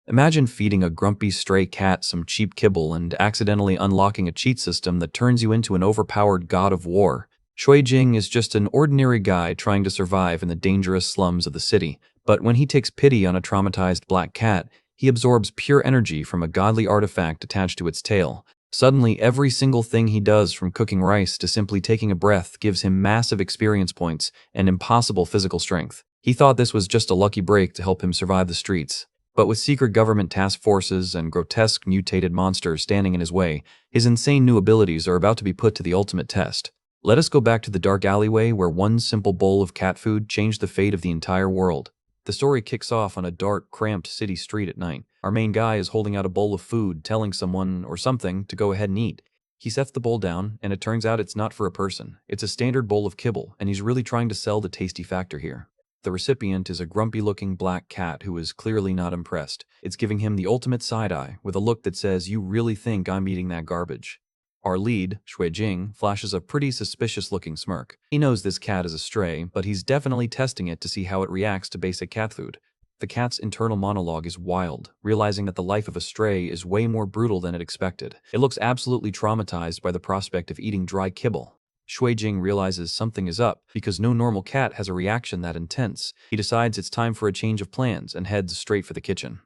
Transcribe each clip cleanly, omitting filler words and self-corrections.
Imagine feeding a grumpy stray cat some cheap kibble and accidentally unlocking a cheat system that turns you into an overpowered god of war. Shui Jing is just an ordinary guy trying to survive in the dangerous slums of the city, but when he takes pity on a traumatized black cat, he absorbs pure energy from a godly artifact attached to its tail. Suddenly, every single thing he does, from cooking rice to simply taking a breath, gives him massive experience points and impossible physical strength. He thought this was just a lucky break to help him survive the streets. But with secret government task forces and grotesque mutated monsters standing in his way, his insane new abilities are about to be put to the ultimate test. Let us go back to the dark alleyway where one simple bowl of cat food changed the fate of the entire world. The story kicks off on a dark, cramped city street at night. Our main guy is holding out a bowl of food, telling someone or something to go ahead and eat. He sets the bowl down, and it turns out it's not for a person. It's a standard bowl of kibble, and he's really trying to sell the tasty factor here. The recipient is a grumpy-looking black cat who is clearly not impressed. It's giving him the ultimate side-eye, with a look that says, "You really think I'm eating that garbage?" Our lead, Shui Jing, flashes a pretty suspicious-looking smirk. He knows this cat is a stray, but he's definitely testing it to see how it reacts to basic cat food. The cat's internal monologue is wild, realizing that the life of a stray is way more brutal than it expected. It looks absolutely traumatized by the prospect of eating dry kibble. Shui Jing realizes something is up because no normal cat has a reaction that intense. He decides it's time for a change of plans and heads straight for the kitchen.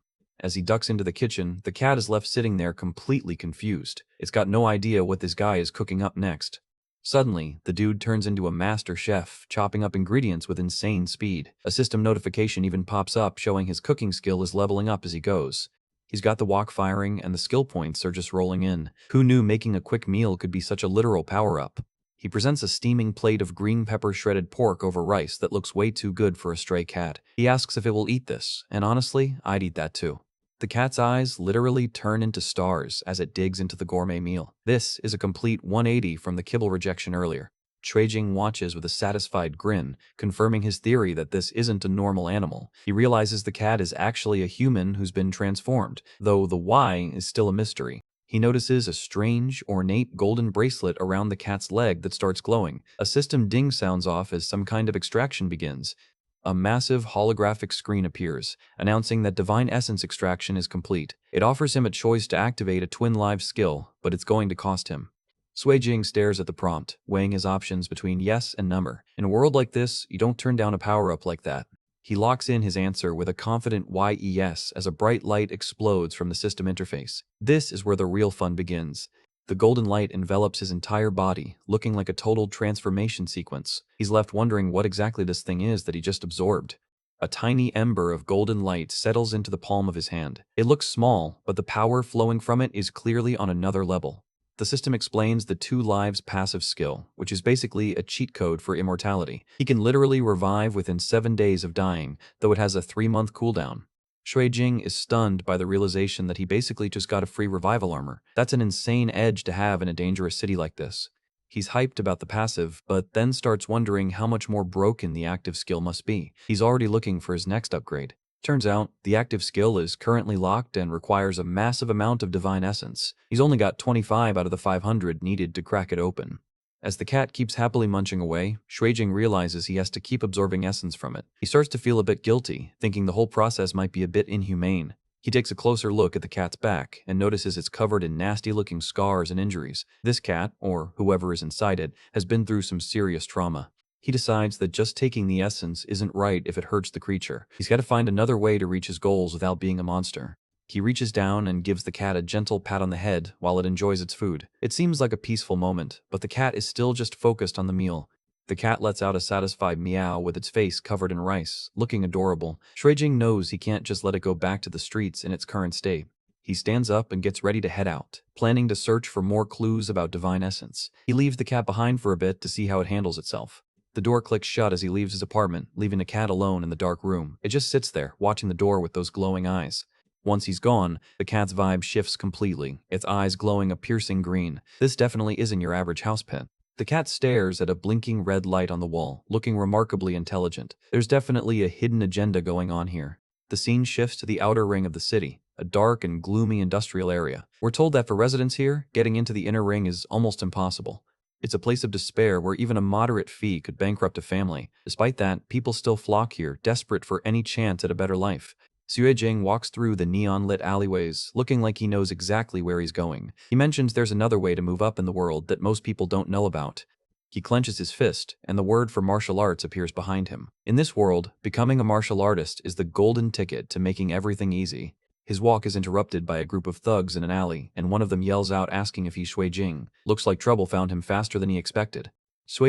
As he ducks into the kitchen, the cat is left sitting there completely confused. It's got no idea what this guy is cooking up next. Suddenly, the dude turns into a master chef, chopping up ingredients with insane speed. A system notification even pops up showing his cooking skill is leveling up as he goes. He's got the wok firing and the skill points are just rolling in. Who knew making a quick meal could be such a literal power-up? He presents a steaming plate of green pepper shredded pork over rice that looks way too good for a stray cat. He asks if it will eat this, and honestly, I'd eat that too. The cat's eyes literally turn into stars as it digs into the gourmet meal. This is a complete 180 from the kibble rejection earlier. Shui Jing watches with a satisfied grin, confirming his theory that this isn't a normal animal. He realizes the cat is actually a human who's been transformed, though the why is still a mystery. He notices a strange, ornate golden bracelet around the cat's leg that starts glowing. A system ding sounds off as some kind of extraction begins. A massive holographic screen appears, announcing that divine essence extraction is complete. It offers him a choice to activate a twin live skill, but it's going to cost him. Sui Jing stares at the prompt, weighing his options between yes and number. In a world like this, you don't turn down a power-up like that. He locks in his answer with a confident yes as a bright light explodes from the system interface. This is where the real fun begins. The golden light envelops his entire body, looking like a total transformation sequence. He's left wondering what exactly this thing is that he just absorbed. A tiny ember of golden light settles into the palm of his hand. It looks small, but the power flowing from it is clearly on another level. The system explains the 2 lives passive skill, which is basically a cheat code for immortality. He can literally revive within 7 days of dying, though it has a 3-month cooldown. Shui Jing is stunned by the realization that he basically just got a free revival armor. That's an insane edge to have in a dangerous city like this. He's hyped about the passive, but then starts wondering how much more broken the active skill must be. He's already looking for his next upgrade. Turns out, the active skill is currently locked and requires a massive amount of divine essence. He's only got 25 out of the 500 needed to crack it open. As the cat keeps happily munching away, Shui Jing realizes he has to keep absorbing essence from it. He starts to feel a bit guilty, thinking the whole process might be a bit inhumane. He takes a closer look at the cat's back and notices it's covered in nasty-looking scars and injuries. This cat, or whoever is inside it, has been through some serious trauma. He decides that just taking the essence isn't right if it hurts the creature. He's got to find another way to reach his goals without being a monster. He reaches down and gives the cat a gentle pat on the head while it enjoys its food. It seems like a peaceful moment, but the cat is still just focused on the meal. The cat lets out a satisfied meow with its face covered in rice, looking adorable. Shui Jing knows he can't just let it go back to the streets in its current state. He stands up and gets ready to head out, planning to search for more clues about divine essence. He leaves the cat behind for a bit to see how it handles itself. The door clicks shut as he leaves his apartment, leaving the cat alone in the dark room. It just sits there, watching the door with those glowing eyes. Once he's gone, the cat's vibe shifts completely, its eyes glowing a piercing green. This definitely isn't your average house pet. The cat stares at a blinking red light on the wall, looking remarkably intelligent. There's definitely a hidden agenda going on here. The scene shifts to the outer ring of the city, a dark and gloomy industrial area. We're told that for residents here, getting into the inner ring is almost impossible. It's a place of despair where even a moderate fee could bankrupt a family. Despite that, people still flock here, desperate for any chance at a better life. Jing walks through the neon-lit alleyways, looking like he knows exactly where he's going. He mentions there's another way to move up in the world that most people don't know about. He clenches his fist, and the word for martial arts appears behind him. In this world, becoming a martial artist is the golden ticket to making everything easy. His walk is interrupted by a group of thugs in an alley, and one of them yells out asking if he's Jing. Looks like trouble found him faster than he expected.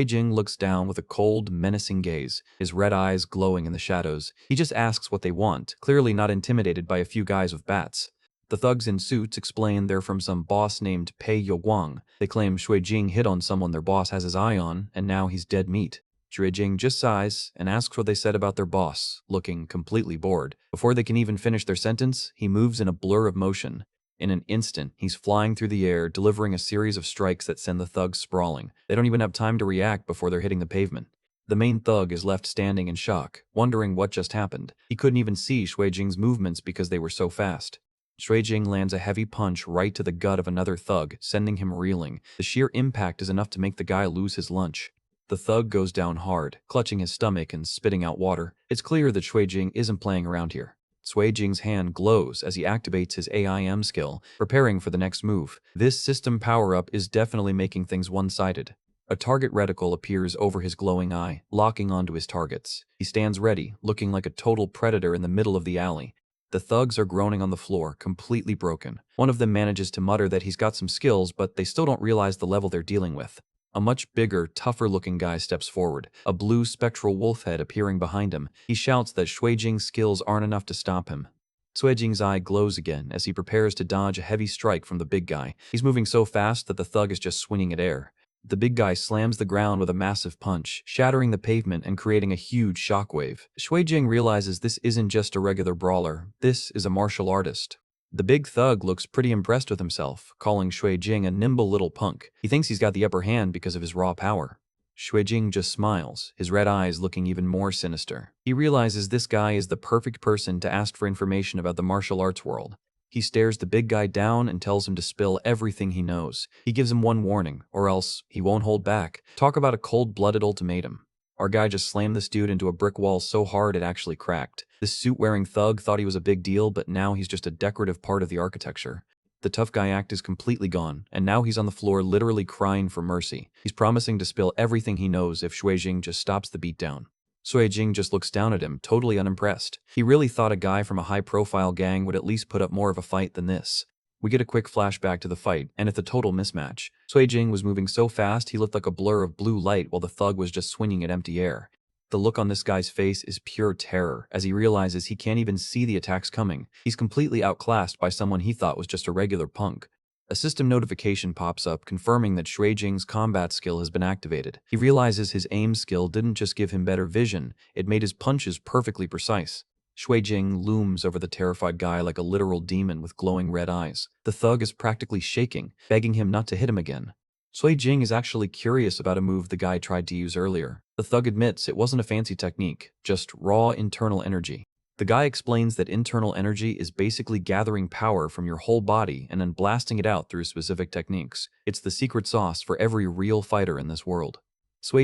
Jing looks down with a cold, menacing gaze, his red eyes glowing in the shadows. He just asks what they want, clearly not intimidated by a few guys with bats. The thugs in suits explain they're from some boss named Pei Yoguang. They claim Jing hit on someone their boss has his eye on, and now he's dead meat. Jing just sighs and asks what they said about their boss, looking completely bored. Before they can even finish their sentence, he moves in a blur of motion. In an instant, he's flying through the air, delivering a series of strikes that send the thugs sprawling. They don't even have time to react before they're hitting the pavement. The main thug is left standing in shock, wondering what just happened. He couldn't even see Jing's movements because they were so fast. Jing lands a heavy punch right to the gut of another thug, sending him reeling. The sheer impact is enough to make the guy lose his lunch. The thug goes down hard, clutching his stomach and spitting out water. It's clear that Jing isn't playing around here. Jing's hand glows as he activates his AIM skill, preparing for the next move. This system power-up is definitely making things one-sided. A target reticle appears over his glowing eye, locking onto his targets. He stands ready, looking like a total predator in the middle of the alley. The thugs are groaning on the floor, completely broken. One of them manages to mutter that he's got some skills, but they still don't realize the level they're dealing with. A much bigger, tougher-looking guy steps forward, a blue spectral wolf head appearing behind him. He shouts that Jing's skills aren't enough to stop him. Jing's eye glows again as he prepares to dodge a heavy strike from the big guy. He's moving so fast that the thug is just swinging at air. The big guy slams the ground with a massive punch, shattering the pavement and creating a huge shockwave. Jing realizes this isn't just a regular brawler, this is a martial artist. The big thug looks pretty impressed with himself, calling Jing a nimble little punk. He thinks he's got the upper hand because of his raw power. Jing just smiles, his red eyes looking even more sinister. He realizes this guy is the perfect person to ask for information about the martial arts world. He stares the big guy down and tells him to spill everything he knows. He gives him one warning, or else he won't hold back. Talk about a cold-blooded ultimatum. Our guy just slammed this dude into a brick wall so hard it actually cracked. This suit-wearing thug thought he was a big deal, but now he's just a decorative part of the architecture. The tough guy act is completely gone, and now he's on the floor literally crying for mercy. He's promising to spill everything he knows if Jing just stops the beatdown. Jing just looks down at him, totally unimpressed. He really thought a guy from a high-profile gang would at least put up more of a fight than this. We get a quick flashback to the fight, and it's a total mismatch. Jing was moving so fast he looked like a blur of blue light while the thug was just swinging at empty air. The look on this guy's face is pure terror as he realizes he can't even see the attacks coming. He's completely outclassed by someone he thought was just a regular punk. A system notification pops up confirming that Jing's combat skill has been activated. He realizes his aim skill didn't just give him better vision, it made his punches perfectly precise. Jing looms over the terrified guy like a literal demon with glowing red eyes. The thug is practically shaking, begging him not to hit him again. Jing is actually curious about a move the guy tried to use earlier. The thug admits it wasn't a fancy technique, just raw internal energy. The guy explains that internal energy is basically gathering power from your whole body and then blasting it out through specific techniques. It's the secret sauce for every real fighter in this world.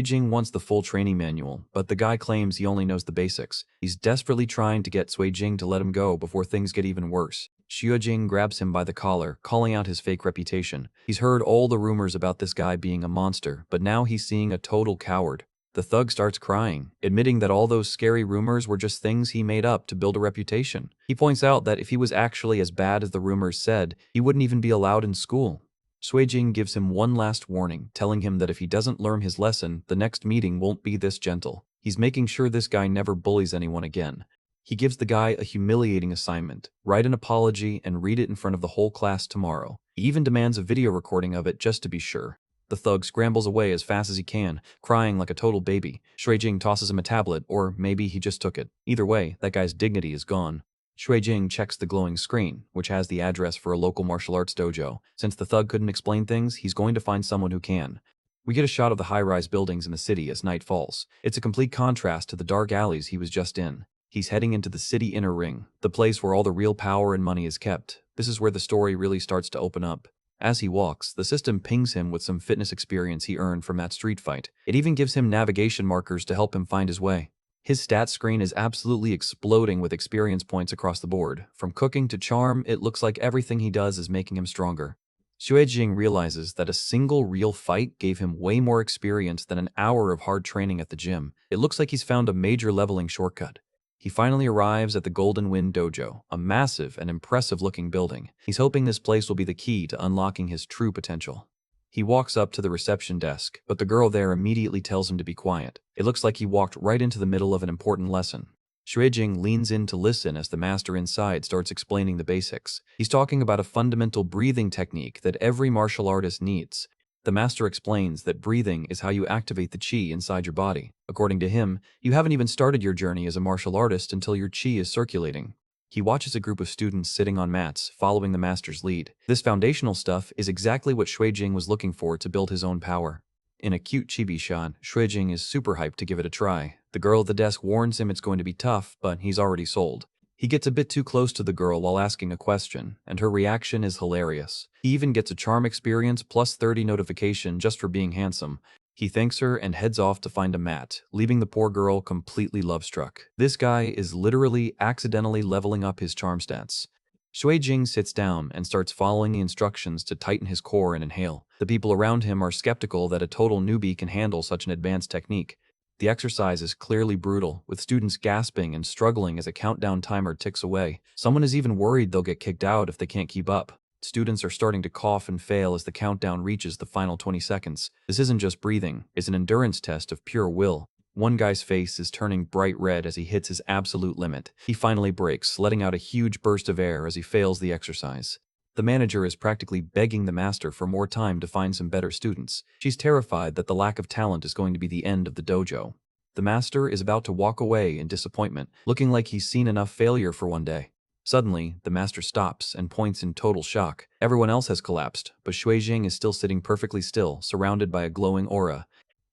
Jing wants the full training manual, but the guy claims he only knows the basics. He's desperately trying to get Jing to let him go before things get even worse. Jing grabs him by the collar, calling out his fake reputation. He's heard all the rumors about this guy being a monster, but now he's seeing a total coward. The thug starts crying, admitting that all those scary rumors were just things he made up to build a reputation. He points out that if he was actually as bad as the rumors said, he wouldn't even be allowed in school. Jing gives him one last warning, telling him that if he doesn't learn his lesson, the next meeting won't be this gentle. He's making sure this guy never bullies anyone again. He gives the guy a humiliating assignment: write an apology and read it in front of the whole class tomorrow. He even demands a video recording of it just to be sure. The thug scrambles away as fast as he can, crying like a total baby. Jing tosses him a tablet, or maybe he just took it. Either way, that guy's dignity is gone. Jing checks the glowing screen, which has the address for a local martial arts dojo. Since the thug couldn't explain things, he's going to find someone who can. We get a shot of the high-rise buildings in the city as night falls. It's a complete contrast to the dark alleys he was just in. He's heading into the city inner ring, the place where all the real power and money is kept. This is where the story really starts to open up. As he walks, the system pings him with some fitness experience he earned from that street fight. It even gives him navigation markers to help him find his way. His stat screen is absolutely exploding with experience points across the board. From cooking to charm, it looks like everything he does is making him stronger. Xuejing realizes that a single real fight gave him way more experience than an hour of hard training at the gym. It looks like he's found a major leveling shortcut. He finally arrives at the Golden Wind Dojo, a massive and impressive-looking building. He's hoping this place will be the key to unlocking his true potential. He walks up to the reception desk, but the girl there immediately tells him to be quiet. It looks like he walked right into the middle of an important lesson. Xuejing leans in to listen as the master inside starts explaining the basics. He's talking about a fundamental breathing technique that every martial artist needs. The master explains that breathing is how you activate the chi inside your body. According to him, you haven't even started your journey as a martial artist until your chi is circulating. He watches a group of students sitting on mats, following the master's lead. This foundational stuff is exactly what Xuejing was looking for to build his own power. In a cute chibi shot, Xuejing is super hyped to give it a try. The girl at the desk warns him it's going to be tough, but he's already sold. He gets a bit too close to the girl while asking a question, and her reaction is hilarious. He even gets a charm experience plus 30 notification just for being handsome. He thanks her and heads off to find a mat, leaving the poor girl completely love-struck. This guy is literally accidentally leveling up his charm stats. Xuejing sits down and starts following the instructions to tighten his core and inhale. The people around him are skeptical that a total newbie can handle such an advanced technique. The exercise is clearly brutal, with students gasping and struggling as a countdown timer ticks away. Someone is even worried they'll get kicked out if they can't keep up. Students are starting to cough and fail as the countdown reaches the final 20 seconds. This isn't just breathing, it's an endurance test of pure will. One guy's face is turning bright red as he hits his absolute limit. He finally breaks, letting out a huge burst of air as he fails the exercise. The manager is practically begging the master for more time to find some better students. She's terrified that the lack of talent is going to be the end of the dojo. The master is about to walk away in disappointment, looking like he's seen enough failure for one day. Suddenly, the master stops and points in total shock. Everyone else has collapsed, but Xuejing is still sitting perfectly still, surrounded by a glowing aura.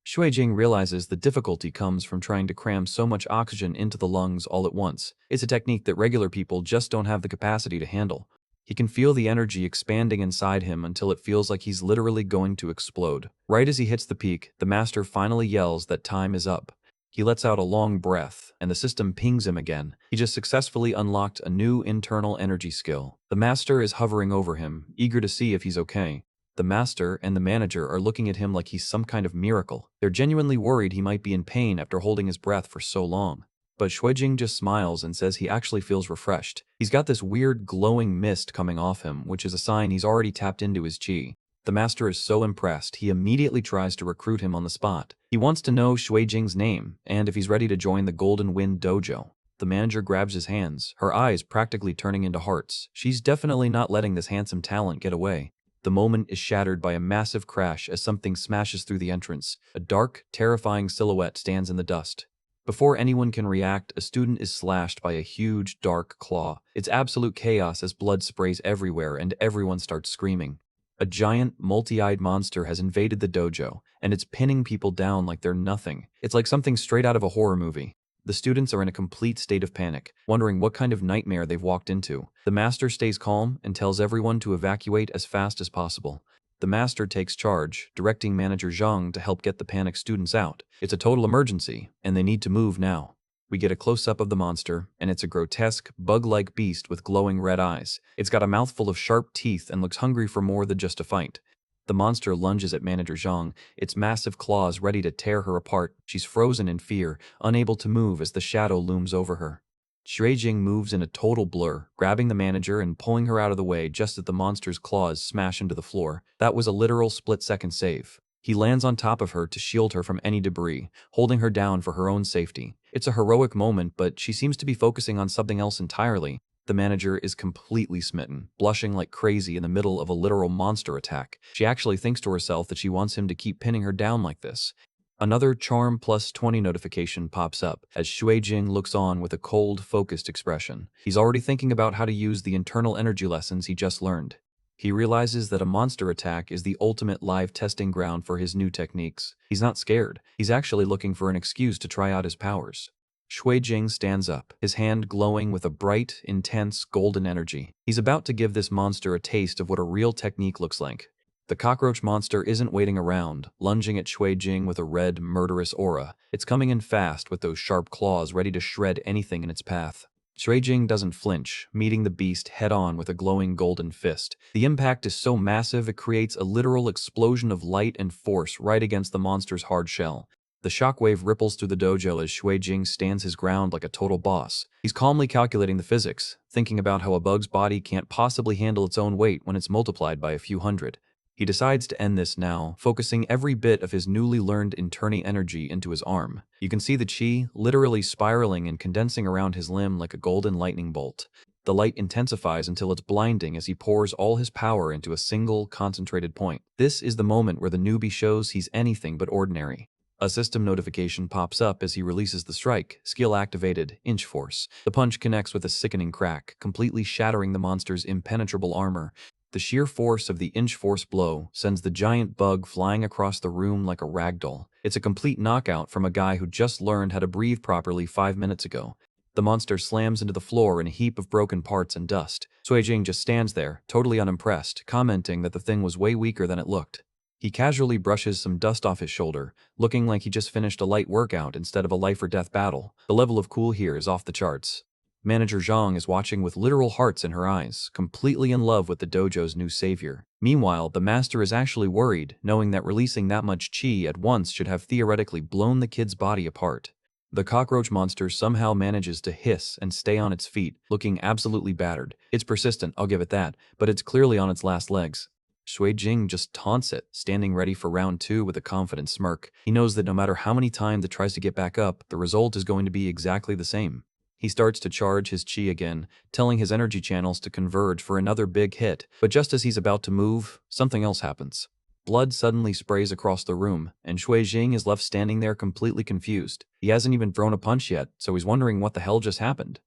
Xuejing realizes the difficulty comes from trying to cram so much oxygen into the lungs all at once. It's a technique that regular people just don't have the capacity to handle. He can feel the energy expanding inside him until it feels like he's literally going to explode. Right as he hits the peak, the master finally yells that time is up. He lets out a long breath, and the system pings him again. He just successfully unlocked a new internal energy skill. The master is hovering over him, eager to see if he's okay. The master and the manager are looking at him like he's some kind of miracle. They're genuinely worried he might be in pain after holding his breath for so long. But Xuejing just smiles and says he actually feels refreshed. He's got this weird glowing mist coming off him, which is a sign he's already tapped into his chi. The master is so impressed, he immediately tries to recruit him on the spot. He wants to know Xuejing's name, and if he's ready to join the Golden Wind Dojo. The manager grabs his hands, her eyes practically turning into hearts. She's definitely not letting this handsome talent get away. The moment is shattered by a massive crash as something smashes through the entrance. A dark, terrifying silhouette stands in the dust. Before anyone can react, a student is slashed by a huge, dark claw. It's absolute chaos as blood sprays everywhere and everyone starts screaming. A giant, multi-eyed monster has invaded the dojo, and it's pinning people down like they're nothing. It's like something straight out of a horror movie. The students are in a complete state of panic, wondering what kind of nightmare they've walked into. The master stays calm and tells everyone to evacuate as fast as possible. The master takes charge, directing Manager Zhang to help get the panicked students out. It's a total emergency, and they need to move now. We get a close-up of the monster, and it's a grotesque, bug-like beast with glowing red eyes. It's got a mouthful of sharp teeth and looks hungry for more than just a fight. The monster lunges at Manager Zhang, its massive claws ready to tear her apart. She's frozen in fear, unable to move as the shadow looms over her. Xuejing moves in a total blur, grabbing the manager and pulling her out of the way just as the monster's claws smash into the floor. That was a literal split-second save. He lands on top of her to shield her from any debris, holding her down for her own safety. It's a heroic moment, but she seems to be focusing on something else entirely. The manager is completely smitten, blushing like crazy in the middle of a literal monster attack. She actually thinks to herself that she wants him to keep pinning her down like this. Another Charm plus 20 notification pops up as Xuejing looks on with a cold, focused expression. He's already thinking about how to use the internal energy lessons he just learned. He realizes that a monster attack is the ultimate live testing ground for his new techniques. He's not scared. He's actually looking for an excuse to try out his powers. Xuejing stands up, his hand glowing with a bright, intense, golden energy. He's about to give this monster a taste of what a real technique looks like. The cockroach monster isn't waiting around, lunging at Shui Jing with a red, murderous aura. It's coming in fast with those sharp claws ready to shred anything in its path. Shui Jing doesn't flinch, meeting the beast head-on with a glowing golden fist. The impact is so massive it creates a literal explosion of light and force right against the monster's hard shell. The shockwave ripples through the dojo as Shui Jing stands his ground like a total boss. He's calmly calculating the physics, thinking about how a bug's body can't possibly handle its own weight when it's multiplied by a few hundred. He decides to end this now, focusing every bit of his newly learned Interni energy into his arm. You can see the chi literally spiraling and condensing around his limb like a golden lightning bolt. The light intensifies until it's blinding as he pours all his power into a single, concentrated point. This is the moment where the newbie shows he's anything but ordinary. A system notification pops up as he releases the strike, skill activated, Inch Force. The punch connects with a sickening crack, completely shattering the monster's impenetrable armor. The sheer force of the Inch Force blow sends the giant bug flying across the room like a ragdoll. It's a complete knockout from a guy who just learned how to breathe properly 5 minutes ago. The monster slams into the floor in a heap of broken parts and dust. Sui Jing just stands there, totally unimpressed, commenting that the thing was way weaker than it looked. He casually brushes some dust off his shoulder, looking like he just finished a light workout instead of a life-or-death battle. The level of cool here is off the charts. Manager Zhang is watching with literal hearts in her eyes, completely in love with the dojo's new savior. Meanwhile, the master is actually worried, knowing that releasing that much chi at once should have theoretically blown the kid's body apart. The cockroach monster somehow manages to hiss and stay on its feet, looking absolutely battered. It's persistent, I'll give it that, but it's clearly on its last legs. Shui Jing just taunts it, standing ready for round 2 with a confident smirk. He knows that no matter how many times it tries to get back up, the result is going to be exactly the same. He starts to charge his chi again, telling his energy channels to converge for another big hit, but just as he's about to move, something else happens. Blood suddenly sprays across the room, and Shui Jing is left standing there completely confused. He hasn't even thrown a punch yet, so he's wondering what the hell just happened.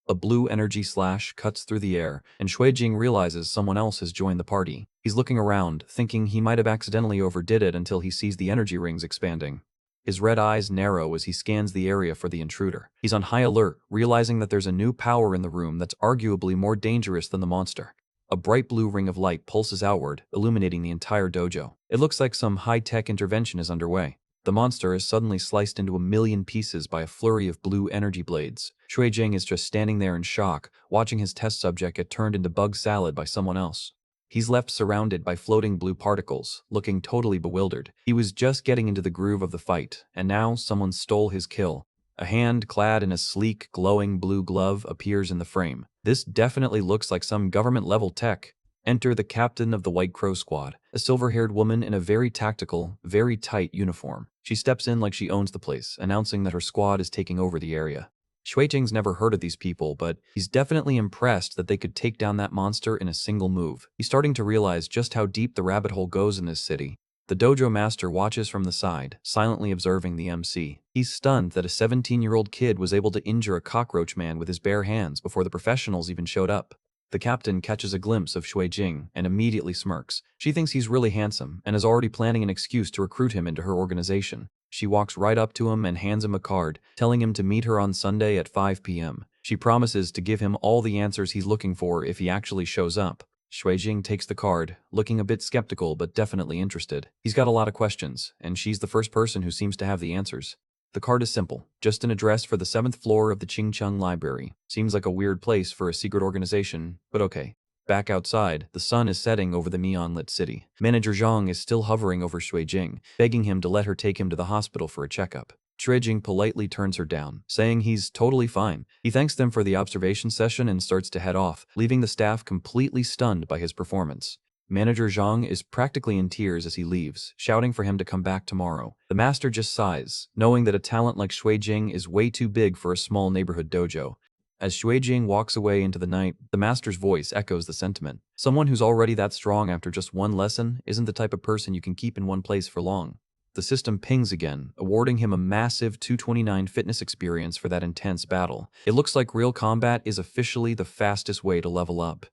A blue energy slash cuts through the air, and Shui Jing realizes someone else has joined the party. He's looking around, thinking he might have accidentally overdid it until he sees the energy rings expanding. His red eyes narrow as he scans the area for the intruder. He's on high alert, realizing that there's a new power in the room that's arguably more dangerous than the monster. A bright blue ring of light pulses outward, illuminating the entire dojo. It looks like some high-tech intervention is underway. The monster is suddenly sliced into a million pieces by a flurry of blue energy blades. Shui Jing is just standing there in shock, watching his test subject get turned into bug salad by someone else. He's left surrounded by floating blue particles, looking totally bewildered. He was just getting into the groove of the fight, and now someone stole his kill. A hand clad in a sleek, glowing blue glove appears in the frame. This definitely looks like some government-level tech. Enter the captain of the White Crow Squad, a silver-haired woman in a very tactical, very tight uniform. She steps in like she owns the place, announcing that her squad is taking over the area. Shui Jing's never heard of these people, but he's definitely impressed that they could take down that monster in a single move. He's starting to realize just how deep the rabbit hole goes in this city. The dojo master watches from the side, silently observing the MC. He's stunned that a 17-year-old kid was able to injure a cockroach man with his bare hands before the professionals even showed up. The captain catches a glimpse of Shui Jing and immediately smirks. She thinks he's really handsome and is already planning an excuse to recruit him into her organization. She walks right up to him and hands him a card, telling him to meet her on Sunday at 5 p.m. She promises to give him all the answers he's looking for if he actually shows up. Shui Jing takes the card, looking a bit skeptical but definitely interested. He's got a lot of questions, and she's the first person who seems to have the answers. The card is simple, just an address for the 7th floor of the Chingcheng Library. Seems like a weird place for a secret organization, but okay. Back outside, the sun is setting over the neon-lit city. Manager Zhang is still hovering over Shui Jing, begging him to let her take him to the hospital for a checkup. Shui Jing politely turns her down, saying he's totally fine. He thanks them for the observation session and starts to head off, leaving the staff completely stunned by his performance. Manager Zhang is practically in tears as he leaves, shouting for him to come back tomorrow. The master just sighs, knowing that a talent like Shui Jing is way too big for a small neighborhood dojo. As Shui Jing walks away into the night, the master's voice echoes the sentiment. Someone who's already that strong after just one lesson isn't the type of person you can keep in one place for long. The system pings again, awarding him a massive 229 fitness experience for that intense battle. It looks like real combat is officially the fastest way to level up.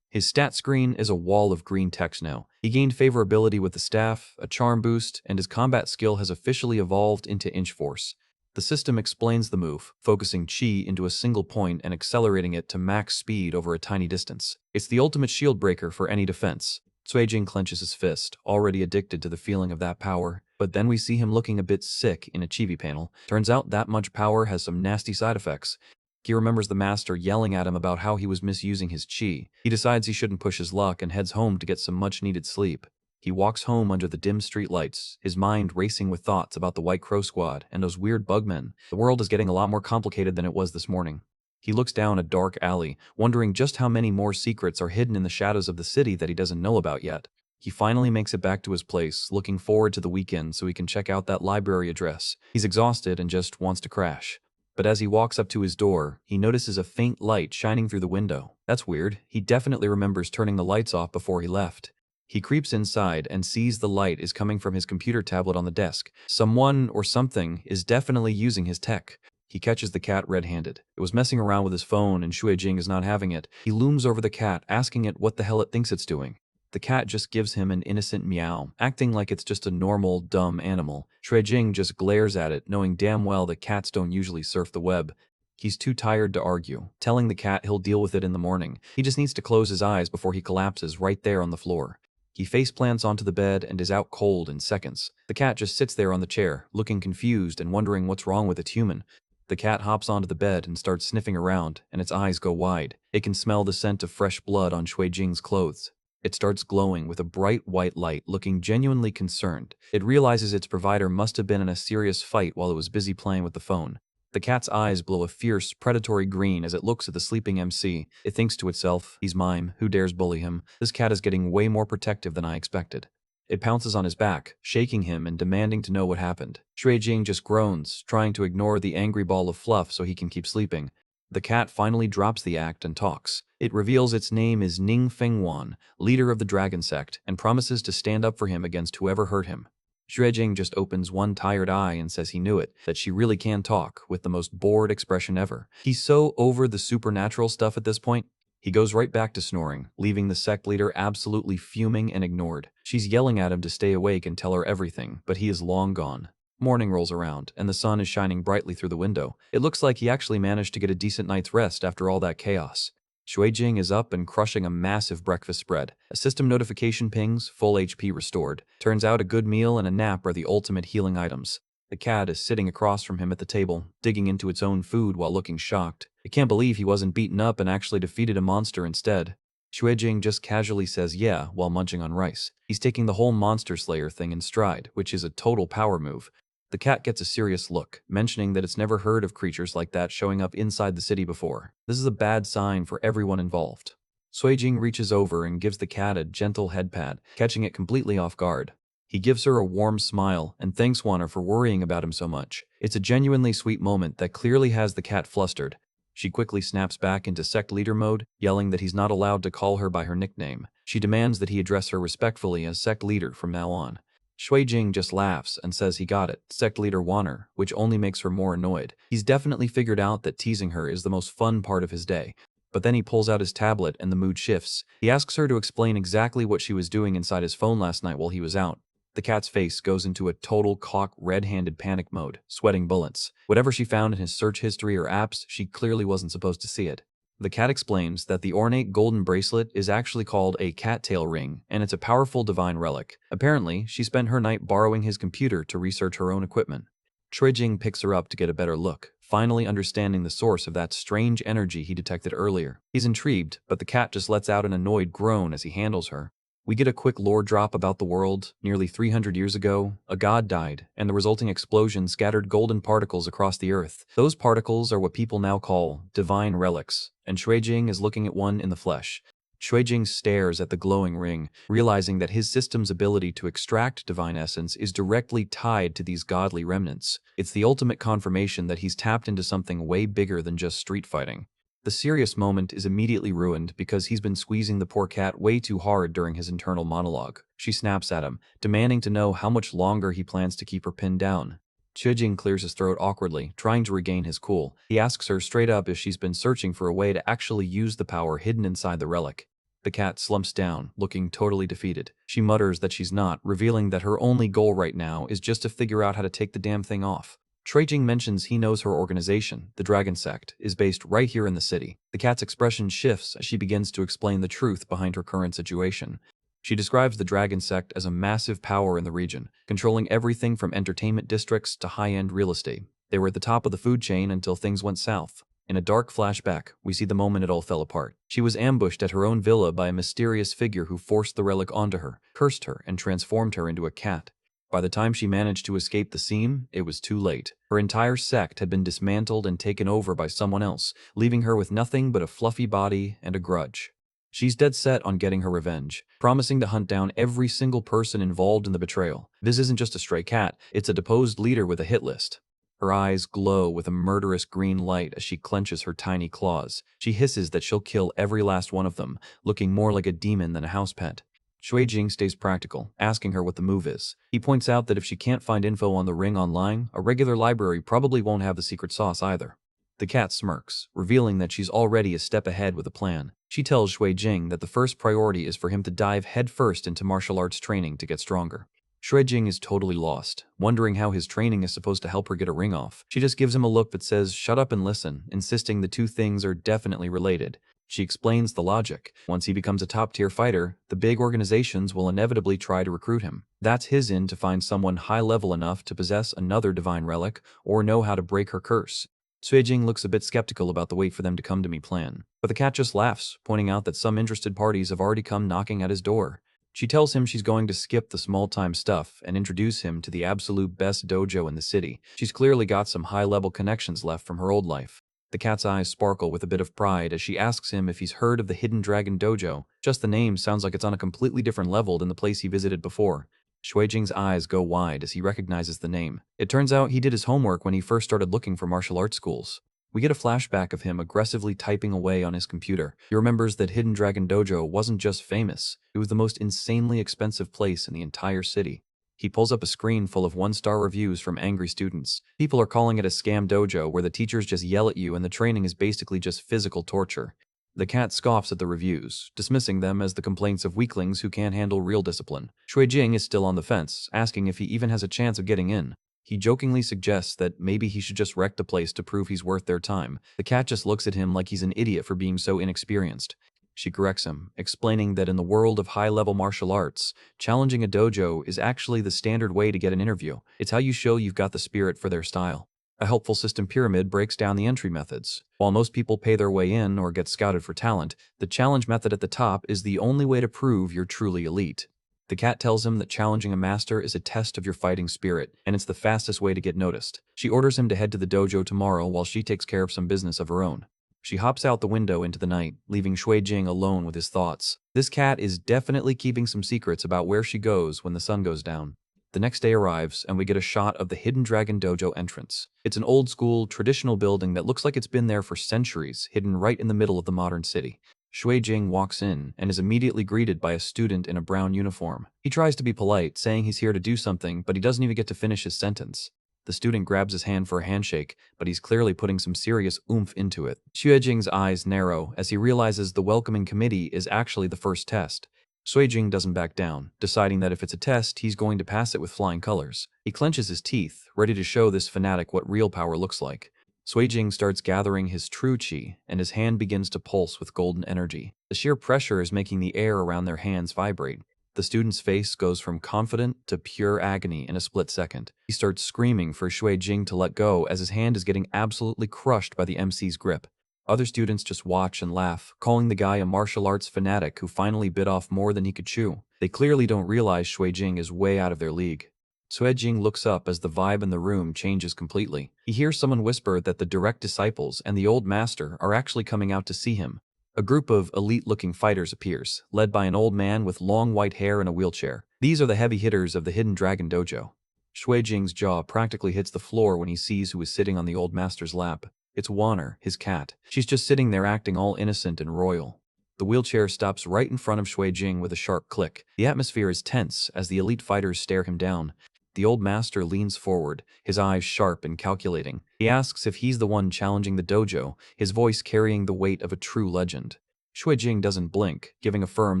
His stat screen is a wall of green text now. He gained favorability with the staff, a charm boost, and his combat skill has officially evolved into Inch Force. The system explains the move, focusing chi into a single point and accelerating it to max speed over a tiny distance. It's the ultimate shield breaker for any defense. Jing clenches his fist, already addicted to the feeling of that power. But then we see him looking a bit sick in a chibi panel. Turns out that much power has some nasty side effects. He remembers the master yelling at him about how he was misusing his chi. He decides he shouldn't push his luck and heads home to get some much-needed sleep. He walks home under the dim street lights, his mind racing with thoughts about the White Crow Squad and those weird bugmen. The world is getting a lot more complicated than it was this morning. He looks down a dark alley, wondering just how many more secrets are hidden in the shadows of the city that he doesn't know about yet. He finally makes it back to his place, looking forward to the weekend so he can check out that library address. He's exhausted and just wants to crash. But as he walks up to his door, he notices a faint light shining through the window. That's weird. He definitely remembers turning the lights off before he left. He creeps inside and sees the light is coming from his computer tablet on the desk. Someone or something is definitely using his tech. He catches the cat red-handed. It was messing around with his phone and Jing is not having it. He looms over the cat, asking it what the hell it thinks it's doing. The cat just gives him an innocent meow, acting like it's just a normal, dumb animal. Jing just glares at it, knowing damn well that cats don't usually surf the web. He's too tired to argue, telling the cat he'll deal with it in the morning. He just needs to close his eyes before he collapses right there on the floor. He faceplants onto the bed and is out cold in seconds. The cat just sits there on the chair, looking confused and wondering what's wrong with its human. The cat hops onto the bed and starts sniffing around, and its eyes go wide. It can smell the scent of fresh blood on Jing's clothes. It starts glowing with a bright white light, looking genuinely concerned. It realizes its provider must have been in a serious fight while it was busy playing with the phone. The cat's eyes glow a fierce, predatory green as it looks at the sleeping MC. It thinks to itself, he's mine, who dares bully him? This cat is getting way more protective than I expected. It pounces on his back, shaking him and demanding to know what happened. Jing just groans, trying to ignore the angry ball of fluff so he can keep sleeping. The cat finally drops the act and talks. It reveals its name is Ning Fengwan, leader of the dragon sect, and promises to stand up for him against whoever hurt him. Jing just opens one tired eye and says he knew it, that she really can talk, with the most bored expression ever. He's so over the supernatural stuff at this point. He goes right back to snoring, leaving the sect leader absolutely fuming and ignored. She's yelling at him to stay awake and tell her everything, but he is long gone. Morning rolls around, and the sun is shining brightly through the window. It looks like he actually managed to get a decent night's rest after all that chaos. Jing is up and crushing a massive breakfast spread. A system notification pings, full HP restored. Turns out a good meal and a nap are the ultimate healing items. The cat is sitting across from him at the table, digging into its own food while looking shocked. It can't believe he wasn't beaten up and actually defeated a monster instead. Jing just casually says yeah while munching on rice. He's taking the whole monster slayer thing in stride, which is a total power move. The cat gets a serious look, mentioning that it's never heard of creatures like that showing up inside the city before. This is a bad sign for everyone involved. Jing reaches over and gives the cat a gentle head pat, catching it completely off guard. He gives her a warm smile and thanks Wanner for worrying about him so much. It's a genuinely sweet moment that clearly has the cat flustered. She quickly snaps back into sect leader mode, yelling that he's not allowed to call her by her nickname. She demands that he address her respectfully as sect leader from now on. Jing just laughs and says he got it, sect leader Wanner, which only makes her more annoyed. He's definitely figured out that teasing her is the most fun part of his day. But then he pulls out his tablet and the mood shifts. He asks her to explain exactly what she was doing inside his phone last night while he was out. The cat's face goes into a total cock red-handed panic mode, sweating bullets. Whatever she found in his search history or apps, she clearly wasn't supposed to see it. The cat explains that the ornate golden bracelet is actually called a cattail ring, and it's a powerful divine relic. Apparently, she spent her night borrowing his computer to research her own equipment. Jing picks her up to get a better look, finally understanding the source of that strange energy he detected earlier. He's intrigued, but the cat just lets out an annoyed groan as he handles her. We get a quick lore drop about the world. Nearly 300 years ago, a god died, and the resulting explosion scattered golden particles across the earth. Those particles are what people now call divine relics, and Jing is looking at one in the flesh. Jing stares at the glowing ring, realizing that his system's ability to extract divine essence is directly tied to these godly remnants. It's the ultimate confirmation that he's tapped into something way bigger than just street fighting. The serious moment is immediately ruined because he's been squeezing the poor cat way too hard during his internal monologue. She snaps at him, demanding to know how much longer he plans to keep her pinned down. Jing clears his throat awkwardly, trying to regain his cool. He asks her straight up if she's been searching for a way to actually use the power hidden inside the relic. The cat slumps down, looking totally defeated. She mutters that she's not, revealing that her only goal right now is just to figure out how to take the damn thing off. Jing mentions he knows her organization, the Dragon Sect, is based right here in the city. The cat's expression shifts as she begins to explain the truth behind her current situation. She describes the dragon sect as a massive power in the region, controlling everything from entertainment districts to high-end real estate. They were at the top of the food chain until things went south. In a dark flashback, we see the moment it all fell apart. She was ambushed at her own villa by a mysterious figure who forced the relic onto her, cursed her, and transformed her into a cat. By the time she managed to escape the scene, it was too late. Her entire sect had been dismantled and taken over by someone else, leaving her with nothing but a fluffy body and a grudge. She's dead set on getting her revenge, promising to hunt down every single person involved in the betrayal. This isn't just a stray cat, it's a deposed leader with a hit list. Her eyes glow with a murderous green light as she clenches her tiny claws. She hisses that she'll kill every last one of them, looking more like a demon than a house pet. Shuijing stays practical, asking her what the move is. He points out that if she can't find info on the ring online, a regular library probably won't have the secret sauce either. The cat smirks, revealing that she's already a step ahead with a plan. She tells Shuijing that the first priority is for him to dive headfirst into martial arts training to get stronger. Shuijing is totally lost, wondering how his training is supposed to help her get a ring off. She just gives him a look that says, "Shut up and listen," insisting the two things are definitely related. She explains the logic. Once he becomes a top-tier fighter, the big organizations will inevitably try to recruit him. That's his in to find someone high-level enough to possess another divine relic or know how to break her curse. Shuijing looks a bit skeptical about the wait for them to come to me plan, but the cat just laughs, pointing out that some interested parties have already come knocking at his door. She tells him she's going to skip the small-time stuff and introduce him to the absolute best dojo in the city. She's clearly got some high-level connections left from her old life. The cat's eyes sparkle with a bit of pride as she asks him if he's heard of the Hidden Dragon Dojo. Just the name sounds like it's on a completely different level than the place he visited before. Shuijing's eyes go wide as he recognizes the name. It turns out he did his homework when he first started looking for martial arts schools. We get a flashback of him aggressively typing away on his computer. He remembers that Hidden Dragon Dojo wasn't just famous, it was the most insanely expensive place in the entire city. He pulls up a screen full of one-star reviews from angry students. People are calling it a scam dojo where the teachers just yell at you and the training is basically just physical torture. The cat scoffs at the reviews, dismissing them as the complaints of weaklings who can't handle real discipline. Shuijing is still on the fence, asking if he even has a chance of getting in. He jokingly suggests that maybe he should just wreck the place to prove he's worth their time. The cat just looks at him like he's an idiot for being so inexperienced. She corrects him, explaining that in the world of high-level martial arts, challenging a dojo is actually the standard way to get an interview. It's how you show you've got the spirit for their style. A helpful system pyramid breaks down the entry methods. While most people pay their way in or get scouted for talent, the challenge method at the top is the only way to prove you're truly elite. The cat tells him that challenging a master is a test of your fighting spirit, and it's the fastest way to get noticed. She orders him to head to the dojo tomorrow while she takes care of some business of her own. She hops out the window into the night, leaving Shuijing alone with his thoughts. This cat is definitely keeping some secrets about where she goes when the sun goes down. The next day arrives, and we get a shot of the Hidden Dragon Dojo entrance. It's an old-school, traditional building that looks like it's been there for centuries, hidden right in the middle of the modern city. Shuijing walks in and is immediately greeted by a student in a brown uniform. He tries to be polite, saying he's here to do something, but he doesn't even get to finish his sentence. The student grabs his hand for a handshake, but he's clearly putting some serious oomph into it. Shuijing's eyes narrow as he realizes the welcoming committee is actually the first test. Shuijing doesn't back down, deciding that if it's a test, he's going to pass it with flying colors. He clenches his teeth, ready to show this fanatic what real power looks like. Shuijing starts gathering his true chi, and his hand begins to pulse with golden energy. The sheer pressure is making the air around their hands vibrate. The student's face goes from confident to pure agony in a split second. He starts screaming for Shuijing to let go as his hand is getting absolutely crushed by the MC's grip. Other students just watch and laugh, calling the guy a martial arts fanatic who finally bit off more than he could chew. They clearly don't realize Shuijing is way out of their league. Shuijing looks up as the vibe in the room changes completely. He hears someone whisper that the direct disciples and the old master are actually coming out to see him. A group of elite-looking fighters appears, led by an old man with long white hair and a wheelchair. These are the heavy hitters of the Hidden Dragon Dojo. Shuijing's jaw practically hits the floor when he sees who is sitting on the old master's lap. It's Wanner, his cat. She's just sitting there acting all innocent and royal. The wheelchair stops right in front of Shuijing with a sharp click. The atmosphere is tense as the elite fighters stare him down. The old master leans forward, his eyes sharp and calculating. He asks if he's the one challenging the dojo, his voice carrying the weight of a true legend. Shuijing doesn't blink, giving a firm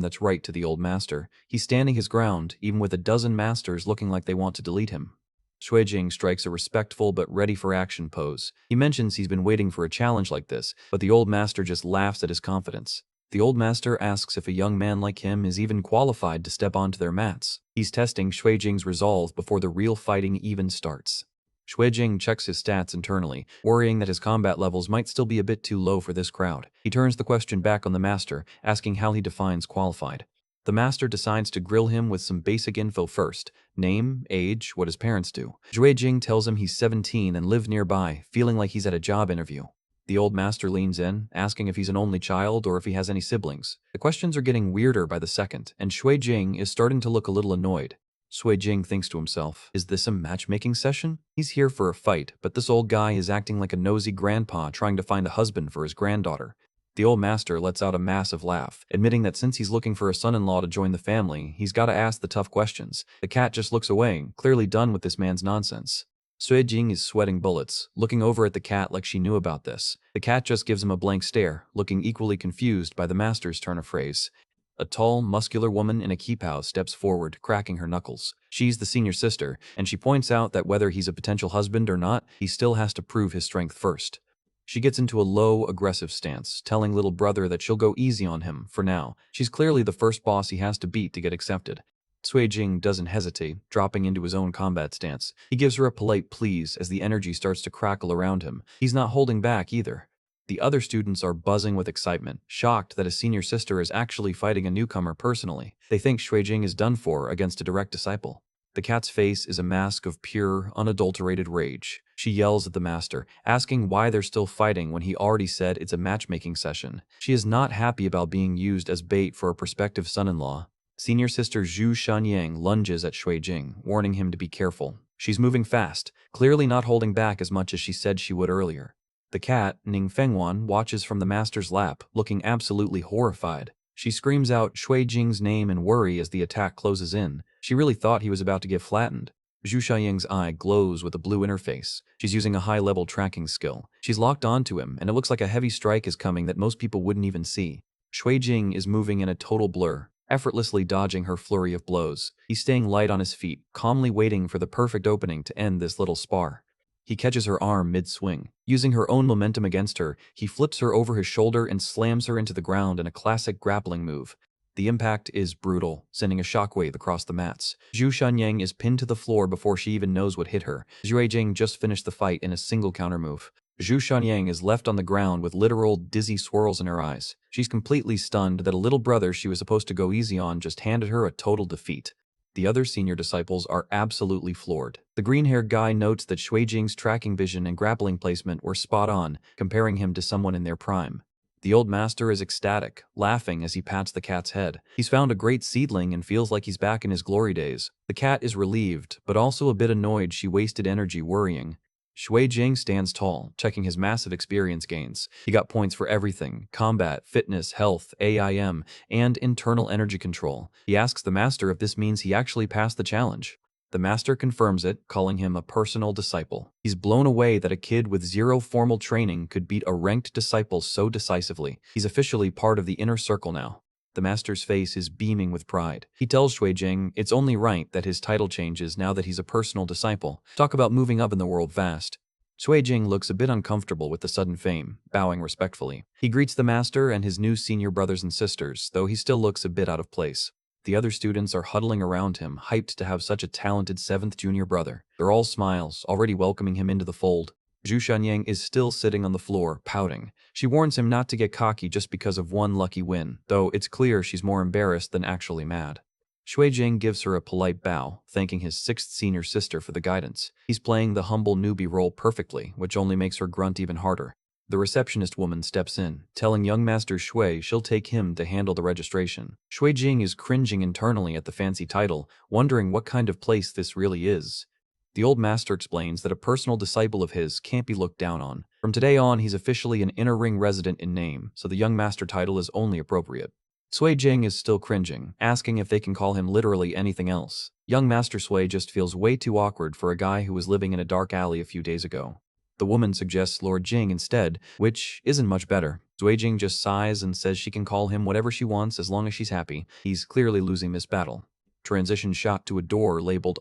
that's right to the old master. He's standing his ground, even with a dozen masters looking like they want to delete him. Shuijing strikes a respectful but ready-for-action pose. He mentions he's been waiting for a challenge like this, but the old master just laughs at his confidence. The old master asks if a young man like him is even qualified to step onto their mats. He's testing Shuijing's resolve before the real fighting even starts. Shuijing checks his stats internally, worrying that his combat levels might still be a bit too low for this crowd. He turns the question back on the master, asking how he defines qualified. The master decides to grill him with some basic info first: name, age, what his parents do. Shuijing tells him he's 17 and lives nearby, feeling like he's at a job interview. The old master leans in, asking if he's an only child or if he has any siblings. The questions are getting weirder by the second, and Shuijing is starting to look a little annoyed. Shuijing thinks to himself, is this a matchmaking session? He's here for a fight, but this old guy is acting like a nosy grandpa trying to find a husband for his granddaughter. The old master lets out a massive laugh, admitting that since he's looking for a son-in-law to join the family, he's gotta ask the tough questions. The cat just looks away, clearly done with this man's nonsense. Shuijing is sweating bullets, looking over at the cat like she knew about this. The cat just gives him a blank stare, looking equally confused by the master's turn of phrase. A tall, muscular woman in a keep-house steps forward, cracking her knuckles. She's the senior sister, and she points out that whether he's a potential husband or not, he still has to prove his strength first. She gets into a low, aggressive stance, telling little brother that she'll go easy on him, for now. She's clearly the first boss he has to beat to get accepted. Shuijing doesn't hesitate, dropping into his own combat stance. He gives her a polite please as the energy starts to crackle around him. He's not holding back either. The other students are buzzing with excitement, shocked that a senior sister is actually fighting a newcomer personally. They think Shuijing is done for against a direct disciple. The cat's face is a mask of pure, unadulterated rage. She yells at the master, asking why they're still fighting when he already said it's a matchmaking session. She is not happy about being used as bait for a prospective son-in-law. Senior sister Zhu Shanyang lunges at Shuijing, warning him to be careful. She's moving fast, clearly not holding back as much as she said she would earlier. The cat, Ning Fengwan, watches from the master's lap, looking absolutely horrified. She screams out Shuijing's name in worry as the attack closes in. She really thought he was about to get flattened. Zhu Shanyang's eye glows with a blue interface. She's using a high-level tracking skill. She's locked onto him, and it looks like a heavy strike is coming that most people wouldn't even see. Shuijing is moving in a total blur, effortlessly dodging her flurry of blows. He's staying light on his feet, calmly waiting for the perfect opening to end this little spar. He catches her arm mid-swing. Using her own momentum against her, he flips her over his shoulder and slams her into the ground in a classic grappling move. The impact is brutal, sending a shockwave across the mats. Zhu Shanyang is pinned to the floor before she even knows what hit her. Shuijing just finished the fight in a single counter move. Zhu Shanyang is left on the ground with literal dizzy swirls in her eyes. She's completely stunned that a little brother she was supposed to go easy on just handed her a total defeat. The other senior disciples are absolutely floored. The green-haired guy notes that Shuijing's tracking vision and grappling placement were spot on, comparing him to someone in their prime. The old master is ecstatic, laughing as he pats the cat's head. He's found a great seedling and feels like he's back in his glory days. The cat is relieved, but also a bit annoyed she wasted energy worrying. Shuijing stands tall, checking his massive experience gains. He got points for everything: combat, fitness, health, AIM, and internal energy control. He asks the master if this means he actually passed the challenge. The master confirms it, calling him a personal disciple. He's blown away that a kid with zero formal training could beat a ranked disciple so decisively. He's officially part of the inner circle now. The master's face is beaming with pride. He tells Shuijing it's only right that his title changes now that he's a personal disciple. Talk about moving up in the world fast. Shuijing looks a bit uncomfortable with the sudden fame, bowing respectfully. He greets the master and his new senior brothers and sisters, though he still looks a bit out of place. The other students are huddling around him, hyped to have such a talented 7th junior brother. They're all smiles, already welcoming him into the fold. Zhu Shanyang is still sitting on the floor, pouting. She warns him not to get cocky just because of one lucky win, though it's clear she's more embarrassed than actually mad. Shuijing gives her a polite bow, thanking his 6th senior sister for the guidance. He's playing the humble newbie role perfectly, which only makes her grunt even harder. The receptionist woman steps in, telling young Master Shui she'll take him to handle the registration. Shuijing is cringing internally at the fancy title, wondering what kind of place this really is. The old master explains that a personal disciple of his can't be looked down on. From today on, he's officially an inner ring resident in name, so the young master title is only appropriate. Shuijing is still cringing, asking if they can call him literally anything else. Young Master Shui just feels way too awkward for a guy who was living in a dark alley a few days ago. The woman suggests Lord Jing instead, which isn't much better. Shuijing just sighs and says she can call him whatever she wants as long as she's happy. He's clearly losing this battle. Transition shot to a door labeled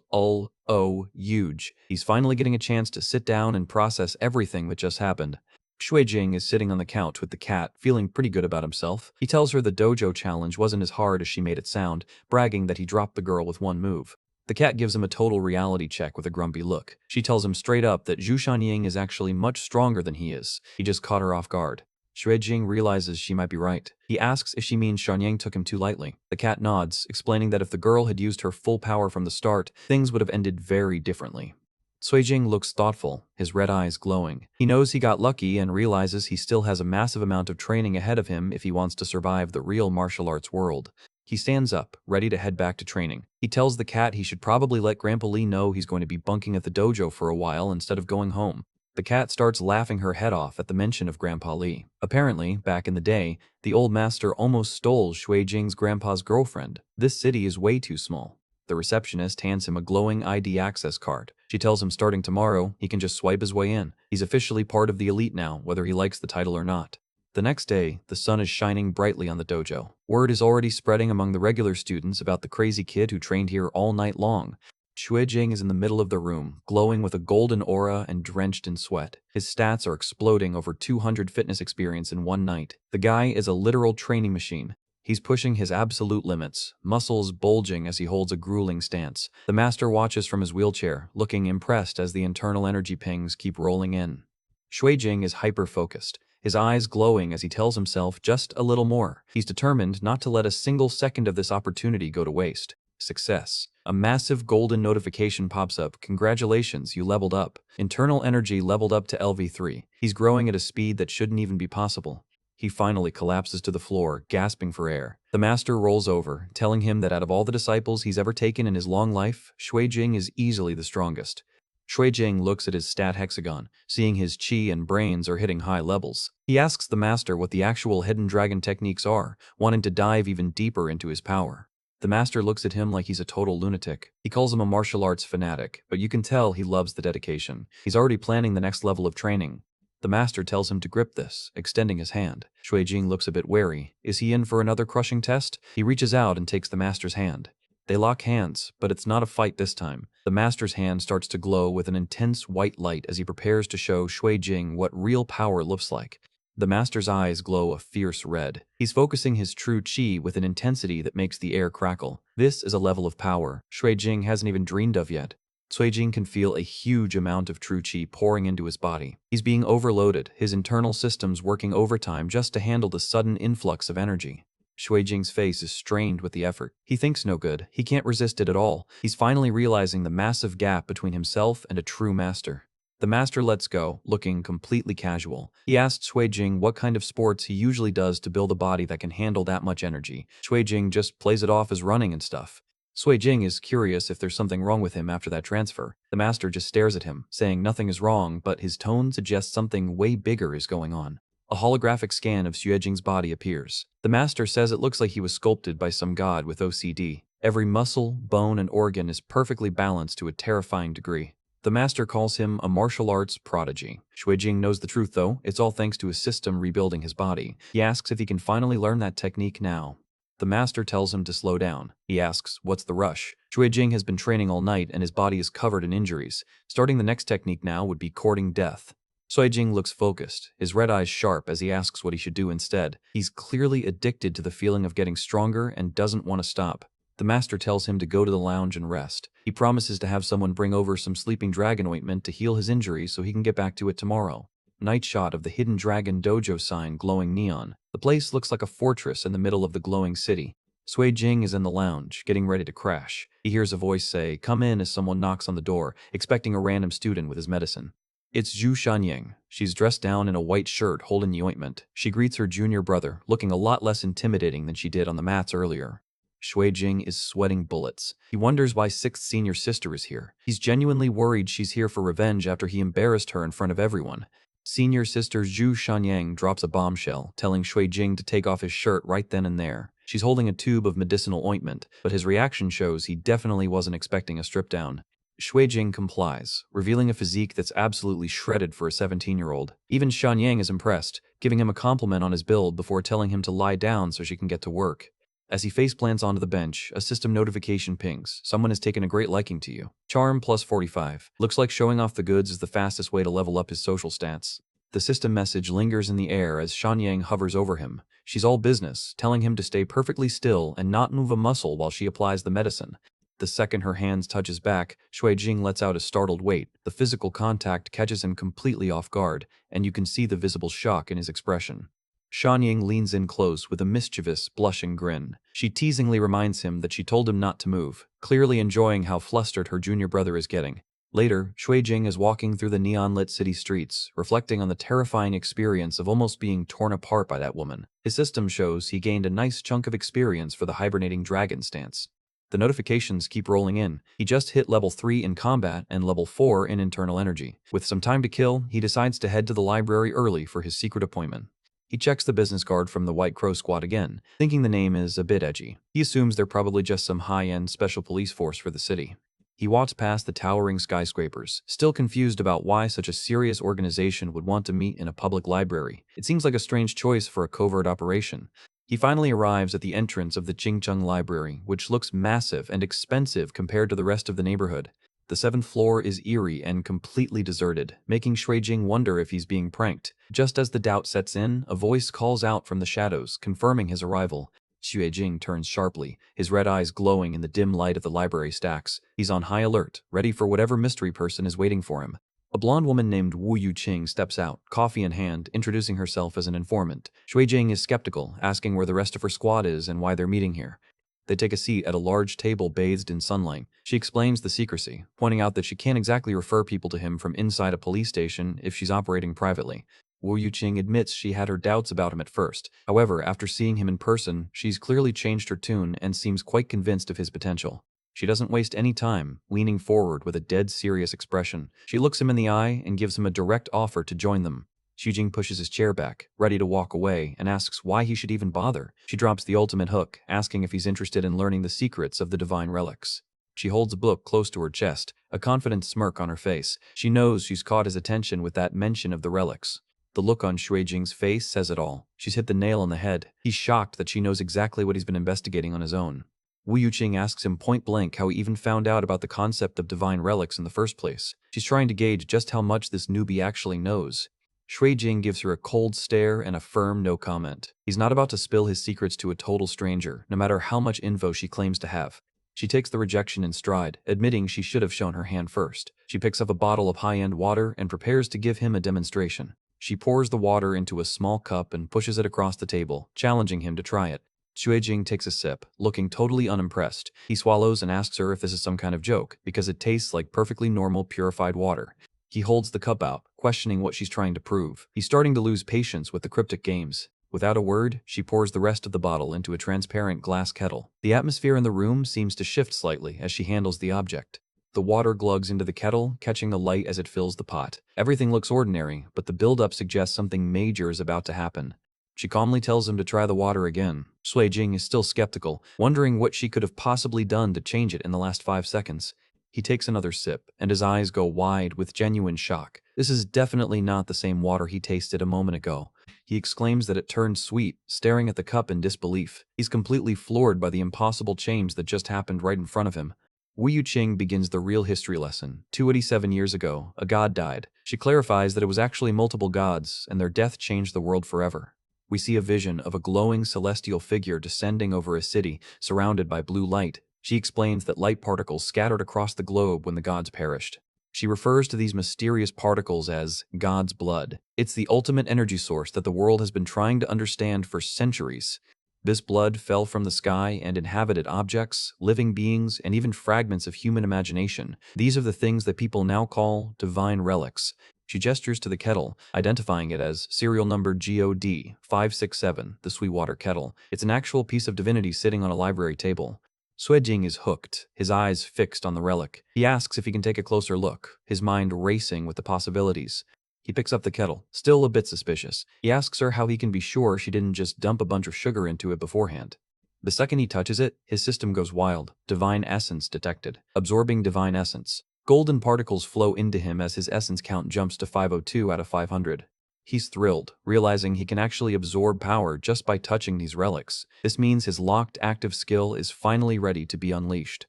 huge. He's finally getting a chance to sit down and process everything that just happened. Shuijing is sitting on the couch with the cat, feeling pretty good about himself. He tells her the dojo challenge wasn't as hard as she made it sound, bragging that he dropped the girl with one move. The cat gives him a total reality check with a grumpy look. She tells him straight up that Zhu Shangying is actually much stronger than he is. He just caught her off guard. Shuijing realizes she might be right. He asks if she means Shangying took him too lightly. The cat nods, explaining that if the girl had used her full power from the start, things would have ended very differently. Suijing looks thoughtful, his red eyes glowing. He knows he got lucky and realizes he still has a massive amount of training ahead of him if he wants to survive the real martial arts world. He stands up, ready to head back to training. He tells the cat he should probably let Grandpa Lee know he's going to be bunking at the dojo for a while instead of going home. The cat starts laughing her head off at the mention of Grandpa Lee. Apparently, back in the day, the old master almost stole Shuijing's grandpa's girlfriend. This city is way too small. The receptionist hands him a glowing ID access card. She tells him starting tomorrow, he can just swipe his way in. He's officially part of the elite now, whether he likes the title or not. The next day, the sun is shining brightly on the dojo. Word is already spreading among the regular students about the crazy kid who trained here all night long. Shuijing is in the middle of the room, glowing with a golden aura and drenched in sweat. His stats are exploding, over 200 fitness experience in one night. The guy is a literal training machine. He's pushing his absolute limits, muscles bulging as he holds a grueling stance. The master watches from his wheelchair, looking impressed as the internal energy pings keep rolling in. Shuijing is hyper-focused, his eyes glowing as he tells himself just a little more. He's determined not to let a single second of this opportunity go to waste. Success. A massive golden notification pops up. Congratulations, you leveled up. Internal energy leveled up to LV3. He's growing at a speed that shouldn't even be possible. He finally collapses to the floor, gasping for air. The master rolls over, telling him that out of all the disciples he's ever taken in his long life, Shuijing is easily the strongest. Shuijing looks at his stat hexagon, seeing his chi and brains are hitting high levels. He asks the master what the actual hidden dragon techniques are, wanting to dive even deeper into his power. The master looks at him like he's a total lunatic. He calls him a martial arts fanatic, but you can tell he loves the dedication. He's already planning the next level of training. The master tells him to grip this, extending his hand. Shuijing looks a bit wary. Is he in for another crushing test? He reaches out and takes the master's hand. They lock hands, but it's not a fight this time. The master's hand starts to glow with an intense white light as he prepares to show Shuijing what real power looks like. The master's eyes glow a fierce red. He's focusing his true chi with an intensity that makes the air crackle. This is a level of power Shuijing hasn't even dreamed of yet. Shuijing can feel a huge amount of true chi pouring into his body. He's being overloaded, his internal systems working overtime just to handle the sudden influx of energy. Shuijing's face is strained with the effort. He thinks no good. He can't resist it at all. He's finally realizing the massive gap between himself and a true master. The master lets go, looking completely casual. He asks Shuijing what kind of sports he usually does to build a body that can handle that much energy. Shuijing just plays it off as running and stuff. Shuijing is curious if there's something wrong with him after that transfer. The master just stares at him, saying nothing is wrong, but his tone suggests something way bigger is going on. A holographic scan of Shuijing's body appears. The master says it looks like he was sculpted by some god with OCD. Every muscle, bone, and organ is perfectly balanced to a terrifying degree. The master calls him a martial arts prodigy. Shuijing knows the truth though, it's all thanks to a system rebuilding his body. He asks if he can finally learn that technique now. The master tells him to slow down. He asks, what's the rush? Shuijing has been training all night and his body is covered in injuries. Starting the next technique now would be courting death. Shuijing looks focused, his red eyes sharp as he asks what he should do instead. He's clearly addicted to the feeling of getting stronger and doesn't want to stop. The master tells him to go to the lounge and rest. He promises to have someone bring over some sleeping dragon ointment to heal his injuries so he can get back to it tomorrow. Night shot of the Hidden Dragon Dojo sign glowing neon. The place looks like a fortress in the middle of the glowing city. Shuijing is in the lounge, getting ready to crash. He hears a voice say, "Come in," as someone knocks on the door, expecting a random student with his medicine. It's Zhu Shangying. She's dressed down in a white shirt holding the ointment. She greets her junior brother, looking a lot less intimidating than she did on the mats earlier. Shuijing is sweating bullets. He wonders why 6th senior sister is here. He's genuinely worried she's here for revenge after he embarrassed her in front of everyone. Senior sister Zhu Shangying drops a bombshell, telling Shuijing to take off his shirt right then and there. She's holding a tube of medicinal ointment, but his reaction shows he definitely wasn't expecting a strip down. Shuijing complies, revealing a physique that's absolutely shredded for a 17-year-old. Even Shangying is impressed, giving him a compliment on his build before telling him to lie down so she can get to work. As he faceplants onto the bench, a system notification pings. Someone has taken a great liking to you. Charm plus 45. Looks like showing off the goods is the fastest way to level up his social stats. The system message lingers in the air as Shanyang hovers over him. She's all business, telling him to stay perfectly still and not move a muscle while she applies the medicine. The second her hands touch his back, Shuijing lets out a startled wait. The physical contact catches him completely off guard, and you can see the visible shock in his expression. Shanying leans in close with a mischievous, blushing grin. She teasingly reminds him that she told him not to move, clearly enjoying how flustered her junior brother is getting. Later, Shuijing is walking through the neon-lit city streets, reflecting on the terrifying experience of almost being torn apart by that woman. His system shows he gained a nice chunk of experience for the hibernating dragon stance. The notifications keep rolling in. He just hit level 3 in combat and level 4 in internal energy. With some time to kill, he decides to head to the library early for his secret appointment. He checks the business card from the White Crow Squad again, thinking the name is a bit edgy. He assumes they're probably just some high-end special police force for the city. He walks past the towering skyscrapers, still confused about why such a serious organization would want to meet in a public library. It seems like a strange choice for a covert operation. He finally arrives at the entrance of the Qingcheng Library, which looks massive and expensive compared to the rest of the neighborhood. The 7th floor is eerie and completely deserted, making Shuijing wonder if he's being pranked. Just as the doubt sets in, a voice calls out from the shadows, confirming his arrival. Shuijing turns sharply, his red eyes glowing in the dim light of the library stacks. He's on high alert, ready for whatever mystery person is waiting for him. A blonde woman named Wu Yuqing steps out, coffee in hand, introducing herself as an informant. Shuijing is skeptical, asking where the rest of her squad is and why they're meeting here. They take a seat at a large table bathed in sunlight. She explains the secrecy, pointing out that she can't exactly refer people to him from inside a police station if she's operating privately. Wu Yuqing admits she had her doubts about him at first. However, after seeing him in person, she's clearly changed her tune and seems quite convinced of his potential. She doesn't waste any time, leaning forward with a dead serious expression. She looks him in the eye and gives him a direct offer to join them. Shuijing pushes his chair back, ready to walk away, and asks why he should even bother. She drops the ultimate hook, asking if he's interested in learning the secrets of the divine relics. She holds a book close to her chest, a confident smirk on her face. She knows she's caught his attention with that mention of the relics. The look on Shuijing's face says it all. She's hit the nail on the head. He's shocked that she knows exactly what he's been investigating on his own. Wu Yuqing asks him point blank how he even found out about the concept of divine relics in the first place. She's trying to gauge just how much this newbie actually knows. Shuijing gives her a cold stare and a firm no comment. He's not about to spill his secrets to a total stranger, no matter how much info she claims to have. She takes the rejection in stride, admitting she should have shown her hand first. She picks up a bottle of high-end water and prepares to give him a demonstration. She pours the water into a small cup and pushes it across the table, challenging him to try it. Shuijing takes a sip, looking totally unimpressed. He swallows and asks her if this is some kind of joke, because it tastes like perfectly normal purified water. He holds the cup out, questioning what she's trying to prove. He's starting to lose patience with the cryptic games. Without a word, she pours the rest of the bottle into a transparent glass kettle. The atmosphere in the room seems to shift slightly as she handles the object. The water glugs into the kettle, catching the light as it fills the pot. Everything looks ordinary, but the buildup suggests something major is about to happen. She calmly tells him to try the water again. Shuijing is still skeptical, wondering what she could have possibly done to change it in the last 5 seconds. He takes another sip, and his eyes go wide with genuine shock. This is definitely not the same water he tasted a moment ago. He exclaims that it turned sweet, staring at the cup in disbelief. He's completely floored by the impossible change that just happened right in front of him. Wu Yuqing begins the real history lesson. 287 years ago, a god died. She clarifies that it was actually multiple gods, and their death changed the world forever. We see a vision of a glowing celestial figure descending over a city, surrounded by blue light. She explains that light particles scattered across the globe when the gods perished. She refers to these mysterious particles as God's blood. It's the ultimate energy source that the world has been trying to understand for centuries. This blood fell from the sky and inhabited objects, living beings, and even fragments of human imagination. These are the things that people now call divine relics. She gestures to the kettle, identifying it as serial number GOD 567, the Sweetwater kettle. It's an actual piece of divinity sitting on a library table. Shuijing is hooked, his eyes fixed on the relic. He asks if he can take a closer look, his mind racing with the possibilities. He picks up the kettle, still a bit suspicious. He asks her how he can be sure she didn't just dump a bunch of sugar into it beforehand. The second he touches it, his system goes wild. Divine essence detected. Absorbing divine essence. Golden particles flow into him as his essence count jumps to 502 out of 500. He's thrilled, realizing he can actually absorb power just by touching these relics. This means his locked active skill is finally ready to be unleashed.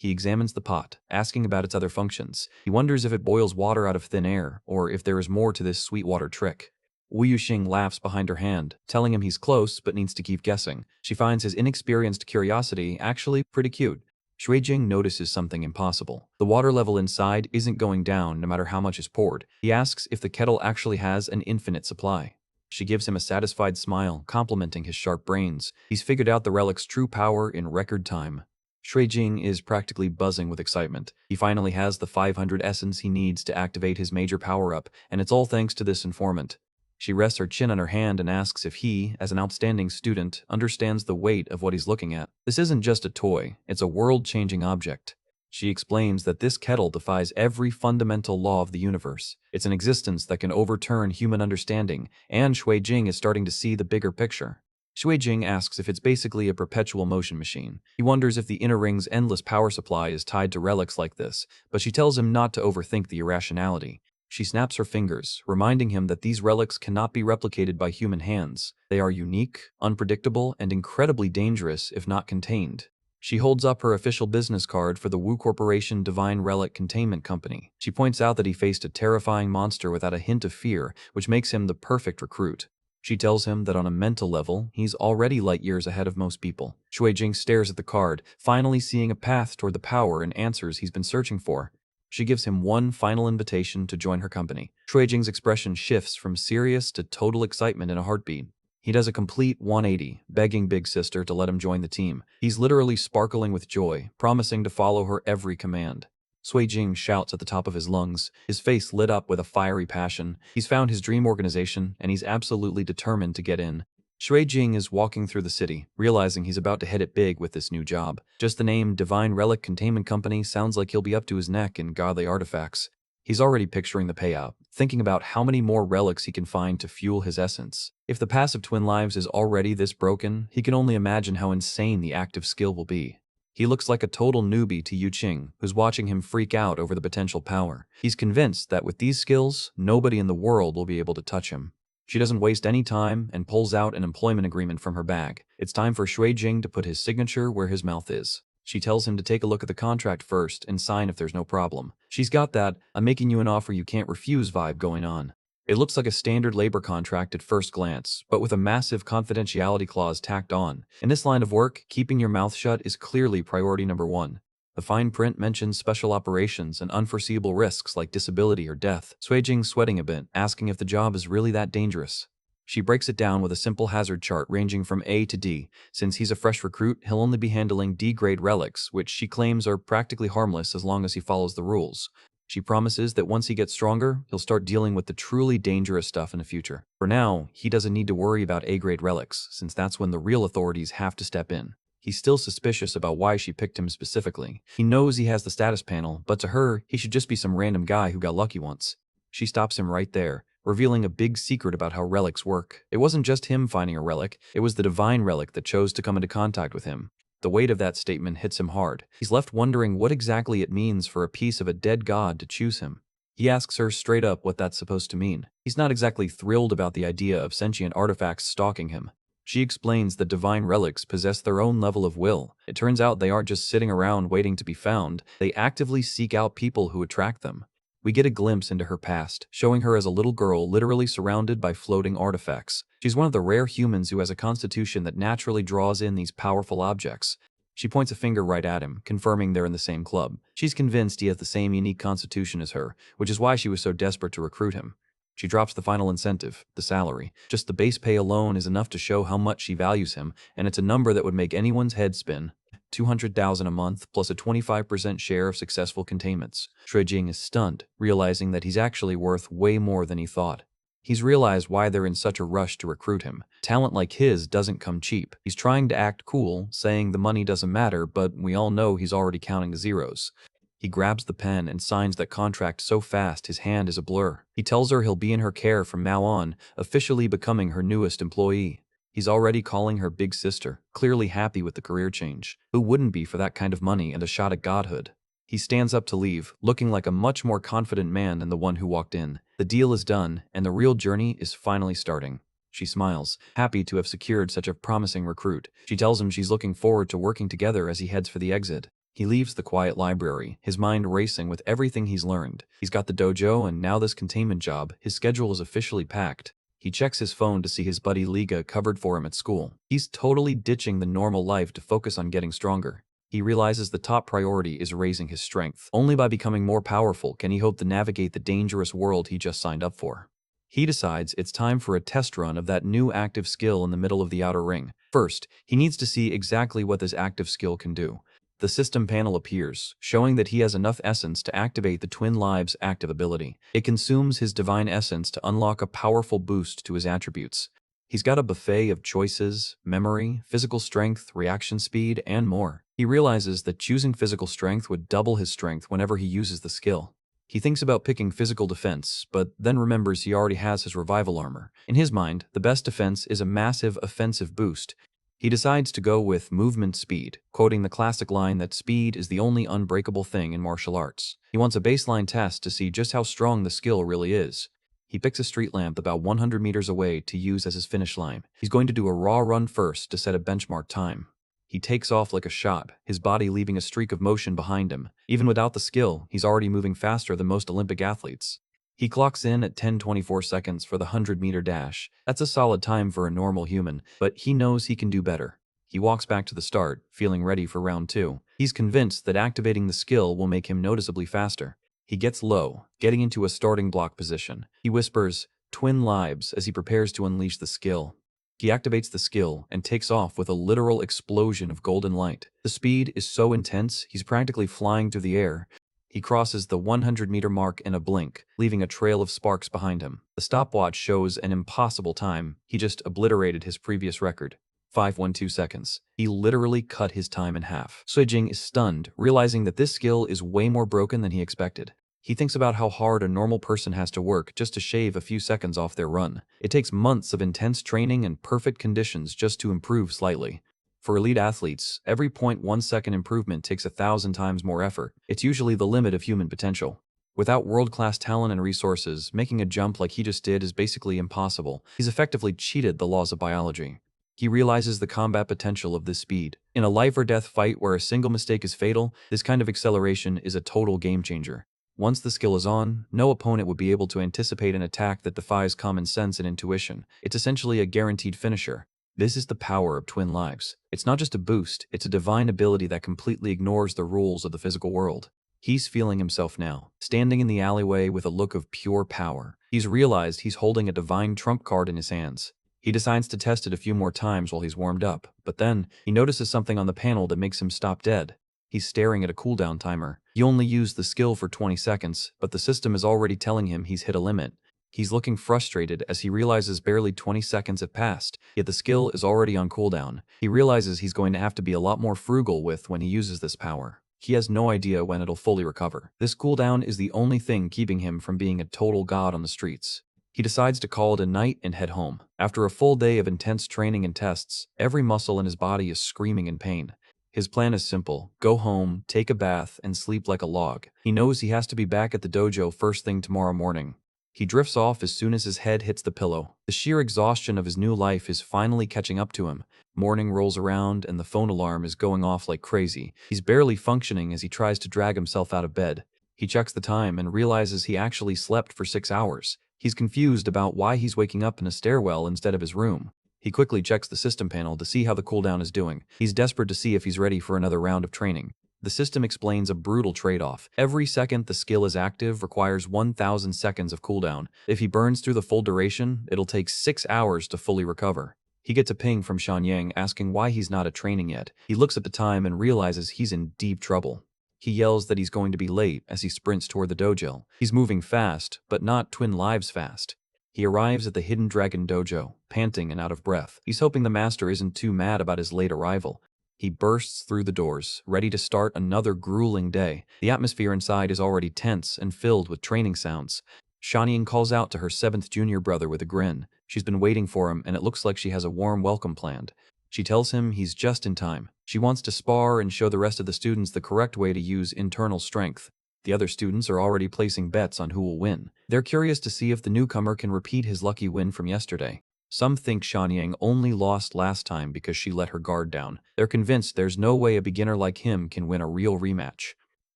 He examines the pot, asking about its other functions. He wonders if it boils water out of thin air, or if there is more to this Sweetwater trick. Wu Yuxing laughs behind her hand, telling him he's close but needs to keep guessing. She finds his inexperienced curiosity actually pretty cute. Shuijing notices something impossible. The water level inside isn't going down no matter how much is poured. He asks if the kettle actually has an infinite supply. She gives him a satisfied smile, complimenting his sharp brains. He's figured out the relic's true power in record time. Shuijing is practically buzzing with excitement. He finally has the 500 essence he needs to activate his major power-up, and it's all thanks to this informant. She rests her chin on her hand and asks if he, as an outstanding student, understands the weight of what he's looking at. This isn't just a toy, it's a world-changing object. She explains that this kettle defies every fundamental law of the universe. It's an existence that can overturn human understanding, and Shuijing is starting to see the bigger picture. Shuijing asks if it's basically a perpetual motion machine. He wonders if the inner ring's endless power supply is tied to relics like this, but she tells him not to overthink the irrationality. She snaps her fingers, reminding him that these relics cannot be replicated by human hands. They are unique, unpredictable, and incredibly dangerous if not contained. She holds up her official business card for the Wu Corporation Divine Relic Containment Company. She points out that he faced a terrifying monster without a hint of fear, which makes him the perfect recruit. She tells him that on a mental level, he's already light years ahead of most people. Shuijing stares at the card, finally seeing a path toward the power and answers he's been searching for. She gives him one final invitation to join her company. Shuijing's expression shifts from serious to total excitement in a heartbeat. He does a complete 180, begging Big Sister to let him join the team. He's literally sparkling with joy, promising to follow her every command. Shuijing shouts at the top of his lungs, his face lit up with a fiery passion. He's found his dream organization, and he's absolutely determined to get in. Shuijing is walking through the city, realizing he's about to hit it big with this new job. Just the name Divine Relic Containment Company sounds like he'll be up to his neck in godly artifacts. He's already picturing the payout, thinking about how many more relics he can find to fuel his essence. If the passive twin lives is already this broken, he can only imagine how insane the active skill will be. He looks like a total newbie to Yuqing, who's watching him freak out over the potential power. He's convinced that with these skills, nobody in the world will be able to touch him. She doesn't waste any time and pulls out an employment agreement from her bag. It's time for Shuijing to put his signature where his mouth is. She tells him to take a look at the contract first and sign if there's no problem. She's got that "I'm making you an offer you can't refuse" vibe going on. It looks like a standard labor contract at first glance, but with a massive confidentiality clause tacked on. In this line of work, keeping your mouth shut is clearly priority number one. The fine print mentions special operations and unforeseeable risks like disability or death. Shuijing's sweating a bit, asking if the job is really that dangerous. She breaks it down with a simple hazard chart ranging from A to D. Since he's a fresh recruit, he'll only be handling D-grade relics, which she claims are practically harmless as long as he follows the rules. She promises that once he gets stronger, he'll start dealing with the truly dangerous stuff in the future. For now, he doesn't need to worry about A-grade relics, since that's when the real authorities have to step in. He's still suspicious about why she picked him specifically. He knows he has the status panel, but to her, he should just be some random guy who got lucky once. She stops him right there, revealing a big secret about how relics work. It wasn't just him finding a relic, it was the divine relic that chose to come into contact with him. The weight of that statement hits him hard. He's left wondering what exactly it means for a piece of a dead god to choose him. He asks her straight up what that's supposed to mean. He's not exactly thrilled about the idea of sentient artifacts stalking him. She explains that divine relics possess their own level of will. It turns out they aren't just sitting around waiting to be found, they actively seek out people who attract them. We get a glimpse into her past, showing her as a little girl literally surrounded by floating artifacts. She's one of the rare humans who has a constitution that naturally draws in these powerful objects. She points a finger right at him, confirming they're in the same club. She's convinced he has the same unique constitution as her, which is why she was so desperate to recruit him. She drops the final incentive, the salary. Just the base pay alone is enough to show how much she values him, and it's a number that would make anyone's head spin. $200,000 a month, plus a 25% share of successful containments. Shuijing is stunned, realizing that he's actually worth way more than he thought. He's realized why they're in such a rush to recruit him. Talent like his doesn't come cheap. He's trying to act cool, saying the money doesn't matter, but we all know he's already counting the zeros. He grabs the pen and signs that contract so fast his hand is a blur. He tells her he'll be in her care from now on, officially becoming her newest employee. He's already calling her big sister, clearly happy with the career change. Who wouldn't be for that kind of money and a shot at godhood? He stands up to leave, looking like a much more confident man than the one who walked in. The deal is done, and the real journey is finally starting. She smiles, happy to have secured such a promising recruit. She tells him she's looking forward to working together as he heads for the exit. He leaves the quiet library, his mind racing with everything he's learned. He's got the dojo and now this containment job. His schedule is officially packed. He checks his phone to see his buddy Liga covered for him at school. He's totally ditching the normal life to focus on getting stronger. He realizes the top priority is raising his strength. Only by becoming more powerful can he hope to navigate the dangerous world he just signed up for. He decides it's time for a test run of that new active skill in the middle of the outer ring. First, he needs to see exactly what this active skill can do. The system panel appears, showing that he has enough essence to activate the Twin Lives active ability. It consumes his divine essence to unlock a powerful boost to his attributes. He's got a buffet of choices: memory, physical strength, reaction speed, and more. He realizes that choosing physical strength would double his strength whenever he uses the skill. He thinks about picking physical defense, but then remembers he already has his revival armor. In his mind, the best defense is a massive offensive boost. He decides to go with movement speed, quoting the classic line that speed is the only unbreakable thing in martial arts. He wants a baseline test to see just how strong the skill really is. He picks a street lamp about 100 meters away to use as his finish line. He's going to do a raw run first to set a benchmark time. He takes off like a shot, his body leaving a streak of motion behind him. Even without the skill, he's already moving faster than most Olympic athletes. He clocks in at 10:24 seconds for the 100-meter dash. That's a solid time for a normal human, but he knows he can do better. He walks back to the start, feeling ready for round 2. He's convinced that activating the skill will make him noticeably faster. He gets low, getting into a starting block position. He whispers, "Twin Lives," as he prepares to unleash the skill. He activates the skill and takes off with a literal explosion of golden light. The speed is so intense, he's practically flying through the air. He crosses the 100-meter mark in a blink, leaving a trail of sparks behind him. The stopwatch shows an impossible time. He just obliterated his previous record. 5:12 seconds. He literally cut his time in half. Suijing is stunned, realizing that this skill is way more broken than he expected. He thinks about how hard a normal person has to work just to shave a few seconds off their run. It takes months of intense training and perfect conditions just to improve slightly. For elite athletes, every 0.1 second improvement takes 1,000 times more effort. It's usually the limit of human potential. Without world-class talent and resources, making a jump like he just did is basically impossible. He's effectively cheated the laws of biology. He realizes the combat potential of this speed. In a life-or-death fight where a single mistake is fatal, this kind of acceleration is a total game-changer. Once the skill is on, no opponent would be able to anticipate an attack that defies common sense and intuition. It's essentially a guaranteed finisher. This is the power of Twin Lives. It's not just a boost, it's a divine ability that completely ignores the rules of the physical world. He's feeling himself now, standing in the alleyway with a look of pure power. He's realized he's holding a divine trump card in his hands. He decides to test it a few more times while he's warmed up, but then he notices something on the panel that makes him stop dead. He's staring at a cooldown timer. He only used the skill for 20 seconds, but the system is already telling him he's hit a limit. He's looking frustrated as he realizes barely 20 seconds have passed, yet the skill is already on cooldown. He realizes he's going to have to be a lot more frugal with when he uses this power. He has no idea when it'll fully recover. This cooldown is the only thing keeping him from being a total god on the streets. He decides to call it a night and head home. After a full day of intense training and tests, every muscle in his body is screaming in pain. His plan is simple: go home, take a bath, and sleep like a log. He knows he has to be back at the dojo first thing tomorrow morning. He drifts off as soon as his head hits the pillow. The sheer exhaustion of his new life is finally catching up to him. Morning rolls around and the phone alarm is going off like crazy. He's barely functioning as he tries to drag himself out of bed. He checks the time and realizes he actually slept for 6 hours. He's confused about why he's waking up in a stairwell instead of his room. He quickly checks the system panel to see how the cooldown is doing. He's desperate to see if he's ready for another round of training. The system explains a brutal trade-off. Every second the skill is active requires 1,000 seconds of cooldown. If he burns through the full duration, it'll take 6 hours to fully recover. He gets a ping from Shanyang asking why he's not at training yet. He looks at the time and realizes he's in deep trouble. He yells that he's going to be late as he sprints toward the dojo. He's moving fast, but not Twin Lives fast. He arrives at the Hidden Dragon dojo, panting and out of breath. He's hoping the master isn't too mad about his late arrival. He bursts through the doors, ready to start another grueling day. The atmosphere inside is already tense and filled with training sounds. Shanying calls out to her 7th junior brother with a grin. She's been waiting for him, and it looks like she has a warm welcome planned. She tells him he's just in time. She wants to spar and show the rest of the students the correct way to use internal strength. The other students are already placing bets on who will win. They're curious to see if the newcomer can repeat his lucky win from yesterday. Some think Shanyang only lost last time because she let her guard down. They're convinced there's no way a beginner like him can win a real rematch.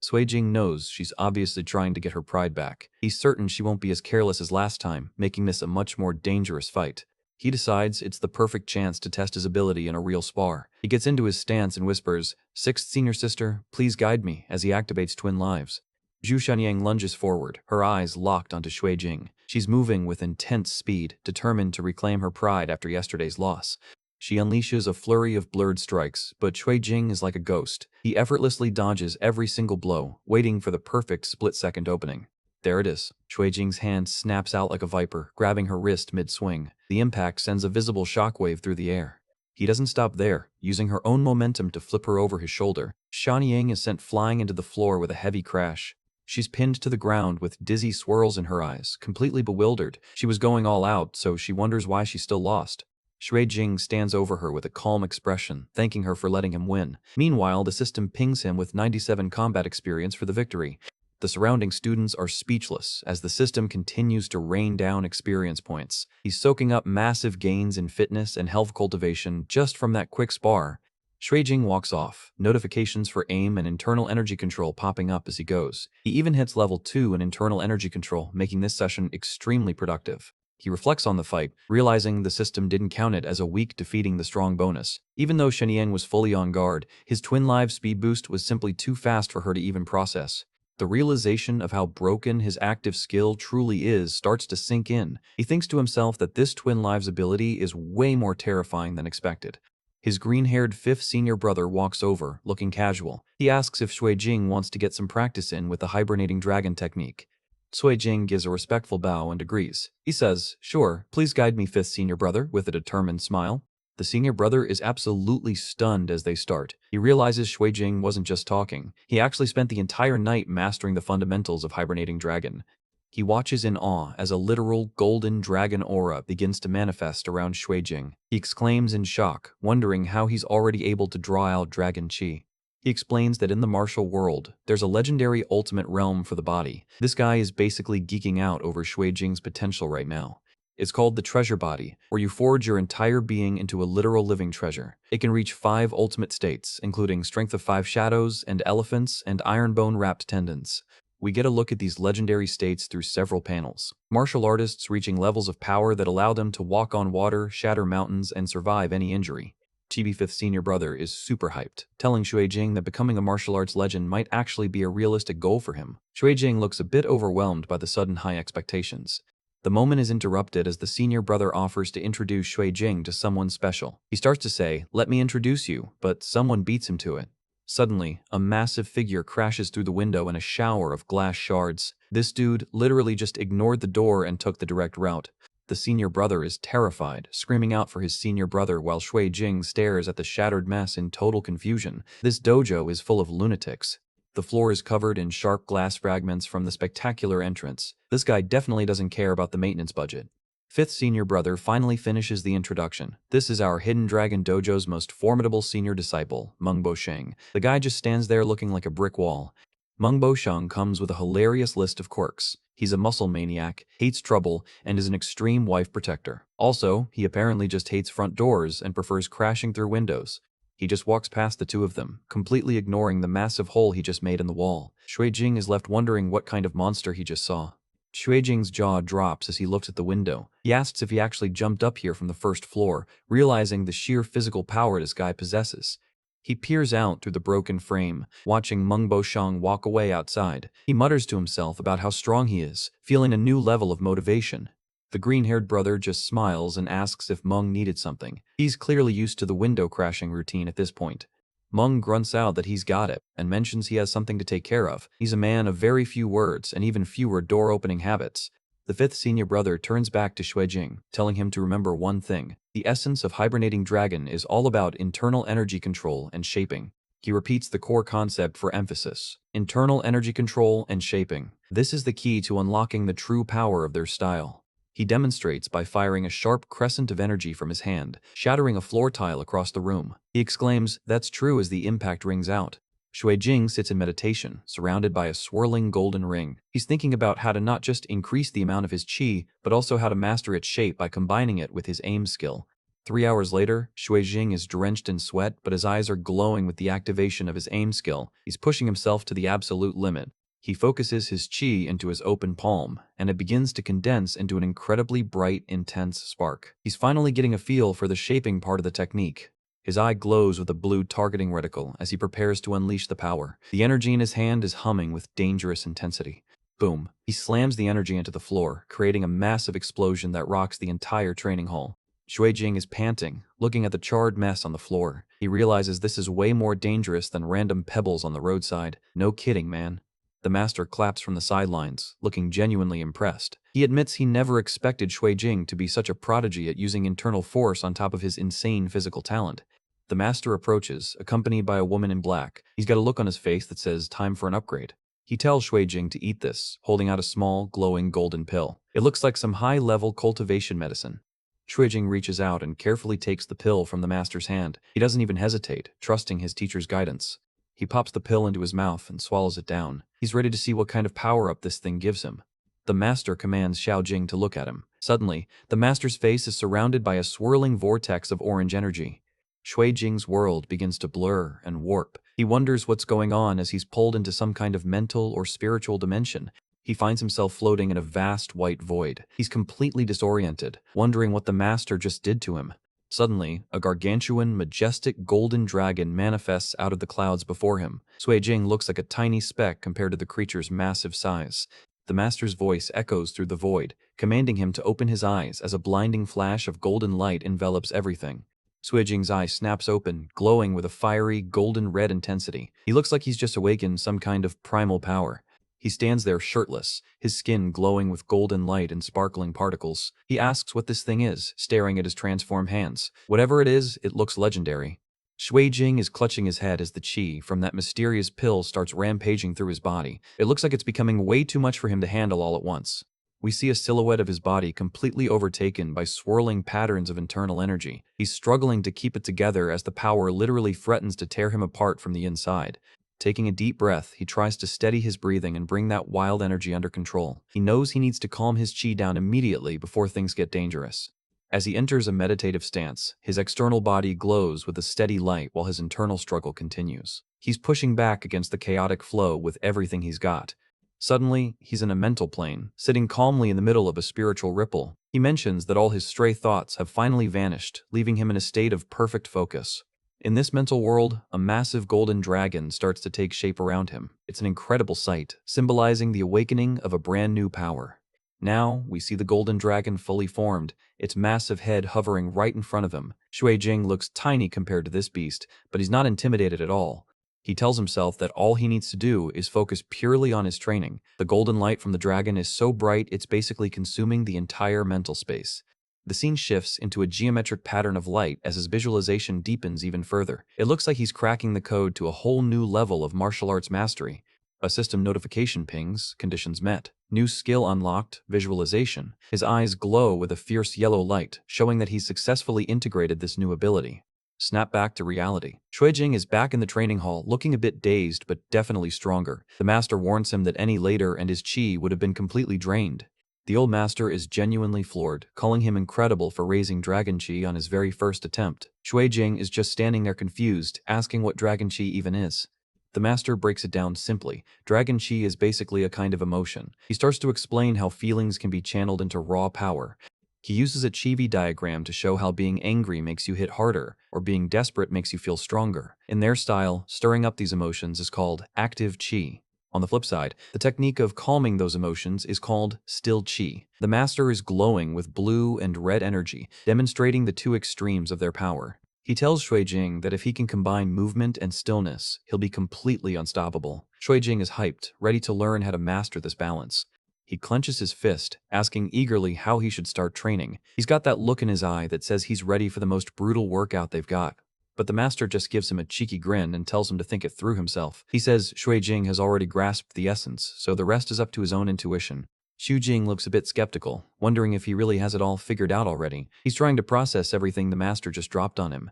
Jing knows she's obviously trying to get her pride back. He's certain she won't be as careless as last time, making this a much more dangerous fight. He decides it's the perfect chance to test his ability in a real spar. He gets into his stance and whispers, "Sixth senior sister, please guide me," as he activates twin lives. Zhu Shunyang lunges forward, her eyes locked onto Jing. She's moving with intense speed, determined to reclaim her pride after yesterday's loss. She unleashes a flurry of blurred strikes, but Jing is like a ghost. He effortlessly dodges every single blow, waiting for the perfect split-second opening. There it is. Jing's hand snaps out like a viper, grabbing her wrist mid-swing. The impact sends a visible shockwave through the air. He doesn't stop there. Using her own momentum to flip her over his shoulder, Shunyang is sent flying into the floor with a heavy crash. She's pinned to the ground with dizzy swirls in her eyes, completely bewildered. She was going all out, so she wonders why she still lost. Jing stands over her with a calm expression, thanking her for letting him win. Meanwhile, the system pings him with 97 combat experience for the victory. The surrounding students are speechless as the system continues to rain down experience points. He's soaking up massive gains in fitness and health cultivation just from that quick spar. Jing walks off, notifications for aim and internal energy control popping up as he goes. He even hits level 2 in internal energy control, making this session extremely productive. He reflects on the fight, realizing the system didn't count it as a weak defeating the strong bonus. Even though Shunyang was fully on guard, his twin live speed boost was simply too fast for her to even process. The realization of how broken his active skill truly is starts to sink in. He thinks to himself that this twin lives ability is way more terrifying than expected. His green-haired fifth senior brother walks over, looking casual. He asks if Jing wants to get some practice in with the hibernating dragon technique. Jing gives a respectful bow and agrees. He says, "Sure, please guide me, fifth senior brother," with a determined smile. The senior brother is absolutely stunned as they start. He realizes Jing wasn't just talking. He actually spent the entire night mastering the fundamentals of hibernating dragon. He watches in awe as a literal golden dragon aura begins to manifest around Jing. He exclaims in shock, wondering how he's already able to draw out dragon chi. He explains that in the martial world, there's a legendary ultimate realm for the body. This guy is basically geeking out over Jing's potential right now. It's called the treasure body, where you forge your entire being into a literal living treasure. It can reach 5 ultimate states, including strength of 5 shadows and elephants and iron bone wrapped tendons. We get a look at these legendary states through several panels. Martial artists reaching levels of power that allow them to walk on water, shatter mountains, and survive any injury. Chibi fifth senior brother is super hyped, telling Jing that becoming a martial arts legend might actually be a realistic goal for him. Jing looks a bit overwhelmed by the sudden high expectations. The moment is interrupted as the senior brother offers to introduce Jing to someone special. He starts to say, "Let me introduce you," but someone beats him to it. Suddenly, a massive figure crashes through the window in a shower of glass shards. This dude literally just ignored the door and took the direct route. The senior brother is terrified, screaming out for his senior brother while Jing stares at the shattered mess in total confusion. This dojo is full of lunatics. The floor is covered in sharp glass fragments from the spectacular entrance. This guy definitely doesn't care about the maintenance budget. Fifth senior brother finally finishes the introduction. This is our Hidden Dragon Dojo's most formidable senior disciple, Manhwa. The guy just stands there looking like a brick wall. Manhwa comes with a hilarious list of quirks. He's a muscle maniac, hates trouble, and is an extreme wife protector. Also, he apparently just hates front doors and prefers crashing through windows. He just walks past the two of them, completely ignoring the massive hole he just made in the wall. Jing is left wondering what kind of monster he just saw. Jing's jaw drops as he looks at the window. He asks if he actually jumped up here from the first floor, realizing the sheer physical power this guy possesses. He peers out through the broken frame, watching Manhwa walk away outside. He mutters to himself about how strong he is, feeling a new level of motivation. The green-haired brother just smiles and asks if Meng needed something. He's clearly used to the window crashing routine at this point. Meng grunts out that he's got it, and mentions he has something to take care of. He's a man of very few words and even fewer door-opening habits. The fifth senior brother turns back to Jing, telling him to remember one thing. The essence of hibernating dragon is all about internal energy control and shaping. He repeats the core concept for emphasis. Internal energy control and shaping. This is the key to unlocking the true power of their style. He demonstrates by firing a sharp crescent of energy from his hand, shattering a floor tile across the room. He exclaims, "That's true," as the impact rings out. Jing sits in meditation, surrounded by a swirling golden ring. He's thinking about how to not just increase the amount of his chi, but also how to master its shape by combining it with his aim skill. 3 hours later, Jing is drenched in sweat, but his eyes are glowing with the activation of his aim skill. He's pushing himself to the absolute limit. He focuses his chi into his open palm, and it begins to condense into an incredibly bright, intense spark. He's finally getting a feel for the shaping part of the technique. His eye glows with a blue targeting reticle as he prepares to unleash the power. The energy in his hand is humming with dangerous intensity. Boom. He slams the energy into the floor, creating a massive explosion that rocks the entire training hall. Jing is panting, looking at the charred mess on the floor. He realizes this is way more dangerous than random pebbles on the roadside. No kidding, man. The master claps from the sidelines, looking genuinely impressed. He admits he never expected Jing to be such a prodigy at using internal force on top of his insane physical talent. The master approaches, accompanied by a woman in black. He's got a look on his face that says, time for an upgrade. He tells Jing to eat this, holding out a small, glowing golden pill. It looks like some high-level cultivation medicine. Jing reaches out and carefully takes the pill from the master's hand. He doesn't even hesitate, trusting his teacher's guidance. He pops the pill into his mouth and swallows it down. He's ready to see what kind of power-up this thing gives him. The master commands Jing to look at him. Suddenly, the master's face is surrounded by a swirling vortex of orange energy. Jing's world begins to blur and warp. He wonders what's going on as he's pulled into some kind of mental or spiritual dimension. He finds himself floating in a vast white void. He's completely disoriented, wondering what the master just did to him. Suddenly, a gargantuan, majestic golden dragon manifests out of the clouds before him. Jing looks like a tiny speck compared to the creature's massive size. The master's voice echoes through the void, commanding him to open his eyes as a blinding flash of golden light envelops everything. Jing's eye snaps open, glowing with a fiery, golden red intensity. He looks like he's just awakened some kind of primal power. He stands there shirtless, his skin glowing with golden light and sparkling particles. He asks what this thing is, staring at his transformed hands. Whatever it is, it looks legendary. Jing is clutching his head as the chi from that mysterious pill starts rampaging through his body. It looks like it's becoming way too much for him to handle all at once. We see a silhouette of his body completely overtaken by swirling patterns of internal energy. He's struggling to keep it together as the power literally threatens to tear him apart from the inside. Taking a deep breath, he tries to steady his breathing and bring that wild energy under control. He knows he needs to calm his chi down immediately before things get dangerous. As he enters a meditative stance, his external body glows with a steady light while his internal struggle continues. He's pushing back against the chaotic flow with everything he's got. Suddenly, he's in a mental plane, sitting calmly in the middle of a spiritual ripple. He mentions that all his stray thoughts have finally vanished, leaving him in a state of perfect focus. In this mental world, a massive golden dragon starts to take shape around him. It's an incredible sight, symbolizing the awakening of a brand new power. Now, we see the golden dragon fully formed, its massive head hovering right in front of him. Jing looks tiny compared to this beast, but he's not intimidated at all. He tells himself that all he needs to do is focus purely on his training. The golden light from the dragon is so bright it's basically consuming the entire mental space. The scene shifts into a geometric pattern of light as his visualization deepens even further. It looks like he's cracking the code to a whole new level of martial arts mastery. A system notification pings, conditions met. New skill unlocked, visualization. His eyes glow with a fierce yellow light, showing that he's successfully integrated this new ability. Snap back to reality. Jing is back in the training hall, looking a bit dazed but definitely stronger. The master warns him that any later and his chi would have been completely drained. The old master is genuinely floored, calling him incredible for raising dragon chi on his very first attempt. Jing is just standing there confused, asking what dragon chi even is. The master breaks it down simply. Dragon chi is basically a kind of emotion. He starts to explain how feelings can be channeled into raw power. He uses a chibi diagram to show how being angry makes you hit harder, or being desperate makes you feel stronger. In their style, stirring up these emotions is called active chi. On the flip side, the technique of calming those emotions is called still chi. The master is glowing with blue and red energy, demonstrating the two extremes of their power. He tells Jing that if he can combine movement and stillness, he'll be completely unstoppable. Jing is hyped, ready to learn how to master this balance. He clenches his fist, asking eagerly how he should start training. He's got that look in his eye that says he's ready for the most brutal workout they've got. But the master just gives him a cheeky grin and tells him to think it through himself. He says Jing has already grasped the essence, so the rest is up to his own intuition. Jing looks a bit skeptical, wondering if he really has it all figured out already. He's trying to process everything the master just dropped on him.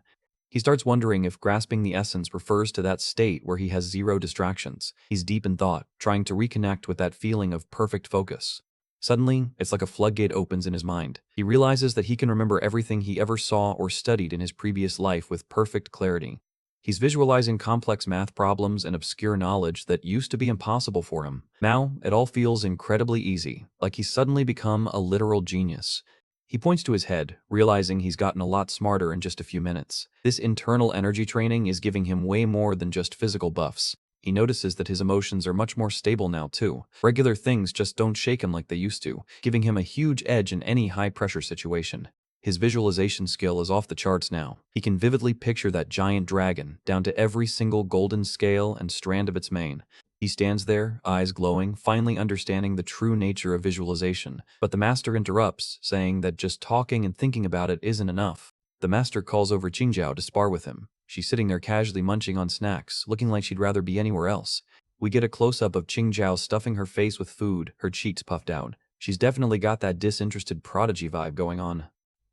He starts wondering if grasping the essence refers to that state where he has zero distractions. He's deep in thought, trying to reconnect with that feeling of perfect focus. Suddenly, it's like a floodgate opens in his mind. He realizes that he can remember everything he ever saw or studied in his previous life with perfect clarity. He's visualizing complex math problems and obscure knowledge that used to be impossible for him. Now, it all feels incredibly easy, like he's suddenly become a literal genius. He points to his head, realizing he's gotten a lot smarter in just a few minutes. This internal energy training is giving him way more than just physical buffs. He notices that his emotions are much more stable now too. Regular things just don't shake him like they used to, giving him a huge edge in any high-pressure situation. His visualization skill is off the charts now. He can vividly picture that giant dragon, down to every single golden scale and strand of its mane. He stands there, eyes glowing, finally understanding the true nature of visualization. But the master interrupts, saying that just talking and thinking about it isn't enough. The master calls over Qingjiao to spar with him. She's sitting there casually munching on snacks, looking like she'd rather be anywhere else. We get a close-up of Qingjiao stuffing her face with food, her cheeks puffed out. She's definitely got that disinterested prodigy vibe going on.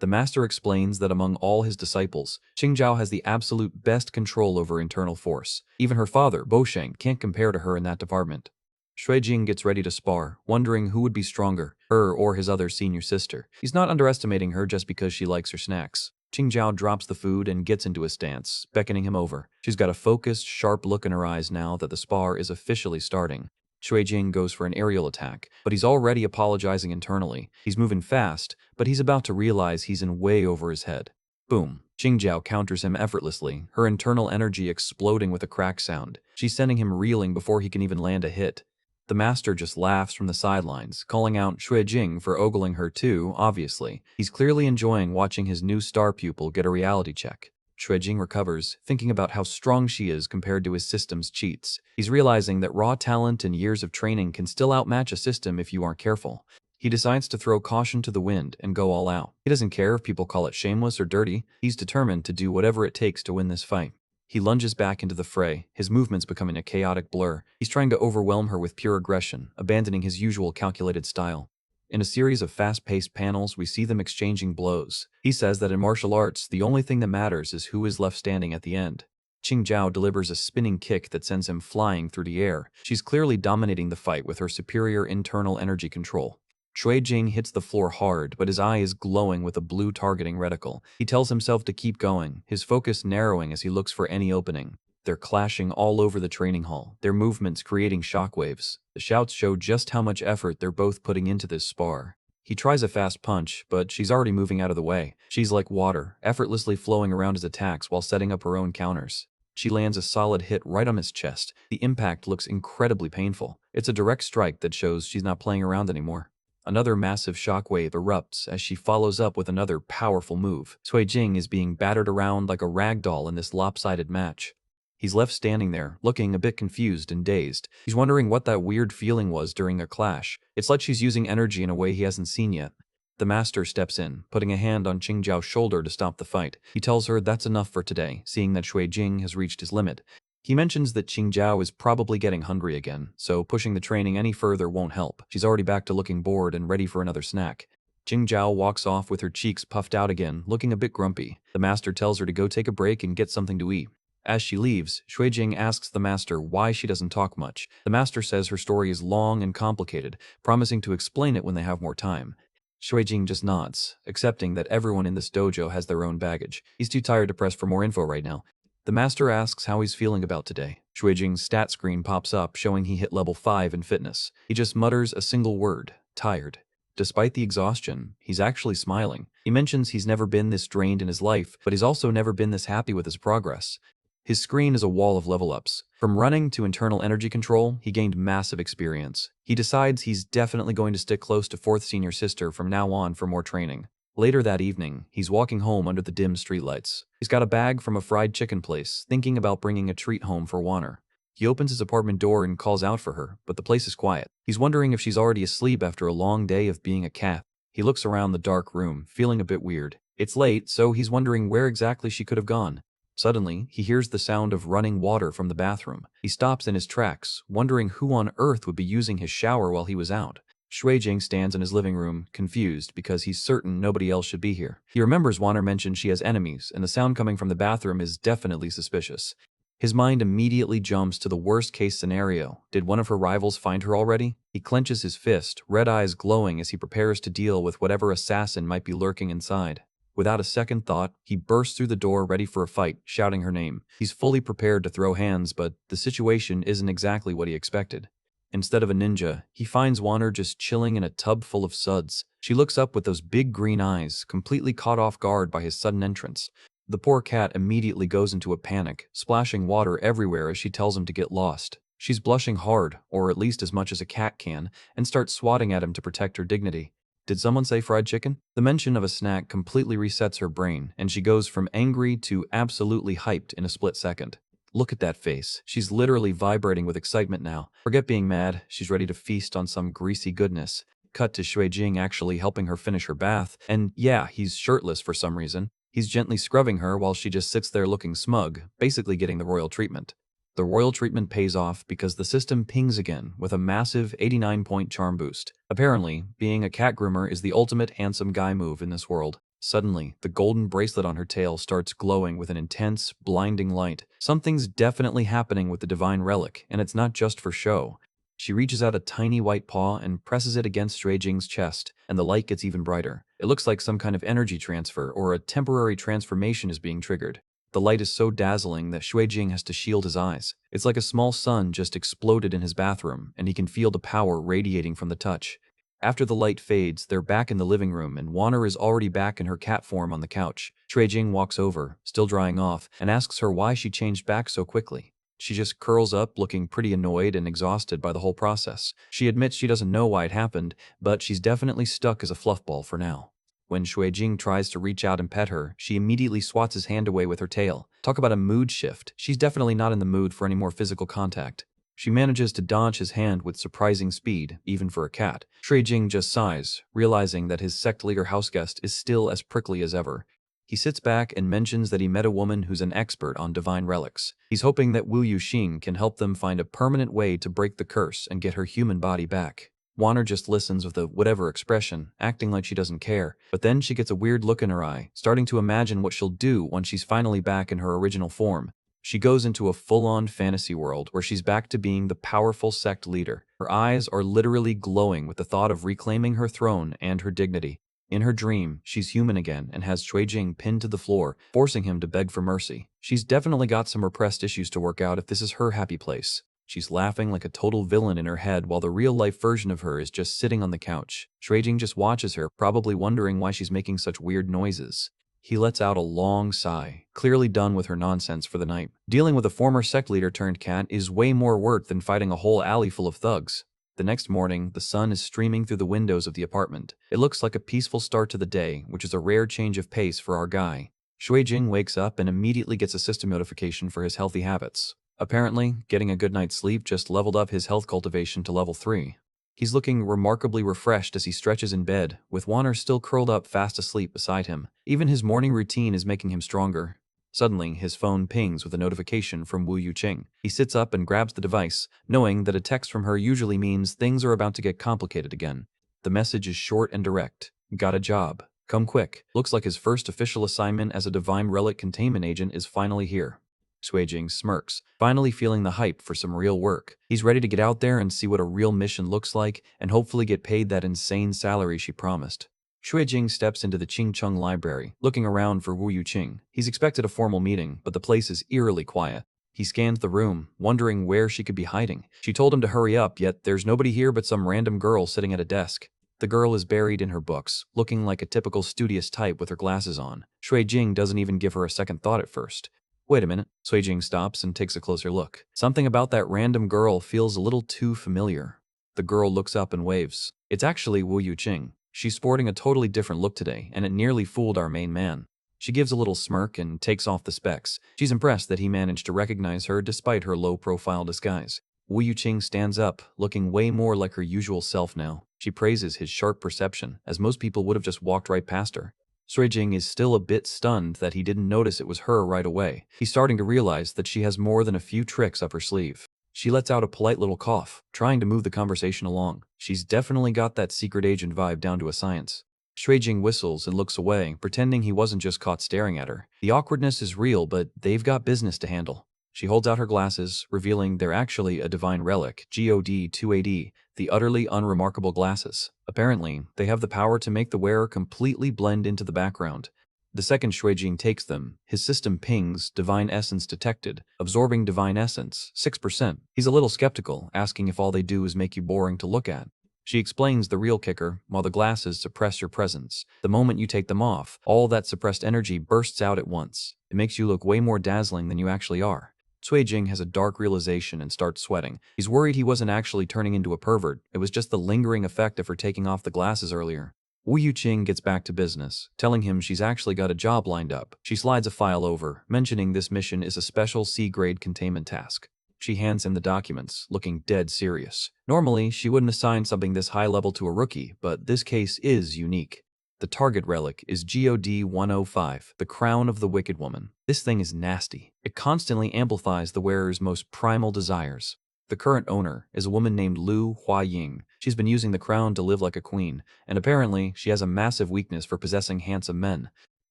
The master explains that among all his disciples, Qingjiao has the absolute best control over internal force. Even her father, Bosheng, can't compare to her in that department. Xuejing gets ready to spar, wondering who would be stronger, her or his other senior sister. He's not underestimating her just because she likes her snacks. Qingjiao drops the food and gets into a stance, beckoning him over. She's got a focused, sharp look in her eyes now that the spar is officially starting. Xuejing goes for an aerial attack, but he's already apologizing internally. He's moving fast, but he's about to realize he's in way over his head. Boom. Qingjiao counters him effortlessly, her internal energy exploding with a crack sound. She's sending him reeling before he can even land a hit. The master just laughs from the sidelines, calling out Xuejing for ogling her too, obviously. He's clearly enjoying watching his new star pupil get a reality check. Xuejing recovers, thinking about how strong she is compared to his system's cheats. He's realizing that raw talent and years of training can still outmatch a system if you aren't careful. He decides to throw caution to the wind and go all out. He doesn't care if people call it shameless or dirty. He's determined to do whatever it takes to win this fight. He lunges back into the fray, his movements becoming a chaotic blur. He's trying to overwhelm her with pure aggression, abandoning his usual calculated style. In a series of fast-paced panels, we see them exchanging blows. He says that in martial arts, the only thing that matters is who is left standing at the end. Qingjiao delivers a spinning kick that sends him flying through the air. She's clearly dominating the fight with her superior internal energy control. Xuejing hits the floor hard, but his eye is glowing with a blue targeting reticle. He tells himself to keep going, his focus narrowing as he looks for any opening. They're clashing all over the training hall, their movements creating shockwaves. The shouts show just how much effort they're both putting into this spar. He tries a fast punch, but she's already moving out of the way. She's like water, effortlessly flowing around his attacks while setting up her own counters. She lands a solid hit right on his chest. The impact looks incredibly painful. It's a direct strike that shows she's not playing around anymore. Another massive shockwave erupts as she follows up with another powerful move. Xuejing is being battered around like a rag doll in this lopsided match. He's left standing there, looking a bit confused and dazed. He's wondering what that weird feeling was during their clash. It's like she's using energy in a way he hasn't seen yet. The master steps in, putting a hand on Qingjiao's shoulder to stop the fight. He tells her that's enough for today, seeing that Xuejing has reached his limit. He mentions that Qingjiao is probably getting hungry again, so pushing the training any further won't help. She's already back to looking bored and ready for another snack. Qingjiao walks off with her cheeks puffed out again, looking a bit grumpy. The master tells her to go take a break and get something to eat. As she leaves, Xuejing asks the master why she doesn't talk much. The master says her story is long and complicated, promising to explain it when they have more time. Xuejing just nods, accepting that everyone in this dojo has their own baggage. He's too tired to press for more info right now. The master asks how he's feeling about today. Xuejing's stat screen pops up, showing he hit level 5 in fitness. He just mutters a single word, tired. Despite the exhaustion, he's actually smiling. He mentions he's never been this drained in his life, but he's also never been this happy with his progress. His screen is a wall of level ups. From running to internal energy control, he gained massive experience. He decides he's definitely going to stick close to 4th senior sister from now on for more training. Later that evening, he's walking home under the dim streetlights. He's got a bag from a fried chicken place, thinking about bringing a treat home for Warner. He opens his apartment door and calls out for her, but the place is quiet. He's wondering if she's already asleep after a long day of being a cat. He looks around the dark room, feeling a bit weird. It's late, so he's wondering where exactly she could have gone. Suddenly, he hears the sound of running water from the bathroom. He stops in his tracks, wondering who on earth would be using his shower while he was out. Xuejing stands in his living room, confused because he's certain nobody else should be here. He remembers Warner mentioned she has enemies, and the sound coming from the bathroom is definitely suspicious. His mind immediately jumps to the worst-case scenario. Did one of her rivals find her already? He clenches his fist, red eyes glowing as he prepares to deal with whatever assassin might be lurking inside. Without a second thought, he bursts through the door ready for a fight, shouting her name. He's fully prepared to throw hands, but the situation isn't exactly what he expected. Instead of a ninja, he finds Wanner just chilling in a tub full of suds. She looks up with those big green eyes, completely caught off guard by his sudden entrance. The poor cat immediately goes into a panic, splashing water everywhere as she tells him to get lost. She's blushing hard, or at least as much as a cat can, and starts swatting at him to protect her dignity. Did someone say fried chicken? The mention of a snack completely resets her brain, and she goes from angry to absolutely hyped in a split second. Look at that face. She's literally vibrating with excitement now. Forget being mad, she's ready to feast on some greasy goodness. Cut to Shui Jing actually helping her finish her bath, and yeah, he's shirtless for some reason. He's gently scrubbing her while she just sits there looking smug, basically getting the royal treatment. The royal treatment pays off because the system pings again with a massive 89-point charm boost. Apparently, being a cat groomer is the ultimate handsome guy move in this world. Suddenly, the golden bracelet on her tail starts glowing with an intense, blinding light. Something's definitely happening with the divine relic, and it's not just for show. She reaches out a tiny white paw and presses it against Shui Jing's chest, and the light gets even brighter. It looks like some kind of energy transfer or a temporary transformation is being triggered. The light is so dazzling that Shui Jing has to shield his eyes. It's like a small sun just exploded in his bathroom, and he can feel the power radiating from the touch. After the light fades, they're back in the living room, and Wanner is already back in her cat form on the couch. Shui Jing walks over, still drying off, and asks her why she changed back so quickly. She just curls up, looking pretty annoyed and exhausted by the whole process. She admits she doesn't know why it happened, but she's definitely stuck as a fluffball for now. When Shui Jing tries to reach out and pet her, she immediately swats his hand away with her tail. Talk about a mood shift. She's definitely not in the mood for any more physical contact. She manages to dodge his hand with surprising speed, even for a cat. Shui Jing just sighs, realizing that his sect leader houseguest is still as prickly as ever. He sits back and mentions that he met a woman who's an expert on divine relics. He's hoping that Wu Yuxing can help them find a permanent way to break the curse and get her human body back. Wanner just listens with a whatever expression, acting like she doesn't care, but then she gets a weird look in her eye, starting to imagine what she'll do once she's finally back in her original form. She goes into a full-on fantasy world where she's back to being the powerful sect leader. Her eyes are literally glowing with the thought of reclaiming her throne and her dignity. In her dream, she's human again and has Shui Jing pinned to the floor, forcing him to beg for mercy. She's definitely got some repressed issues to work out if this is her happy place. She's laughing like a total villain in her head while the real-life version of her is just sitting on the couch. Shui Jing just watches her, probably wondering why she's making such weird noises. He lets out a long sigh, clearly done with her nonsense for the night. Dealing with a former sect leader turned cat is way more work than fighting a whole alley full of thugs. The next morning, the sun is streaming through the windows of the apartment. It looks like a peaceful start to the day, which is a rare change of pace for our guy. Shui Jing wakes up and immediately gets a system notification for his healthy habits. Apparently, getting a good night's sleep just leveled up his health cultivation to level 3. He's looking remarkably refreshed as he stretches in bed, with Wanner still curled up fast asleep beside him. Even his morning routine is making him stronger. Suddenly, his phone pings with a notification from Wu Yuqing. He sits up and grabs the device, knowing that a text from her usually means things are about to get complicated again. The message is short and direct. Got a job. Come quick. Looks like his first official assignment as a divine relic containment agent is finally here. Shui Jing smirks, finally feeling the hype for some real work. He's ready to get out there and see what a real mission looks like and hopefully get paid that insane salary she promised. Shui Jing steps into the Qing Chung library, looking around for Wu Yuqing. He's expected a formal meeting, but the place is eerily quiet. He scans the room, wondering where she could be hiding. She told him to hurry up, yet there's nobody here but some random girl sitting at a desk. The girl is buried in her books, looking like a typical studious type with her glasses on. Shui Jing doesn't even give her a second thought at first. Wait a minute. Shui Jing stops and takes a closer look. Something about that random girl feels a little too familiar. The girl looks up and waves. It's actually Wu Yuqing. She's sporting a totally different look today, and it nearly fooled our main man. She gives a little smirk and takes off the specs. She's impressed that he managed to recognize her despite her low-profile disguise. Wu Yuqing stands up, looking way more like her usual self now. She praises his sharp perception, as most people would have just walked right past her. Shui Jing is still a bit stunned that he didn't notice it was her right away. He's starting to realize that she has more than a few tricks up her sleeve. She lets out a polite little cough, trying to move the conversation along. She's definitely got that secret agent vibe down to a science. Shui Jing whistles and looks away, pretending he wasn't just caught staring at her. The awkwardness is real, but they've got business to handle. She holds out her glasses, revealing they're actually a divine relic, God 280, the utterly unremarkable glasses. Apparently, they have the power to make the wearer completely blend into the background. The second Shuijing takes them, his system pings, divine essence detected, absorbing divine essence, 6%. He's a little skeptical, asking if all they do is make you boring to look at. She explains the real kicker: while the glasses suppress your presence, the moment you take them off, all that suppressed energy bursts out at once. It makes you look way more dazzling than you actually are. Jing has a dark realization and starts sweating. He's worried he wasn't actually turning into a pervert, it was just the lingering effect of her taking off the glasses earlier. Wu Yuqing gets back to business, telling him she's actually got a job lined up. She slides a file over, mentioning this mission is a special C-grade containment task. She hands him the documents, looking dead serious. Normally, she wouldn't assign something this high level to a rookie, but this case is unique. The target relic is God 105, the crown of the wicked woman. This thing is nasty. It constantly amplifies the wearer's most primal desires. The current owner is a woman named Lu Huaying. She's been using the crown to live like a queen, and apparently she has a massive weakness for possessing handsome men.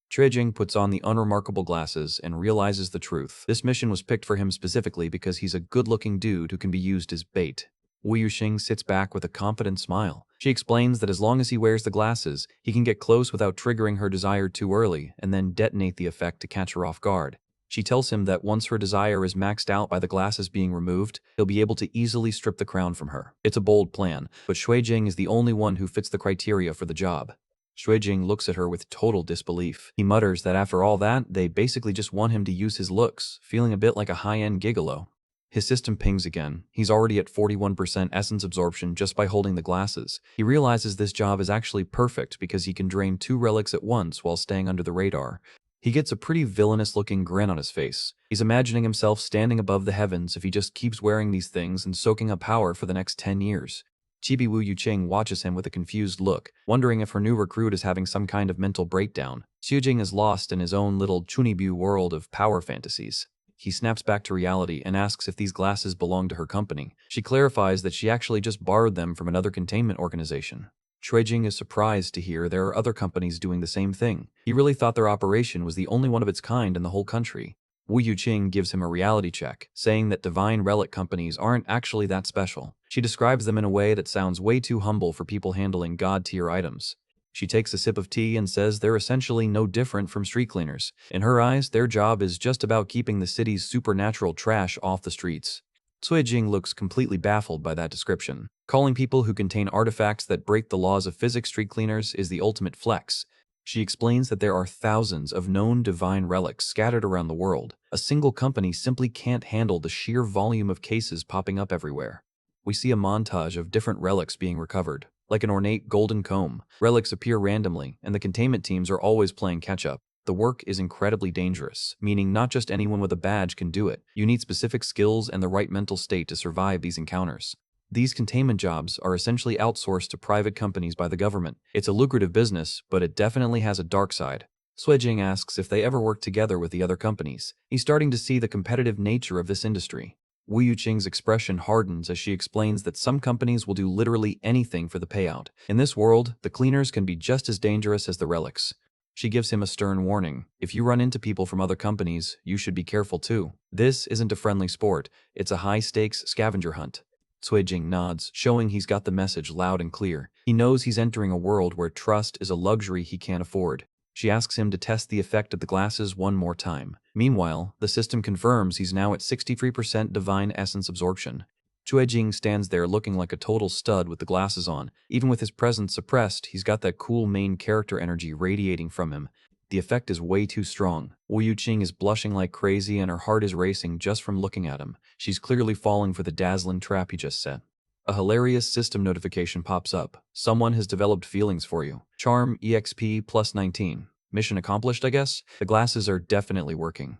Jing puts on the unremarkable glasses and realizes the truth. This mission was picked for him specifically because he's a good-looking dude who can be used as bait. Wu Yuxing sits back with a confident smile. She explains that as long as he wears the glasses, he can get close without triggering her desire too early and then detonate the effect to catch her off guard. She tells him that once her desire is maxed out by the glasses being removed, he'll be able to easily strip the crown from her. It's a bold plan, but Shuijing is the only one who fits the criteria for the job. Shuijing looks at her with total disbelief. He mutters that after all that, they basically just want him to use his looks, feeling a bit like a high-end gigolo. His system pings again. He's already at 41% essence absorption just by holding the glasses. He realizes this job is actually perfect because he can drain 2 relics at once while staying under the radar. He gets a pretty villainous-looking grin on his face. He's imagining himself standing above the heavens if he just keeps wearing these things and soaking up power for the next 10 years. Chibi Wu Yuqing watches him with a confused look, wondering if her new recruit is having some kind of mental breakdown. Xujing is lost in his own little Chunibu world of power fantasies. He snaps back to reality and asks if these glasses belong to her company. She clarifies that she actually just borrowed them from another containment organization. Shuijing is surprised to hear there are other companies doing the same thing. He really thought their operation was the only one of its kind in the whole country. Wu Yuqing gives him a reality check, saying that divine relic companies aren't actually that special. She describes them in a way that sounds way too humble for people handling god-tier items. She takes a sip of tea and says they're essentially no different from street cleaners. In her eyes, their job is just about keeping the city's supernatural trash off the streets. Jing looks completely baffled by that description. Calling people who contain artifacts that break the laws of physics street cleaners is the ultimate flex. She explains that there are thousands of known divine relics scattered around the world. A single company simply can't handle the sheer volume of cases popping up everywhere. We see a montage of different relics being recovered. Like an ornate golden comb, relics appear randomly, and the containment teams are always playing catch-up. The work is incredibly dangerous, meaning not just anyone with a badge can do it. You need specific skills and the right mental state to survive these encounters. These containment jobs are essentially outsourced to private companies by the government. It's a lucrative business, but it definitely has a dark side. Jing asks if they ever work together with the other companies. He's starting to see the competitive nature of this industry. Wu Yuqing's expression hardens as she explains that some companies will do literally anything for the payout. In this world, the cleaners can be just as dangerous as the relics. She gives him a stern warning. If you run into people from other companies, you should be careful too. This isn't a friendly sport, it's a high-stakes scavenger hunt. Jing nods, showing he's got the message loud and clear. He knows he's entering a world where trust is a luxury he can't afford. She asks him to test the effect of the glasses one more time. Meanwhile, the system confirms he's now at 63% divine essence absorption. Jing stands there looking like a total stud with the glasses on. Even with his presence suppressed, he's got that cool main character energy radiating from him. The effect is way too strong. Wu Yuqing is blushing like crazy and her heart is racing just from looking at him. She's clearly falling for the dazzling trap he just set. A hilarious system notification pops up. Someone has developed feelings for you. Charm EXP plus 19. Mission accomplished, I guess? The glasses are definitely working.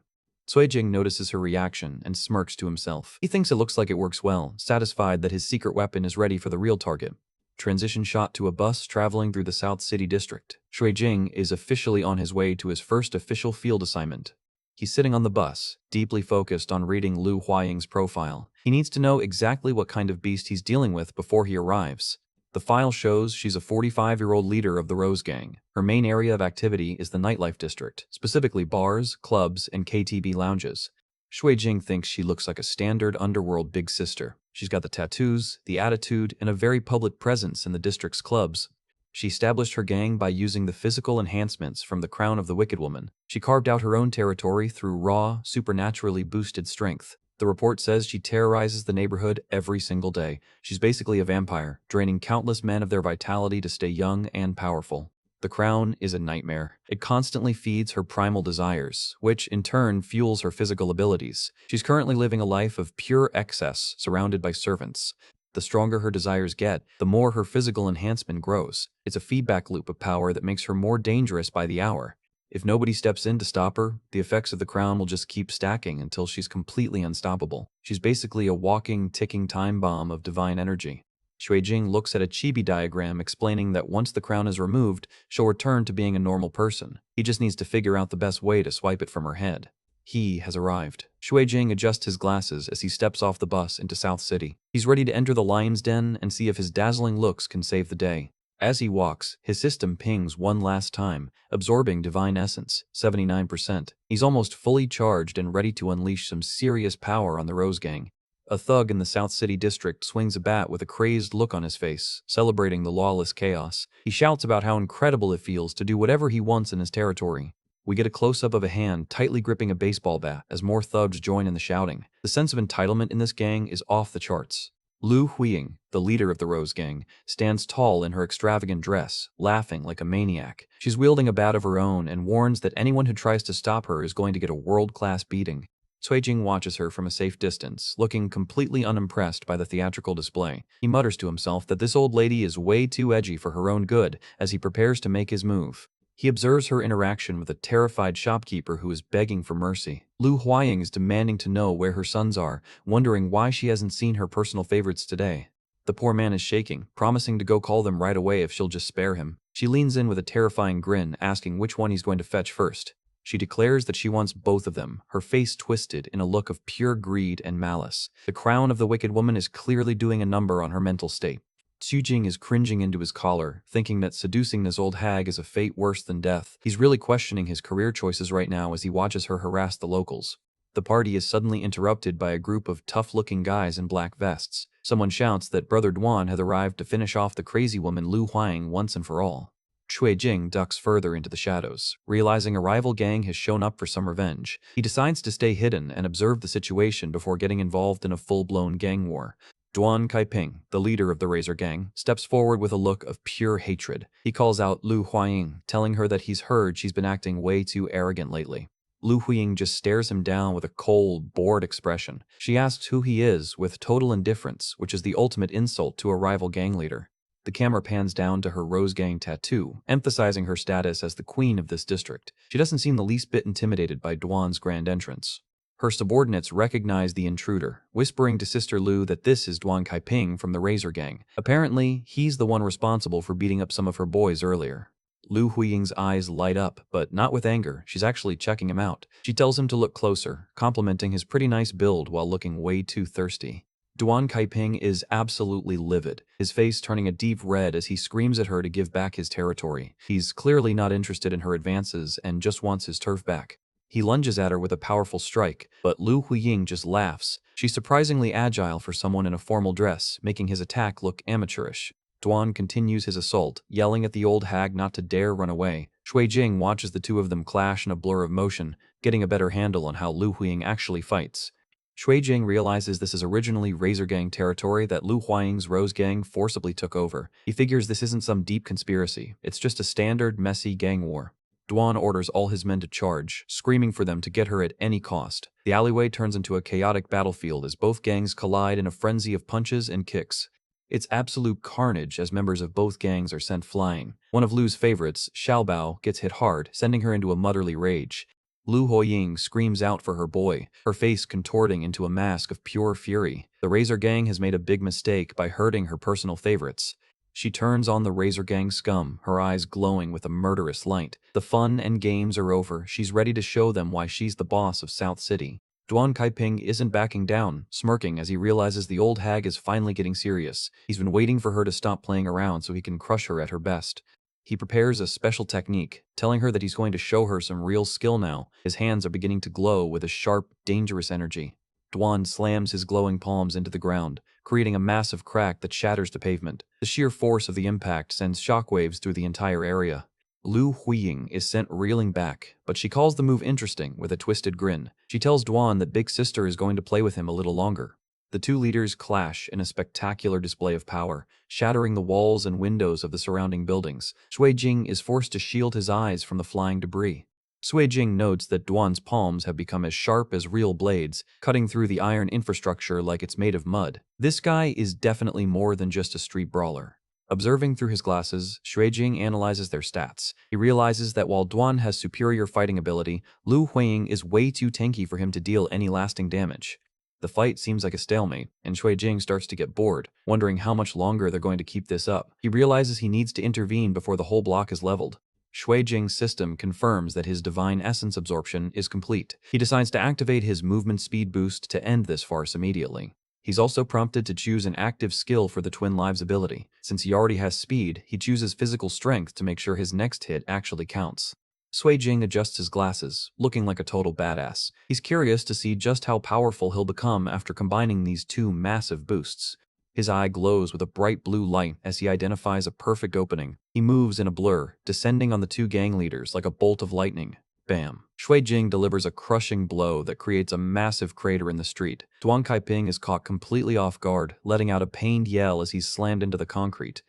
Jing notices her reaction and smirks to himself. He thinks it looks like it works well, satisfied that his secret weapon is ready for the real target. Transition shot to a bus traveling through the South City District. Jing is officially on his way to his first official field assignment. He's sitting on the bus, deeply focused on reading Lu Huaying's profile. He needs to know exactly what kind of beast he's dealing with before he arrives. The file shows she's a 45-year-old leader of the Rose Gang. Her main area of activity is the nightlife district, specifically bars, clubs, and KTV lounges. Jing thinks she looks like a standard underworld big sister. She's got the tattoos, the attitude, and a very public presence in the district's clubs. She established her gang by using the physical enhancements from the crown of the Wicked Woman. She carved out her own territory through raw, supernaturally boosted strength. The report says she terrorizes the neighborhood every single day. She's basically a vampire, draining countless men of their vitality to stay young and powerful. The crown is a nightmare. It constantly feeds her primal desires, which in turn fuels her physical abilities. She's currently living a life of pure excess, surrounded by servants. The stronger her desires get, the more her physical enhancement grows. It's a feedback loop of power that makes her more dangerous by the hour. If nobody steps in to stop her, the effects of the crown will just keep stacking until she's completely unstoppable. She's basically a walking, ticking time bomb of divine energy. Jing looks at a chibi diagram explaining that once the crown is removed, she'll return to being a normal person. He just needs to figure out the best way to swipe it from her head. He has arrived. Jing adjusts his glasses as he steps off the bus into South City. He's ready to enter the lion's den and see if his dazzling looks can save the day. As he walks, his system pings one last time, absorbing divine essence, 79%. He's almost fully charged and ready to unleash some serious power on the Rose Gang. A thug in the South City district swings a bat with a crazed look on his face, celebrating the lawless chaos. He shouts about how incredible it feels to do whatever he wants in his territory. We get a close-up of a hand tightly gripping a baseball bat as more thugs join in the shouting. The sense of entitlement in this gang is off the charts. Lu Huiying, the leader of the Rose Gang, stands tall in her extravagant dress, laughing like a maniac. She's wielding a bat of her own and warns that anyone who tries to stop her is going to get a world-class beating. Jing watches her from a safe distance, looking completely unimpressed by the theatrical display. He mutters to himself that this old lady is way too edgy for her own good as he prepares to make his move. He observes her interaction with a terrified shopkeeper who is begging for mercy. Lu Huiying is demanding to know where her sons are, wondering why she hasn't seen her personal favorites today. The poor man is shaking, promising to go call them right away if she'll just spare him. She leans in with a terrifying grin, asking which one he's going to fetch first. She declares that she wants both of them, her face twisted in a look of pure greed and malice. The crown of the Wicked Woman is clearly doing a number on her mental state. Jing is cringing into his collar, thinking that seducing this old hag is a fate worse than death. He's really questioning his career choices right now as he watches her harass the locals. The party is suddenly interrupted by a group of tough-looking guys in black vests. Someone shouts that Brother Duan has arrived to finish off the crazy woman Lu Huiying once and for all. Jing ducks further into the shadows. Realizing a rival gang has shown up for some revenge, he decides to stay hidden and observe the situation before getting involved in a full-blown gang war. Duan Kaiping, the leader of the Razor Gang, steps forward with a look of pure hatred. He calls out Lu Huiying, telling her that he's heard she's been acting way too arrogant lately. Lu Huiying just stares him down with a cold, bored expression. She asks who he is with total indifference, which is the ultimate insult to a rival gang leader. The camera pans down to her Rose Gang tattoo, emphasizing her status as the queen of this district. She doesn't seem the least bit intimidated by Duan's grand entrance. Her subordinates recognize the intruder, whispering to Sister Lu that this is Duan Kaiping from the Razor Gang. Apparently, he's the one responsible for beating up some of her boys earlier. Lu Huiying's eyes light up, but not with anger. She's actually checking him out. She tells him to look closer, complimenting his pretty nice build while looking way too thirsty. Duan Kaiping is absolutely livid, his face turning a deep red as he screams at her to give back his territory. He's clearly not interested in her advances and just wants his turf back. He lunges at her with a powerful strike, but Lu Huiying just laughs. She's surprisingly agile for someone in a formal dress, making his attack look amateurish. Duan continues his assault, yelling at the old hag not to dare run away. Jing watches the two of them clash in a blur of motion, getting a better handle on how Lu Huiying actually fights. Jing realizes this is originally Razor Gang territory that Lu Huiying's Rose Gang forcibly took over. He figures this isn't some deep conspiracy, it's just a standard, messy gang war. Duan orders all his men to charge, screaming for them to get her at any cost. The alleyway turns into a chaotic battlefield as both gangs collide in a frenzy of punches and kicks. It's absolute carnage as members of both gangs are sent flying. One of Lu's favorites, Xiaobao, gets hit hard, sending her into a motherly rage. Lu Huiying screams out for her boy, her face contorting into a mask of pure fury. The Razor Gang has made a big mistake by hurting her personal favorites. She turns on the Razor Gang scum, her eyes glowing with a murderous light. The fun and games are over. She's ready to show them why she's the boss of South City. Duan Kaiping isn't backing down, smirking as he realizes the old hag is finally getting serious. He's been waiting for her to stop playing around so he can crush her at her best. He prepares a special technique, telling her that he's going to show her some real skill now. His hands are beginning to glow with a sharp, dangerous energy. Dwan slams his glowing palms into the ground, creating a massive crack that shatters the pavement. The sheer force of the impact sends shockwaves through the entire area. Lu Huiying is sent reeling back, but she calls the move interesting with a twisted grin. She tells Dwan that Big Sister is going to play with him a little longer. The two leaders clash in a spectacular display of power, shattering the walls and windows of the surrounding buildings. Sui Jing is forced to shield his eyes from the flying debris. Sui Jing notes that Duan's palms have become as sharp as real blades, cutting through the iron infrastructure like it's made of mud. This guy is definitely more than just a street brawler. Observing through his glasses, Sui Jing analyzes their stats. He realizes that while Duan has superior fighting ability, Lu Huiying is way too tanky for him to deal any lasting damage. The fight seems like a stalemate, and Sui Jing starts to get bored, wondering how much longer they're going to keep this up. He realizes he needs to intervene before the whole block is leveled. Sui Jing's system confirms that his divine essence absorption is complete. He decides to activate his movement speed boost to end this farce immediately. He's also prompted to choose an active skill for the Twin Lives ability. Since he already has speed, he chooses physical strength to make sure his next hit actually counts. Sui Jing adjusts his glasses, looking like a total badass. He's curious to see just how powerful he'll become after combining these two massive boosts. His eye glows with a bright blue light as he identifies a perfect opening. He moves in a blur, descending on the two gang leaders like a bolt of lightning. Bam. Sui Jing delivers a crushing blow that creates a massive crater in the street. Duan Kaiping is caught completely off guard, letting out a pained yell as he's slammed into the concrete.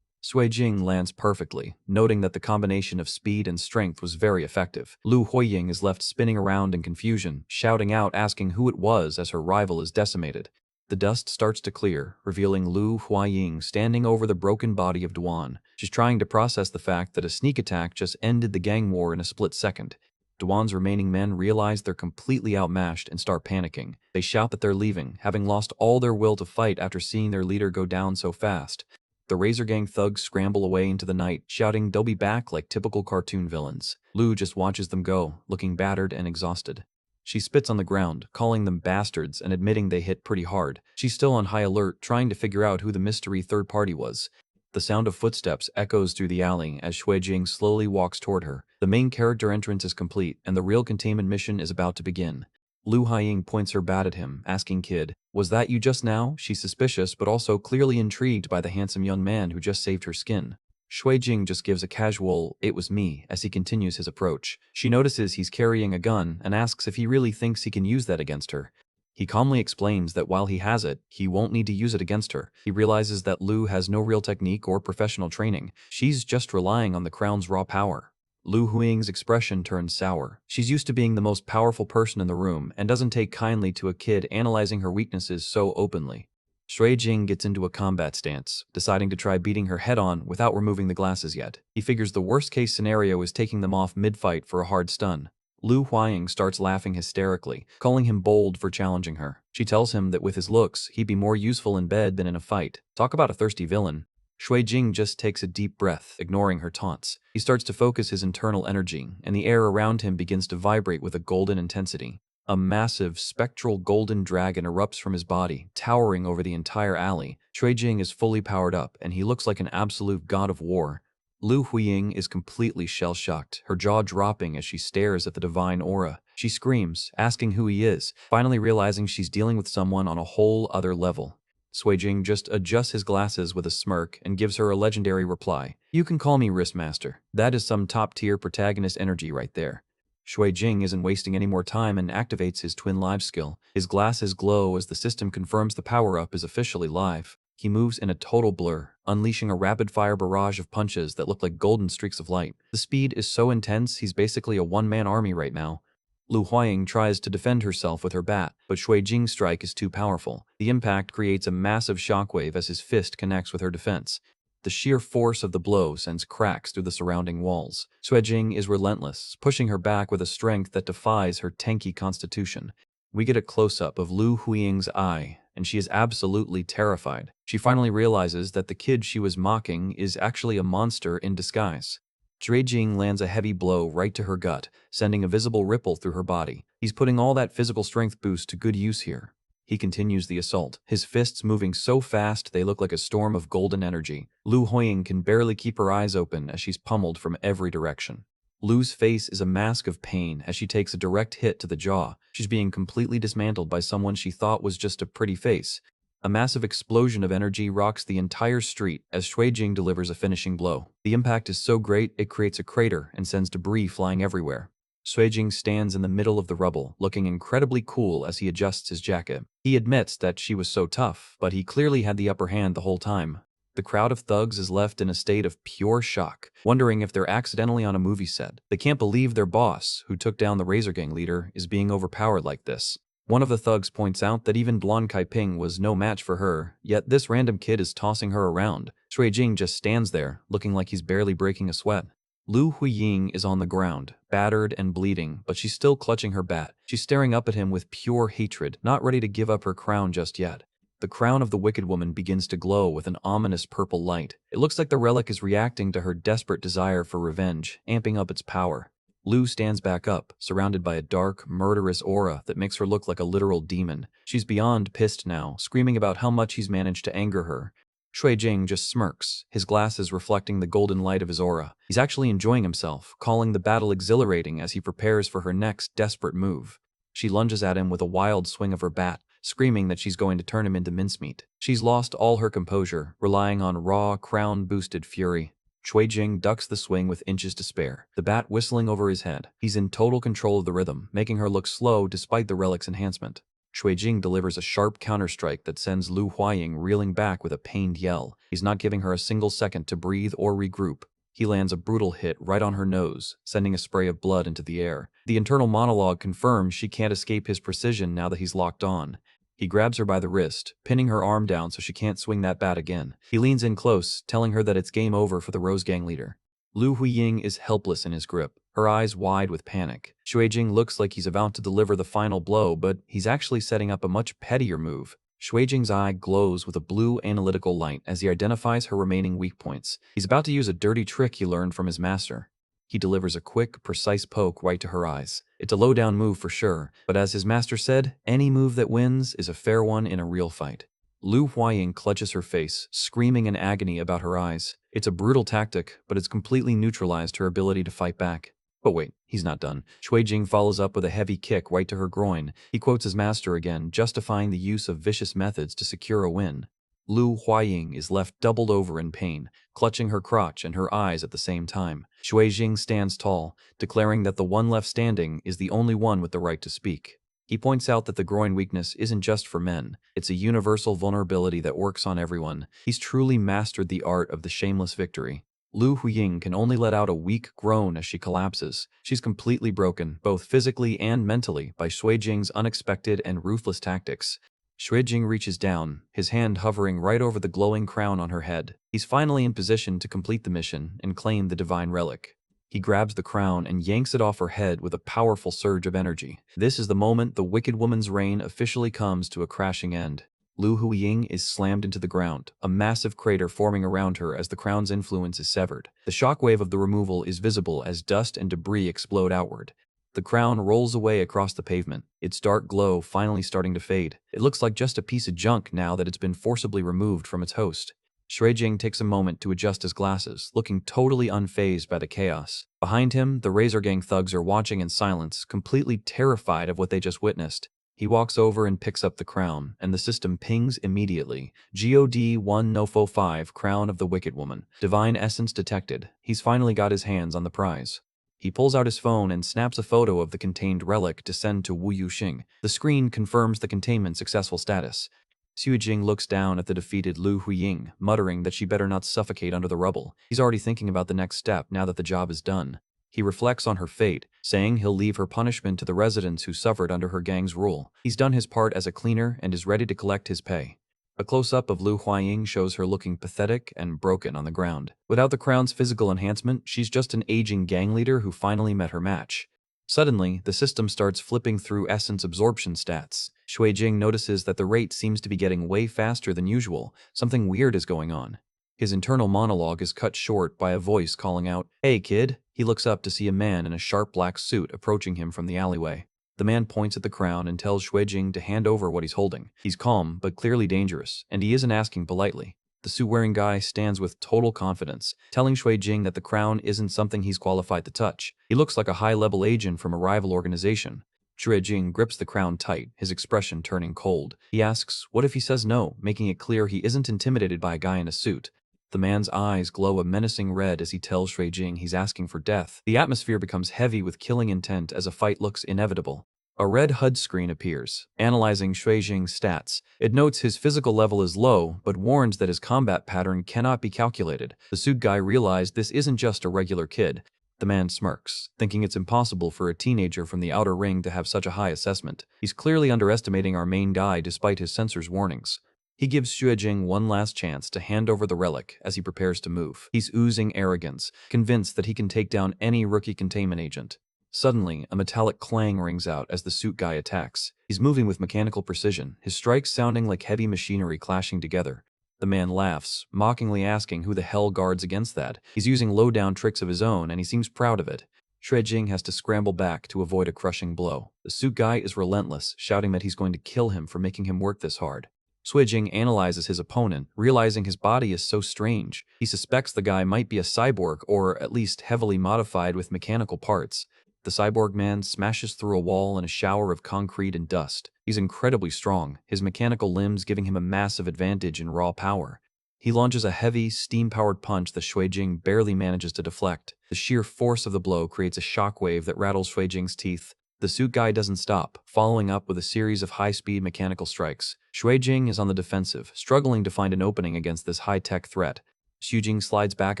Sui Jing lands perfectly, noting that the combination of speed and strength was very effective. Lu Huiying is left spinning around in confusion, shouting out asking who it was as her rival is decimated. The dust starts to clear, revealing Lu Huiying standing over the broken body of Duan. She's trying to process the fact that a sneak attack just ended the gang war in a split second. Duan's remaining men realize they're completely outmatched and start panicking. They shout that they're leaving, having lost all their will to fight after seeing their leader go down so fast. The Razor Gang thugs scramble away into the night, shouting they'll be back like typical cartoon villains. Lu just watches them go, looking battered and exhausted. She spits on the ground, calling them bastards and admitting they hit pretty hard. She's still on high alert, trying to figure out who the mystery third party was. The sound of footsteps echoes through the alley as Sui Jing slowly walks toward her. The main character entrance is complete, and the real containment mission is about to begin. Lu Huiying points her bat at him, asking Kid, "Was that you just now?" She's suspicious, but also clearly intrigued by the handsome young man who just saved her skin. Sui Jing just gives a casual, "It was me," as he continues his approach. She notices he's carrying a gun and asks if he really thinks he can use that against her. He calmly explains that while he has it, he won't need to use it against her. He realizes that Lu has no real technique or professional training. She's just relying on the crown's raw power. Lu Huiying's expression turns sour. She's used to being the most powerful person in the room and doesn't take kindly to a kid analyzing her weaknesses so openly. Sui Jing gets into a combat stance, deciding to try beating her head-on without removing the glasses yet. He figures the worst-case scenario is taking them off mid-fight for a hard stun. Lu Huiying starts laughing hysterically, calling him bold for challenging her. She tells him that with his looks, he'd be more useful in bed than in a fight. Talk about a thirsty villain. Sui Jing just takes a deep breath, ignoring her taunts. He starts to focus his internal energy, and the air around him begins to vibrate with a golden intensity. A massive, spectral golden dragon erupts from his body, towering over the entire alley. Sui Jing is fully powered up, and he looks like an absolute god of war. Lu Huiying is completely shell-shocked, her jaw dropping as she stares at the divine aura. She screams, asking who he is, finally realizing she's dealing with someone on a whole other level. Sui Jing just adjusts his glasses with a smirk and gives her a legendary reply. "You can call me Wristmaster. That is some top-tier protagonist energy right there." Sui Jing isn't wasting any more time and activates his Twin Lives skill. His glasses glow as the system confirms the power-up is officially live. He moves in a total blur, unleashing a rapid-fire barrage of punches that look like golden streaks of light. The speed is so intense he's basically a one-man army right now. Lu Huiying tries to defend herself with her bat, but Sui Jing's strike is too powerful. The impact creates a massive shockwave as his fist connects with her defense. The sheer force of the blow sends cracks through the surrounding walls. Sui Jing is relentless, pushing her back with a strength that defies her tanky constitution. We get a close-up of Lu Huiying's eye, and she is absolutely terrified. She finally realizes that the kid she was mocking is actually a monster in disguise. Sui Jing lands a heavy blow right to her gut, sending a visible ripple through her body. He's putting all that physical strength boost to good use here. He continues the assault, his fists moving so fast they look like a storm of golden energy. Lu Huiying can barely keep her eyes open as she's pummeled from every direction. Lu's face is a mask of pain as she takes a direct hit to the jaw. She's being completely dismantled by someone she thought was just a pretty face. A massive explosion of energy rocks the entire street as Shuijing delivers a finishing blow. The impact is so great it creates a crater and sends debris flying everywhere. Shuijing stands in the middle of the rubble, looking incredibly cool as he adjusts his jacket. He admits that she was so tough, but he clearly had the upper hand the whole time. The crowd of thugs is left in a state of pure shock, wondering if they're accidentally on a movie set. They can't believe their boss, who took down the Razor Gang leader, is being overpowered like this. One of the thugs points out that even blonde Kaiping was no match for her, yet this random kid is tossing her around. Shuijing just stands there, looking like he's barely breaking a sweat. Lu Huiying is on the ground, battered and bleeding, but she's still clutching her bat. She's staring up at him with pure hatred, not ready to give up her crown just yet. The crown of the Wicked Woman begins to glow with an ominous purple light. It looks like the relic is reacting to her desperate desire for revenge, amping up its power. Lu stands back up, surrounded by a dark, murderous aura that makes her look like a literal demon. She's beyond pissed now, screaming about how much he's managed to anger her. Shuijing just smirks, his glasses reflecting the golden light of his aura. He's actually enjoying himself, calling the battle exhilarating as he prepares for her next desperate move. She lunges at him with a wild swing of her bat, screaming that she's going to turn him into mincemeat. She's lost all her composure, relying on raw, crown-boosted fury. Shuijing ducks the swing with inches to spare, the bat whistling over his head. He's in total control of the rhythm, making her look slow despite the relic's enhancement. Shuijing delivers a sharp counterstrike that sends Lu Huiying reeling back with a pained yell. He's not giving her a single second to breathe or regroup. He lands a brutal hit right on her nose, sending a spray of blood into the air. The internal monologue confirms she can't escape his precision now that he's locked on. He grabs her by the wrist, pinning her arm down so she can't swing that bat again. He leans in close, telling her that it's game over for the Rose Gang leader. Lu Huiying is helpless in his grip, her eyes wide with panic. Shuijing looks like he's about to deliver the final blow, but he's actually setting up a much pettier move. Shuijing's eye glows with a blue analytical light as he identifies her remaining weak points. He's about to use a dirty trick he learned from his master. He delivers a quick, precise poke right to her eyes. It's a low-down move for sure, but as his master said, any move that wins is a fair one in a real fight. Lu Huiying clutches her face, screaming in agony about her eyes. It's a brutal tactic, but it's completely neutralized her ability to fight back. But wait, he's not done. Shuijing follows up with a heavy kick right to her groin. He quotes his master again, justifying the use of vicious methods to secure a win. Lu Huiying is left doubled over in pain, clutching her crotch and her eyes at the same time. Shuijing stands tall, declaring that the one left standing is the only one with the right to speak. He points out that the groin weakness isn't just for men, it's a universal vulnerability that works on everyone. He's truly mastered the art of the shameless victory. Lu Huiying can only let out a weak groan as she collapses. She's completely broken, both physically and mentally, by Shuijing's unexpected and ruthless tactics. Shuijing reaches down, his hand hovering right over the glowing crown on her head. He's finally in position to complete the mission and claim the divine relic. He grabs the crown and yanks it off her head with a powerful surge of energy. This is the moment the Wicked Woman's reign officially comes to a crashing end. Lu Huiying is slammed into the ground, a massive crater forming around her as the crown's influence is severed. The shockwave of the removal is visible as dust and debris explode outward. The crown rolls away across the pavement, its dark glow finally starting to fade. It looks like just a piece of junk now that it's been forcibly removed from its host. Shuijing takes a moment to adjust his glasses, looking totally unfazed by the chaos. Behind him, the Razor Gang thugs are watching in silence, completely terrified of what they just witnessed. He walks over and picks up the crown, and the system pings immediately. God 1045 Crown of the Wicked Woman. Divine Essence detected. He's finally got his hands on the prize. He pulls out his phone and snaps a photo of the contained relic to send to Wu Yuxing. The screen confirms the containment's successful status. Shuijing looks down at the defeated Lu Huiying, muttering that she better not suffocate under the rubble. He's already thinking about the next step now that the job is done. He reflects on her fate, saying he'll leave her punishment to the residents who suffered under her gang's rule. He's done his part as a cleaner and is ready to collect his pay. A close-up of Lu Huiying shows her looking pathetic and broken on the ground. Without the crown's physical enhancement, she's just an aging gang leader who finally met her match. Suddenly, the system starts flipping through essence absorption stats. Shuijing notices that the rate seems to be getting way faster than usual. Something weird is going on. His internal monologue is cut short by a voice calling out, "Hey kid!" He looks up to see a man in a sharp black suit approaching him from the alleyway. The man points at the crown and tells Shuijing to hand over what he's holding. He's calm, but clearly dangerous, and he isn't asking politely. The suit-wearing guy stands with total confidence, telling Shuijing that the crown isn't something he's qualified to touch. He looks like a high-level agent from a rival organization. Shuijing grips the crown tight, his expression turning cold. He asks, what if he says no, making it clear he isn't intimidated by a guy in a suit. The man's eyes glow a menacing red as he tells Shuijing he's asking for death. The atmosphere becomes heavy with killing intent as a fight looks inevitable. A red HUD screen appears, analyzing Shuijing's stats. It notes his physical level is low, but warns that his combat pattern cannot be calculated. The suit guy realized this isn't just a regular kid. The man smirks, thinking it's impossible for a teenager from the outer ring to have such a high assessment. He's clearly underestimating our main guy despite his sensor's warnings. He gives Shuijing one last chance to hand over the relic as he prepares to move. He's oozing arrogance, convinced that he can take down any rookie containment agent. Suddenly, a metallic clang rings out as the suit guy attacks. He's moving with mechanical precision, his strikes sounding like heavy machinery clashing together. The man laughs, mockingly asking who the hell guards against that. He's using low-down tricks of his own, and he seems proud of it. Shuijing has to scramble back to avoid a crushing blow. The suit guy is relentless, shouting that he's going to kill him for making him work this hard. Shuijing analyzes his opponent, realizing his body is so strange. He suspects the guy might be a cyborg, or at least heavily modified with mechanical parts. The cyborg man smashes through a wall in a shower of concrete and dust. He's incredibly strong, his mechanical limbs giving him a massive advantage in raw power. He launches a heavy, steam-powered punch that Shuijing barely manages to deflect. The sheer force of the blow creates a shockwave that rattles Shuijing's teeth. The suit guy doesn't stop, following up with a series of high-speed mechanical strikes. Shuijing is on the defensive, struggling to find an opening against this high-tech threat. Shuijing slides back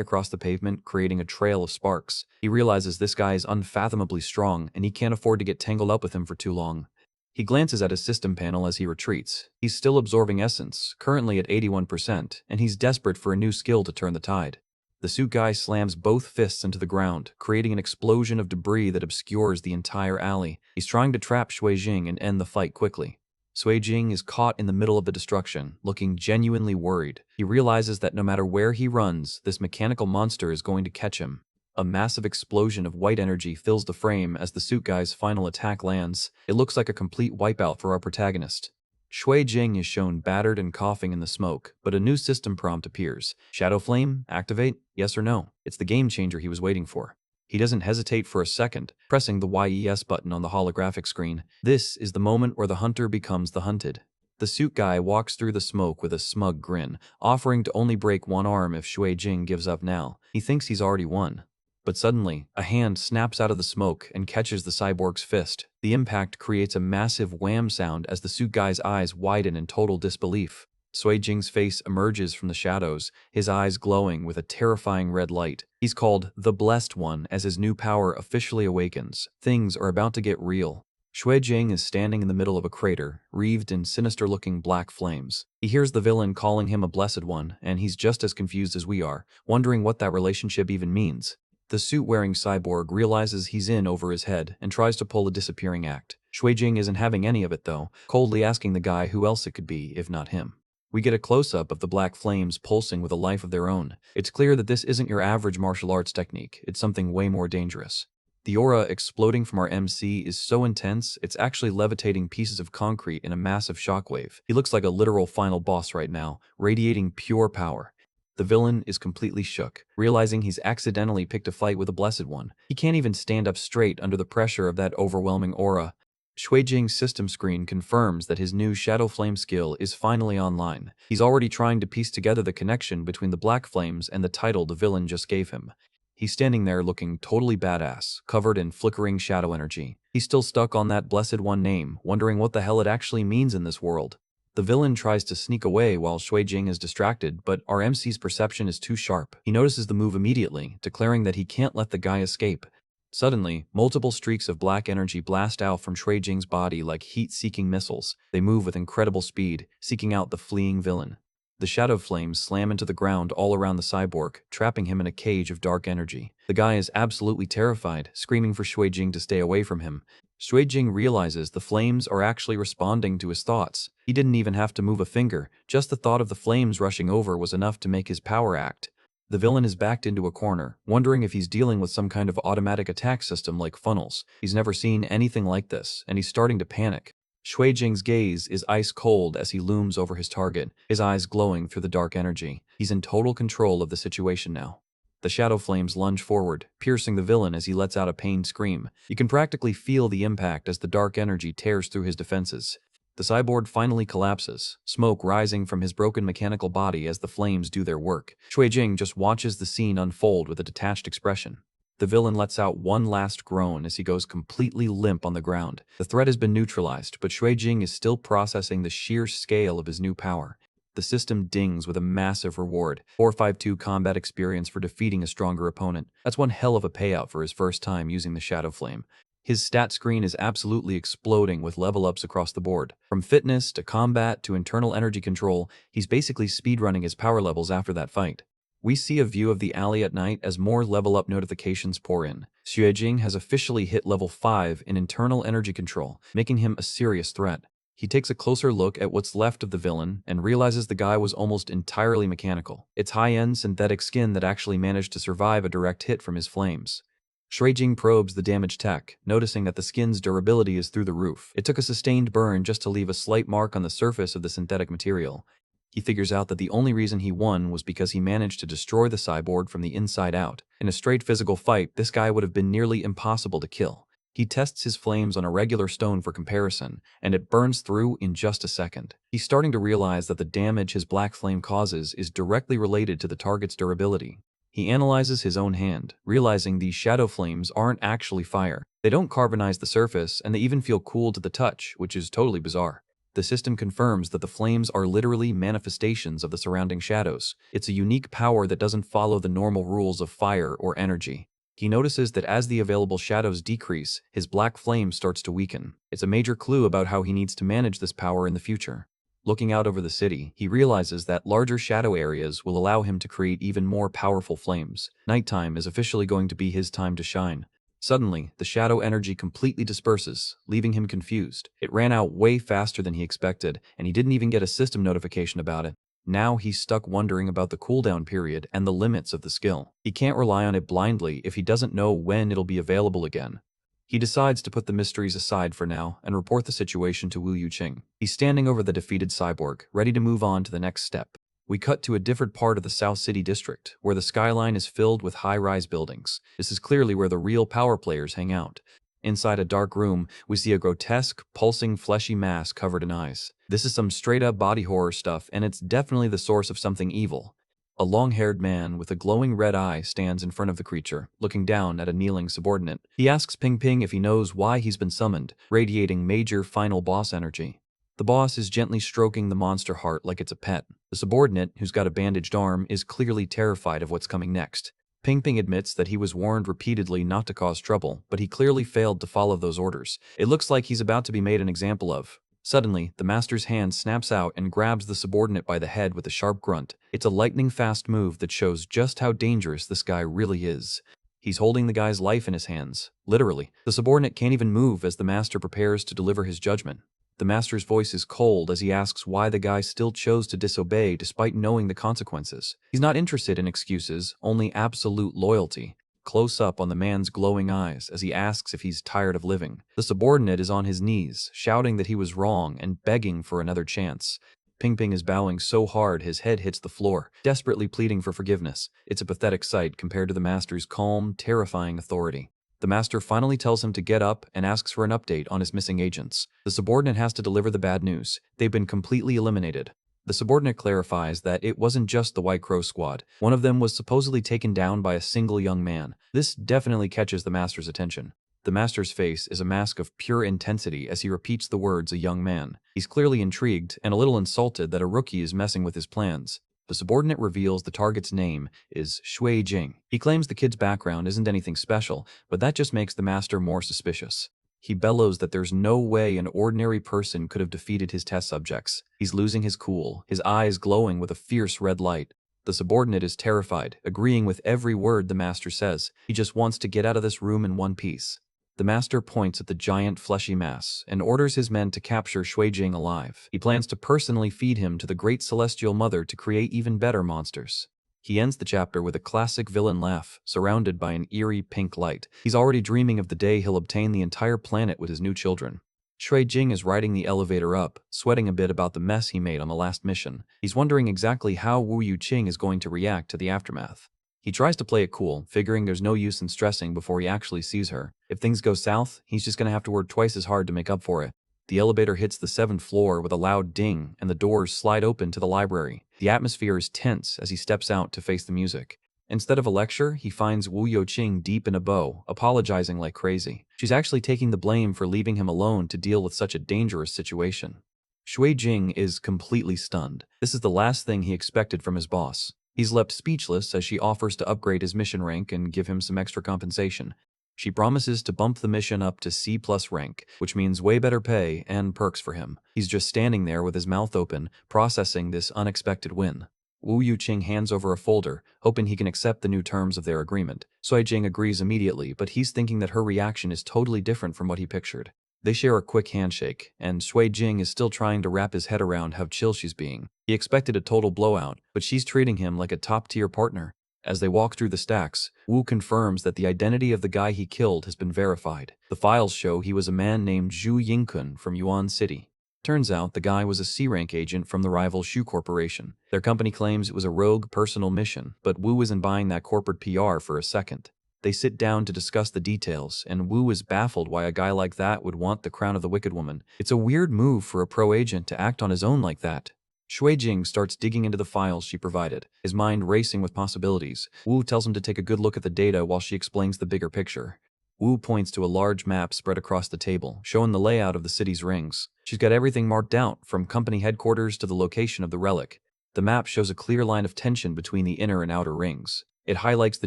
across the pavement, creating a trail of sparks. He realizes this guy is unfathomably strong, and he can't afford to get tangled up with him for too long. He glances at his system panel as he retreats. He's still absorbing essence, currently at 81%, and he's desperate for a new skill to turn the tide. The suit guy slams both fists into the ground, creating an explosion of debris that obscures the entire alley. He's trying to trap Shuijing and end the fight quickly. Shuijing is caught in the middle of the destruction, looking genuinely worried. He realizes that no matter where he runs, this mechanical monster is going to catch him. A massive explosion of white energy fills the frame as the suit guy's final attack lands. It looks like a complete wipeout for our protagonist. Shuijing is shown battered and coughing in the smoke, but a new system prompt appears. Shadow Flame? Activate? Yes or no? It's the game changer he was waiting for. He doesn't hesitate for a second, pressing the YES button on the holographic screen. This is the moment where the hunter becomes the hunted. The suit guy walks through the smoke with a smug grin, offering to only break one arm if Shuijing gives up now. He thinks he's already won. But suddenly, a hand snaps out of the smoke and catches the cyborg's fist. The impact creates a massive wham sound as the suit guy's eyes widen in total disbelief. Shuijing's face emerges from the shadows, his eyes glowing with a terrifying red light. He's called the Blessed One as his new power officially awakens. Things are about to get real. Shuijing is standing in the middle of a crater, wreathed in sinister-looking black flames. He hears the villain calling him a Blessed One, and he's just as confused as we are, wondering what that relationship even means. The suit-wearing cyborg realizes he's in over his head and tries to pull a disappearing act. Shuijing isn't having any of it though, coldly asking the guy who else it could be, if not him. We get a close-up of the black flames pulsing with a life of their own. It's clear that this isn't your average martial arts technique, it's something way more dangerous. The aura exploding from our MC is so intense, it's actually levitating pieces of concrete in a massive shockwave. He looks like a literal final boss right now, radiating pure power. The villain is completely shook, realizing he's accidentally picked a fight with a Blessed One. He can't even stand up straight under the pressure of that overwhelming aura. Shuijing's system screen confirms that his new Shadow Flame skill is finally online. He's already trying to piece together the connection between the black flames and the title the villain just gave him. He's standing there looking totally badass, covered in flickering shadow energy. He's still stuck on that Blessed One name, wondering what the hell it actually means in this world. The villain tries to sneak away while Shuijing is distracted, but our MC's perception is too sharp. He notices the move immediately, declaring that he can't let the guy escape. Suddenly, multiple streaks of black energy blast out from Shuijing's body like heat-seeking missiles. They move with incredible speed, seeking out the fleeing villain. The shadow flames slam into the ground all around the cyborg, trapping him in a cage of dark energy. The guy is absolutely terrified, screaming for Shuijing to stay away from him. Shuijing realizes the flames are actually responding to his thoughts. He didn't even have to move a finger, just the thought of the flames rushing over was enough to make his power act. The villain is backed into a corner, wondering if he's dealing with some kind of automatic attack system like funnels. He's never seen anything like this, and he's starting to panic. Shui Jing's gaze is ice cold as he looms over his target, his eyes glowing through the dark energy. He's in total control of the situation now. The shadow flames lunge forward, piercing the villain as he lets out a pained scream. You can practically feel the impact as the dark energy tears through his defenses. The cyborg finally collapses, smoke rising from his broken mechanical body as the flames do their work. Shui Jing just watches the scene unfold with a detached expression. The villain lets out one last groan as he goes completely limp on the ground. The threat has been neutralized, but Shui Jing is still processing the sheer scale of his new power. The system dings with a massive reward, 452 combat experience for defeating a stronger opponent. That's one hell of a payout for his first time using the Shadow Flame. His stat screen is absolutely exploding with level ups across the board. From fitness to combat to internal energy control, he's basically speedrunning his power levels after that fight. We see a view of the alley at night as more level up notifications pour in. Shui Jing has officially hit level 5 in internal energy control, making him a serious threat. He takes a closer look at what's left of the villain and realizes the guy was almost entirely mechanical. It's high-end synthetic skin that actually managed to survive a direct hit from his flames. Shui Jing probes the damaged tech, noticing that the skin's durability is through the roof. It took a sustained burn just to leave a slight mark on the surface of the synthetic material. He figures out that the only reason he won was because he managed to destroy the cyborg from the inside out. In a straight physical fight, this guy would have been nearly impossible to kill. He tests his flames on a regular stone for comparison, and it burns through in just a second. He's starting to realize that the damage his black flame causes is directly related to the target's durability. He analyzes his own hand, realizing these shadow flames aren't actually fire. They don't carbonize the surface, and they even feel cool to the touch, which is totally bizarre. The system confirms that the flames are literally manifestations of the surrounding shadows. It's a unique power that doesn't follow the normal rules of fire or energy. He notices that as the available shadows decrease, his black flame starts to weaken. It's a major clue about how he needs to manage this power in the future. Looking out over the city, he realizes that larger shadow areas will allow him to create even more powerful flames. Nighttime is officially going to be his time to shine. Suddenly, the shadow energy completely disperses, leaving him confused. It ran out way faster than he expected, and he didn't even get a system notification about it. Now he's stuck wondering about the cooldown period and the limits of the skill. He can't rely on it blindly if he doesn't know when it'll be available again. He decides to put the mysteries aside for now and report the situation to Wu Yuqing. He's standing over the defeated cyborg, ready to move on to the next step. We cut to a different part of the South City district, where the skyline is filled with high-rise buildings. This is clearly where the real power players hang out. Inside a dark room, we see a grotesque, pulsing, fleshy mass covered in eyes. This is some straight-up body horror stuff, and it's definitely the source of something evil. A long-haired man with a glowing red eye stands in front of the creature, looking down at a kneeling subordinate. He asks Ping Ping if he knows why he's been summoned, radiating major final boss energy. The boss is gently stroking the monster heart like it's a pet. The subordinate, who's got a bandaged arm, is clearly terrified of what's coming next. Ping Ping admits that he was warned repeatedly not to cause trouble, but he clearly failed to follow those orders. It looks like he's about to be made an example of. Suddenly, the master's hand snaps out and grabs the subordinate by the head with a sharp grunt. It's a lightning-fast move that shows just how dangerous this guy really is. He's holding the guy's life in his hands. Literally. The subordinate can't even move as the master prepares to deliver his judgment. The master's voice is cold as he asks why the guy still chose to disobey despite knowing the consequences. He's not interested in excuses, only absolute loyalty. Close up on the man's glowing eyes as he asks if he's tired of living. The subordinate is on his knees, shouting that he was wrong and begging for another chance. Ping Ping is bowing so hard his head hits the floor, desperately pleading for forgiveness. It's a pathetic sight compared to the master's calm, terrifying authority. The master finally tells him to get up and asks for an update on his missing agents. The subordinate has to deliver the bad news. They've been completely eliminated. The subordinate clarifies that it wasn't just the White Crow squad. One of them was supposedly taken down by a single young man. This definitely catches the master's attention. The master's face is a mask of pure intensity as he repeats the words "a young man." He's clearly intrigued and a little insulted that a rookie is messing with his plans. The subordinate reveals the target's name is Shui Jing. He claims the kid's background isn't anything special, but that just makes the master more suspicious. He bellows that there's no way an ordinary person could have defeated his test subjects. He's losing his cool, his eyes glowing with a fierce red light. The subordinate is terrified, agreeing with every word the master says. He just wants to get out of this room in one piece. The master points at the giant fleshy mass and orders his men to capture Shui Jing alive. He plans to personally feed him to the great celestial mother to create even better monsters. He ends the chapter with a classic villain laugh, surrounded by an eerie pink light. He's already dreaming of the day he'll obtain the entire planet with his new children. Shui Jing is riding the elevator up, sweating a bit about the mess he made on the last mission. He's wondering exactly how Wu Yuqing is going to react to the aftermath. He tries to play it cool, figuring there's no use in stressing before he actually sees her. If things go south, he's just gonna have to work twice as hard to make up for it. The elevator hits the 7th floor with a loud ding, and the doors slide open to the library. The atmosphere is tense as he steps out to face the music. Instead of a lecture, he finds Wu Yuqing deep in a bow, apologizing like crazy. She's actually taking the blame for leaving him alone to deal with such a dangerous situation. Shui Jing is completely stunned. This is the last thing he expected from his boss. He's left speechless as she offers to upgrade his mission rank and give him some extra compensation. She promises to bump the mission up to C+ rank, which means way better pay and perks for him. He's just standing there with his mouth open, processing this unexpected win. Wu Yuqing hands over a folder, hoping he can accept the new terms of their agreement. Sui Jing agrees immediately, but he's thinking that her reaction is totally different from what he pictured. They share a quick handshake, and Sui Jing is still trying to wrap his head around how chill she's being. He expected a total blowout, but she's treating him like a top-tier partner. As they walk through the stacks, Wu confirms that the identity of the guy he killed has been verified. The files show he was a man named Zhu Yingkun from Yuan City. Turns out the guy was a C-rank agent from the rival Shu Corporation. Their company claims it was a rogue personal mission, but Wu isn't buying that corporate PR for a second. They sit down to discuss the details, and Wu is baffled why a guy like that would want the crown of the Wicked Woman. It's a weird move for a pro agent to act on his own like that. Shui Jing starts digging into the files she provided, his mind racing with possibilities. Wu tells him to take a good look at the data while she explains the bigger picture. Wu points to a large map spread across the table, showing the layout of the city's rings. She's got everything marked out, from company headquarters to the location of the relic. The map shows a clear line of tension between the inner and outer rings. It highlights the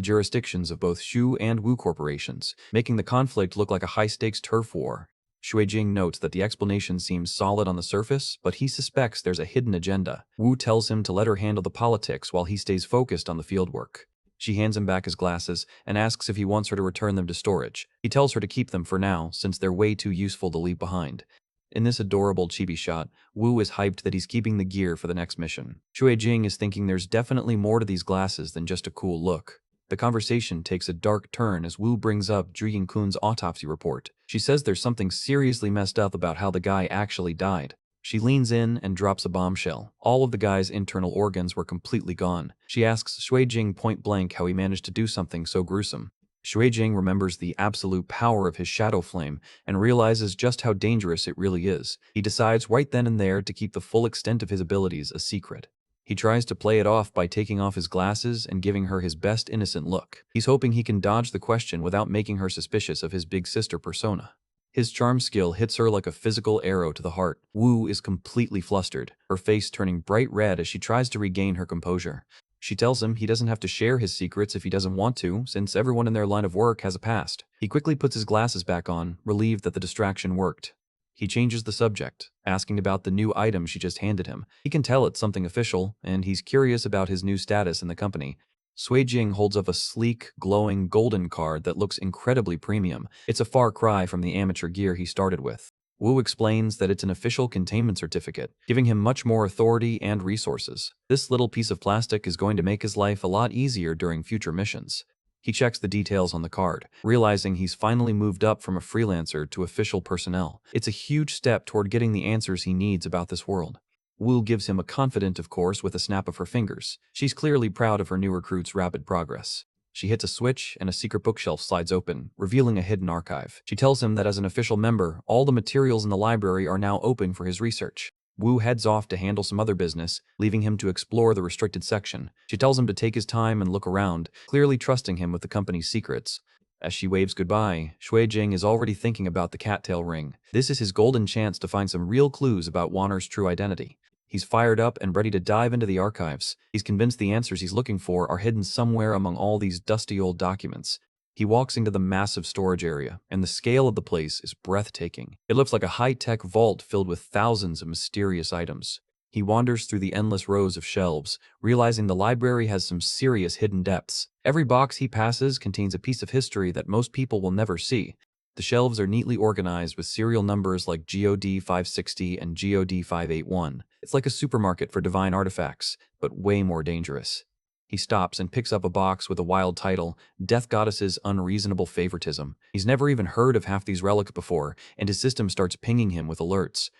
jurisdictions of both Shu and Wu corporations, making the conflict look like a high-stakes turf war. Shui Jing notes that the explanation seems solid on the surface, but he suspects there's a hidden agenda. Wu tells him to let her handle the politics while he stays focused on the fieldwork. She hands him back his glasses and asks if he wants her to return them to storage. He tells her to keep them for now, since they're way too useful to leave behind. In this adorable chibi shot, Wu is hyped that he's keeping the gear for the next mission. Shui Jing is thinking there's definitely more to these glasses than just a cool look. The conversation takes a dark turn as Wu brings up Zhu Yingkun's autopsy report. She says there's something seriously messed up about how the guy actually died. She leans in and drops a bombshell. All of the guy's internal organs were completely gone. She asks Shui Jing point blank how he managed to do something so gruesome. Shui Jing remembers the absolute power of his shadow flame and realizes just how dangerous it really is. He decides right then and there to keep the full extent of his abilities a secret. He tries to play it off by taking off his glasses and giving her his best innocent look. He's hoping he can dodge the question without making her suspicious of his big sister persona. His charm skill hits her like a physical arrow to the heart. Wu is completely flustered, her face turning bright red as she tries to regain her composure. She tells him he doesn't have to share his secrets if he doesn't want to, since everyone in their line of work has a past. He quickly puts his glasses back on, relieved that the distraction worked. He changes the subject, asking about the new item she just handed him. He can tell it's something official, and he's curious about his new status in the company. Sui Jing holds up a sleek, glowing golden card that looks incredibly premium. It's a far cry from the amateur gear he started with. Wu explains that it's an official containment certificate, giving him much more authority and resources. This little piece of plastic is going to make his life a lot easier during future missions. He checks the details on the card, realizing he's finally moved up from a freelancer to official personnel. It's a huge step toward getting the answers he needs about this world. Wu gives him a confident, of course, with a snap of her fingers. She's clearly proud of her new recruit's rapid progress. She hits a switch, and a secret bookshelf slides open, revealing a hidden archive. She tells him that as an official member, all the materials in the library are now open for his research. Wu heads off to handle some other business, leaving him to explore the restricted section. She tells him to take his time and look around, clearly trusting him with the company's secrets. As she waves goodbye, Shui Jing is already thinking about the cattail ring. This is his golden chance to find some real clues about Warner's true identity. He's fired up and ready to dive into the archives. He's convinced the answers he's looking for are hidden somewhere among all these dusty old documents. He walks into the massive storage area, and the scale of the place is breathtaking. It looks like a high-tech vault filled with thousands of mysterious items. He wanders through the endless rows of shelves, realizing the library has some serious hidden depths. Every box he passes contains a piece of history that most people will never see. The shelves are neatly organized with serial numbers like GOD 560 and GOD 581. It's like a supermarket for divine artifacts, but way more dangerous. He stops and picks up a box with a wild title, Death Goddess's Unreasonable Favoritism. He's never even heard of half these relics before, and his system starts pinging him with alerts.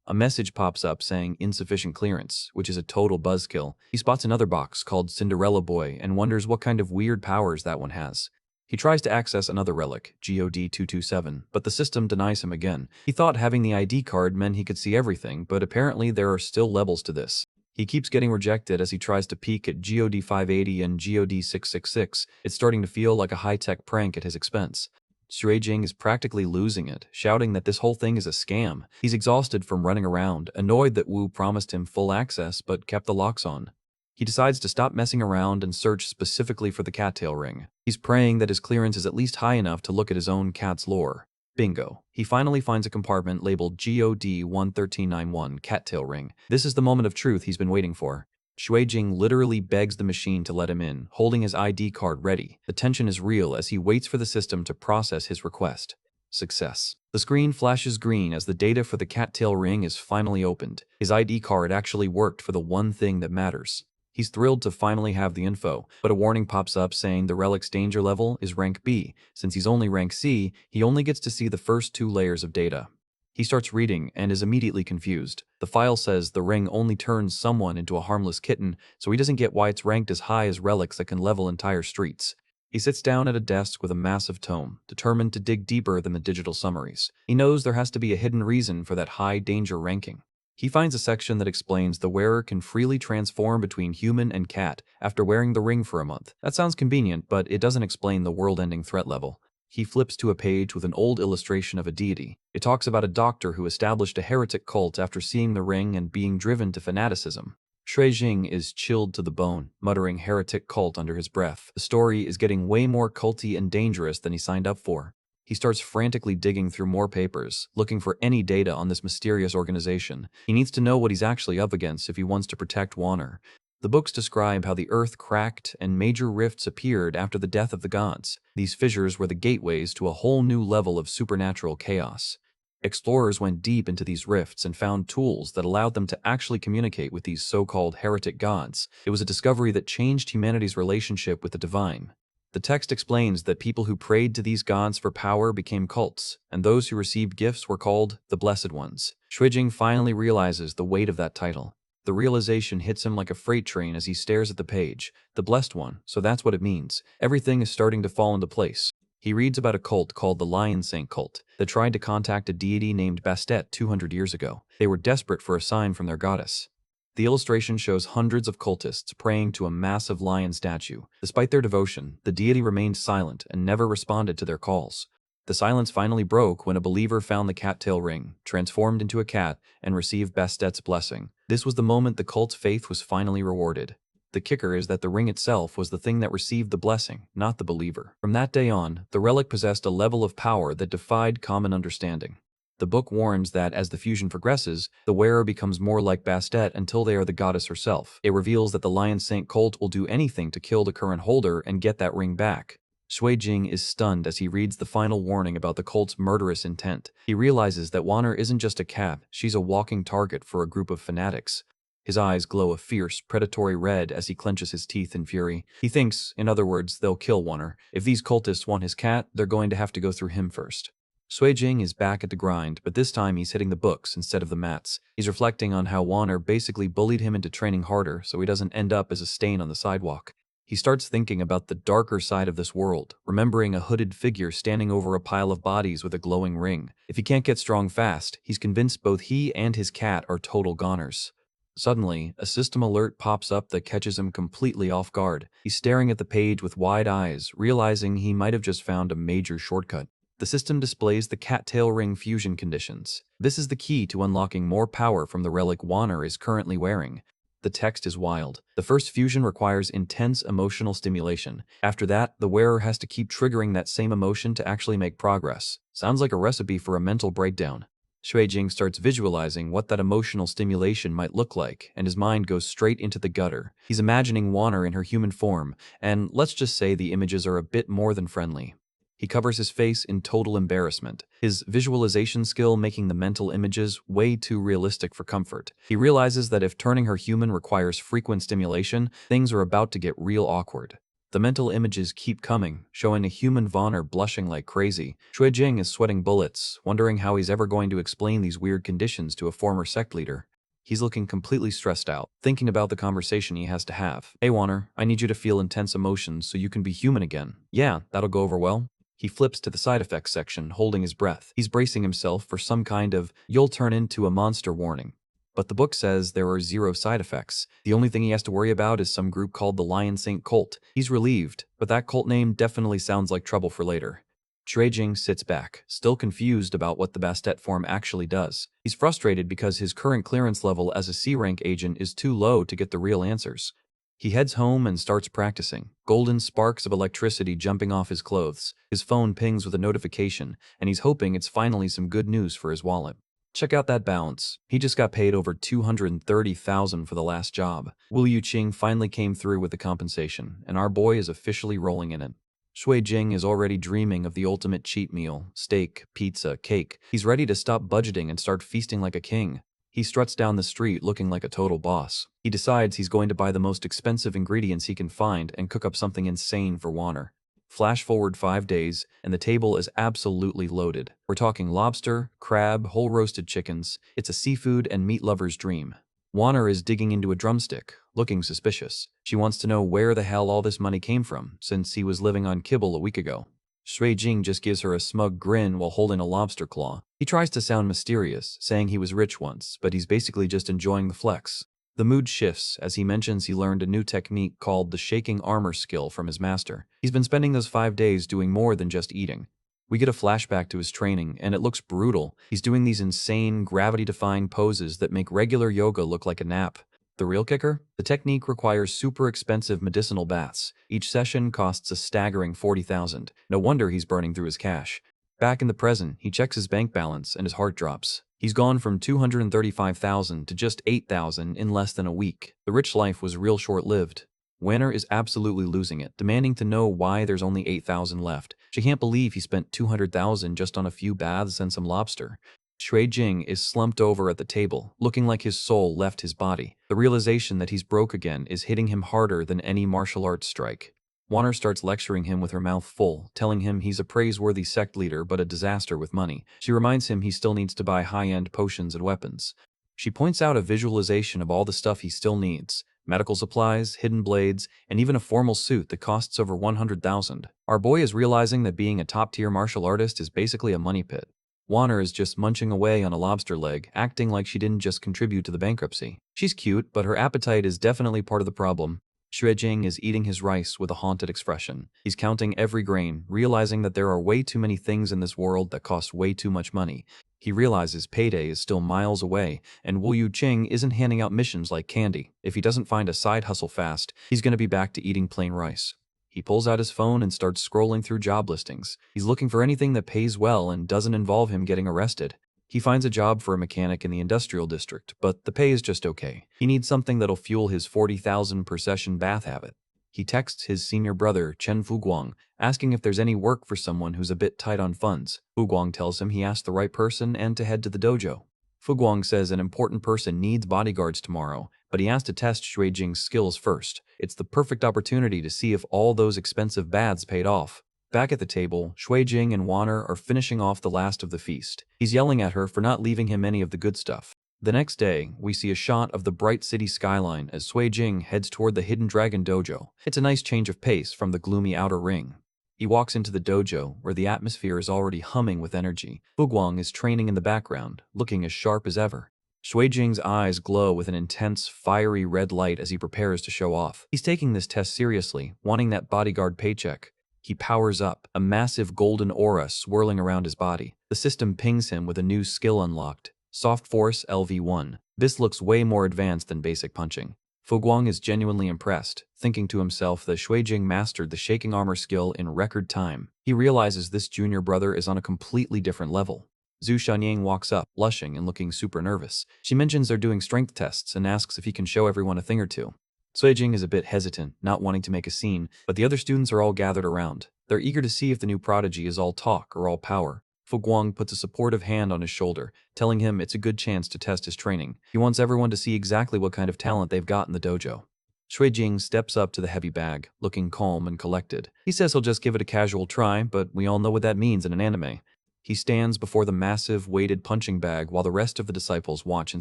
A message pops up saying insufficient clearance, which is a total buzzkill. He spots another box called Cinderella Boy and wonders what kind of weird powers that one has. He tries to access another relic, GOD-227, but the system denies him again. He thought having the ID card meant he could see everything, but apparently there are still levels to this. He keeps getting rejected as he tries to peek at GOD-580 and GOD-666. It's starting to feel like a high-tech prank at his expense. Shuijing is practically losing it, shouting that this whole thing is a scam. He's exhausted from running around, annoyed that Wu promised him full access but kept the locks on. He decides to stop messing around and search specifically for the cattail ring. He's praying that his clearance is at least high enough to look at his own cat's lore. Bingo. He finally finds a compartment labeled GOD-11391 cattail ring. This is the moment of truth he's been waiting for. Shuijing literally begs the machine to let him in, holding his ID card ready. The tension is real as he waits for the system to process his request. Success. The screen flashes green as the data for the cattail ring is finally opened. His ID card actually worked for the one thing that matters. He's thrilled to finally have the info, but a warning pops up saying the relic's danger level is rank B. Since he's only rank C, he only gets to see the first 2 layers of data. He starts reading and is immediately confused. The file says the ring only turns someone into a harmless kitten, so he doesn't get why it's ranked as high as relics that can level entire streets. He sits down at a desk with a massive tome, determined to dig deeper than the digital summaries. He knows there has to be a hidden reason for that high danger ranking. He finds a section that explains the wearer can freely transform between human and cat after wearing the ring for a month. That sounds convenient, but it doesn't explain the world-ending threat level. He flips to a page with an old illustration of a deity. It talks about a doctor who established a heretic cult after seeing the ring and being driven to fanaticism. Shuijing is chilled to the bone, muttering heretic cult under his breath. The story is getting way more culty and dangerous than he signed up for. He starts frantically digging through more papers, looking for any data on this mysterious organization. He needs to know what he's actually up against if he wants to protect Wanner. The books describe how the earth cracked and major rifts appeared after the death of the gods. These fissures were the gateways to a whole new level of supernatural chaos. Explorers went deep into these rifts and found tools that allowed them to actually communicate with these so-called heretic gods. It was a discovery that changed humanity's relationship with the divine. The text explains that people who prayed to these gods for power became cults, and those who received gifts were called the Blessed Ones. Shuijing finally realizes the weight of that title. The realization hits him like a freight train as he stares at the page. The Blessed One, so that's what it means. Everything is starting to fall into place. He reads about a cult called the Lion Saint cult that tried to contact a deity named Bastet 200 years ago. They were desperate for a sign from their goddess. The illustration shows hundreds of cultists praying to a massive lion statue. Despite their devotion, the deity remained silent and never responded to their calls. The silence finally broke when a believer found the cattail ring, transformed into a cat, and received Bastet's blessing. This was the moment the cult's faith was finally rewarded. The kicker is that the ring itself was the thing that received the blessing, not the believer. From that day on, the relic possessed a level of power that defied common understanding. The book warns that as the fusion progresses, the wearer becomes more like Bastet until they are the goddess herself. It reveals that the Lion Saint cult will do anything to kill the current holder and get that ring back. Shuijing is stunned as he reads the final warning about the cult's murderous intent. He realizes that Wanner isn't just a cat, she's a walking target for a group of fanatics. His eyes glow a fierce, predatory red as he clenches his teeth in fury. He thinks, in other words, they'll kill Wanner. If these cultists want his cat, they're going to have to go through him first. Shuijing is back at the grind, but this time he's hitting the books instead of the mats. He's reflecting on how Wanner basically bullied him into training harder so he doesn't end up as a stain on the sidewalk. He starts thinking about the darker side of this world, remembering a hooded figure standing over a pile of bodies with a glowing ring. If he can't get strong fast, he's convinced both he and his cat are total goners. Suddenly, a system alert pops up that catches him completely off guard. He's staring at the page with wide eyes, realizing he might have just found a major shortcut. The system displays the cattail ring fusion conditions. This is the key to unlocking more power from the relic Wanner is currently wearing. The text is wild. The first fusion requires intense emotional stimulation. After that, the wearer has to keep triggering that same emotion to actually make progress. Sounds like a recipe for a mental breakdown. Shuijing starts visualizing what that emotional stimulation might look like, and his mind goes straight into the gutter. He's imagining Wanner in her human form, and let's just say the images are a bit more than friendly. He covers his face in total embarrassment, his visualization skill making the mental images way too realistic for comfort. He realizes that if turning her human requires frequent stimulation, things are about to get real awkward. The mental images keep coming, showing a human Vonner blushing like crazy. Shui Jing is sweating bullets, wondering how he's ever going to explain these weird conditions to a former sect leader. He's looking completely stressed out, thinking about the conversation he has to have. Hey Wanner, I need you to feel intense emotions so you can be human again. Yeah, that'll go over well. He flips to the side effects section, holding his breath. He's bracing himself for some kind of "you'll turn into a monster" warning. But the book says there are 0 side effects. The only thing he has to worry about is some group called the Lion Saint Cult. He's relieved, but that cult name definitely sounds like trouble for later. Shuijing sits back, still confused about what the Bastet form actually does. He's frustrated because his current clearance level as a C-rank agent is too low to get the real answers. He heads home and starts practicing, golden sparks of electricity jumping off his clothes. His phone pings with a notification, and he's hoping it's finally some good news for his wallet. Check out that balance. He just got paid over $230,000 for the last job. Wu Yuqing finally came through with the compensation, and our boy is officially rolling in it. Shui Jing is already dreaming of the ultimate cheat meal: steak, pizza, cake. He's ready to stop budgeting and start feasting like a king. He struts down the street looking like a total boss. He decides he's going to buy the most expensive ingredients he can find and cook up something insane for Wanner. Flash forward 5 days, and the table is absolutely loaded. We're talking lobster, crab, whole roasted chickens. It's a seafood and meat lover's dream. Wanner is digging into a drumstick, looking suspicious. She wants to know where the hell all this money came from, since he was living on kibble a week ago. Shui Jing just gives her a smug grin while holding a lobster claw. He tries to sound mysterious, saying he was rich once, but he's basically just enjoying the flex. The mood shifts as he mentions he learned a new technique called the shaking armor skill from his master. He's been spending those 5 days doing more than just eating. We get a flashback to his training, and it looks brutal. He's doing these insane, gravity-defying poses that make regular yoga look like a nap. The real kicker? The technique requires super expensive medicinal baths. Each session costs a staggering $40,000. No wonder he's burning through his cash. Back in the present, he checks his bank balance and his heart drops. He's gone from $235,000 to just $8,000 in less than a week. The rich life was real short-lived. Wanner is absolutely losing it, demanding to know why there's only $8,000 left. She can't believe he spent $200,000 just on a few baths and some lobster. Shui Jing is slumped over at the table, looking like his soul left his body. The realization that he's broke again is hitting him harder than any martial arts strike. Wanner starts lecturing him with her mouth full, telling him he's a praiseworthy sect leader but a disaster with money. She reminds him he still needs to buy high-end potions and weapons. She points out a visualization of all the stuff he still needs: medical supplies, hidden blades, and even a formal suit that costs over $100,000. Our boy is realizing that being a top-tier martial artist is basically a money pit. Wanner is just munching away on a lobster leg, acting like she didn't just contribute to the bankruptcy. She's cute, but her appetite is definitely part of the problem. Shuijing is eating his rice with a haunted expression. He's counting every grain, realizing that there are way too many things in this world that cost way too much money. He realizes payday is still miles away, and Wu Yuqing isn't handing out missions like candy. If he doesn't find a side hustle fast, he's going to be back to eating plain rice. He pulls out his phone and starts scrolling through job listings. He's looking for anything that pays well and doesn't involve him getting arrested. He finds a job for a mechanic in the industrial district, but the pay is just okay. He needs something that'll fuel his 40,000 per session bath habit. He texts his senior brother, Chen Fuguang, asking if there's any work for someone who's a bit tight on funds. Fuguang tells him he asked the right person and to head to the dojo. Fuguang says an important person needs bodyguards tomorrow, but he has to test Shuijing's skills first. It's the perfect opportunity to see if all those expensive baths paid off. Back at the table, Shuijing and Wanner are finishing off the last of the feast. He's yelling at her for not leaving him any of the good stuff. The next day, we see a shot of the bright city skyline as Shuijing heads toward the Hidden Dragon dojo. It's a nice change of pace from the gloomy outer ring. He walks into the dojo, where the atmosphere is already humming with energy. Fuguang is training in the background, looking as sharp as ever. Shuijing's eyes glow with an intense, fiery red light as he prepares to show off. He's taking this test seriously, wanting that bodyguard paycheck. He powers up, a massive golden aura swirling around his body. The system pings him with a new skill unlocked: Soft Force LV1. This looks way more advanced than basic punching. Fuguang is genuinely impressed, thinking to himself that Shuijing mastered the shaking armor skill in record time. He realizes this junior brother is on a completely different level. Zhu Shanyang walks up, blushing and looking super nervous. She mentions they're doing strength tests and asks if he can show everyone a thing or two. Shuijing is a bit hesitant, not wanting to make a scene, but the other students are all gathered around. They're eager to see if the new prodigy is all talk or all power. Fu Guang puts a supportive hand on his shoulder, telling him it's a good chance to test his training. He wants everyone to see exactly what kind of talent they've got in the dojo. Shui Jing steps up to the heavy bag, looking calm and collected. He says he'll just give it a casual try, but we all know what that means in an anime. He stands before the massive, weighted punching bag while the rest of the disciples watch in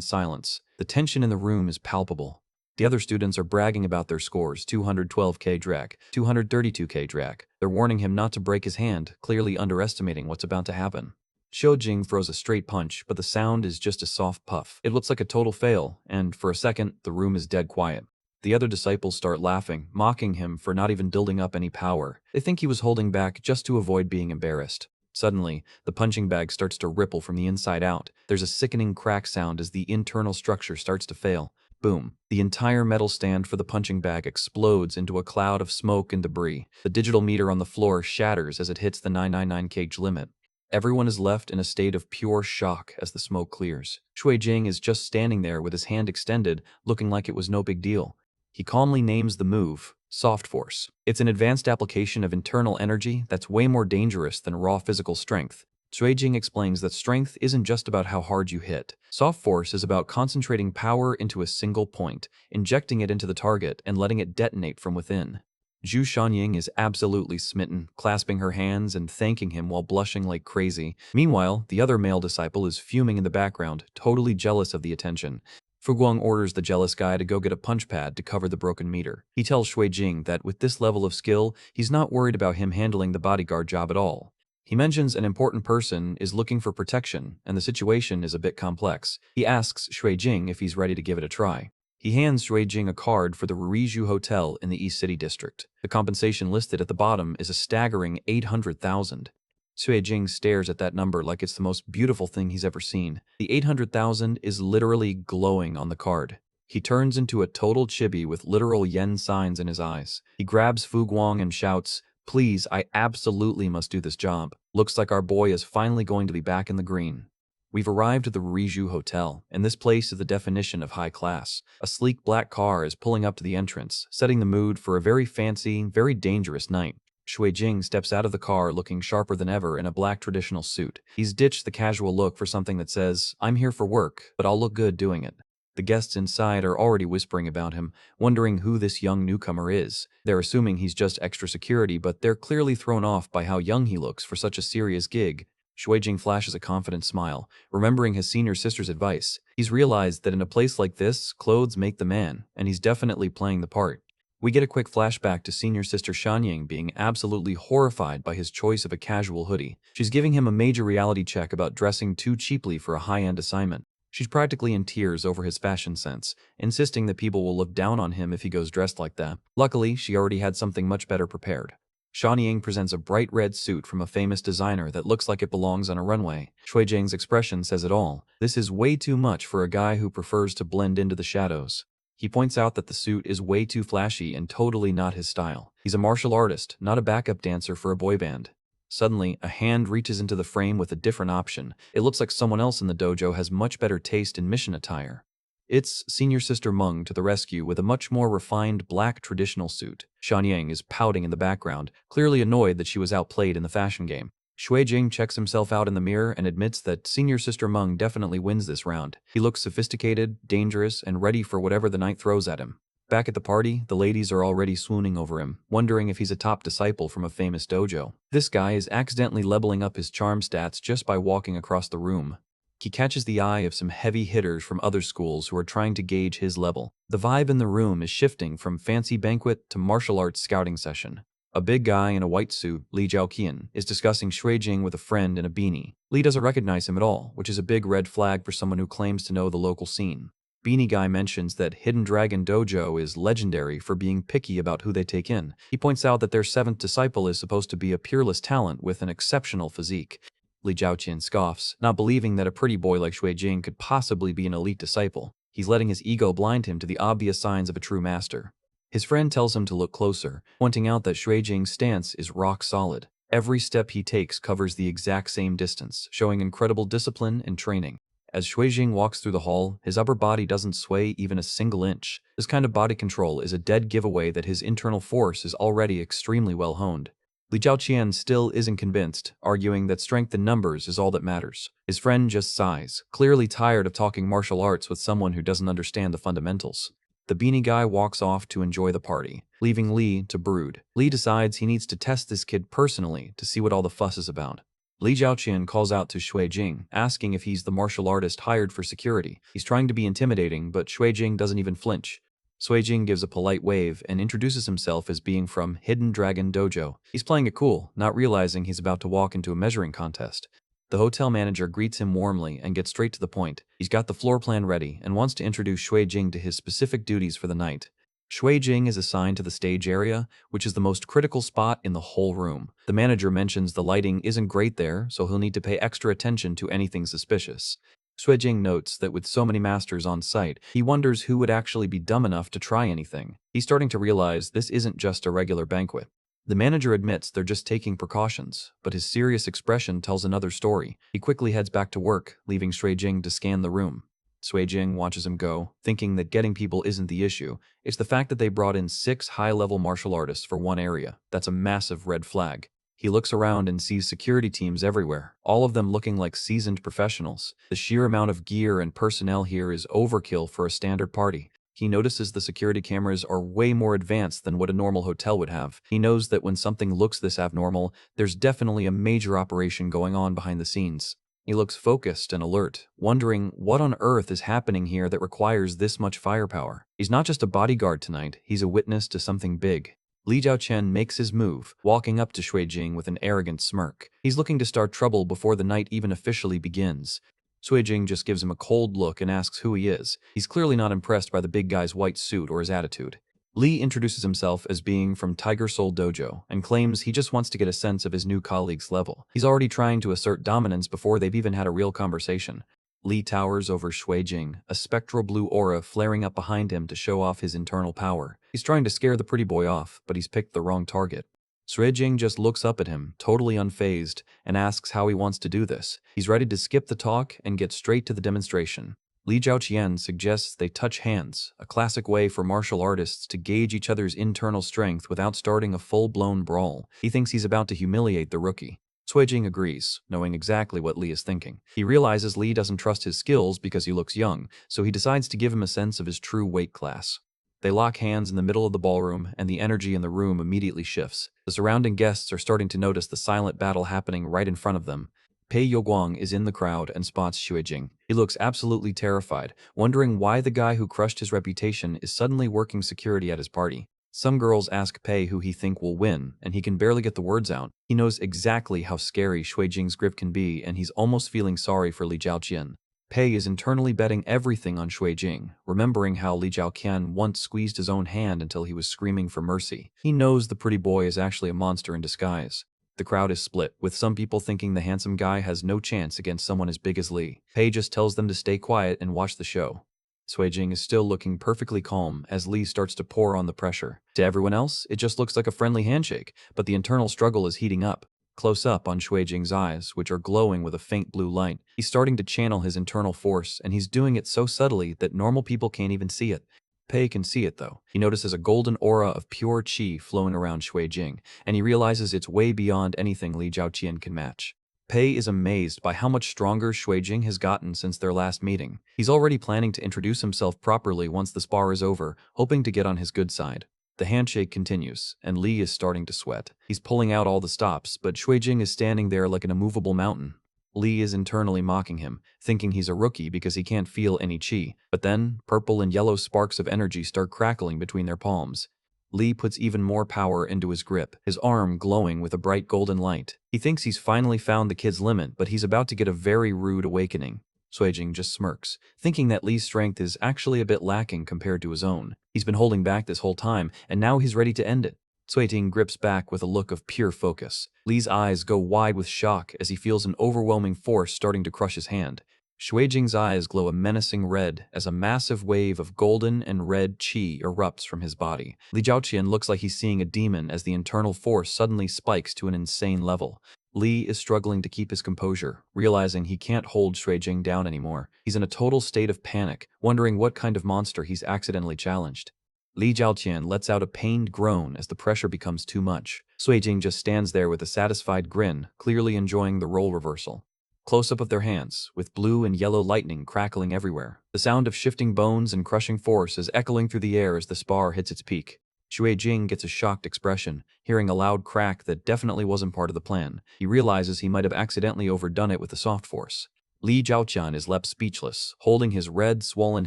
silence. The tension in the room is palpable. The other students are bragging about their scores, 212k drag, 232k drag. They're warning him not to break his hand, clearly underestimating what's about to happen. Shojing throws a straight punch, but the sound is just a soft puff. It looks like a total fail, and for a second, the room is dead quiet. The other disciples start laughing, mocking him for not even building up any power. They think he was holding back just to avoid being embarrassed. Suddenly, the punching bag starts to ripple from the inside out. There's a sickening crack sound as the internal structure starts to fail. Boom. The entire metal stand for the punching bag explodes into a cloud of smoke and debris. The digital meter on the floor shatters as it hits the 999 cage limit. Everyone is left in a state of pure shock as the smoke clears. Shui Jing is just standing there with his hand extended, looking like it was no big deal. He calmly names the move, Soft Force. It's an advanced application of internal energy that's way more dangerous than raw physical strength. Jing explains that strength isn't just about how hard you hit. Soft Force is about concentrating power into a single point, injecting it into the target, and letting it detonate from within. Zhu Shanying is absolutely smitten, clasping her hands and thanking him while blushing like crazy. Meanwhile, the other male disciple is fuming in the background, totally jealous of the attention. Fu Guang orders the jealous guy to go get a punch pad to cover the broken meter. He tells Shui Jing that with this level of skill, he's not worried about him handling the bodyguard job at all. He mentions an important person is looking for protection, and the situation is a bit complex. He asks Shui Jing if he's ready to give it a try. He hands Shui Jing a card for the Ruriju Hotel in the East City District. The compensation listed at the bottom is a staggering 800,000. Shui Jing stares at that number like it's the most beautiful thing he's ever seen. The 800,000 is literally glowing on the card. He turns into a total chibi with literal yen signs in his eyes. He grabs Fu Guang and shouts, "Please, I absolutely must do this job. Looks like our boy is finally going to be back in the green." We've arrived at the Ruriju Hotel, and this place is the definition of high class. A sleek black car is pulling up to the entrance, setting the mood for a very fancy, very dangerous night. Shui Jing steps out of the car looking sharper than ever in a black traditional suit. He's ditched the casual look for something that says, "I'm here for work, but I'll look good doing it." The guests inside are already whispering about him, wondering who this young newcomer is. They're assuming he's just extra security, but they're clearly thrown off by how young he looks for such a serious gig. Shui Jing flashes a confident smile, remembering his senior sister's advice. He's realized that in a place like this, clothes make the man, and he's definitely playing the part. We get a quick flashback to senior sister Shanying being absolutely horrified by his choice of a casual hoodie. She's giving him a major reality check about dressing too cheaply for a high-end assignment. She's practically in tears over his fashion sense, insisting that people will look down on him if he goes dressed like that. Luckily, she already had something much better prepared. Shanying presents a bright red suit from a famous designer that looks like it belongs on a runway. Shui Jing's expression says it all. This is way too much for a guy who prefers to blend into the shadows. He points out that the suit is way too flashy and totally not his style. He's a martial artist, not a backup dancer for a boy band. Suddenly, a hand reaches into the frame with a different option. It looks like someone else in the dojo has much better taste in mission attire. It's senior sister Meng to the rescue with a much more refined black traditional suit. Shanyang is pouting in the background, clearly annoyed that she was outplayed in the fashion game. Shui Jing checks himself out in the mirror and admits that senior sister Meng definitely wins this round. He looks sophisticated, dangerous, and ready for whatever the night throws at him. Back at the party, the ladies are already swooning over him, wondering if he's a top disciple from a famous dojo. This guy is accidentally leveling up his charm stats just by walking across the room. He catches the eye of some heavy hitters from other schools who are trying to gauge his level. The vibe in the room is shifting from fancy banquet to martial arts scouting session. A big guy in a white suit, Li Zhaoqian, is discussing Shui Jing with a friend in a beanie. Li doesn't recognize him at all, which is a big red flag for someone who claims to know the local scene. Beanie Guy mentions that Hidden Dragon Dojo is legendary for being picky about who they take in. He points out that their 7th disciple is supposed to be a peerless talent with an exceptional physique. Li Zhaoqian scoffs, not believing that a pretty boy like Shui Jing could possibly be an elite disciple. He's letting his ego blind him to the obvious signs of a true master. His friend tells him to look closer, pointing out that Shui Jing's stance is rock solid. Every step he takes covers the exact same distance, showing incredible discipline and training. As Shui Jing walks through the hall, his upper body doesn't sway even a single inch. This kind of body control is a dead giveaway that his internal force is already extremely well honed. Li Zhaoqian still isn't convinced, arguing that strength in numbers is all that matters. His friend just sighs, clearly tired of talking martial arts with someone who doesn't understand the fundamentals. The beanie guy walks off to enjoy the party, leaving Li to brood. Li decides he needs to test this kid personally to see what all the fuss is about. Li Zhaoqian calls out to Shui Jing, asking if he's the martial artist hired for security. He's trying to be intimidating, but Shui Jing doesn't even flinch. Sui Jing gives a polite wave and introduces himself as being from Hidden Dragon Dojo. He's playing it cool, not realizing he's about to walk into a measuring contest. The hotel manager greets him warmly and gets straight to the point. He's got the floor plan ready and wants to introduce Shui Jing to his specific duties for the night. Shui Jing is assigned to the stage area, which is the most critical spot in the whole room. The manager mentions the lighting isn't great there, so he'll need to pay extra attention to anything suspicious. Sui Jing notes that with so many masters on site, he wonders who would actually be dumb enough to try anything. He's starting to realize this isn't just a regular banquet. The manager admits they're just taking precautions, but his serious expression tells another story. He quickly heads back to work, leaving Sui Jing to scan the room. Sui Jing watches him go, thinking that getting people isn't the issue. It's the fact that they brought in 6 high-level martial artists for one area. That's a massive red flag. He looks around and sees security teams everywhere, all of them looking like seasoned professionals. The sheer amount of gear and personnel here is overkill for a standard party. He notices the security cameras are way more advanced than what a normal hotel would have. He knows that when something looks this abnormal, there's definitely a major operation going on behind the scenes. He looks focused and alert, wondering what on earth is happening here that requires this much firepower. He's not just a bodyguard tonight, he's a witness to something big. Li Zhaoqian makes his move, walking up to Shui Jing with an arrogant smirk. He's looking to start trouble before the night even officially begins. Sui Jing just gives him a cold look and asks who he is. He's clearly not impressed by the big guy's white suit or his attitude. Li introduces himself as being from Tiger Soul Dojo and claims he just wants to get a sense of his new colleague's level. He's already trying to assert dominance before they've even had a real conversation. Li towers over Shui Jing, a spectral blue aura flaring up behind him to show off his internal power. He's trying to scare the pretty boy off, but he's picked the wrong target. Sui Jing just looks up at him, totally unfazed, and asks how he wants to do this. He's ready to skip the talk and get straight to the demonstration. Li Zhaoqian suggests they touch hands, a classic way for martial artists to gauge each other's internal strength without starting a full-blown brawl. He thinks he's about to humiliate the rookie. Sui Jing agrees, knowing exactly what Li is thinking. He realizes Li doesn't trust his skills because he looks young, so he decides to give him a sense of his true weight class. They lock hands in the middle of the ballroom, and the energy in the room immediately shifts. The surrounding guests are starting to notice the silent battle happening right in front of them. Pei Youguang is in the crowd and spots Sui Jing. He looks absolutely terrified, wondering why the guy who crushed his reputation is suddenly working security at his party. Some girls ask Pei who he think will win, and he can barely get the words out. He knows exactly how scary Shui Jing's grip can be, and he's almost feeling sorry for Li Zhaoqian. Pei is internally betting everything on Shui Jing, remembering how Li Zhaoqian once squeezed his own hand until he was screaming for mercy. He knows the pretty boy is actually a monster in disguise. The crowd is split, with some people thinking the handsome guy has no chance against someone as big as Li. Pei just tells them to stay quiet and watch the show. Sui Jing is still looking perfectly calm as Li starts to pour on the pressure. To everyone else, it just looks like a friendly handshake, but the internal struggle is heating up. Close up on Sui Jing's eyes, which are glowing with a faint blue light. He's starting to channel his internal force, and he's doing it so subtly that normal people can't even see it. Pei can see it, though. He notices a golden aura of pure qi flowing around Sui Jing, and he realizes it's way beyond anything Li Zhaoqian can match. Pei is amazed by how much stronger Sui Jing has gotten since their last meeting. He's already planning to introduce himself properly once the spar is over, hoping to get on his good side. The handshake continues, and Li is starting to sweat. He's pulling out all the stops, but Sui Jing is standing there like an immovable mountain. Li is internally mocking him, thinking he's a rookie because he can't feel any qi. But then, purple and yellow sparks of energy start crackling between their palms. Li puts even more power into his grip, his arm glowing with a bright golden light. He thinks he's finally found the kid's limit, but he's about to get a very rude awakening. Sui Jing just smirks, thinking that Li's strength is actually a bit lacking compared to his own. He's been holding back this whole time, and now he's ready to end it. Sui Jing grips back with a look of pure focus. Li's eyes go wide with shock as he feels an overwhelming force starting to crush his hand. Sui Jing's eyes glow a menacing red as a massive wave of golden and red qi erupts from his body. Li Zhaoqian looks like he's seeing a demon as the internal force suddenly spikes to an insane level. Li is struggling to keep his composure, realizing he can't hold Sui Jing down anymore. He's in a total state of panic, wondering what kind of monster he's accidentally challenged. Li Zhaoqian lets out a pained groan as the pressure becomes too much. Suijing just stands there with a satisfied grin, clearly enjoying the role reversal. Close-up of their hands, with blue and yellow lightning crackling everywhere. The sound of shifting bones and crushing force is echoing through the air as the spar hits its peak. Xuejing gets a shocked expression, hearing a loud crack that definitely wasn't part of the plan. He realizes he might have accidentally overdone it with the soft force. Li Zhaoqian is left speechless, holding his red, swollen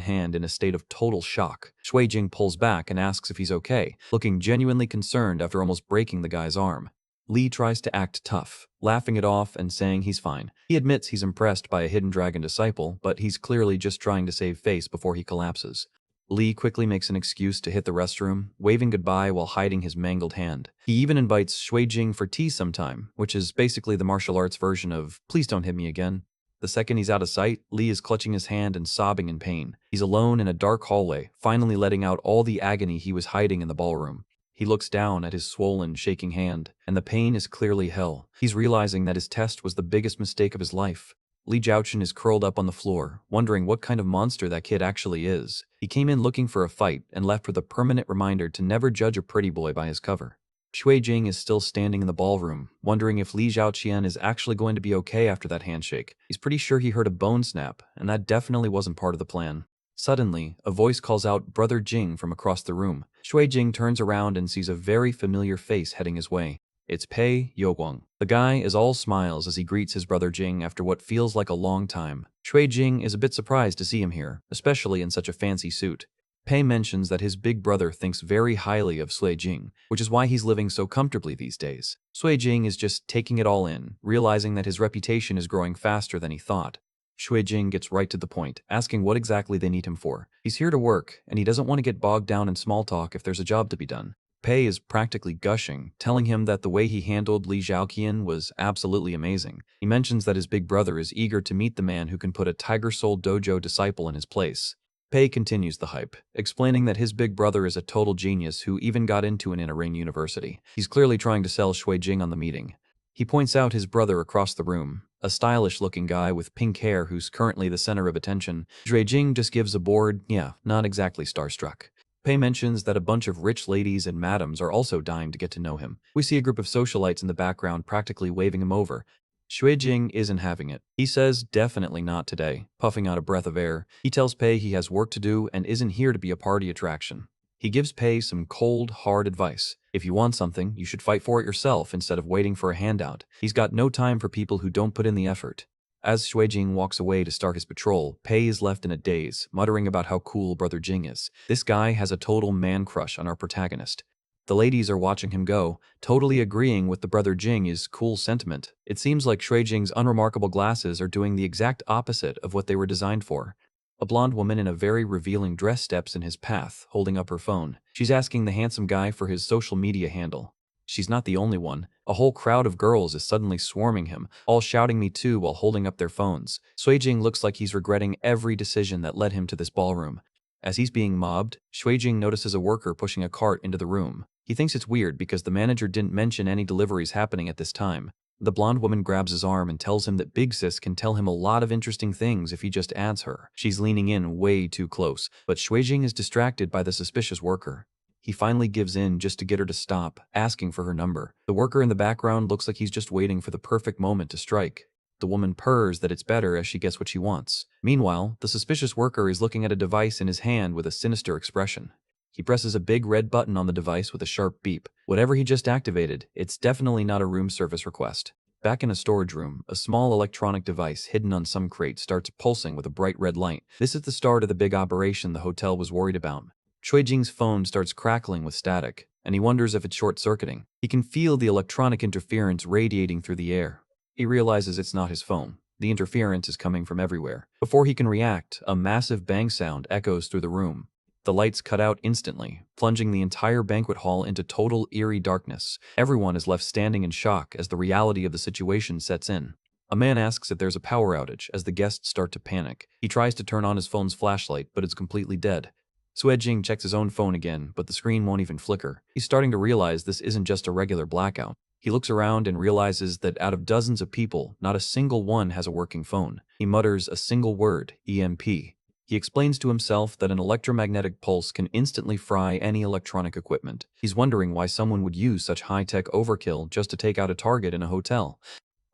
hand in a state of total shock. Xuejing pulls back and asks if he's okay, looking genuinely concerned after almost breaking the guy's arm. Li tries to act tough, laughing it off and saying he's fine. He admits he's impressed by a hidden dragon disciple, but he's clearly just trying to save face before he collapses. Li quickly makes an excuse to hit the restroom, waving goodbye while hiding his mangled hand. He even invites Xuejing for tea sometime, which is basically the martial arts version of "please don't hit me again." The second he's out of sight, Li is clutching his hand and sobbing in pain. He's alone in a dark hallway, finally letting out all the agony he was hiding in the ballroom. He looks down at his swollen, shaking hand, and the pain is clearly hell. He's realizing that his test was the biggest mistake of his life. Li Zhaoqian is curled up on the floor, wondering what kind of monster that kid actually is. He came in looking for a fight and left with a permanent reminder to never judge a pretty boy by his cover. Xuejing is still standing in the ballroom, wondering if Li Zhaoqian is actually going to be okay after that handshake. He's pretty sure he heard a bone snap, and that definitely wasn't part of the plan. Suddenly, a voice calls out "Brother Jing" from across the room. Xuejing turns around and sees a very familiar face heading his way. It's Pei Youguang. The guy is all smiles as he greets his brother Jing after what feels like a long time. Xuejing is a bit surprised to see him here, especially in such a fancy suit. Pei mentions that his big brother thinks very highly of Xuejing, which is why he's living so comfortably these days. Xuejing is just taking it all in, realizing that his reputation is growing faster than he thought. Xuejing gets right to the point, asking what exactly they need him for. He's here to work, and he doesn't want to get bogged down in small talk if there's a job to be done. Pei is practically gushing, telling him that the way he handled Li Zhaoqian was absolutely amazing. He mentions that his big brother is eager to meet the man who can put a Tiger Soul Dojo disciple in his place. Pei continues the hype, explaining that his big brother is a total genius who even got into an inner-ring university. He's clearly trying to sell Xuejing on the meeting. He points out his brother across the room, a stylish-looking guy with pink hair who's currently the center of attention. Xuejing just gives a bored, yeah, not exactly starstruck. Pei mentions that a bunch of rich ladies and madams are also dying to get to know him. We see a group of socialites in the background practically waving him over. Xuejing isn't having it. He says definitely not today, puffing out a breath of air. He tells Pei he has work to do and isn't here to be a party attraction. He gives Pei some cold, hard advice. If you want something, you should fight for it yourself instead of waiting for a handout. He's got no time for people who don't put in the effort. As Xuejing walks away to start his patrol, Pei is left in a daze, muttering about how cool Brother Jing is. This guy has a total man crush on our protagonist. The ladies are watching him go, totally agreeing with the Brother Jing is cool sentiment. It seems like Xuejing's unremarkable glasses are doing the exact opposite of what they were designed for. A blonde woman in a very revealing dress steps in his path, holding up her phone. She's asking the handsome guy for his social media handle. She's not the only one. A whole crowd of girls is suddenly swarming him, all shouting "me too" while holding up their phones. Xuejing looks like he's regretting every decision that led him to this ballroom. As he's being mobbed, Xuejing notices a worker pushing a cart into the room. He thinks it's weird because the manager didn't mention any deliveries happening at this time. The blonde woman grabs his arm and tells him that Big Sis can tell him a lot of interesting things if he just adds her. She's leaning in way too close, but Xuejing is distracted by the suspicious worker. He finally gives in just to get her to stop, asking for her number. The worker in the background looks like he's just waiting for the perfect moment to strike. The woman purrs that it's better as she gets what she wants. Meanwhile, the suspicious worker is looking at a device in his hand with a sinister expression. He presses a big red button on the device with a sharp beep. Whatever he just activated, it's definitely not a room service request. Back in a storage room, a small electronic device hidden on some crate starts pulsing with a bright red light. This is the start of the big operation the hotel was worried about. Xuejing's phone starts crackling with static, and he wonders if it's short-circuiting. He can feel the electronic interference radiating through the air. He realizes it's not his phone. The interference is coming from everywhere. Before he can react, a massive bang sound echoes through the room. The lights cut out instantly, plunging the entire banquet hall into total eerie darkness. Everyone is left standing in shock as the reality of the situation sets in. A man asks if there's a power outage as the guests start to panic. He tries to turn on his phone's flashlight, but it's completely dead. Xuejing checks his own phone again, but the screen won't even flicker. He's starting to realize this isn't just a regular blackout. He looks around and realizes that out of dozens of people, not a single one has a working phone. He mutters a single word, EMP. He explains to himself that an electromagnetic pulse can instantly fry any electronic equipment. He's wondering why someone would use such high-tech overkill just to take out a target in a hotel.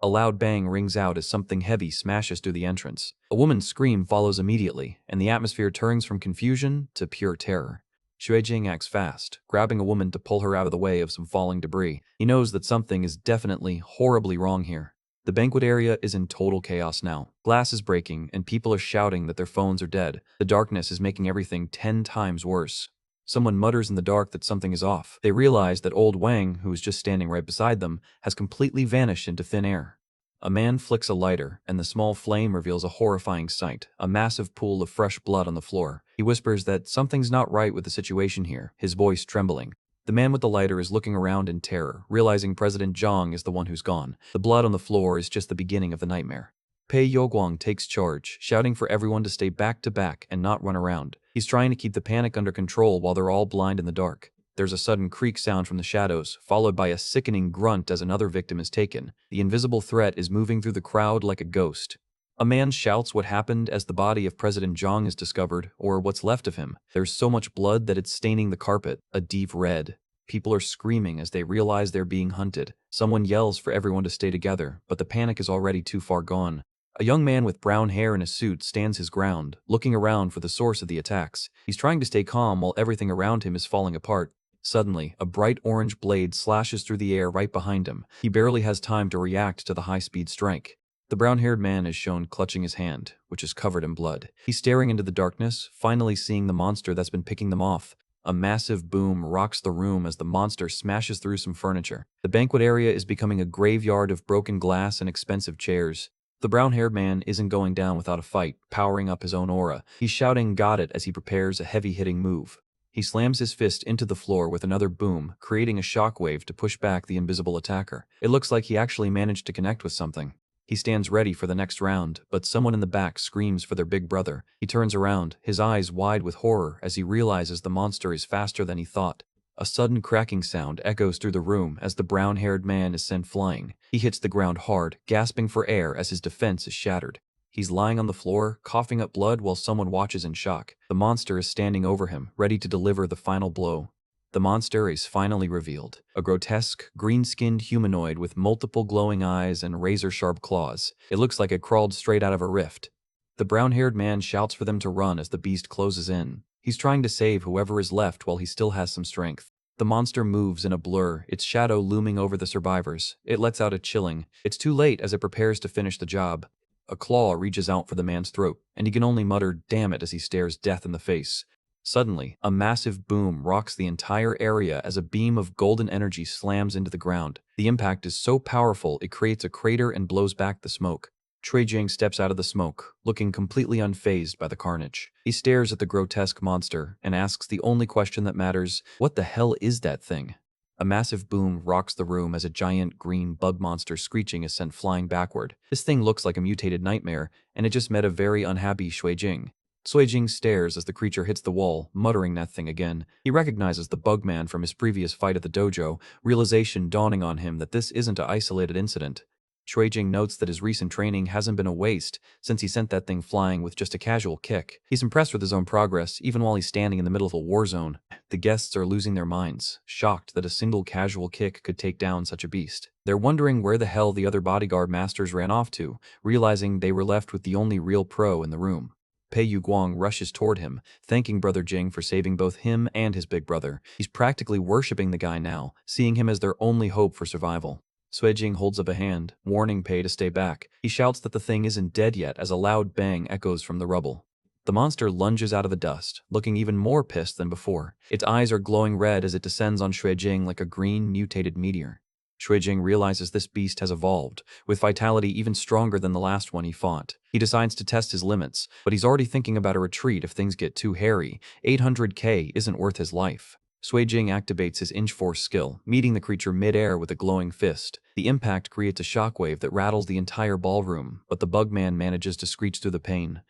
A loud bang rings out as something heavy smashes through the entrance. A woman's scream follows immediately, and the atmosphere turns from confusion to pure terror. Xuejing acts fast, grabbing a woman to pull her out of the way of some falling debris. He knows that something is definitely horribly wrong here. The banquet area is in total chaos now. Glass is breaking, and people are shouting that their phones are dead. The darkness is making everything 10 times worse. Someone mutters in the dark that something is off. They realize that old Wang, who is just standing right beside them, has completely vanished into thin air. A man flicks a lighter, and the small flame reveals a horrifying sight, a massive pool of fresh blood on the floor. He whispers that something's not right with the situation here, his voice trembling. The man with the lighter is looking around in terror, realizing President Zhang is the one who's gone. The blood on the floor is just the beginning of the nightmare. Pei Youguang takes charge, shouting for everyone to stay back to back and not run around. He's trying to keep the panic under control while they're all blind in the dark. There's a sudden creak sound from the shadows, followed by a sickening grunt as another victim is taken. The invisible threat is moving through the crowd like a ghost. A man shouts what happened as the body of President Zhang is discovered, or what's left of him. There's so much blood that it's staining the carpet, a deep red. People are screaming as they realize they're being hunted. Someone yells for everyone to stay together, but the panic is already too far gone. A young man with brown hair in a suit stands his ground, looking around for the source of the attacks. He's trying to stay calm while everything around him is falling apart. Suddenly, a bright orange blade slashes through the air right behind him. He barely has time to react to the high-speed strike. The brown-haired man is shown clutching his hand, which is covered in blood. He's staring into the darkness, finally seeing the monster that's been picking them off. A massive boom rocks the room as the monster smashes through some furniture. The banquet area is becoming a graveyard of broken glass and expensive chairs. The brown-haired man isn't going down without a fight, powering up his own aura. He's shouting "got it" as he prepares a heavy-hitting move. He slams his fist into the floor with another boom, creating a shockwave to push back the invisible attacker. It looks like he actually managed to connect with something. He stands ready for the next round, but someone in the back screams for their big brother. He turns around, his eyes wide with horror as he realizes the monster is faster than he thought. A sudden cracking sound echoes through the room as the brown-haired man is sent flying. He hits the ground hard, gasping for air as his defense is shattered. He's lying on the floor, coughing up blood while someone watches in shock. The monster is standing over him, ready to deliver the final blow. The monster is finally revealed. A grotesque, green-skinned humanoid with multiple glowing eyes and razor-sharp claws. It looks like it crawled straight out of a rift. The brown-haired man shouts for them to run as the beast closes in. He's trying to save whoever is left while he still has some strength. The monster moves in a blur, its shadow looming over the survivors. It lets out a chilling. It's too late as it prepares to finish the job. A claw reaches out for the man's throat, and he can only mutter "damn it" as he stares death in the face. Suddenly, a massive boom rocks the entire area as a beam of golden energy slams into the ground. The impact is so powerful it creates a crater and blows back the smoke. Xuejing steps out of the smoke, looking completely unfazed by the carnage. He stares at the grotesque monster and asks the only question that matters: what the hell is that thing? A massive boom rocks the room as a giant green bug monster screeching is sent flying backward. This thing looks like a mutated nightmare, and it just met a very unhappy Xuejing. Xuejing stares as the creature hits the wall, muttering that thing again. He recognizes the bug man from his previous fight at the dojo, realization dawning on him that this isn't an isolated incident. Xuejing notes that his recent training hasn't been a waste, since he sent that thing flying with just a casual kick. He's impressed with his own progress, even while he's standing in the middle of a war zone. The guests are losing their minds, shocked that a single casual kick could take down such a beast. They're wondering where the hell the other bodyguard masters ran off to, realizing they were left with the only real pro in the room. Pei Youguang rushes toward him, thanking Brother Jing for saving both him and his big brother. He's practically worshipping the guy now, seeing him as their only hope for survival. Xuejing holds up a hand, warning Pei to stay back. He shouts that the thing isn't dead yet as a loud bang echoes from the rubble. The monster lunges out of the dust, looking even more pissed than before. Its eyes are glowing red as it descends on Xuejing like a green, mutated meteor. Xuejing realizes this beast has evolved, with vitality even stronger than the last one he fought. He decides to test his limits, but he's already thinking about a retreat if things get too hairy. 800k isn't worth his life. Xuejing activates his Inch Force skill, meeting the creature mid-air with a glowing fist. The impact creates a shockwave that rattles the entire ballroom, but the bugman manages to screech through the pain.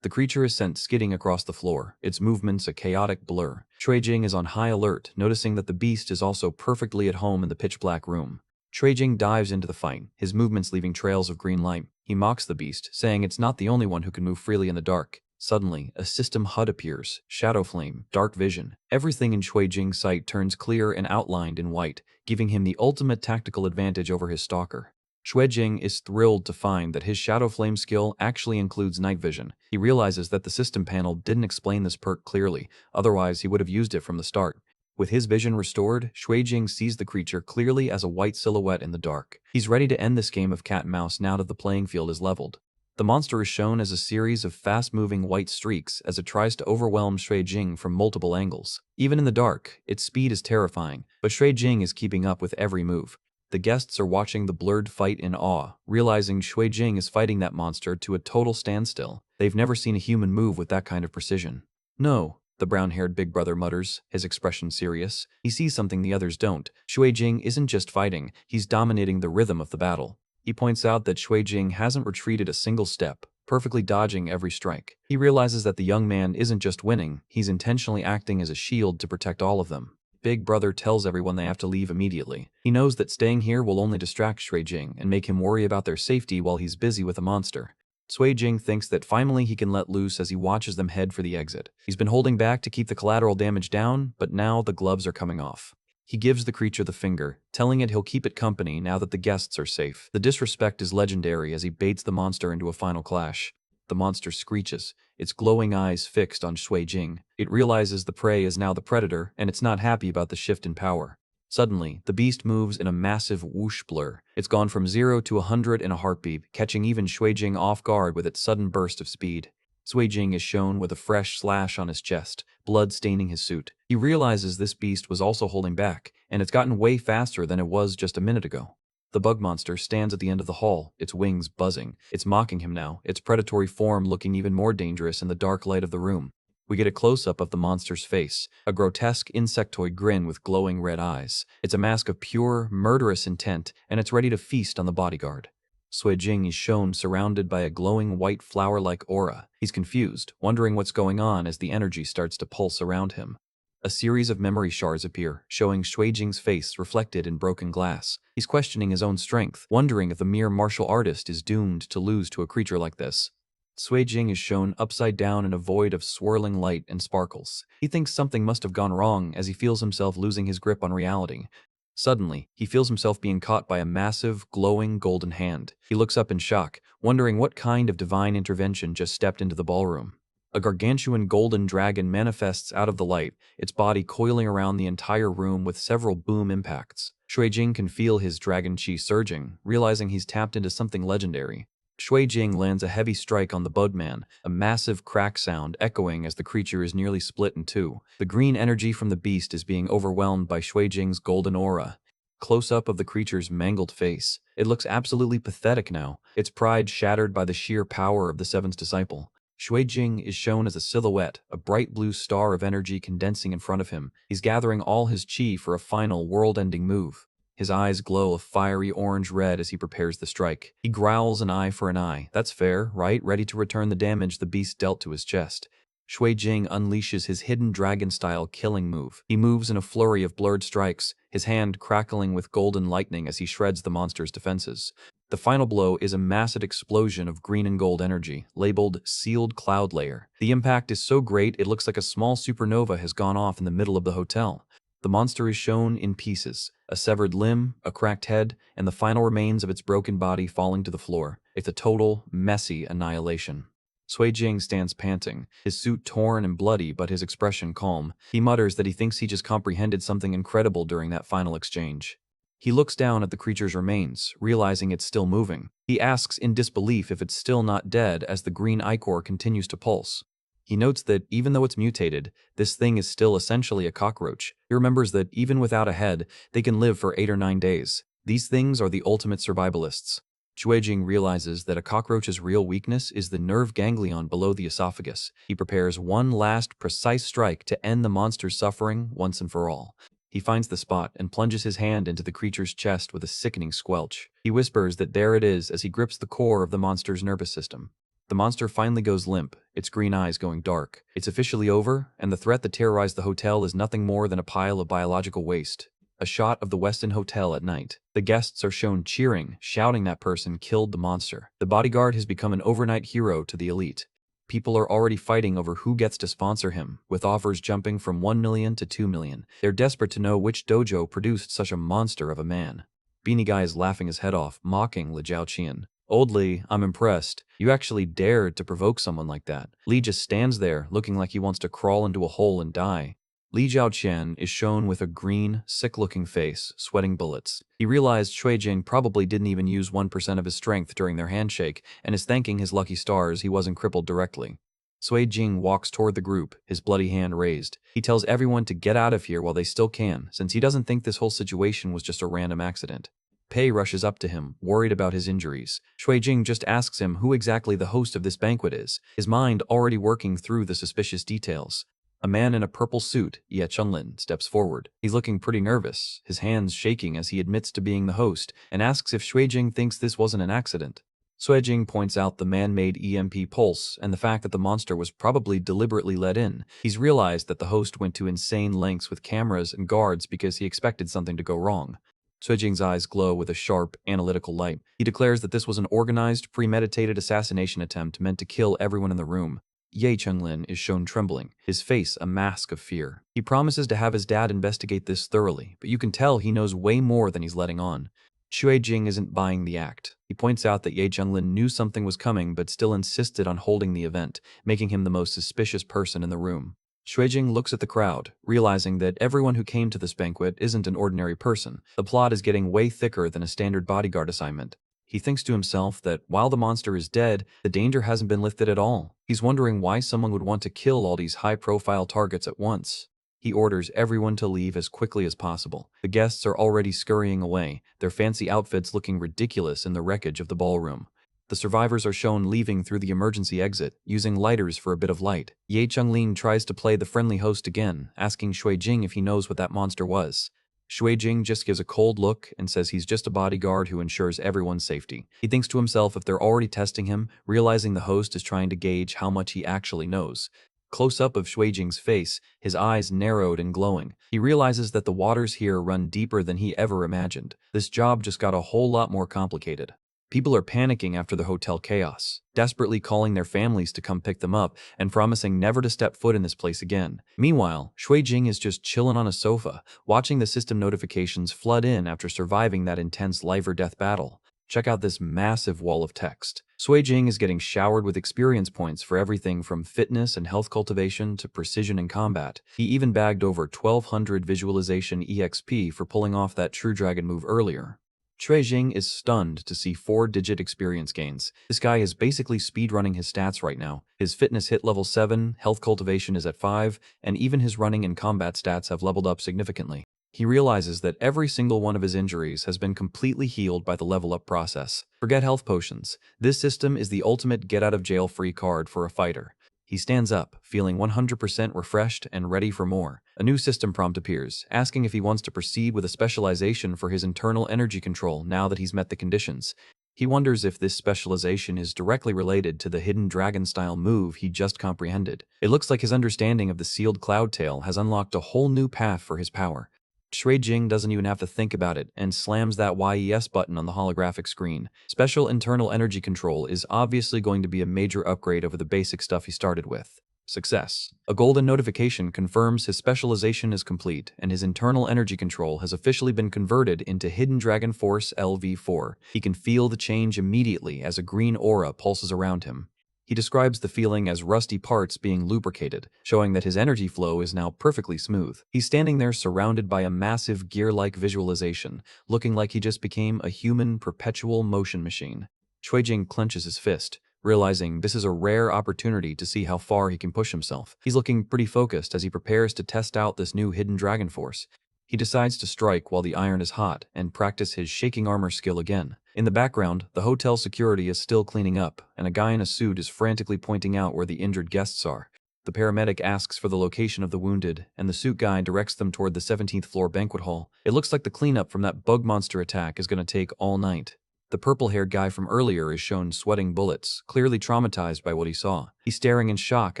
The creature is sent skidding across the floor, its movements a chaotic blur. Xuejing is on high alert, noticing that the beast is also perfectly at home in the pitch-black room. Xuejing dives into the fight, his movements leaving trails of green light. He mocks the beast, saying it's not the only one who can move freely in the dark. Suddenly, a system HUD appears, shadow flame, dark vision. Everything in Shui Jing's sight turns clear and outlined in white, giving him the ultimate tactical advantage over his stalker. Shui Jing is thrilled to find that his shadow flame skill actually includes night vision. He realizes that the system panel didn't explain this perk clearly, otherwise he would have used it from the start. With his vision restored, Shui Jing sees the creature clearly as a white silhouette in the dark. He's ready to end this game of cat and mouse now that the playing field is leveled. The monster is shown as a series of fast-moving white streaks as it tries to overwhelm Shui Jing from multiple angles. Even in the dark, its speed is terrifying, but Shui Jing is keeping up with every move. The guests are watching the blurred fight in awe, realizing Shui Jing is fighting that monster to a total standstill. They've never seen a human move with that kind of precision. No, the brown-haired big brother mutters, his expression serious. He sees something the others don't. Shui Jing isn't just fighting, he's dominating the rhythm of the battle. He points out that Shui Jing hasn't retreated a single step, perfectly dodging every strike. He realizes that the young man isn't just winning, he's intentionally acting as a shield to protect all of them. Big brother tells everyone they have to leave immediately. He knows that staying here will only distract Shui Jing and make him worry about their safety while he's busy with a monster. Shui Jing thinks that finally he can let loose as he watches them head for the exit. He's been holding back to keep the collateral damage down, but now the gloves are coming off. He gives the creature the finger, telling it he'll keep it company now that the guests are safe. The disrespect is legendary as he baits the monster into a final clash. The monster screeches, its glowing eyes fixed on Shui Jing. It realizes the prey is now the predator, and it's not happy about the shift in power. Suddenly, the beast moves in a massive whoosh blur. It's gone from 0 to 100 in a heartbeat, catching even Shui Jing off guard with its sudden burst of speed. Shui Jing is shown with a fresh slash on his chest, blood staining his suit. He realizes this beast was also holding back, and it's gotten way faster than it was just a minute ago. The bug monster stands at the end of the hall, its wings buzzing. It's mocking him now, its predatory form looking even more dangerous in the dark light of the room. We get a close-up of the monster's face, a grotesque insectoid grin with glowing red eyes. It's a mask of pure, murderous intent, and it's ready to feast on the bodyguard. Shui Jing is shown surrounded by a glowing white flower-like aura. He's confused, wondering what's going on as the energy starts to pulse around him. A series of memory shards appear, showing Shui Jing's face reflected in broken glass. He's questioning his own strength, wondering if the mere martial artist is doomed to lose to a creature like this. Shui Jing is shown upside down in a void of swirling light and sparkles. He thinks something must have gone wrong as he feels himself losing his grip on reality. Suddenly, he feels himself being caught by a massive, glowing golden hand. He looks up in shock, wondering what kind of divine intervention just stepped into the ballroom. A gargantuan golden dragon manifests out of the light, its body coiling around the entire room with several boom impacts. Shui Jing can feel his dragon chi surging, realizing he's tapped into something legendary. Shui Jing lands a heavy strike on the Budman, a massive crack sound echoing as the creature is nearly split in two. The green energy from the beast is being overwhelmed by Shui Jing's golden aura. Close-up of the creature's mangled face. It looks absolutely pathetic now, its pride shattered by the sheer power of the Seven's disciple. Shui Jing is shown as a silhouette, a bright blue star of energy condensing in front of him. He's gathering all his chi for a final world-ending move. His eyes glow a fiery orange-red as he prepares the strike. He growls an eye for an eye. That's fair, right? Ready to return the damage the beast dealt to his chest. Shui Jing unleashes his hidden dragon-style killing move. He moves in a flurry of blurred strikes, his hand crackling with golden lightning as he shreds the monster's defenses. The final blow is a massive explosion of green and gold energy, labeled Sealed Cloud Layer. The impact is so great it looks like a small supernova has gone off in the middle of the hotel. The monster is shown in pieces, a severed limb, a cracked head, and the final remains of its broken body falling to the floor. It's a total, messy annihilation. Shui Jing stands panting, his suit torn and bloody but his expression calm. He mutters that he thinks he just comprehended something incredible during that final exchange. He looks down at the creature's remains, realizing it's still moving. He asks in disbelief if it's still not dead as the green ichor continues to pulse. He notes that even though it's mutated, this thing is still essentially a cockroach. He remembers that even without a head, they can live for 8 or 9 days. These things are the ultimate survivalists. Shui Jing realizes that a cockroach's real weakness is the nerve ganglion below the esophagus. He prepares one last, precise strike to end the monster's suffering once and for all. He finds the spot and plunges his hand into the creature's chest with a sickening squelch. He whispers that there it is as he grips the core of the monster's nervous system. The monster finally goes limp, its green eyes going dark. It's officially over, and the threat that terrorized the hotel is nothing more than a pile of biological waste. A shot of the Westin Hotel at night. The guests are shown cheering, shouting that person killed the monster. The bodyguard has become an overnight hero to the elite. People are already fighting over who gets to sponsor him, with offers jumping from 1 million to 2 million. They're desperate to know which dojo produced such a monster of a man. Beanie Guy is laughing his head off, mocking Li Jiaoqian. Old Li, I'm impressed. You actually dared to provoke someone like that. Li just stands there, looking like he wants to crawl into a hole and die. Li Jiaoqian is shown with a green, sick-looking face, sweating bullets. He realized Shui Jing probably didn't even use 1% of his strength during their handshake, and is thanking his lucky stars he wasn't crippled directly. Sui Jing walks toward the group, his bloody hand raised. He tells everyone to get out of here while they still can, since he doesn't think this whole situation was just a random accident. Pei rushes up to him, worried about his injuries. Shui Jing just asks him who exactly the host of this banquet is, his mind already working through the suspicious details. A man in a purple suit, Ye Chunlin, steps forward. He's looking pretty nervous, his hands shaking as he admits to being the host, and asks if Shui Jing thinks this wasn't an accident. Sui Jing points out the man-made EMP pulse and the fact that the monster was probably deliberately let in. He's realized that the host went to insane lengths with cameras and guards because he expected something to go wrong. Sui Jing's eyes glow with a sharp, analytical light. He declares that this was an organized, premeditated assassination attempt meant to kill everyone in the room. Ye Chunlin is shown trembling, his face a mask of fear. He promises to have his dad investigate this thoroughly, but you can tell he knows way more than he's letting on. Shui Jing isn't buying the act. He points out that Ye Chunlin knew something was coming but still insisted on holding the event, making him the most suspicious person in the room. Shui Jing looks at the crowd, realizing that everyone who came to this banquet isn't an ordinary person. The plot is getting way thicker than a standard bodyguard assignment. He thinks to himself that while the monster is dead, the danger hasn't been lifted at all. He's wondering why someone would want to kill all these high-profile targets at once. He orders everyone to leave as quickly as possible. The guests are already scurrying away, their fancy outfits looking ridiculous in the wreckage of the ballroom. The survivors are shown leaving through the emergency exit, using lighters for a bit of light. Ye Chunlin tries to play the friendly host again, asking Shui Jing if he knows what that monster was. Shui Jing just gives a cold look and says he's just a bodyguard who ensures everyone's safety. He thinks to himself if they're already testing him, realizing the host is trying to gauge how much he actually knows. Close-up of Shui Jing's face, his eyes narrowed and glowing. He realizes that the waters here run deeper than he ever imagined. This job just got a whole lot more complicated. People are panicking after the hotel chaos, desperately calling their families to come pick them up and promising never to step foot in this place again. Meanwhile, Shui Jing is just chilling on a sofa, watching the system notifications flood in after surviving that intense life-or-death battle. Check out this massive wall of text. Sui Jing is getting showered with experience points for everything from fitness and health cultivation to precision in combat. He even bagged over 1200 visualization EXP for pulling off that True Dragon move earlier. Shui Jing is stunned to see 4-digit experience gains. This guy is basically speedrunning his stats right now. His fitness hit level 7, health cultivation is at 5, and even his running and combat stats have leveled up significantly. He realizes that every single one of his injuries has been completely healed by the level-up process. Forget health potions. This system is the ultimate get-out-of-jail-free card for a fighter. He stands up, feeling 100% refreshed and ready for more. A new system prompt appears, asking if he wants to proceed with a specialization for his internal energy control now that he's met the conditions. He wonders if this specialization is directly related to the hidden dragon-style move he just comprehended. It looks like his understanding of the sealed cloud tail has unlocked a whole new path for his power. Shui Jing doesn't even have to think about it and slams that YES button on the holographic screen. Special internal energy control is obviously going to be a major upgrade over the basic stuff he started with. Success. A golden notification confirms his specialization is complete and his internal energy control has officially been converted into Hidden Dragon Force LV4. He can feel the change immediately as a green aura pulses around him. He describes the feeling as rusty parts being lubricated, showing that his energy flow is now perfectly smooth. He's standing there surrounded by a massive gear-like visualization, looking like he just became a human perpetual motion machine. Shui Jing clenches his fist, realizing this is a rare opportunity to see how far he can push himself. He's looking pretty focused as he prepares to test out this new Hidden Dragon Force. He decides to strike while the iron is hot and practice his shaking armor skill again. In the background, the hotel security is still cleaning up, and a guy in a suit is frantically pointing out where the injured guests are. The paramedic asks for the location of the wounded, and the suit guy directs them toward the 17th floor banquet hall. It looks like the cleanup from that bug monster attack is going to take all night. The purple-haired guy from earlier is shown sweating bullets, clearly traumatized by what he saw. He's staring in shock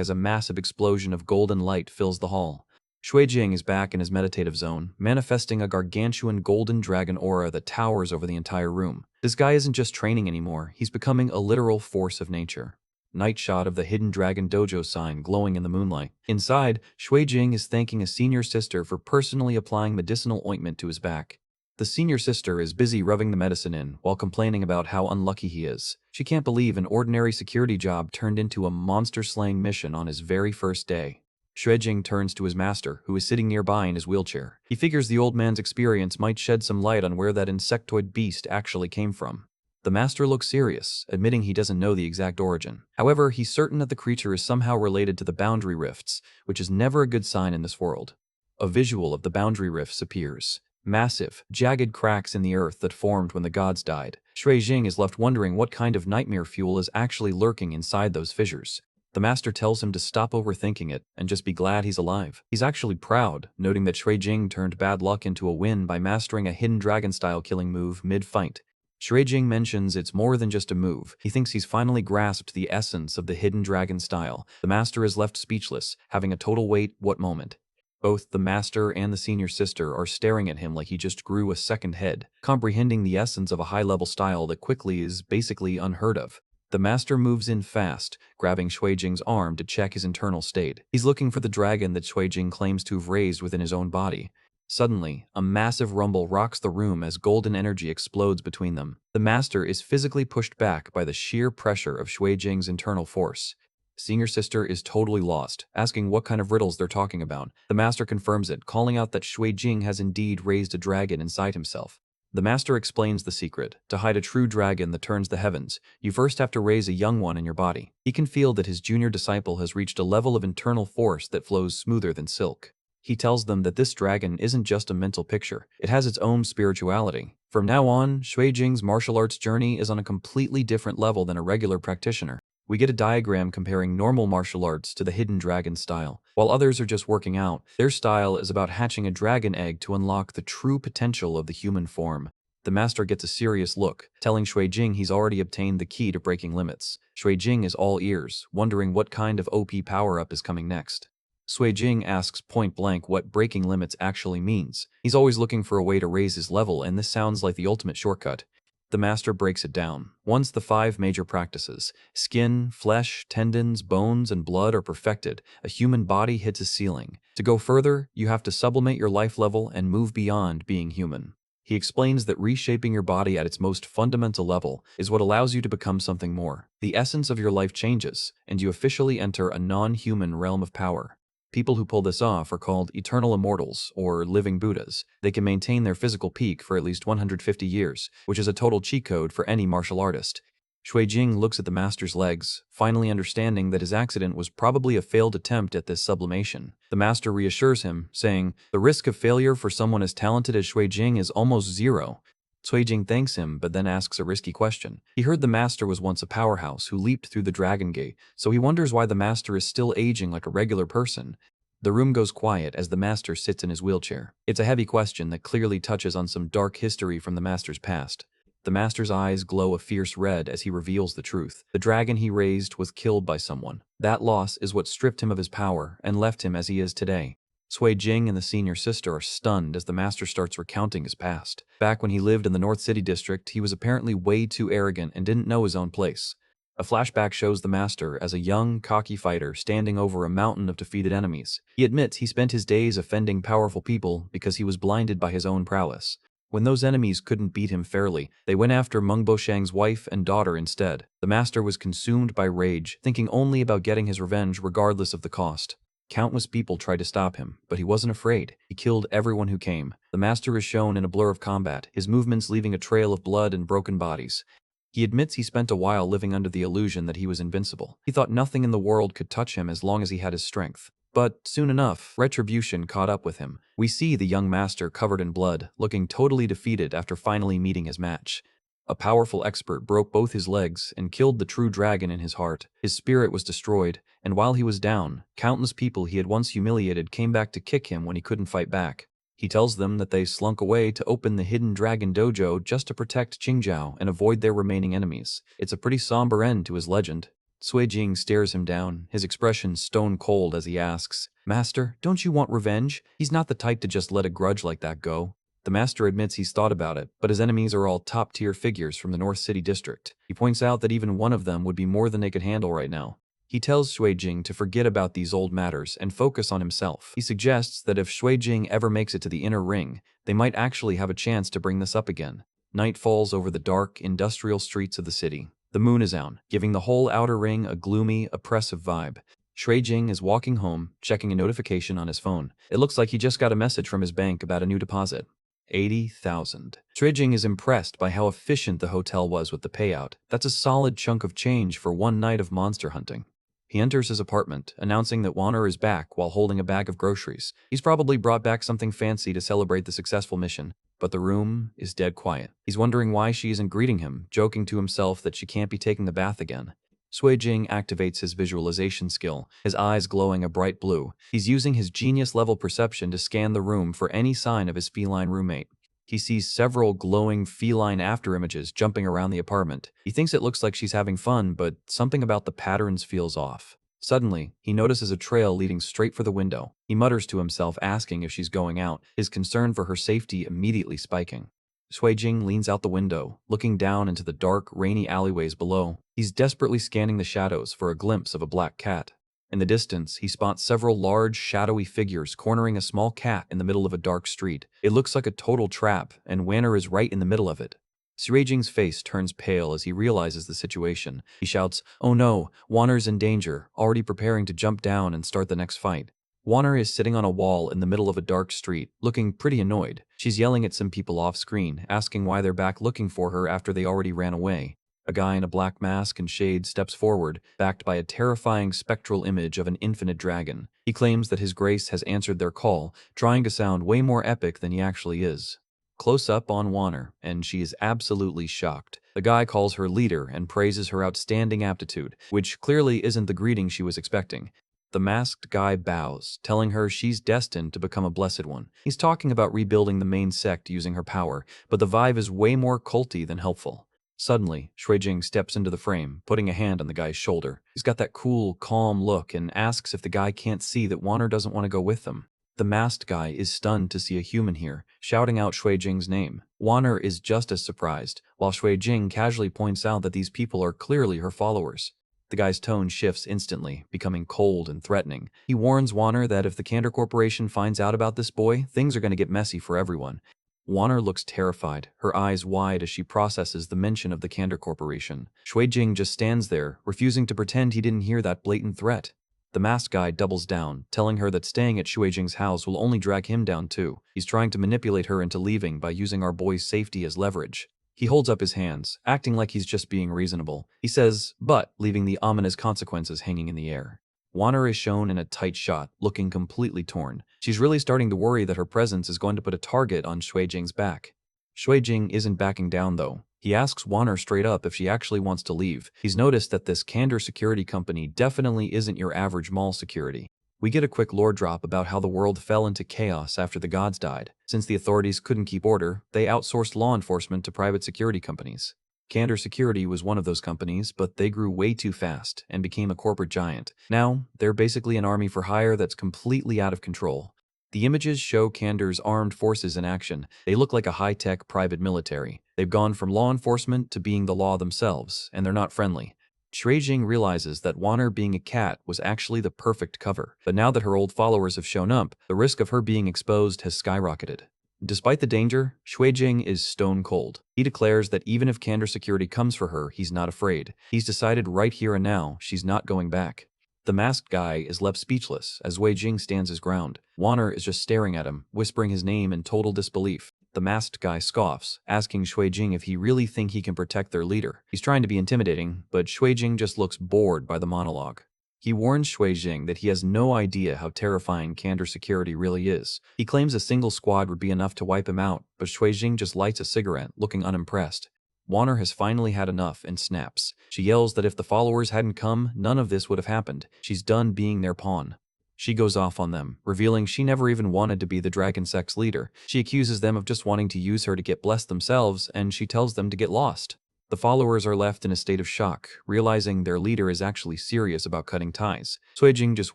as a massive explosion of golden light fills the hall. Shui Jing is back in his meditative zone, manifesting a gargantuan golden dragon aura that towers over the entire room. This guy isn't just training anymore, he's becoming a literal force of nature. night shot of the Hidden Dragon Dojo sign glowing in the moonlight. Inside, Shuijing is thanking a senior sister for personally applying medicinal ointment to his back. The senior sister is busy rubbing the medicine in while complaining about how unlucky he is. She can't believe an ordinary security job turned into a monster-slaying mission on his very first day. Shuijing turns to his master, who is sitting nearby in his wheelchair. He figures the old man's experience might shed some light on where that insectoid beast actually came from. The master looks serious, admitting he doesn't know the exact origin. However, he's certain that the creature is somehow related to the boundary rifts, which is never a good sign in this world. A visual of the boundary rifts appears. Massive, jagged cracks in the earth that formed when the gods died. Shuijing is left wondering what kind of nightmare fuel is actually lurking inside those fissures. The master tells him to stop overthinking it and just be glad he's alive. He's actually proud, noting that Shuijing turned bad luck into a win by mastering a hidden dragon-style killing move mid-fight. Shuijing mentions it's more than just a move. He thinks he's finally grasped the essence of the hidden dragon style. The master is left speechless, having a total wait, what moment? Both the master and the senior sister are staring at him like he just grew a second head, comprehending the essence of a high-level style that quickly is basically unheard of. The master moves in fast, grabbing Shuijing's arm to check his internal state. He's looking for the dragon that Shuijing claims to have raised within his own body. Suddenly, a massive rumble rocks the room as golden energy explodes between them. The master is physically pushed back by the sheer pressure of Shuijing's internal force. Senior sister is totally lost, asking what kind of riddles they're talking about. The master confirms it, calling out that Shuijing has indeed raised a dragon inside himself. The master explains the secret. To hide a true dragon that turns the heavens, you first have to raise a young one in your body. He can feel that his junior disciple has reached a level of internal force that flows smoother than silk. He tells them that this dragon isn't just a mental picture, it has its own spirituality. From now on, Shuijing's martial arts journey is on a completely different level than a regular practitioner. We get a diagram comparing normal martial arts to the hidden dragon style. While others are just working out, their style is about hatching a dragon egg to unlock the true potential of the human form. The master gets a serious look, telling Shuijing he's already obtained the key to breaking limits. Shuijing is all ears, wondering what kind of OP power-up is coming next. Shuijing asks point-blank what breaking limits actually means. He's always looking for a way to raise his level, and this sounds like the ultimate shortcut. The master breaks it down. Once the 5 major practices, skin, flesh, tendons, bones, and blood are perfected, a human body hits a ceiling. To go further, you have to sublimate your life level and move beyond being human. He explains that reshaping your body at its most fundamental level is what allows you to become something more. The essence of your life changes, and you officially enter a non-human realm of power. People who pull this off are called eternal immortals, or living Buddhas. They can maintain their physical peak for at least 150 years, which is a total cheat code for any martial artist. Shuijing looks at the master's legs, finally understanding that his accident was probably a failed attempt at this sublimation. The master reassures him, saying, "The risk of failure for someone as talented as Shuijing is almost zero." Shuijing thanks him, but then asks a risky question. He heard the master was once a powerhouse who leaped through the Dragon Gate, so he wonders why the master is still aging like a regular person. The room goes quiet as the master sits in his wheelchair. It's a heavy question that clearly touches on some dark history from the master's past. The master's eyes glow a fierce red as he reveals the truth. The dragon he raised was killed by someone. That loss is what stripped him of his power and left him as he is today. Shuijing and the senior sister are stunned as the master starts recounting his past. Back when he lived in the North City district, he was apparently way too arrogant and didn't know his own place. A flashback shows the master as a young, cocky fighter standing over a mountain of defeated enemies. He admits he spent his days offending powerful people because he was blinded by his own prowess. When those enemies couldn't beat him fairly, they went after Mengbo Shang's wife and daughter instead. The master was consumed by rage, thinking only about getting his revenge regardless of the cost. Countless people tried to stop him, but he wasn't afraid. He killed everyone who came. The master is shown in a blur of combat, his movements leaving a trail of blood and broken bodies. He admits he spent a while living under the illusion that he was invincible. He thought nothing in the world could touch him as long as he had his strength. But soon enough, retribution caught up with him. We see the young master covered in blood, looking totally defeated after finally meeting his match. A powerful expert broke both his legs and killed the true dragon in his heart. His spirit was destroyed, and while he was down, countless people he had once humiliated came back to kick him when he couldn't fight back. He tells them that they slunk away to open the Hidden Dragon Dojo just to protect Qingzhou and avoid their remaining enemies. It's a pretty somber end to his legend. Shuijing stares him down, his expression stone cold as he asks, "Master, don't you want revenge? He's not the type to just let a grudge like that go." The master admits he's thought about it, but his enemies are all top-tier figures from the North City district. He points out that even one of them would be more than they could handle right now. He tells Shuijing to forget about these old matters and focus on himself. He suggests that if Shuijing ever makes it to the inner ring, they might actually have a chance to bring this up again. Night falls over the dark, industrial streets of the city. The moon is out, giving the whole outer ring a gloomy, oppressive vibe. Shuijing is walking home, checking a notification on his phone. It looks like he just got a message from his bank about a new deposit. 80,000. Shuijing is impressed by how efficient the hotel was with the payout. That's a solid chunk of change for one night of monster hunting. He enters his apartment, announcing that Wanner is back while holding a bag of groceries. He's probably brought back something fancy to celebrate the successful mission, but the room is dead quiet. He's wondering why she isn't greeting him, joking to himself that she can't be taking the bath again. Shuijing activates his visualization skill, his eyes glowing a bright blue. He's using his genius-level perception to scan the room for any sign of his feline roommate. He sees several glowing feline afterimages jumping around the apartment. He thinks it looks like she's having fun, but something about the patterns feels off. Suddenly, he notices a trail leading straight for the window. He mutters to himself, asking if she's going out, his concern for her safety immediately spiking. Shuijing leans out the window, looking down into the dark, rainy alleyways below. He's desperately scanning the shadows for a glimpse of a black cat. In the distance, he spots several large, shadowy figures cornering a small cat in the middle of a dark street. It looks like a total trap, and Wanner is right in the middle of it. Shuijing's face turns pale as he realizes the situation. He shouts, "Oh no, Wanner's in danger," already preparing to jump down and start the next fight. Wanner is sitting on a wall in the middle of a dark street, looking pretty annoyed. She's yelling at some people off-screen, asking why they're back looking for her after they already ran away. A guy in a black mask and shade steps forward, backed by a terrifying spectral image of an infinite dragon. He claims that his grace has answered their call, trying to sound way more epic than he actually is. Close up on Wanner, and she is absolutely shocked. The guy calls her leader and praises her outstanding aptitude, which clearly isn't the greeting she was expecting. The masked guy bows, telling her she's destined to become a blessed one. He's talking about rebuilding the main sect using her power, but the vibe is way more culty than helpful. Suddenly, Shuijing steps into the frame, putting a hand on the guy's shoulder. He's got that cool, calm look and asks if the guy can't see that Wanner doesn't want to go with them. The masked guy is stunned to see a human here, shouting out Shuijing's name. Wanner is just as surprised, while Shuijing casually points out that these people are clearly her followers. The guy's tone shifts instantly, becoming cold and threatening. He warns Wanner that if the Cantor Corporation finds out about this boy, things are going to get messy for everyone. Wanner looks terrified, her eyes wide as she processes the mention of the Cantor Corporation. Shuijing just stands there, refusing to pretend he didn't hear that blatant threat. The masked guy doubles down, telling her that staying at Shuijing's house will only drag him down too. He's trying to manipulate her into leaving by using our boy's safety as leverage. He holds up his hands, acting like he's just being reasonable. He says, but, leaving the ominous consequences hanging in the air. Wanner is shown in a tight shot, looking completely torn. She's really starting to worry that her presence is going to put a target on Shuijing's back. Shuijing isn't backing down though. He asks Wanner straight up if she actually wants to leave. He's noticed that this Cantor security company definitely isn't your average mall security. We get a quick lore drop about how the world fell into chaos after the gods died. Since the authorities couldn't keep order, they outsourced law enforcement to private security companies. Cantor Security was one of those companies, but they grew way too fast and became a corporate giant. Now, they're basically an army for hire that's completely out of control. The images show Cantor's armed forces in action. They look like a high-tech private military. They've gone from law enforcement to being the law themselves, and they're not friendly. Shuijing realizes that Wanner being a cat was actually the perfect cover, but now that her old followers have shown up, the risk of her being exposed has skyrocketed. Despite the danger, Shuijing is stone cold. He declares that even if Cantor Security comes for her, he's not afraid. He's decided right here and now she's not going back. The masked guy is left speechless as Shuijing stands his ground. Wanner is just staring at him, whispering his name in total disbelief. The masked guy scoffs, asking Shuijing if he really think he can protect their leader. He's trying to be intimidating, but Shuijing just looks bored by the monologue. He warns Shuijing that he has no idea how terrifying Cantor Security really is. He claims a single squad would be enough to wipe him out, but Shuijing just lights a cigarette, looking unimpressed. Wanner has finally had enough and snaps. She yells that if the followers hadn't come, none of this would have happened. She's done being their pawn. She goes off on them, revealing she never even wanted to be the Dragon Sect's leader. She accuses them of just wanting to use her to get blessed themselves, and she tells them to get lost. The followers are left in a state of shock, realizing their leader is actually serious about cutting ties. Shuijing just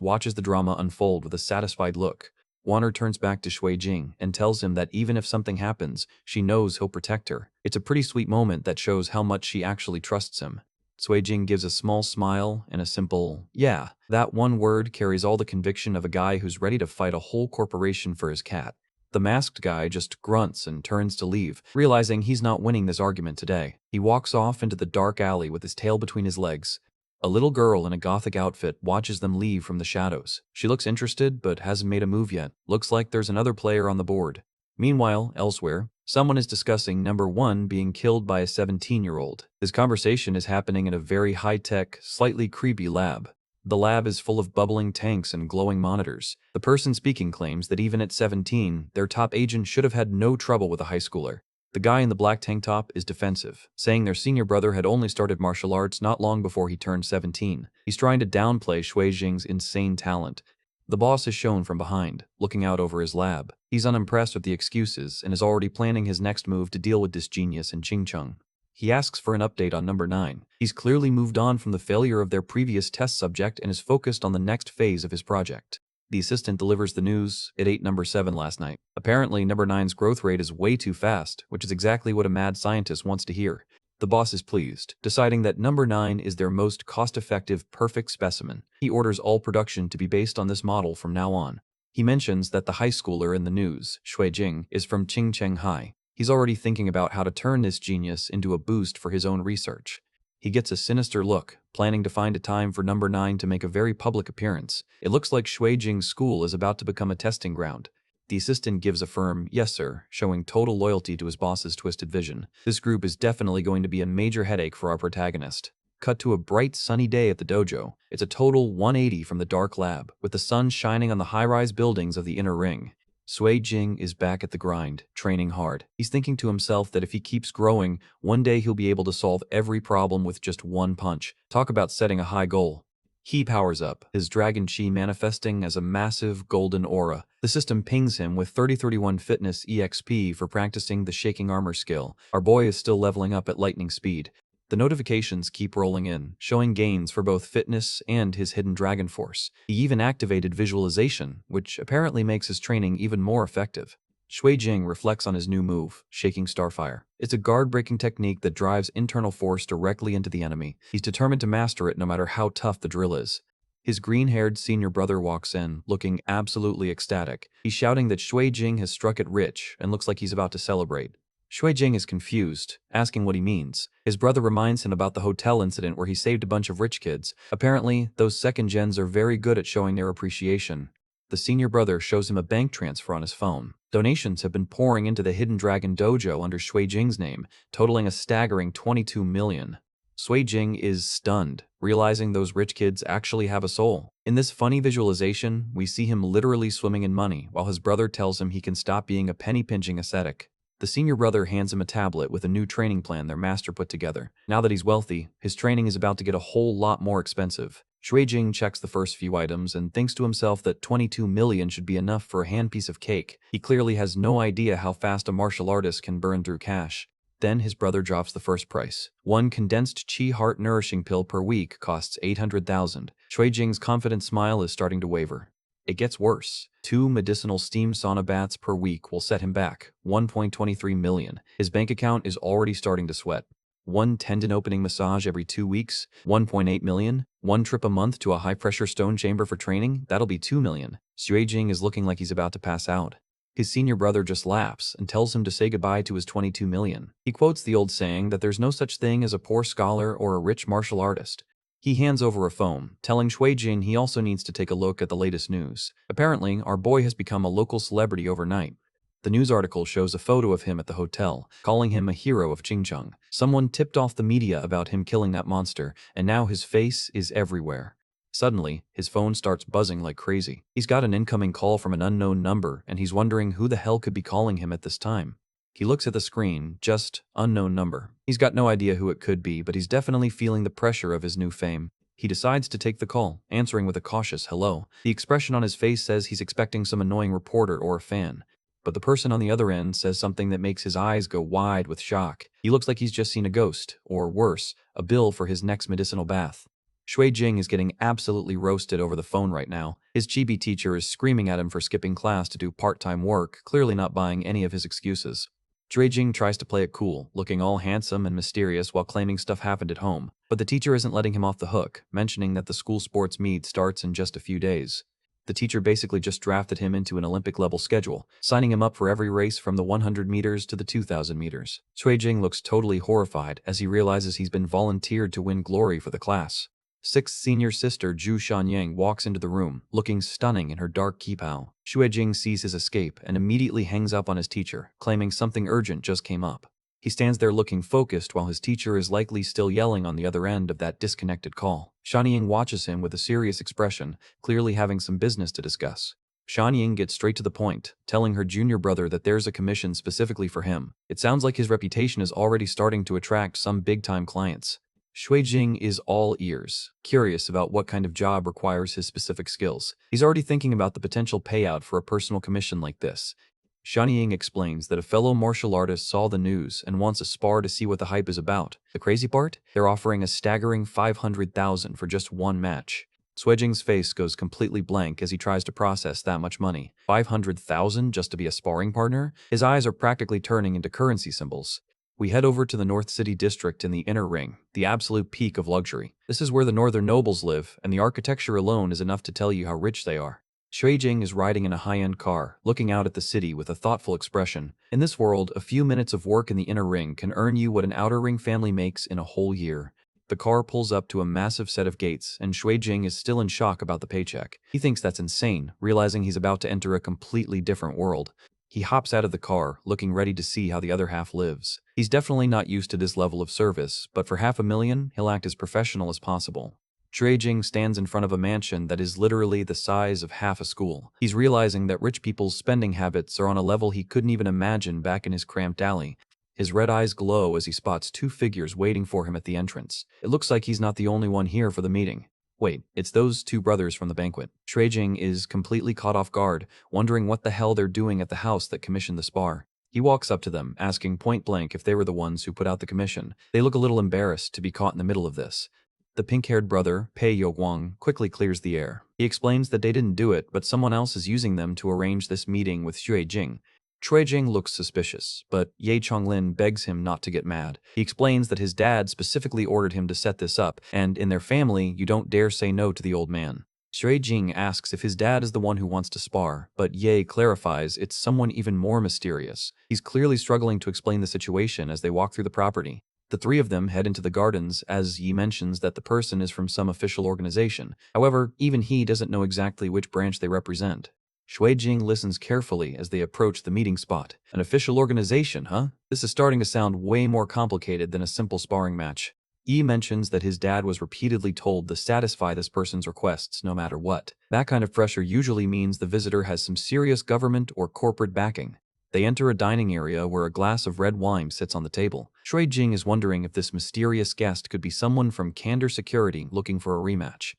watches the drama unfold with a satisfied look. Wanner turns back to Shui Jing and tells him that even if something happens, she knows he'll protect her. It's a pretty sweet moment that shows how much she actually trusts him. Sui Jing gives a small smile and a simple, yeah. That one word carries all the conviction of a guy who's ready to fight a whole corporation for his cat. The masked guy just grunts and turns to leave, realizing he's not winning this argument today. He walks off into the dark alley with his tail between his legs. A little girl in a gothic outfit watches them leave from the shadows. She looks interested but hasn't made a move yet. Looks like there's another player on the board. Meanwhile, elsewhere, someone is discussing number 1 being killed by a 17-year-old. This conversation is happening in a very high-tech, slightly creepy lab. The lab is full of bubbling tanks and glowing monitors. The person speaking claims that even at 17, their top agent should have had no trouble with a high schooler. The guy in the black tank top is defensive, saying their senior brother had only started martial arts not long before he turned 17. He's trying to downplay Shui Jing's insane talent. The boss is shown from behind, looking out over his lab. He's unimpressed with the excuses and is already planning his next move to deal with this genius in Chingcheng. He asks for an update on number 9. He's clearly moved on from the failure of their previous test subject and is focused on the next phase of his project. The assistant delivers the news. It ate number 7 last night. Apparently, number 9's growth rate is way too fast, which is exactly what a mad scientist wants to hear. The boss is pleased, deciding that number 9 is their most cost-effective, perfect specimen. He orders all production to be based on this model from now on. He mentions that the high schooler in the news, Shui Jing, is from Qingcheng High. He's already thinking about how to turn this genius into a boost for his own research. He gets a sinister look, planning to find a time for number 9 to make a very public appearance. It looks like Shui Jing's school is about to become a testing ground. The assistant gives a firm, yes sir, showing total loyalty to his boss's twisted vision. This group is definitely going to be a major headache for our protagonist. Cut to a bright, sunny day at the dojo. It's a total 180 from the dark lab, with the sun shining on the high-rise buildings of the inner ring. Sui Jing is back at the grind, training hard. He's thinking to himself that if he keeps growing, one day he'll be able to solve every problem with just one punch. Talk about setting a high goal. He powers up, his dragon chi manifesting as a massive golden aura. The system pings him with 3031 Fitness EXP for practicing the shaking armor skill. Our boy is still leveling up at lightning speed. The notifications keep rolling in, showing gains for both fitness and his hidden dragon force. He even activated visualization, which apparently makes his training even more effective. Shui Jing reflects on his new move, Shaking Starfire. It's a guard-breaking technique that drives internal force directly into the enemy. He's determined to master it no matter how tough the drill is. His green-haired senior brother walks in, looking absolutely ecstatic. He's shouting that Shui Jing has struck it rich and looks like he's about to celebrate. Shui Jing is confused, asking what he means. His brother reminds him about the hotel incident where he saved a bunch of rich kids. Apparently, those second gens are very good at showing their appreciation. The senior brother shows him a bank transfer on his phone. Donations have been pouring into the Hidden Dragon Dojo under Shui Jing's name, totaling a staggering 22 million. Sui Jing is stunned, realizing those rich kids actually have a soul. In this funny visualization, we see him literally swimming in money, while his brother tells him he can stop being a penny-pinching ascetic. The senior brother hands him a tablet with a new training plan their master put together. Now that he's wealthy, his training is about to get a whole lot more expensive. Shui Jing checks the first few items and thinks to himself that 22 million should be enough for a handpiece of cake. He clearly has no idea how fast a martial artist can burn through cash. Then his brother drops the first price. One condensed chi heart nourishing pill per week costs 800,000. Shui Jing's confident smile is starting to waver. It gets worse. 2 medicinal steam sauna baths per week will set him back 1.23 million. His bank account is already starting to sweat. 1 tendon opening massage every 2 weeks, 1.8 million. 1 trip a month to a high-pressure stone chamber for training, that'll be 2 million. Sui Jing is looking like he's about to pass out. His senior brother just laughs and tells him to say goodbye to his 22 million. He quotes the old saying that there's no such thing as a poor scholar or a rich martial artist. He hands over a phone, telling Shui Jing he also needs to take a look at the latest news. Apparently, our boy has become a local celebrity overnight. The news article shows a photo of him at the hotel, calling him a hero of Xinjiang. Someone tipped off the media about him killing that monster, and now his face is everywhere. Suddenly, his phone starts buzzing like crazy. He's got an incoming call from an unknown number, and he's wondering who the hell could be calling him at this time. He looks at the screen, just unknown number. He's got no idea who it could be, but he's definitely feeling the pressure of his new fame. He decides to take the call, answering with a cautious hello. The expression on his face says he's expecting some annoying reporter or a fan. But the person on the other end says something that makes his eyes go wide with shock. He looks like he's just seen a ghost, or worse, a bill for his next medicinal bath. Shui Jing is getting absolutely roasted over the phone right now. His chibi teacher is screaming at him for skipping class to do part-time work, clearly not buying any of his excuses. Jing tries to play it cool, looking all handsome and mysterious while claiming stuff happened at home, but the teacher isn't letting him off the hook, mentioning that the school sports meet starts in just a few days. The teacher basically just drafted him into an Olympic-level schedule, signing him up for every race from the 100 meters to the 2,000 meters. Jing looks totally horrified as he realizes he's been volunteered to win glory for the class. Sixth senior sister Zhu Shanyang walks into the room, looking stunning in her dark kipao. Jing sees his escape and immediately hangs up on his teacher, claiming something urgent just came up. He stands there looking focused while his teacher is likely still yelling on the other end of that disconnected call. Shanying watches him with a serious expression, clearly having some business to discuss. Shanying gets straight to the point, telling her junior brother that there's a commission specifically for him. It sounds like his reputation is already starting to attract some big-time clients. Jing is all ears, curious about what kind of job requires his specific skills. He's already thinking about the potential payout for a personal commission like this. Shanying explains that a fellow martial artist saw the news and wants a spar to see what the hype is about. The crazy part? They're offering a staggering 500,000 for just one match. Jing's face goes completely blank as he tries to process that much money. 500,000 just to be a sparring partner? His eyes are practically turning into currency symbols. We head over to the North City district in the inner ring, the absolute peak of luxury. This is where the northern nobles live, and the architecture alone is enough to tell you how rich they are. Jing is riding in a high-end car, looking out at the city with a thoughtful expression. In this world, a few minutes of work in the inner ring can earn you what an outer ring family makes in a whole year. The car pulls up to a massive set of gates, and Jing is still in shock about the paycheck. He thinks that's insane, realizing he's about to enter a completely different world. He hops out of the car, looking ready to see how the other half lives. He's definitely not used to this level of service, but for $500,000, he'll act as professional as possible. Jing stands in front of a mansion that is literally the size of half a school. He's realizing that rich people's spending habits are on a level he couldn't even imagine back in his cramped alley. His red eyes glow as he spots two figures waiting for him at the entrance. It looks like he's not the only one here for the meeting. Wait, it's those two brothers from the banquet. Jing is completely caught off guard, wondering what the hell they're doing at the house that commissioned the spar. He walks up to them, asking point blank if they were the ones who put out the commission. They look a little embarrassed to be caught in the middle of this. The pink-haired brother, Pei Yoguang, quickly clears the air. He explains that they didn't do it, but someone else is using them to arrange this meeting with Jing. Jing looks suspicious, but Ye Chonglin begs him not to get mad. He explains that his dad specifically ordered him to set this up, and in their family, you don't dare say no to the old man. Jing asks if his dad is the one who wants to spar, but Ye clarifies it's someone even more mysterious. He's clearly struggling to explain the situation as they walk through the property. The three of them head into the gardens as Yi mentions that the person is from some official organization. However, even he doesn't know exactly which branch they represent. Jing listens carefully as they approach the meeting spot. An official organization, huh? This is starting to sound way more complicated than a simple sparring match. Yi mentions that his dad was repeatedly told to satisfy this person's requests no matter what. That kind of pressure usually means the visitor has some serious government or corporate backing. They enter a dining area where a glass of red wine sits on the table. Jing is wondering if this mysterious guest could be someone from Candor Security looking for a rematch.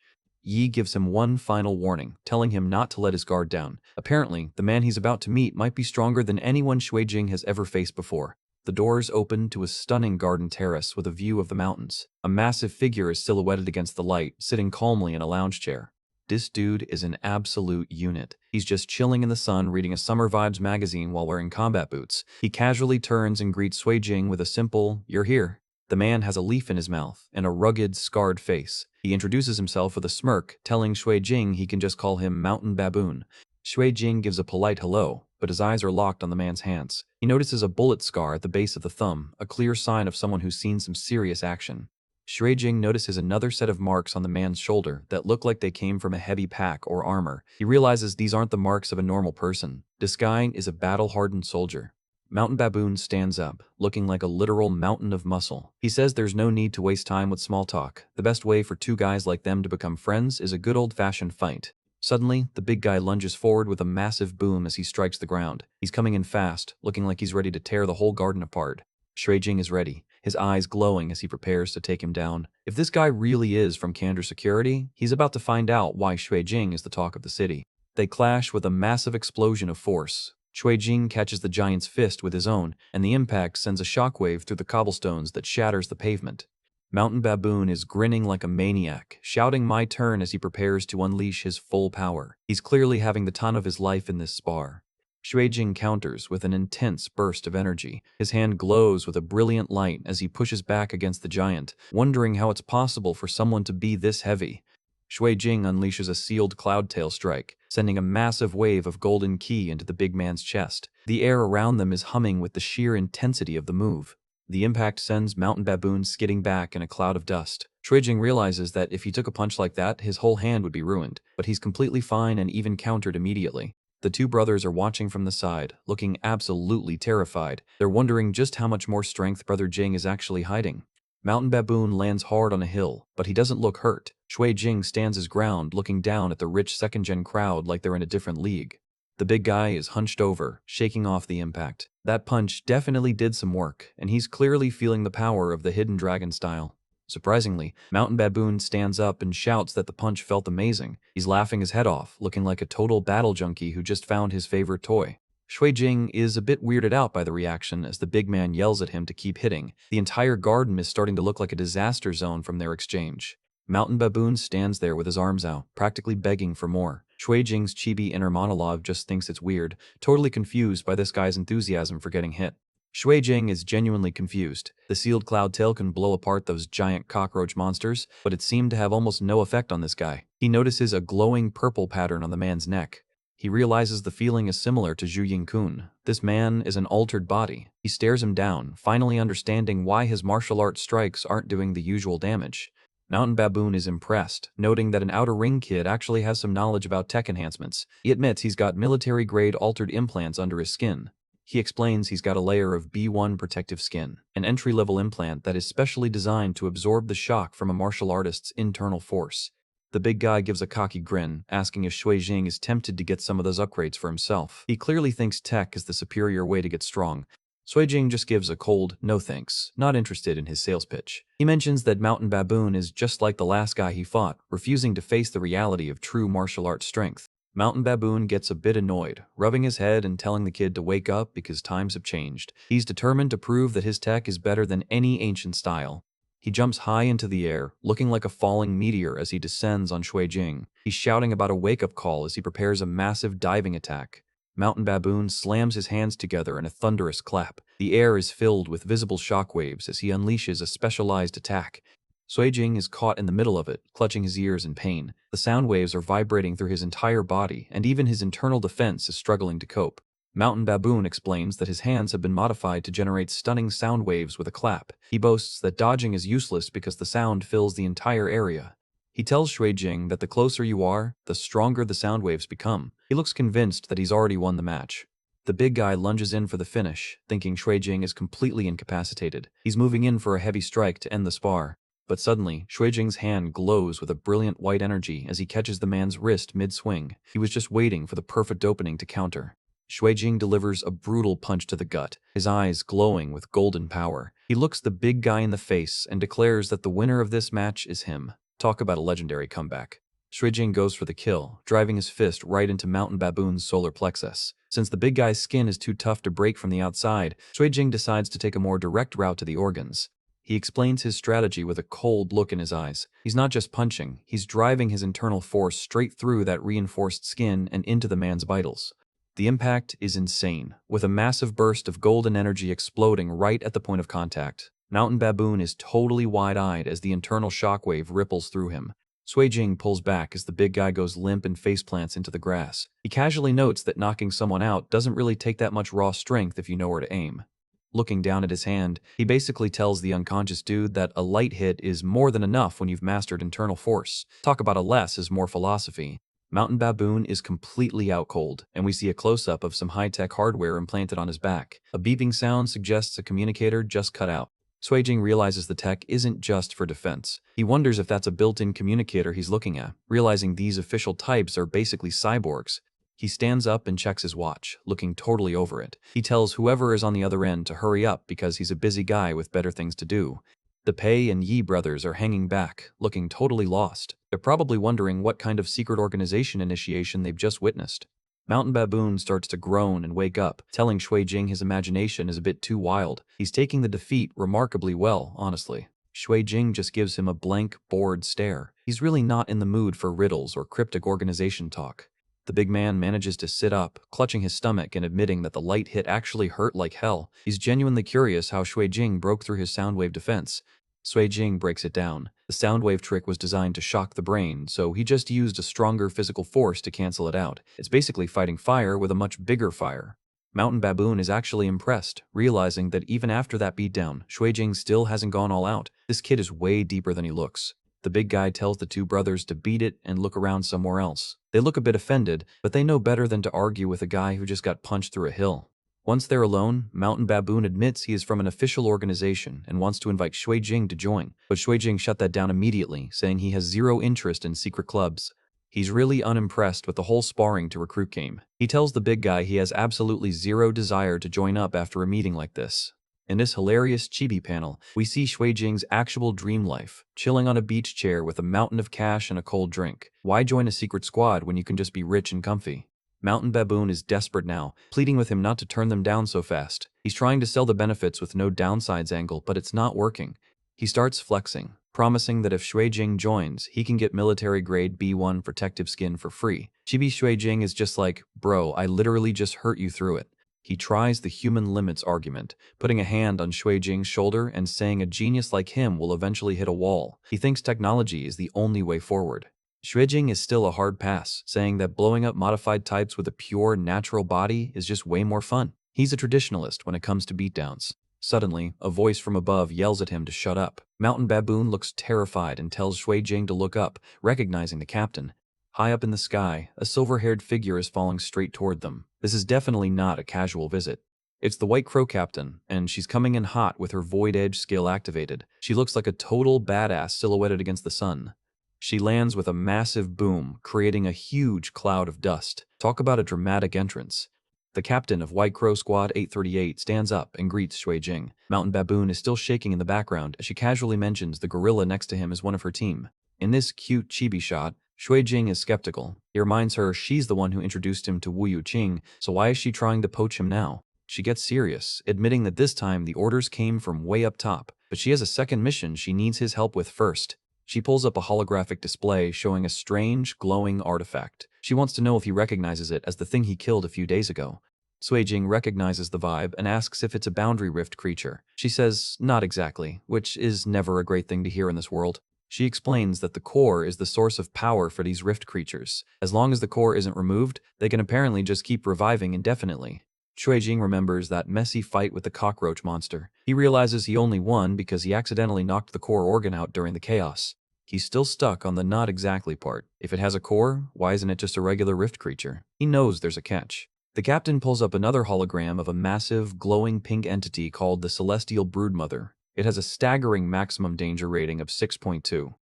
Yi gives him one final warning, telling him not to let his guard down. Apparently, the man he's about to meet might be stronger than anyone Jing has ever faced before. The doors open to a stunning garden terrace with a view of the mountains. A massive figure is silhouetted against the light, sitting calmly in a lounge chair. This dude is an absolute unit. He's just chilling in the sun reading a Summer Vibes magazine while wearing combat boots. He casually turns and greets Jing with a simple, "You're here." The man has a leaf in his mouth and a rugged, scarred face. He introduces himself with a smirk, telling Jing he can just call him Mountain Baboon. Jing gives a polite hello, but his eyes are locked on the man's hands. He notices a bullet scar at the base of the thumb, a clear sign of someone who's seen some serious action. Jing notices another set of marks on the man's shoulder that look like they came from a heavy pack or armor. He realizes these aren't the marks of a normal person. This guy is a battle-hardened soldier. Mountain Baboon stands up, looking like a literal mountain of muscle. He says there's no need to waste time with small talk. The best way for two guys like them to become friends is a good old-fashioned fight. Suddenly, the big guy lunges forward with a massive boom as he strikes the ground. He's coming in fast, looking like he's ready to tear the whole garden apart. Jing is ready, his eyes glowing as he prepares to take him down. If this guy really is from Candor Security, he's about to find out why Jing is the talk of the city. They clash with a massive explosion of force. Jing catches the giant's fist with his own, and the impact sends a shockwave through the cobblestones that shatters the pavement. Mountain Baboon is grinning like a maniac, shouting "my turn" as he prepares to unleash his full power. He's clearly having the time of his life in this spar. Shuijing counters with an intense burst of energy. His hand glows with a brilliant light as he pushes back against the giant, wondering how it's possible for someone to be this heavy. Shuijing unleashes a sealed cloud-tail strike, sending a massive wave of golden ki into the big man's chest. The air around them is humming with the sheer intensity of the move. The impact sends Mountain Baboon skidding back in a cloud of dust. Shuijing realizes that if he took a punch like that, his whole hand would be ruined, but he's completely fine and even countered immediately. The two brothers are watching from the side, looking absolutely terrified. They're wondering just how much more strength Brother Jing is actually hiding. Mountain Baboon lands hard on a hill, but he doesn't look hurt. Shuijing stands his ground, looking down at the rich second-gen crowd like they're in a different league. The big guy is hunched over, shaking off the impact. That punch definitely did some work, and he's clearly feeling the power of the hidden dragon style. Surprisingly, Mountain Baboon stands up and shouts that the punch felt amazing. He's laughing his head off, looking like a total battle junkie who just found his favorite toy. Shuijing is a bit weirded out by the reaction as the big man yells at him to keep hitting. The entire garden is starting to look like a disaster zone from their exchange. Mountain Baboon stands there with his arms out, practically begging for more. Shuijing's chibi inner monologue just thinks it's weird, totally confused by this guy's enthusiasm for getting hit. Shuijing is genuinely confused. The sealed cloud tail can blow apart those giant cockroach monsters, but it seemed to have almost no effect on this guy. He notices a glowing purple pattern on the man's neck. He realizes the feeling is similar to Zhu Yingkun. This man is an altered body. He stares him down, finally understanding why his martial arts strikes aren't doing the usual damage. Mountain Baboon is impressed, noting that an Outer Ring kid actually has some knowledge about tech enhancements. He admits he's got military-grade altered implants under his skin. He explains he's got a layer of B1 protective skin, an entry-level implant that is specially designed to absorb the shock from a martial artist's internal force. The big guy gives a cocky grin, asking if Shuijing is tempted to get some of those upgrades for himself. He clearly thinks tech is the superior way to get strong. Shuijing just gives a cold, no thanks, not interested in his sales pitch. He mentions that Mountain Baboon is just like the last guy he fought, refusing to face the reality of true martial arts strength. Mountain Baboon gets a bit annoyed, rubbing his head and telling the kid to wake up because times have changed. He's determined to prove that his tech is better than any ancient style. He jumps high into the air, looking like a falling meteor as he descends on Shuijing. He's shouting about a wake-up call as he prepares a massive diving attack. Mountain Baboon slams his hands together in a thunderous clap. The air is filled with visible shockwaves as he unleashes a specialized attack. Shuijing is caught in the middle of it, clutching his ears in pain. The sound waves are vibrating through his entire body, and even his internal defense is struggling to cope. Mountain Baboon explains that his hands have been modified to generate stunning sound waves with a clap. He boasts that dodging is useless because the sound fills the entire area. He tells Shuijing that the closer you are, the stronger the sound waves become. He looks convinced that he's already won the match. The big guy lunges in for the finish, thinking Shuijing is completely incapacitated. He's moving in for a heavy strike to end the spar. But suddenly, Shuijing's hand glows with a brilliant white energy as he catches the man's wrist mid-swing. He was just waiting for the perfect opening to counter. Shuijing delivers a brutal punch to the gut, his eyes glowing with golden power. He looks the big guy in the face and declares that the winner of this match is him. Talk about a legendary comeback. Shuijing goes for the kill, driving his fist right into Mountain Baboon's solar plexus. Since the big guy's skin is too tough to break from the outside, Shuijing decides to take a more direct route to the organs. He explains his strategy with a cold look in his eyes. He's not just punching, he's driving his internal force straight through that reinforced skin and into the man's vitals. The impact is insane, with a massive burst of golden energy exploding right at the point of contact. Mountain Baboon is totally wide-eyed as the internal shockwave ripples through him. Shuijing pulls back as the big guy goes limp and faceplants into the grass. He casually notes that knocking someone out doesn't really take that much raw strength if you know where to aim. Looking down at his hand, he basically tells the unconscious dude that a light hit is more than enough when you've mastered internal force. Talk about a less is more philosophy. Mountain Baboon is completely out cold, and we see a close-up of some high-tech hardware implanted on his back. A beeping sound suggests a communicator just cut out. Shuijing realizes the tech isn't just for defense. He wonders if that's a built-in communicator he's looking at, realizing these official types are basically cyborgs. He stands up and checks his watch, looking totally over it. He tells whoever is on the other end to hurry up because he's a busy guy with better things to do. The Pei and Yi brothers are hanging back, looking totally lost. They're probably wondering what kind of secret organization initiation they've just witnessed. Mountain Baboon starts to groan and wake up, telling Shuijing his imagination is a bit too wild. He's taking the defeat remarkably well, honestly. Jing just gives him a blank, bored stare. He's really not in the mood for riddles or cryptic organization talk. The big man manages to sit up, clutching his stomach and admitting that the light hit actually hurt like hell. He's genuinely curious how Jing broke through his soundwave defense. Jing breaks it down. The soundwave trick was designed to shock the brain, so he just used a stronger physical force to cancel it out. It's basically fighting fire with a much bigger fire. Mountain Baboon is actually impressed, realizing that even after that beatdown, Jing still hasn't gone all out. This kid is way deeper than he looks. The big guy tells the two brothers to beat it and look around somewhere else. They look a bit offended, but they know better than to argue with a guy who just got punched through a hill. Once they're alone, Mountain Baboon admits he is from an official organization and wants to invite Jing to join, but Jing shut that down immediately, saying he has zero interest in secret clubs. He's really unimpressed with the whole sparring to recruit game. He tells the big guy he has absolutely zero desire to join up after a meeting like this. In this hilarious chibi panel, we see Jing's actual dream life, chilling on a beach chair with a mountain of cash and a cold drink. Why join a secret squad when you can just be rich and comfy? Mountain Baboon is desperate now, pleading with him not to turn them down so fast. He's trying to sell the benefits with no downsides angle, but it's not working. He starts flexing, promising that if Jing joins, he can get military-grade B1 protective skin for free. Chibi Jing is just like, bro, I literally just hurt you through it. He tries the human limits argument, putting a hand on Jing's shoulder and saying a genius like him will eventually hit a wall. He thinks technology is the only way forward. Jing is still a hard pass, saying that blowing up modified types with a pure, natural body is just way more fun. He's a traditionalist when it comes to beatdowns. Suddenly, a voice from above yells at him to shut up. Mountain Baboon looks terrified and tells Jing to look up, recognizing the captain. High up in the sky, a silver-haired figure is falling straight toward them. This is definitely not a casual visit. It's the White Crow captain, and she's coming in hot with her Void Edge skill activated. She looks like a total badass silhouetted against the sun. She lands with a massive boom, creating a huge cloud of dust. Talk about a dramatic entrance. The captain of White Crow Squad 838 stands up and greets Jing. Mountain Baboon is still shaking in the background as she casually mentions the gorilla next to him as one of her team. In this cute chibi shot, Jing is skeptical. He reminds her she's the one who introduced him to Wu Yuqing, so why is she trying to poach him now? She gets serious, admitting that this time the orders came from way up top, but she has a second mission she needs his help with first. She pulls up a holographic display showing a strange, glowing artifact. She wants to know if he recognizes it as the thing he killed a few days ago. Jing recognizes the vibe and asks if it's a boundary rift creature. She says, not exactly, which is never a great thing to hear in this world. She explains that the core is the source of power for these rift creatures. As long as the core isn't removed, they can apparently just keep reviving indefinitely. Jing remembers that messy fight with the cockroach monster. He realizes he only won because he accidentally knocked the core organ out during the chaos. He's still stuck on the not exactly part. If it has a core, why isn't it just a regular rift creature? He knows there's a catch. The captain pulls up another hologram of a massive, glowing pink entity called the Celestial Broodmother. It has a staggering maximum danger rating of 6.2.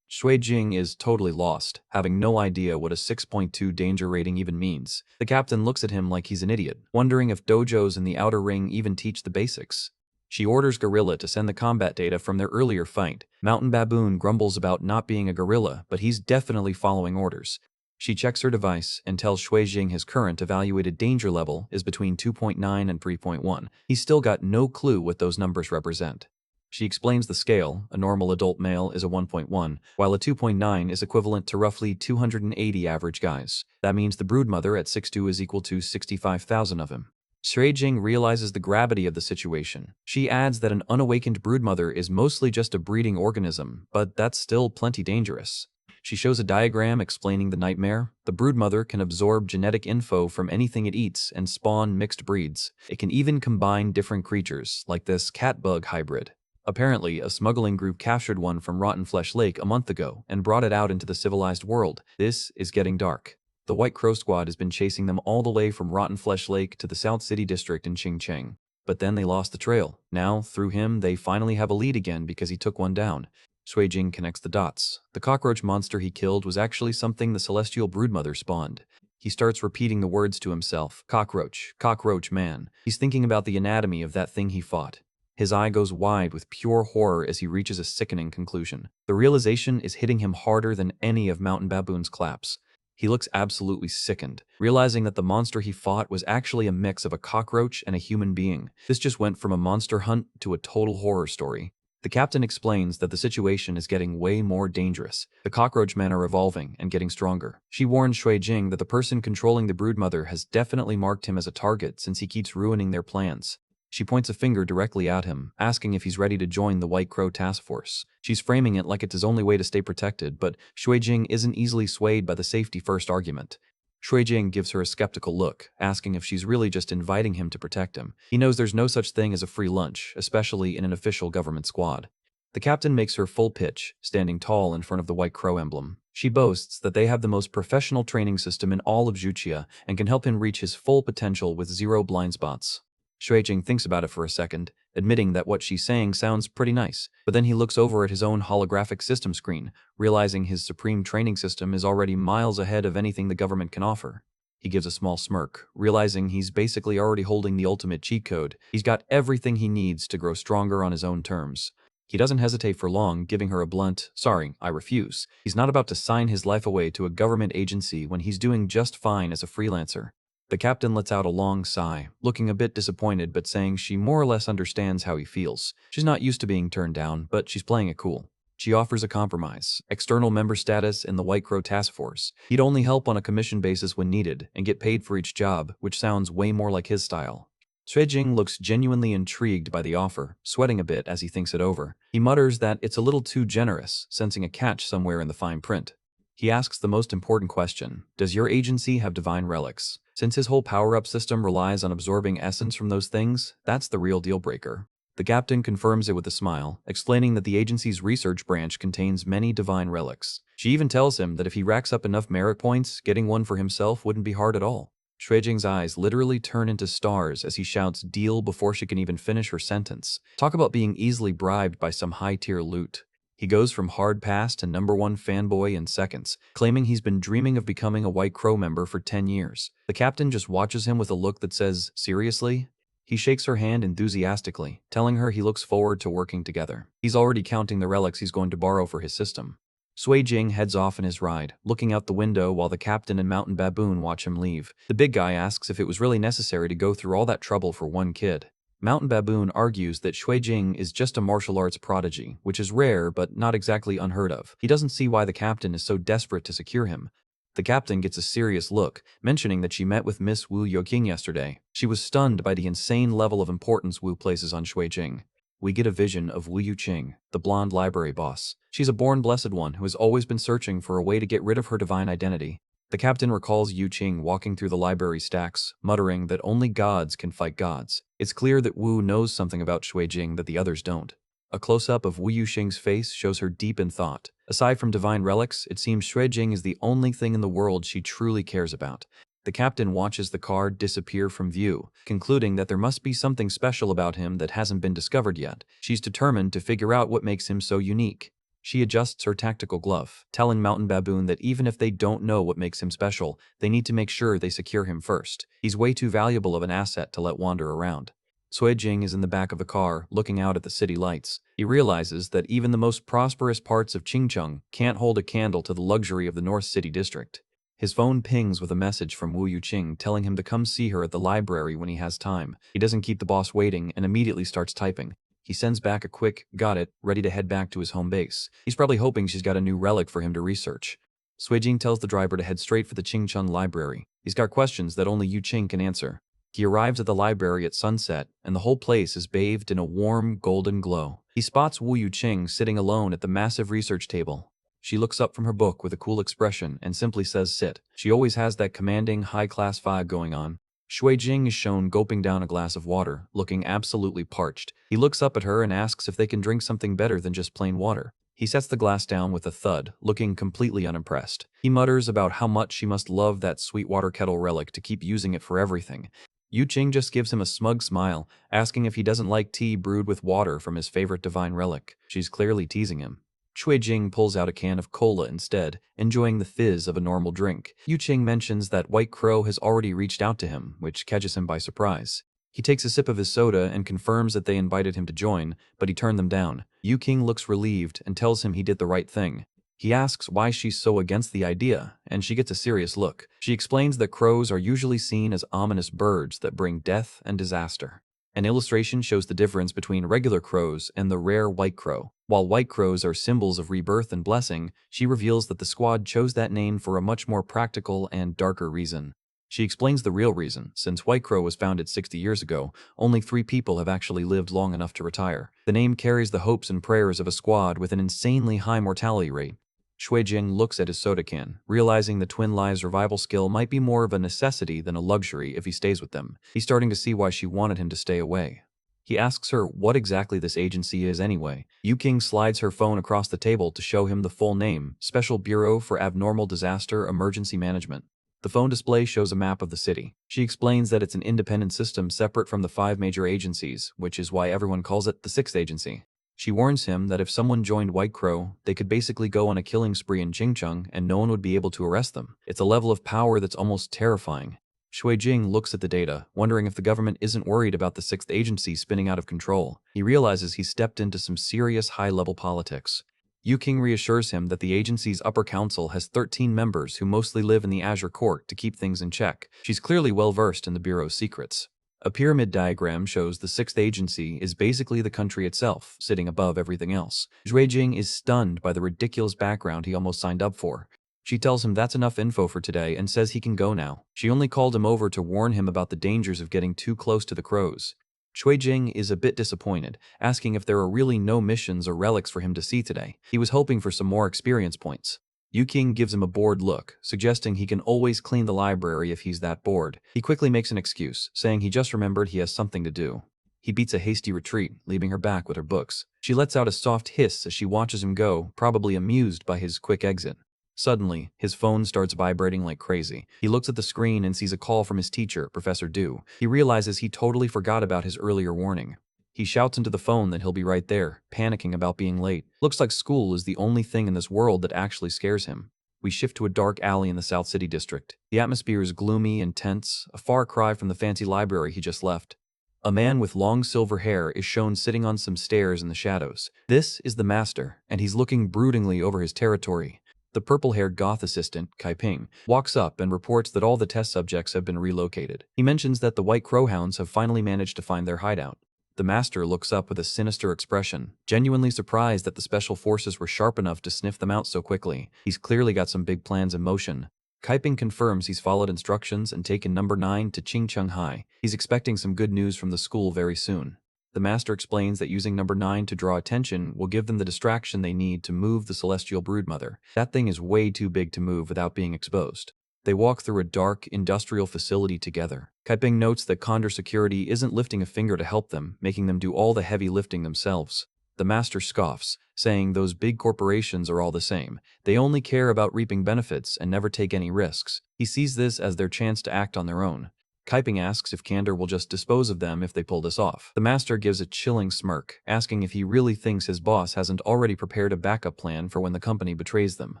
Jing is totally lost, having no idea what a 6.2 danger rating even means. The captain looks at him like he's an idiot, wondering if dojos in the outer ring even teach the basics. She orders Gorilla to send the combat data from their earlier fight. Mountain Baboon grumbles about not being a gorilla, but he's definitely following orders. She checks her device and tells Jing his current evaluated danger level is between 2.9 and 3.1. He's still got no clue what those numbers represent. She explains the scale. A normal adult male is a 1.1, while a 2.9 is equivalent to roughly 280 average guys. That means the broodmother at 6'2 is equal to 65,000 of him. Jing realizes the gravity of the situation. She adds that an unawakened broodmother is mostly just a breeding organism, but that's still plenty dangerous. She shows a diagram explaining the nightmare. The broodmother can absorb genetic info from anything it eats and spawn mixed breeds. It can even combine different creatures, like this cat-bug hybrid. Apparently, a smuggling group captured one from Rotten Flesh Lake a month ago and brought it out into the civilized world. This is getting dark. The White Crow Squad has been chasing them all the way from Rotten Flesh Lake to the South City District in Qingcheng. But then they lost the trail. Now, through him, they finally have a lead again because he took one down. Jing connects the dots. The cockroach monster he killed was actually something the Celestial Broodmother spawned. He starts repeating the words to himself. Cockroach, cockroach man. He's thinking about the anatomy of that thing he fought. His eye goes wide with pure horror as he reaches a sickening conclusion. The realization is hitting him harder than any of Mountain Baboon's claps. He looks absolutely sickened, realizing that the monster he fought was actually a mix of a cockroach and a human being. This just went from a monster hunt to a total horror story. The captain explains that the situation is getting way more dangerous. The cockroach men are evolving and getting stronger. She warns Shui Jing that the person controlling the broodmother has definitely marked him as a target since he keeps ruining their plans. She points a finger directly at him, asking if he's ready to join the White Crow task force. She's framing it like it's his only way to stay protected, but Shui Jing isn't easily swayed by the safety-first argument. Shui Jing gives her a skeptical look, asking if she's really just inviting him to protect him. He knows there's no such thing as a free lunch, especially in an official government squad. The captain makes her full pitch, standing tall in front of the White Crow emblem. She boasts that they have the most professional training system in all of Juchia and can help him reach his full potential with 0 blind spots. Shui Jing thinks about it for a second, admitting that what she's saying sounds pretty nice, but then he looks over at his own holographic system screen, realizing his supreme training system is already miles ahead of anything the government can offer. He gives a small smirk, realizing he's basically already holding the ultimate cheat code. He's got everything he needs to grow stronger on his own terms. He doesn't hesitate for long, giving her a blunt, "Sorry, I refuse." He's not about to sign his life away to a government agency when he's doing just fine as a freelancer. The captain lets out a long sigh, looking a bit disappointed but saying she more or less understands how he feels. She's not used to being turned down, but she's playing it cool. She offers a compromise: external member status in the White Crow task force. He'd only help on a commission basis when needed, and get paid for each job, which sounds way more like his style. Shui Jing looks genuinely intrigued by the offer, sweating a bit as he thinks it over. He mutters that it's a little too generous, sensing a catch somewhere in the fine print. He asks the most important question: does your agency have divine relics? Since his whole power-up system relies on absorbing essence from those things, that's the real deal-breaker. The captain confirms it with a smile, explaining that the agency's research branch contains many divine relics. She even tells him that if he racks up enough merit points, getting one for himself wouldn't be hard at all. Shui Jing's eyes literally turn into stars as he shouts "deal" before she can even finish her sentence. Talk about being easily bribed by some high-tier loot. He goes from hard pass to #1 fanboy in seconds, claiming he's been dreaming of becoming a White Crow member for 10 years. The captain just watches him with a look that says, "Seriously?" He shakes her hand enthusiastically, telling her he looks forward to working together. He's already counting the relics he's going to borrow for his system. Sui Jing heads off in his ride, looking out the window while the captain and Mountain Baboon watch him leave. The big guy asks if it was really necessary to go through all that trouble for one kid. Mountain Baboon argues that Shui Jing is just a martial arts prodigy, which is rare but not exactly unheard of. He doesn't see why the captain is so desperate to secure him. The captain gets a serious look, mentioning that she met with Miss Wu Yoking yesterday. She was stunned by the insane level of importance Wu places on Shui Jing. We get a vision of Wu Yuqing, the blonde library boss. She's a born blessed one who has always been searching for a way to get rid of her divine identity. The captain recalls Yu Qing walking through the library stacks, muttering that only gods can fight gods. It's clear that Wu knows something about Shui Jing that the others don't. A close-up of Wu Yuqing's face shows her deep in thought. Aside from divine relics, it seems Shui Jing is the only thing in the world she truly cares about. The captain watches the card disappear from view, concluding that there must be something special about him that hasn't been discovered yet. She's determined to figure out what makes him so unique. She adjusts her tactical glove, telling Mountain Baboon that even if they don't know what makes him special, they need to make sure they secure him first. He's way too valuable of an asset to let wander around. Sui Jing is in the back of a car, looking out at the city lights. He realizes that even the most prosperous parts of Qingcheng can't hold a candle to the luxury of the North City District. His phone pings with a message from Wu Yuqing telling him to come see her at the library when he has time. He doesn't keep the boss waiting and immediately starts typing. He sends back a quick "got it," ready to head back to his home base. He's probably hoping she's got a new relic for him to research. Sui Jing tells the driver to head straight for the Qingcheng library. He's got questions that only Yu Qing can answer. He arrives at the library at sunset, and the whole place is bathed in a warm, golden glow. He spots Wu Yuqing sitting alone at the massive research table. She looks up from her book with a cool expression and simply says sit. She always has that commanding, high-class vibe going on. Shui Jing is shown gulping down a glass of water, looking absolutely parched. He looks up at her and asks if they can drink something better than just plain water. He sets the glass down with a thud, looking completely unimpressed. He mutters about how much she must love that sweet water kettle relic to keep using it for everything. Yu Qing just gives him a smug smile, asking if he doesn't like tea brewed with water from his favorite divine relic. She's clearly teasing him. Shui Jing pulls out a can of cola instead, enjoying the fizz of a normal drink. Yu Qing mentions that White Crow has already reached out to him, which catches him by surprise. He takes a sip of his soda and confirms that they invited him to join, but he turned them down. Yu Qing looks relieved and tells him he did the right thing. He asks why she's so against the idea, and she gets a serious look. She explains that crows are usually seen as ominous birds that bring death and disaster. An illustration shows the difference between regular crows and the rare white crow. While white crows are symbols of rebirth and blessing, she reveals that the squad chose that name for a much more practical and darker reason. She explains the real reason. Since White Crow was founded 60 years ago, only 3 people have actually lived long enough to retire. The name carries the hopes and prayers of a squad with an insanely high mortality rate. Shuijing looks at his soda can, realizing the Twin Lives revival skill might be more of a necessity than a luxury if he stays with them. He's starting to see why she wanted him to stay away. He asks her what exactly this agency is anyway. Yu-King slides her phone across the table to show him the full name, Special Bureau for Abnormal Disaster Emergency Management. The phone display shows a map of the city. She explains that it's an independent system separate from the 5 major agencies, which is why everyone calls it the 6th agency. She warns him that if someone joined White Crow, they could basically go on a killing spree in Chingcheng and no one would be able to arrest them. It's a level of power that's almost terrifying. Shuijing looks at the data, wondering if the government isn't worried about the 6th agency spinning out of control. He realizes he's stepped into some serious high-level politics. Yu-King reassures him that the agency's upper council has 13 members who mostly live in the Azure Court to keep things in check. She's clearly well-versed in the Bureau's secrets. A pyramid diagram shows the 6th agency is basically the country itself, sitting above everything else. Shuijing is stunned by the ridiculous background he almost signed up for. She tells him that's enough info for today and says he can go now. She only called him over to warn him about the dangers of getting too close to the crows. Shuijing is a bit disappointed, asking if there are really no missions or relics for him to see today. He was hoping for some more experience points. Yu-King gives him a bored look, suggesting he can always clean the library if he's that bored. He quickly makes an excuse, saying he just remembered he has something to do. He beats a hasty retreat, leaving her back with her books. She lets out a soft hiss as she watches him go, probably amused by his quick exit. Suddenly, his phone starts vibrating like crazy. He looks at the screen and sees a call from his teacher, Professor Du. He realizes he totally forgot about his earlier warning. He shouts into the phone that he'll be right there, panicking about being late. Looks like school is the only thing in this world that actually scares him. We shift to a dark alley in the South City district. The atmosphere is gloomy and tense, a far cry from the fancy library he just left. A man with long silver hair is shown sitting on some stairs in the shadows. This is the master, and he's looking broodingly over his territory. The purple-haired goth assistant, Kai Ping, walks up and reports that all the test subjects have been relocated. He mentions that the White Crow Hounds have finally managed to find their hideout. The master looks up with a sinister expression, genuinely surprised that the special forces were sharp enough to sniff them out so quickly. He's clearly got some big plans in motion. Kai Ping confirms he's followed instructions and taken number 9 to Chingcheng High. He's expecting some good news from the school very soon. The master explains that using number 9 to draw attention will give them the distraction they need to move the celestial broodmother. That thing is way too big to move without being exposed. They walk through a dark, industrial facility together. Kaiping notes that Condor Security isn't lifting a finger to help them, making them do all the heavy lifting themselves. The master scoffs, saying those big corporations are all the same. They only care about reaping benefits and never take any risks. He sees this as their chance to act on their own. Kaiping asks if Candor will just dispose of them if they pull this off. The master gives a chilling smirk, asking if he really thinks his boss hasn't already prepared a backup plan for when the company betrays them.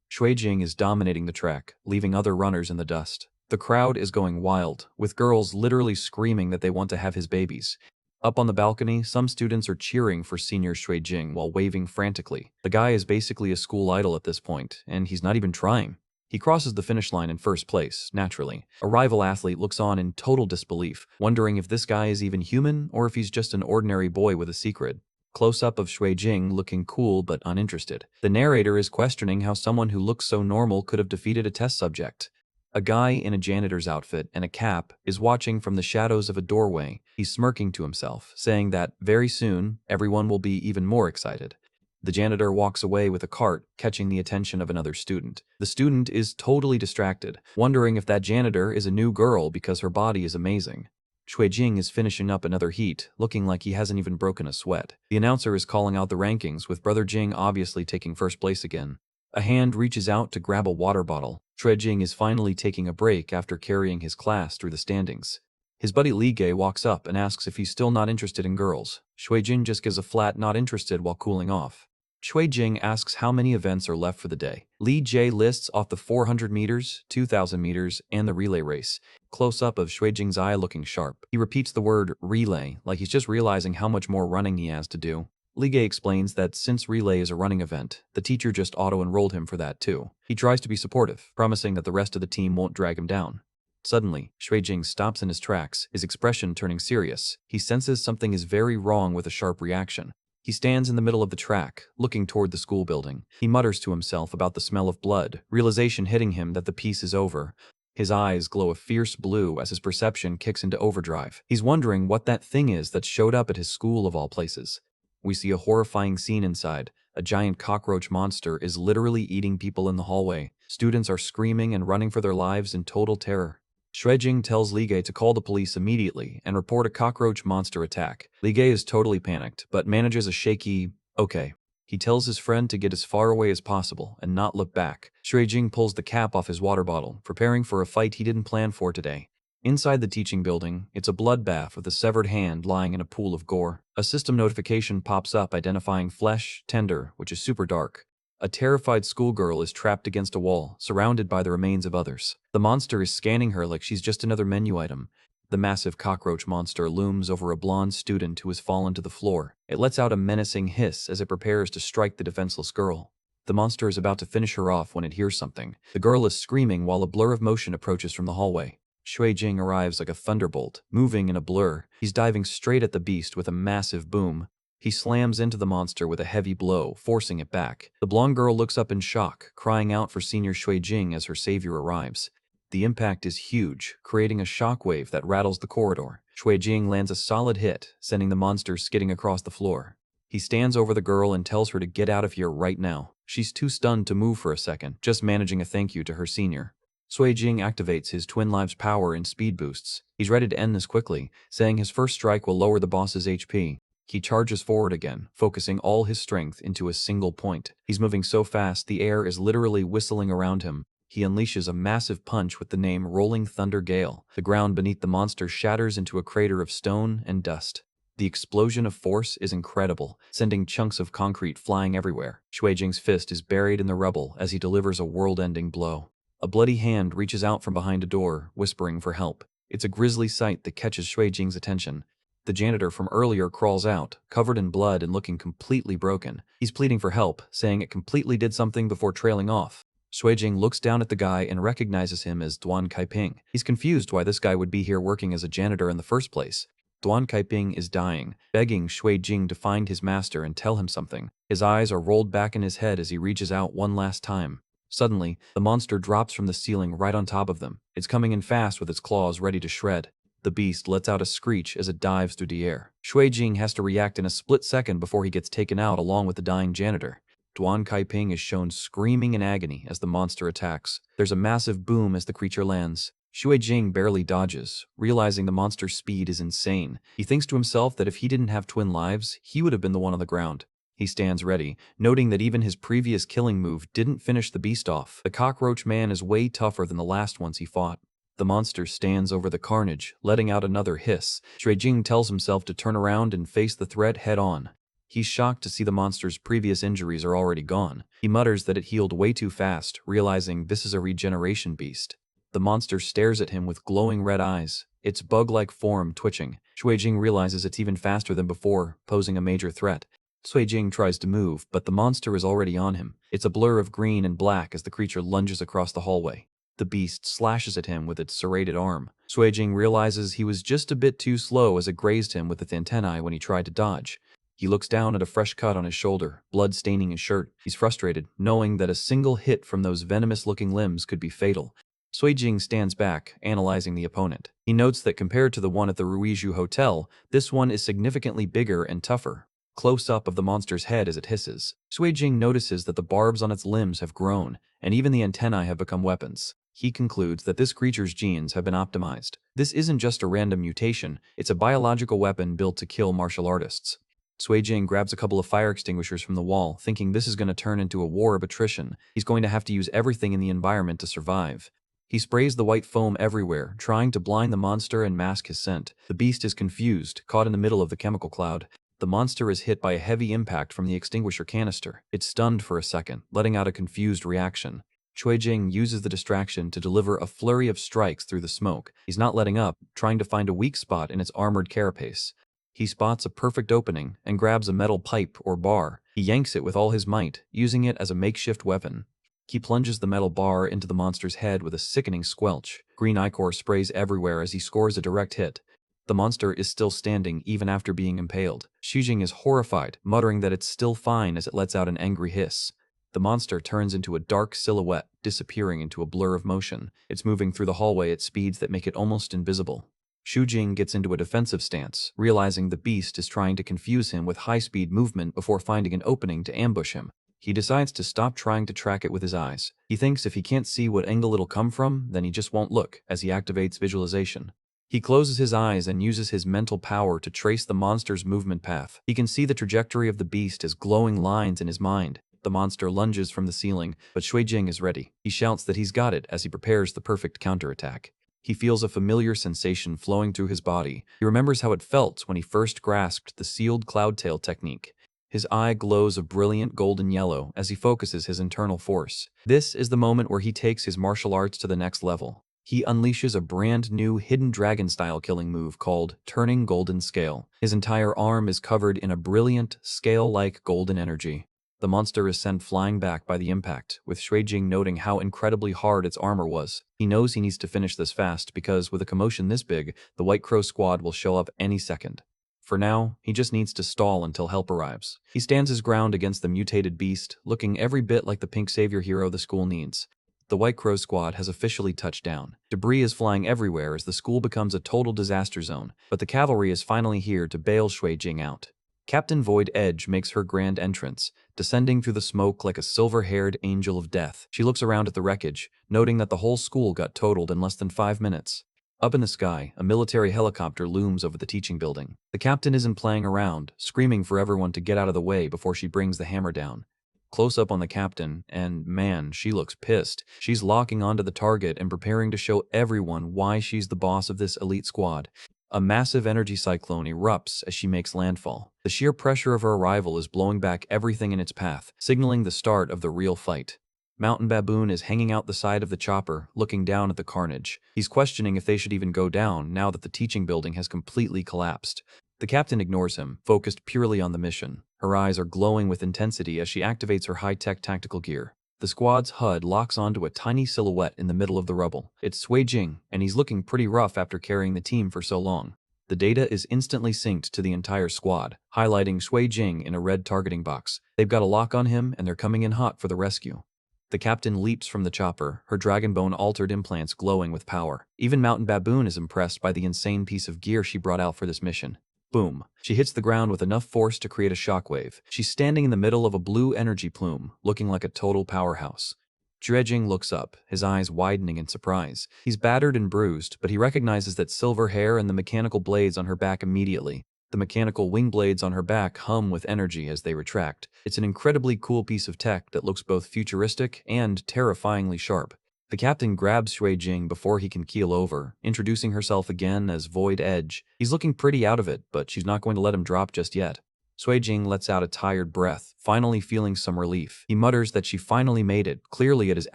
Shuijing is dominating the track, leaving other runners in the dust. The crowd is going wild, with girls literally screaming that they want to have his babies. Up on the balcony, some students are cheering for senior Shuijing while waving frantically. The guy is basically a school idol at this point, and he's not even trying. He crosses the finish line in first place, naturally. A rival athlete looks on in total disbelief, wondering if this guy is even human or if he's just an ordinary boy with a secret. Close-up of Shuijing looking cool but uninterested. The narrator is questioning how someone who looks so normal could have defeated a test subject. A guy in a janitor's outfit and a cap is watching from the shadows of a doorway. He's smirking to himself, saying that very soon, everyone will be even more excited. The janitor walks away with a cart, catching the attention of another student. The student is totally distracted, wondering if that janitor is a new girl because her body is amazing. Shuijing is finishing up another heat, looking like he hasn't even broken a sweat. The announcer is calling out the rankings, with Brother Jing obviously taking first place again. A hand reaches out to grab a water bottle. Shuijing is finally taking a break after carrying his class through the standings. His buddy Li Ge walks up and asks if he's still not interested in girls. Shuijing just gives a flat not interested while cooling off. Shuijing asks how many events are left for the day. Li Jie lists off the 400 meters, 2,000 meters, and the relay race. Close-up of Shuijing's eye looking sharp. He repeats the word relay, like he's just realizing how much more running he has to do. Li Ge explains that since relay is a running event, the teacher just auto-enrolled him for that too. He tries to be supportive, promising that the rest of the team won't drag him down. Suddenly, Shuijing stops in his tracks, his expression turning serious. He senses something is very wrong with a sharp reaction. He stands in the middle of the track, looking toward the school building. He mutters to himself about the smell of blood, realization hitting him that the piece is over. His eyes glow a fierce blue as his perception kicks into overdrive. He's wondering what that thing is that showed up at his school of all places. We see a horrifying scene inside. A giant cockroach monster is literally eating people in the hallway. Students are screaming and running for their lives in total terror. Shuijing tells Li Ge to call the police immediately and report a cockroach monster attack. Li Ge is totally panicked, but manages a shaky, okay. He tells his friend to get as far away as possible and not look back. Shuijing pulls the cap off his water bottle, preparing for a fight he didn't plan for today. Inside the teaching building, it's a bloodbath with a severed hand lying in a pool of gore. A system notification pops up identifying Flesh Tender, which is super dark. A terrified schoolgirl is trapped against a wall, surrounded by the remains of others. The monster is scanning her like she's just another menu item. The massive cockroach monster looms over a blonde student who has fallen to the floor. It lets out a menacing hiss as it prepares to strike the defenseless girl. The monster is about to finish her off when it hears something. The girl is screaming while a blur of motion approaches from the hallway. Shuijing arrives like a thunderbolt, moving in a blur. He's diving straight at the beast with a massive boom. He slams into the monster with a heavy blow, forcing it back. The blonde girl looks up in shock, crying out for Senior Shuijing as her savior arrives. The impact is huge, creating a shockwave that rattles the corridor. Shuijing lands a solid hit, sending the monster skidding across the floor. He stands over the girl and tells her to get out of here right now. She's too stunned to move for a second, just managing a thank you to her senior. Shuijing activates his Twin Lives power in speed boosts. He's ready to end this quickly, saying his first strike will lower the boss's HP. He charges forward again, focusing all his strength into a single point. He's moving so fast the air is literally whistling around him. He unleashes a massive punch with the name Rolling Thunder Gale. The ground beneath the monster shatters into a crater of stone and dust. The explosion of force is incredible, sending chunks of concrete flying everywhere. Shuijing's fist is buried in the rubble as he delivers a world-ending blow. A bloody hand reaches out from behind a door, whispering for help. It's a grisly sight that catches Shuijing's attention. The janitor from earlier crawls out, covered in blood and looking completely broken. He's pleading for help, saying it completely did something before trailing off. Shuijing looks down at the guy and recognizes him as Duan Kaiping. He's confused why this guy would be here working as a janitor in the first place. Duan Kaiping is dying, begging Shuijing to find his master and tell him something. His eyes are rolled back in his head as he reaches out one last time. Suddenly, the monster drops from the ceiling right on top of them. It's coming in fast with its claws ready to shred. The beast lets out a screech as it dives through the air. Shuijing has to react in a split second before he gets taken out along with the dying janitor. Duan Kaiping is shown screaming in agony as the monster attacks. There's a massive boom as the creature lands. Shuijing barely dodges, realizing the monster's speed is insane. He thinks to himself that if he didn't have twin lives, he would have been the one on the ground. He stands ready, noting that even his previous killing move didn't finish the beast off. The cockroach man is way tougher than the last ones he fought. The monster stands over the carnage, letting out another hiss. Shuijing tells himself to turn around and face the threat head-on. He's shocked to see the monster's previous injuries are already gone. He mutters that it healed way too fast, realizing this is a regeneration beast. The monster stares at him with glowing red eyes, its bug-like form twitching. Shuijing realizes it's even faster than before, posing a major threat. Shuijing tries to move, but the monster is already on him. It's a blur of green and black as the creature lunges across the hallway. The beast slashes at him with its serrated arm. Shuijing realizes he was just a bit too slow as it grazed him with its antennae when he tried to dodge. He looks down at a fresh cut on his shoulder, blood staining his shirt. He's frustrated, knowing that a single hit from those venomous-looking limbs could be fatal. Shuijing stands back, analyzing the opponent. He notes that compared to the one at the Ruiju Hotel, this one is significantly bigger and tougher. Close-up of the monster's head as it hisses. Shuijing notices that the barbs on its limbs have grown, and even the antennae have become weapons. He concludes that this creature's genes have been optimized. This isn't just a random mutation, it's a biological weapon built to kill martial artists. Shuijing grabs a couple of fire extinguishers from the wall, thinking this is going to turn into a war of attrition. He's going to have to use everything in the environment to survive. He sprays the white foam everywhere, trying to blind the monster and mask his scent. The beast is confused, caught in the middle of the chemical cloud. The monster is hit by a heavy impact from the extinguisher canister. It's stunned for a second, letting out a confused reaction. Shuijing uses the distraction to deliver a flurry of strikes through the smoke. He's not letting up, trying to find a weak spot in its armored carapace. He spots a perfect opening and grabs a metal pipe or bar. He yanks it with all his might, using it as a makeshift weapon. He plunges the metal bar into the monster's head with a sickening squelch. Green ichor sprays everywhere as he scores a direct hit. The monster is still standing even after being impaled. Shujing is horrified, muttering that it's still fine as it lets out an angry hiss. The monster turns into a dark silhouette, disappearing into a blur of motion. It's moving through the hallway at speeds that make it almost invisible. Shujing gets into a defensive stance, realizing the beast is trying to confuse him with high-speed movement before finding an opening to ambush him. He decides to stop trying to track it with his eyes. He thinks if he can't see what angle it'll come from, then he just won't look, as he activates visualization. He closes his eyes and uses his mental power to trace the monster's movement path. He can see the trajectory of the beast as glowing lines in his mind. The monster lunges from the ceiling, but Shujing is ready. He shouts that he's got it as he prepares the perfect counterattack. He feels a familiar sensation flowing through his body. He remembers how it felt when he first grasped the sealed cloudtail technique. His eye glows a brilliant golden yellow as he focuses his internal force. This is the moment where he takes his martial arts to the next level. He unleashes a brand new hidden dragon-style killing move called Turning Golden Scale. His entire arm is covered in a brilliant, scale-like golden energy. The monster is sent flying back by the impact, with Shujing noting how incredibly hard its armor was. He knows he needs to finish this fast because, with a commotion this big, the White Crow squad will show up any second. For now, he just needs to stall until help arrives. He stands his ground against the mutated beast, looking every bit like the pink savior hero the school needs. The White Crow squad has officially touched down. Debris is flying everywhere as the school becomes a total disaster zone, but the cavalry is finally here to bail Shujing out. Captain Void Edge makes her grand entrance, descending through the smoke like a silver-haired angel of death. She looks around at the wreckage, noting that the whole school got totaled in less than 5 minutes. Up in the sky, a military helicopter looms over the teaching building. The captain isn't playing around, screaming for everyone to get out of the way before she brings the hammer down. Close up on the captain, and man, she looks pissed. She's locking onto the target and preparing to show everyone why she's the boss of this elite squad. A massive energy cyclone erupts as she makes landfall. The sheer pressure of her arrival is blowing back everything in its path, signaling the start of the real fight. Mountain Baboon is hanging out the side of the chopper, looking down at the carnage. He's questioning if they should even go down now that the teaching building has completely collapsed. The captain ignores him, focused purely on the mission. Her eyes are glowing with intensity as she activates her high-tech tactical gear. The squad's HUD locks onto a tiny silhouette in the middle of the rubble. It's Shujing, and he's looking pretty rough after carrying the team for so long. The data is instantly synced to the entire squad, highlighting Shujing in a red targeting box. They've got a lock on him, and they're coming in hot for the rescue. The captain leaps from the chopper, her dragonbone-altered implants glowing with power. Even Mountain Baboon is impressed by the insane piece of gear she brought out for this mission. Boom. She hits the ground with enough force to create a shockwave. She's standing in the middle of a blue energy plume, looking like a total powerhouse. Shujing looks up, his eyes widening in surprise. He's battered and bruised, but he recognizes that silver hair and the mechanical blades on her back immediately. The mechanical wing blades on her back hum with energy as they retract. It's an incredibly cool piece of tech that looks both futuristic and terrifyingly sharp. The captain grabs Shujing before he can keel over, introducing herself again as Void Edge. He's looking pretty out of it, but she's not going to let him drop just yet. Shujing lets out a tired breath, finally feeling some relief. He mutters that she finally made it, clearly at his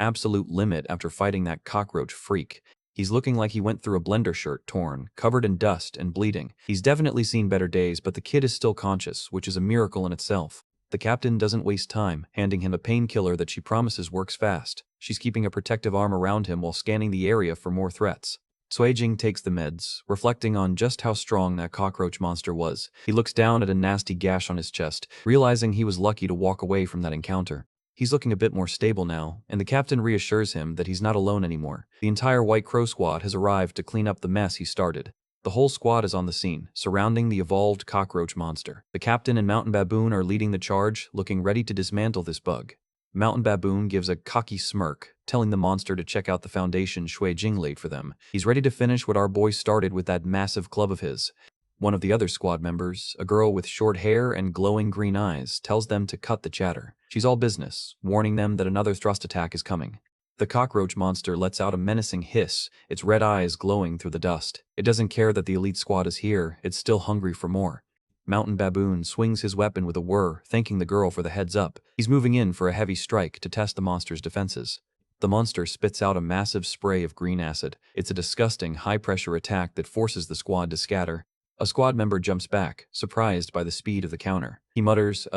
absolute limit after fighting that cockroach freak. He's looking like he went through a blender shirt, torn, covered in dust, and bleeding. He's definitely seen better days, but the kid is still conscious, which is a miracle in itself. The captain doesn't waste time, handing him a painkiller that she promises works fast. She's keeping a protective arm around him while scanning the area for more threats. Shujing takes the meds, reflecting on just how strong that cockroach monster was. He looks down at a nasty gash on his chest, realizing he was lucky to walk away from that encounter. He's looking a bit more stable now, and the captain reassures him that he's not alone anymore. The entire White Crow squad has arrived to clean up the mess he started. The whole squad is on the scene, surrounding the evolved cockroach monster. The captain and Mountain Baboon are leading the charge, looking ready to dismantle this bug. Mountain Baboon gives a cocky smirk, telling the monster to check out the foundation Shujing laid for them. He's ready to finish what our boy started with that massive club of his. One of the other squad members, a girl with short hair and glowing green eyes, tells them to cut the chatter. She's all business, warning them that another thrust attack is coming. The cockroach monster lets out a menacing hiss, its red eyes glowing through the dust. It doesn't care that the elite squad is here, it's still hungry for more. Mountain Baboon swings his weapon with a whir, thanking the girl for the heads up. He's moving in for a heavy strike to test the monster's defenses. The monster spits out a massive spray of green acid. It's a disgusting, high-pressure attack that forces the squad to scatter. A squad member jumps back, surprised by the speed of the counter. He mutters,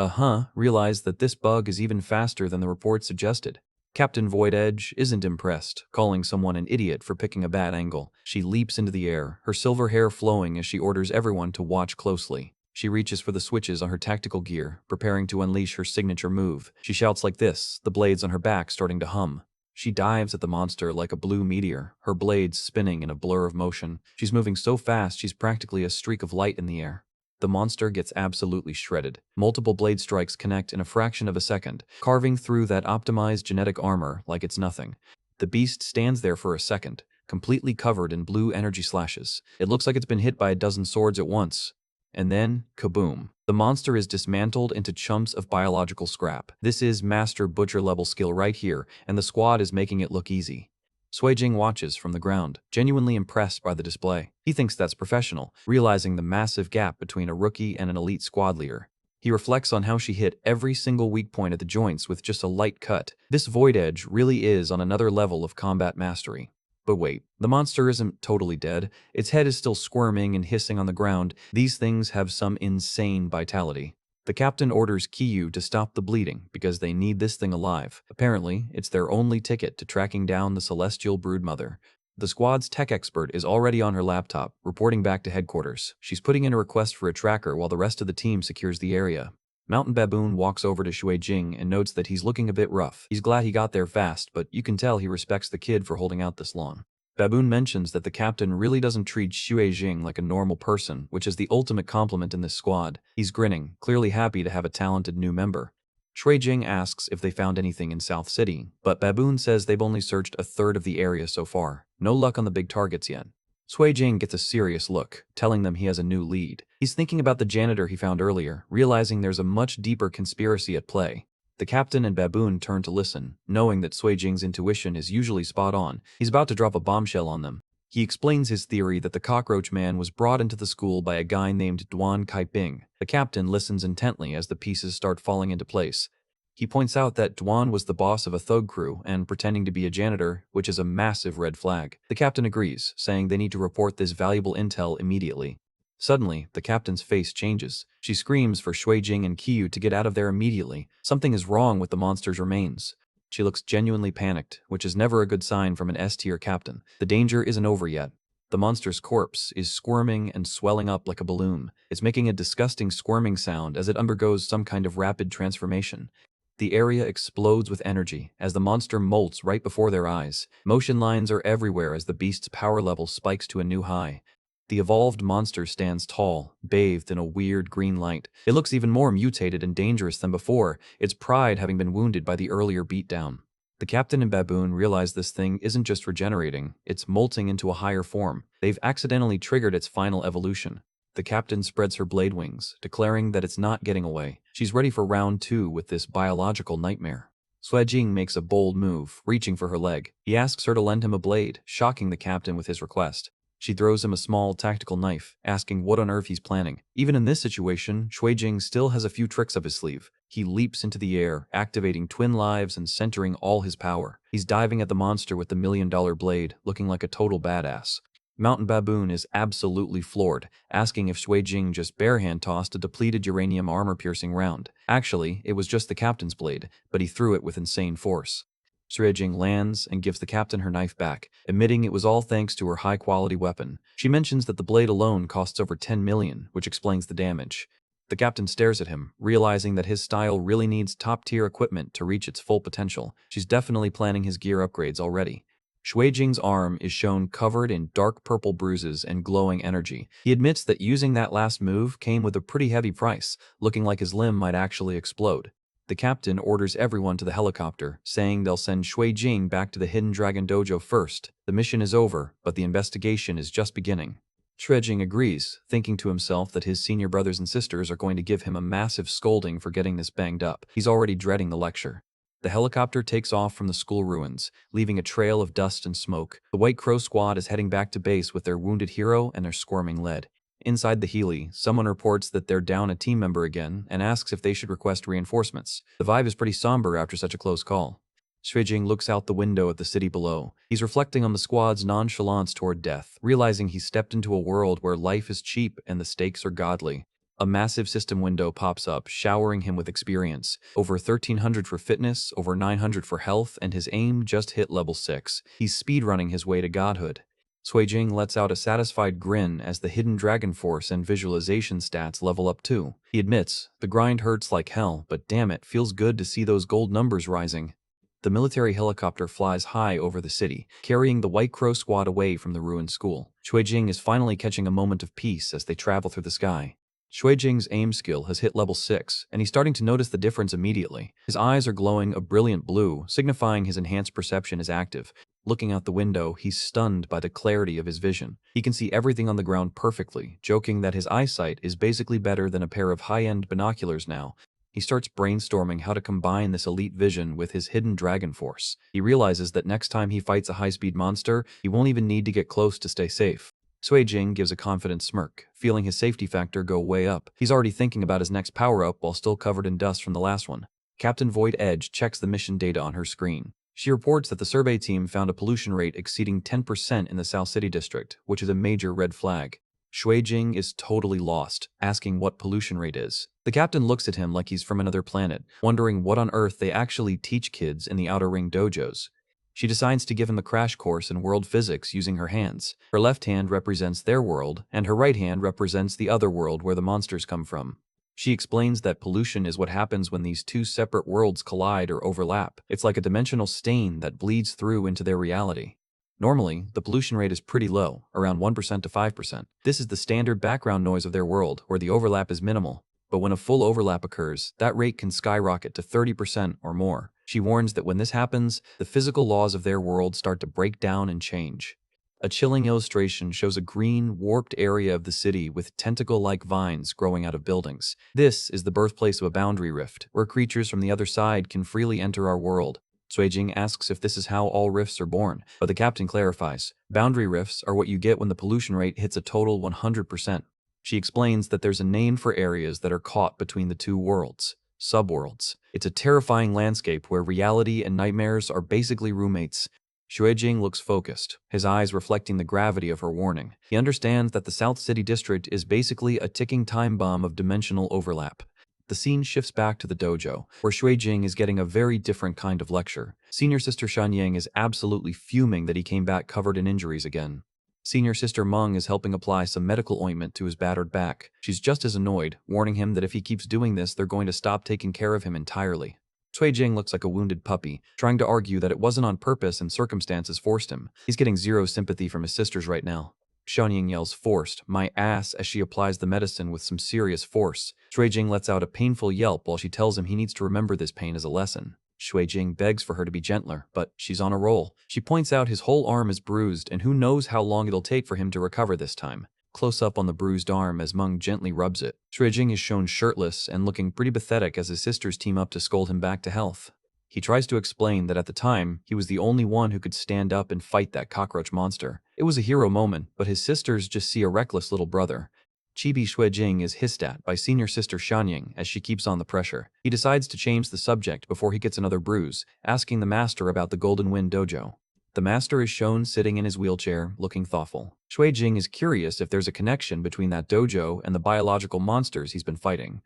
realized that this bug is even faster than the report suggested. Captain Void Edge isn't impressed, calling someone an idiot for picking a bad angle. She leaps into the air, her silver hair flowing as she orders everyone to watch closely. She reaches for the switches on her tactical gear, preparing to unleash her signature move. She shouts like this, the blades on her back starting to hum. She dives at the monster like a blue meteor, her blades spinning in a blur of motion. She's moving so fast she's practically a streak of light in the air. The monster gets absolutely shredded. Multiple blade strikes connect in a fraction of a second, carving through that optimized genetic armor like it's nothing. The beast stands there for a second, completely covered in blue energy slashes. It looks like it's been hit by a dozen swords at once. And then, kaboom. The monster is dismantled into chunks of biological scrap. This is Master Butcher level skill right here, and the squad is making it look easy. Suijing watches from the ground, genuinely impressed by the display. He thinks that's professional, realizing the massive gap between a rookie and an elite squad leader. He reflects on how she hit every single weak point at the joints with just a light cut. This Void Edge really is on another level of combat mastery. But wait, the monster isn't totally dead. Its head is still squirming and hissing on the ground. These things have some insane vitality. The captain orders Kiyu to stop the bleeding because they need this thing alive. Apparently, it's their only ticket to tracking down the celestial broodmother. The squad's tech expert is already on her laptop, reporting back to headquarters. She's putting in a request for a tracker while the rest of the team secures the area. Mountain Baboon walks over to Suijing and notes that he's looking a bit rough. He's glad he got there fast, but you can tell he respects the kid for holding out this long. Baboon mentions that the captain really doesn't treat Suijing like a normal person, which is the ultimate compliment in this squad. He's grinning, clearly happy to have a talented new member. Suijing asks if they found anything in South City, but Baboon says they've only searched a third of the area so far. No luck on the big targets yet. Suijing gets a serious look, telling them he has a new lead. He's thinking about the janitor he found earlier, realizing there's a much deeper conspiracy at play. The captain and Baboon turn to listen, knowing that Suijing's intuition is usually spot on. He's about to drop a bombshell on them. He explains his theory that the cockroach man was brought into the school by a guy named Duan Kaiping. The captain listens intently as the pieces start falling into place. He points out that Duan was the boss of a thug crew and pretending to be a janitor, which is a massive red flag. The captain agrees, saying they need to report this valuable intel immediately. Suddenly, the captain's face changes. She screams for Suijing and Kiyu to get out of there immediately. Something is wrong with the monster's remains. She looks genuinely panicked, which is never a good sign from an S-tier captain. The danger isn't over yet. The monster's corpse is squirming and swelling up like a balloon. It's making a disgusting squirming sound as it undergoes some kind of rapid transformation. The area explodes with energy as the monster molts right before their eyes. Motion lines are everywhere as the beast's power level spikes to a new high. The evolved monster stands tall, bathed in a weird green light. It looks even more mutated and dangerous than before, its pride having been wounded by the earlier beatdown. The captain and Baboon realize this thing isn't just regenerating, it's molting into a higher form. They've accidentally triggered its final evolution. The captain spreads her blade wings, declaring that it's not getting away. She's ready for round 2 with this biological nightmare. Suijing makes a bold move, reaching for her leg. He asks her to lend him a blade, shocking the captain with his request. She throws him a small tactical knife, asking what on earth he's planning. Even in this situation, Suijing still has a few tricks up his sleeve. He leaps into the air, activating twin lives and centering all his power. He's diving at the monster with the $1 million blade, looking like a total badass. Mountain Baboon is absolutely floored, asking if Suijing just barehand tossed a depleted uranium armor-piercing round. Actually, it was just the captain's blade, but he threw it with insane force. Suijing lands and gives the captain her knife back, admitting it was all thanks to her high-quality weapon. She mentions that the blade alone costs over 10 million, which explains the damage. The captain stares at him, realizing that his style really needs top-tier equipment to reach its full potential. She's definitely planning his gear upgrades already. Suijing's arm is shown covered in dark purple bruises and glowing energy. He admits that using that last move came with a pretty heavy price, looking like his limb might actually explode. The captain orders everyone to the helicopter, saying they'll send Suijing back to the Hidden Dragon Dojo first. The mission is over, but the investigation is just beginning. Suijing agrees, thinking to himself that his senior brothers and sisters are going to give him a massive scolding for getting this banged up. He's already dreading the lecture. The helicopter takes off from the school ruins, leaving a trail of dust and smoke. The White Crow squad is heading back to base with their wounded hero and their squirming lead. Inside the Healy, someone reports that they're down a team member again and asks if they should request reinforcements. The vibe is pretty somber after such a close call. Suijing looks out the window at the city below. He's reflecting on the squad's nonchalance toward death, realizing he's stepped into a world where life is cheap and the stakes are godly. A massive system window pops up, showering him with experience. Over 1300 for fitness, over 900 for health, and his aim just hit level 6. He's speedrunning his way to godhood. Suijing lets out a satisfied grin as the hidden dragon force and visualization stats level up too. He admits, the grind hurts like hell, but damn it, feels good to see those gold numbers rising. The military helicopter flies high over the city, carrying the White Crow squad away from the ruined school. Suijing is finally catching a moment of peace as they travel through the sky. Suijing's aim skill has hit level 6, and he's starting to notice the difference immediately. His eyes are glowing a brilliant blue, signifying his enhanced perception is active. Looking out the window, he's stunned by the clarity of his vision. He can see everything on the ground perfectly, joking that his eyesight is basically better than a pair of high-end binoculars now. He starts brainstorming how to combine this elite vision with his hidden dragon force. He realizes that next time he fights a high-speed monster, he won't even need to get close to stay safe. Suijing gives a confident smirk, feeling his safety factor go way up. He's already thinking about his next power-up while still covered in dust from the last one. Captain Void Edge checks the mission data on her screen. She reports that the survey team found a pollution rate exceeding 10% in the South City district, which is a major red flag. Suijing is totally lost, asking what pollution rate is. The captain looks at him like he's from another planet, wondering what on earth they actually teach kids in the Outer Ring dojos. She decides to give him a crash course in world physics using her hands. Her left hand represents their world, and her right hand represents the other world where the monsters come from. She explains that pollution is what happens when these two separate worlds collide or overlap. It's like a dimensional stain that bleeds through into their reality. Normally, the pollution rate is pretty low, around 1% to 5%. This is the standard background noise of their world, where the overlap is minimal. But when a full overlap occurs, that rate can skyrocket to 30% or more. She warns that when this happens, the physical laws of their world start to break down and change. A chilling illustration shows a green, warped area of the city with tentacle-like vines growing out of buildings. This is the birthplace of a boundary rift, where creatures from the other side can freely enter our world. Suijing asks if this is how all rifts are born, but the captain clarifies, boundary rifts are what you get when the pollution rate hits a total 100%. She explains that there's a name for areas that are caught between the two worlds. Subworlds. It's a terrifying landscape where reality and nightmares are basically roommates. Suijing looks focused, his eyes reflecting the gravity of her warning. He understands that the South City district is basically a ticking time bomb of dimensional overlap. The scene shifts back to the dojo, where Suijing is getting a very different kind of lecture. Senior Sister Shanyang is absolutely fuming that he came back covered in injuries again. Senior Sister Meng is helping apply some medical ointment to his battered back. She's just as annoyed, warning him that if he keeps doing this, they're going to stop taking care of him entirely. Suijing looks like a wounded puppy, trying to argue that it wasn't on purpose and circumstances forced him. He's getting zero sympathy from his sisters right now. Shanying yells forced, my ass, as she applies the medicine with some serious force. Suijing lets out a painful yelp while she tells him he needs to remember this pain as a lesson. Suijing begs for her to be gentler, but she's on a roll. She points out his whole arm is bruised, and who knows how long it'll take for him to recover this time. Close up on the bruised arm as Meng gently rubs it. Suijing is shown shirtless and looking pretty pathetic as his sisters team up to scold him back to health. He tries to explain that at the time, he was the only one who could stand up and fight that cockroach monster. It was a hero moment, but his sisters just see a reckless little brother. Chibi Suijing is hissed at by Senior Sister Shanyang as she keeps on the pressure. He decides to change the subject before he gets another bruise, asking the master about the Golden Wind Dojo. The master is shown sitting in his wheelchair, looking thoughtful. Suijing is curious if there's a connection between that dojo and the biological monsters he's been fighting.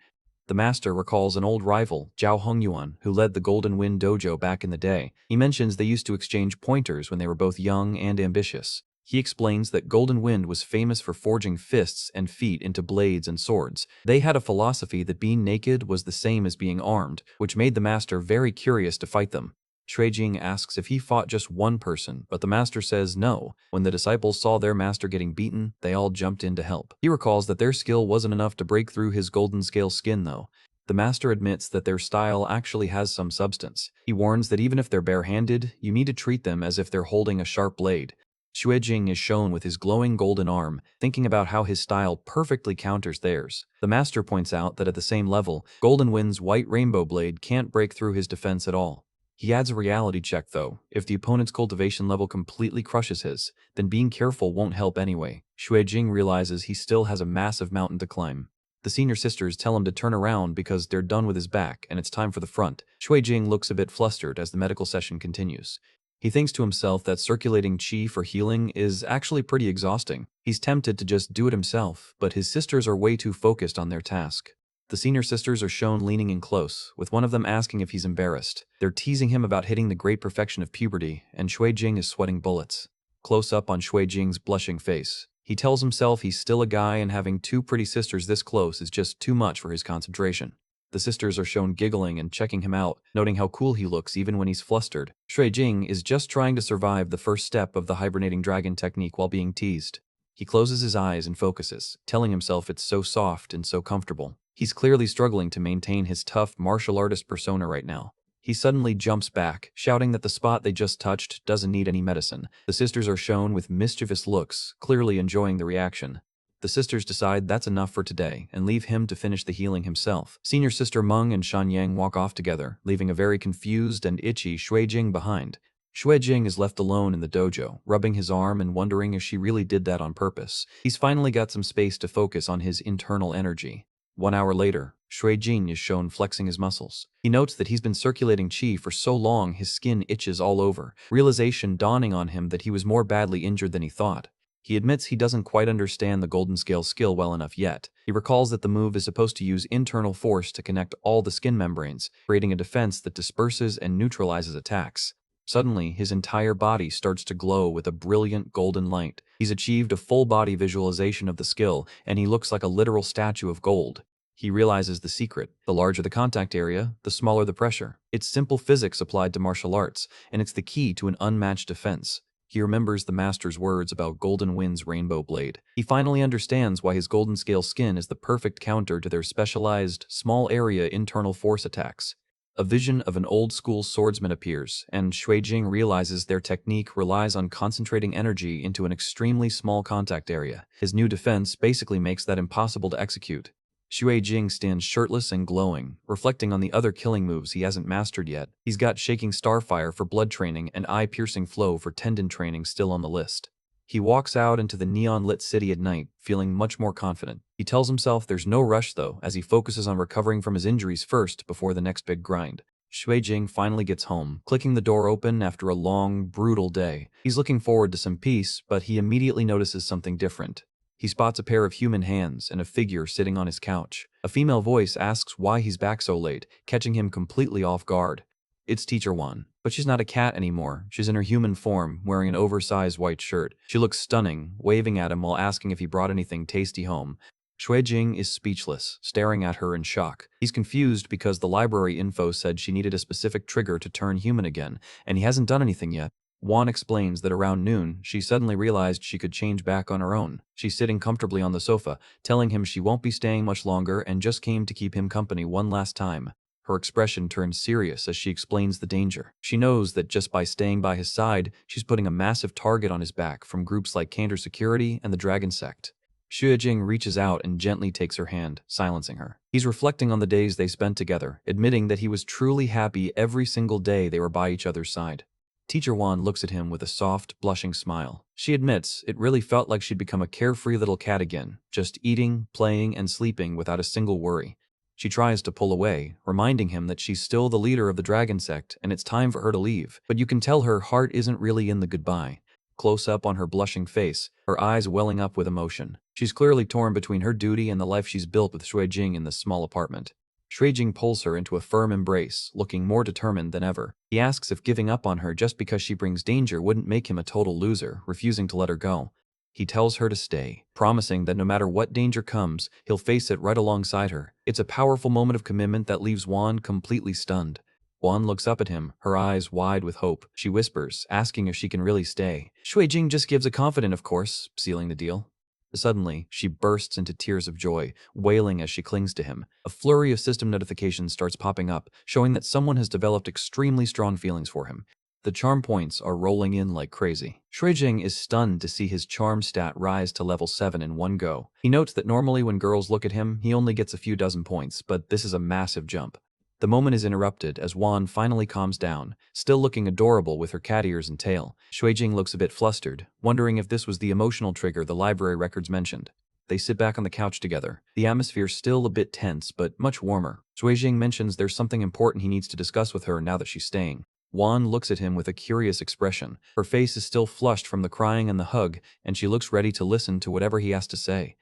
The master recalls an old rival, Zhao Hongyuan, who led the Golden Wind Dojo back in the day. He mentions they used to exchange pointers when they were both young and ambitious. He explains that Golden Wind was famous for forging fists and feet into blades and swords. They had a philosophy that being naked was the same as being armed, which made the master very curious to fight them. Suijing asks if he fought just one person, but the master says no. When the disciples saw their master getting beaten, they all jumped in to help. He recalls that their skill wasn't enough to break through his golden scale skin though. The master admits that their style actually has some substance. He warns that even if they're barehanded, you need to treat them as if they're holding a sharp blade. Suijing is shown with his glowing golden arm, thinking about how his style perfectly counters theirs. The master points out that at the same level, Golden Wind's white rainbow blade can't break through his defense at all. He adds a reality check though. If the opponent's cultivation level completely crushes his, then being careful won't help anyway. Suijing realizes he still has a massive mountain to climb. The senior sisters tell him to turn around because they're done with his back and it's time for the front. Suijing looks a bit flustered as the medical session continues. He thinks to himself that circulating chi for healing is actually pretty exhausting. He's tempted to just do it himself, but his sisters are way too focused on their task. The senior sisters are shown leaning in close, with one of them asking if he's embarrassed. They're teasing him about hitting the great perfection of puberty, and Shui Jing is sweating bullets. Close up on Shui Jing's blushing face. He tells himself he's still a guy and having two pretty sisters this close is just too much for his concentration. The sisters are shown giggling and checking him out, noting how cool he looks even when he's flustered. Shui Jing is just trying to survive the first step of the hibernating dragon technique while being teased. He closes his eyes and focuses, telling himself it's so soft and so comfortable. He's clearly struggling to maintain his tough martial artist persona right now. He suddenly jumps back, shouting that the spot they just touched doesn't need any medicine. The sisters are shown with mischievous looks, clearly enjoying the reaction. The sisters decide that's enough for today and leave him to finish the healing himself. Senior sister Meng and Shanyang walk off together, leaving a very confused and itchy Shui Jing behind. Shui Jing is left alone in the dojo, rubbing his arm and wondering if she really did that on purpose. He's finally got some space to focus on his internal energy. 1 hour later, Shui Jing is shown flexing his muscles. He notes that he's been circulating chi for so long his skin itches all over, realization dawning on him that he was more badly injured than he thought. He admits he doesn't quite understand the Golden Scale skill well enough yet. He recalls that the move is supposed to use internal force to connect all the skin membranes, creating a defense that disperses and neutralizes attacks. Suddenly, his entire body starts to glow with a brilliant golden light. He's achieved a full-body visualization of the skill, and he looks like a literal statue of gold. He realizes the secret. The larger the contact area, the smaller the pressure. It's simple physics applied to martial arts, and it's the key to an unmatched defense. He remembers the master's words about Golden Wind's rainbow blade. He finally understands why his Golden Scale skin is the perfect counter to their specialized, small-area internal force attacks. A vision of an old-school swordsman appears, and Shui Jing realizes their technique relies on concentrating energy into an extremely small contact area. His new defense basically makes that impossible to execute. Shui Jing stands shirtless and glowing, reflecting on the other killing moves he hasn't mastered yet. He's got Shaking Starfire for blood training and Eye-Piercing Flow for tendon training still on the list. He walks out into the neon-lit city at night, feeling much more confident. He tells himself there's no rush though, as he focuses on recovering from his injuries first before the next big grind. Shui Jing finally gets home, clicking the door open after a long, brutal day. He's looking forward to some peace, but he immediately notices something different. He spots a pair of human hands and a figure sitting on his couch. A female voice asks why he's back so late, catching him completely off guard. It's Teacher Wan. But she's not a cat anymore. She's in her human form, wearing an oversized white shirt. She looks stunning, waving at him while asking if he brought anything tasty home. Shui Jing is speechless, staring at her in shock. He's confused because the library info said she needed a specific trigger to turn human again, and he hasn't done anything yet. Wan explains that around noon, she suddenly realized she could change back on her own. She's sitting comfortably on the sofa, telling him she won't be staying much longer and just came to keep him company one last time. Her expression turns serious as she explains the danger. She knows that just by staying by his side, she's putting a massive target on his back from groups like Cantor Security and the Dragon Sect. Shui Jing reaches out and gently takes her hand, silencing her. He's reflecting on the days they spent together, admitting that he was truly happy every single day they were by each other's side. Teacher Wan looks at him with a soft, blushing smile. She admits it really felt like she'd become a carefree little cat again, just eating, playing, and sleeping without a single worry. She tries to pull away, reminding him that she's still the leader of the Dragon Sect and it's time for her to leave, but you can tell her heart isn't really in the goodbye. Close up on her blushing face, her eyes welling up with emotion. She's clearly torn between her duty and the life she's built with Shui Jing in this small apartment. Shui Jing pulls her into a firm embrace, looking more determined than ever. He asks if giving up on her just because she brings danger wouldn't make him a total loser, refusing to let her go. He tells her to stay, promising that no matter what danger comes, he'll face it right alongside her. It's a powerful moment of commitment that leaves Wan completely stunned. Wan looks up at him, her eyes wide with hope. She whispers, asking if she can really stay. Shui Jing just gives a confident of course, sealing the deal. Suddenly, she bursts into tears of joy, wailing as she clings to him. A flurry of system notifications starts popping up, showing that someone has developed extremely strong feelings for him. The charm points are rolling in like crazy. Shui Jing is stunned to see his charm stat rise to level 7 in one go. He notes that normally when girls look at him, he only gets a few dozen points, but this is a massive jump. The moment is interrupted as Wan finally calms down, still looking adorable with her cat ears and tail. Shui Jing looks a bit flustered, wondering if this was the emotional trigger the library records mentioned. They sit back on the couch together, the atmosphere still a bit tense but much warmer. Shui Jing mentions there's something important he needs to discuss with her now that she's staying. Juan looks at him with a curious expression. Her face is still flushed from the crying and the hug, and she looks ready to listen to whatever he has to say.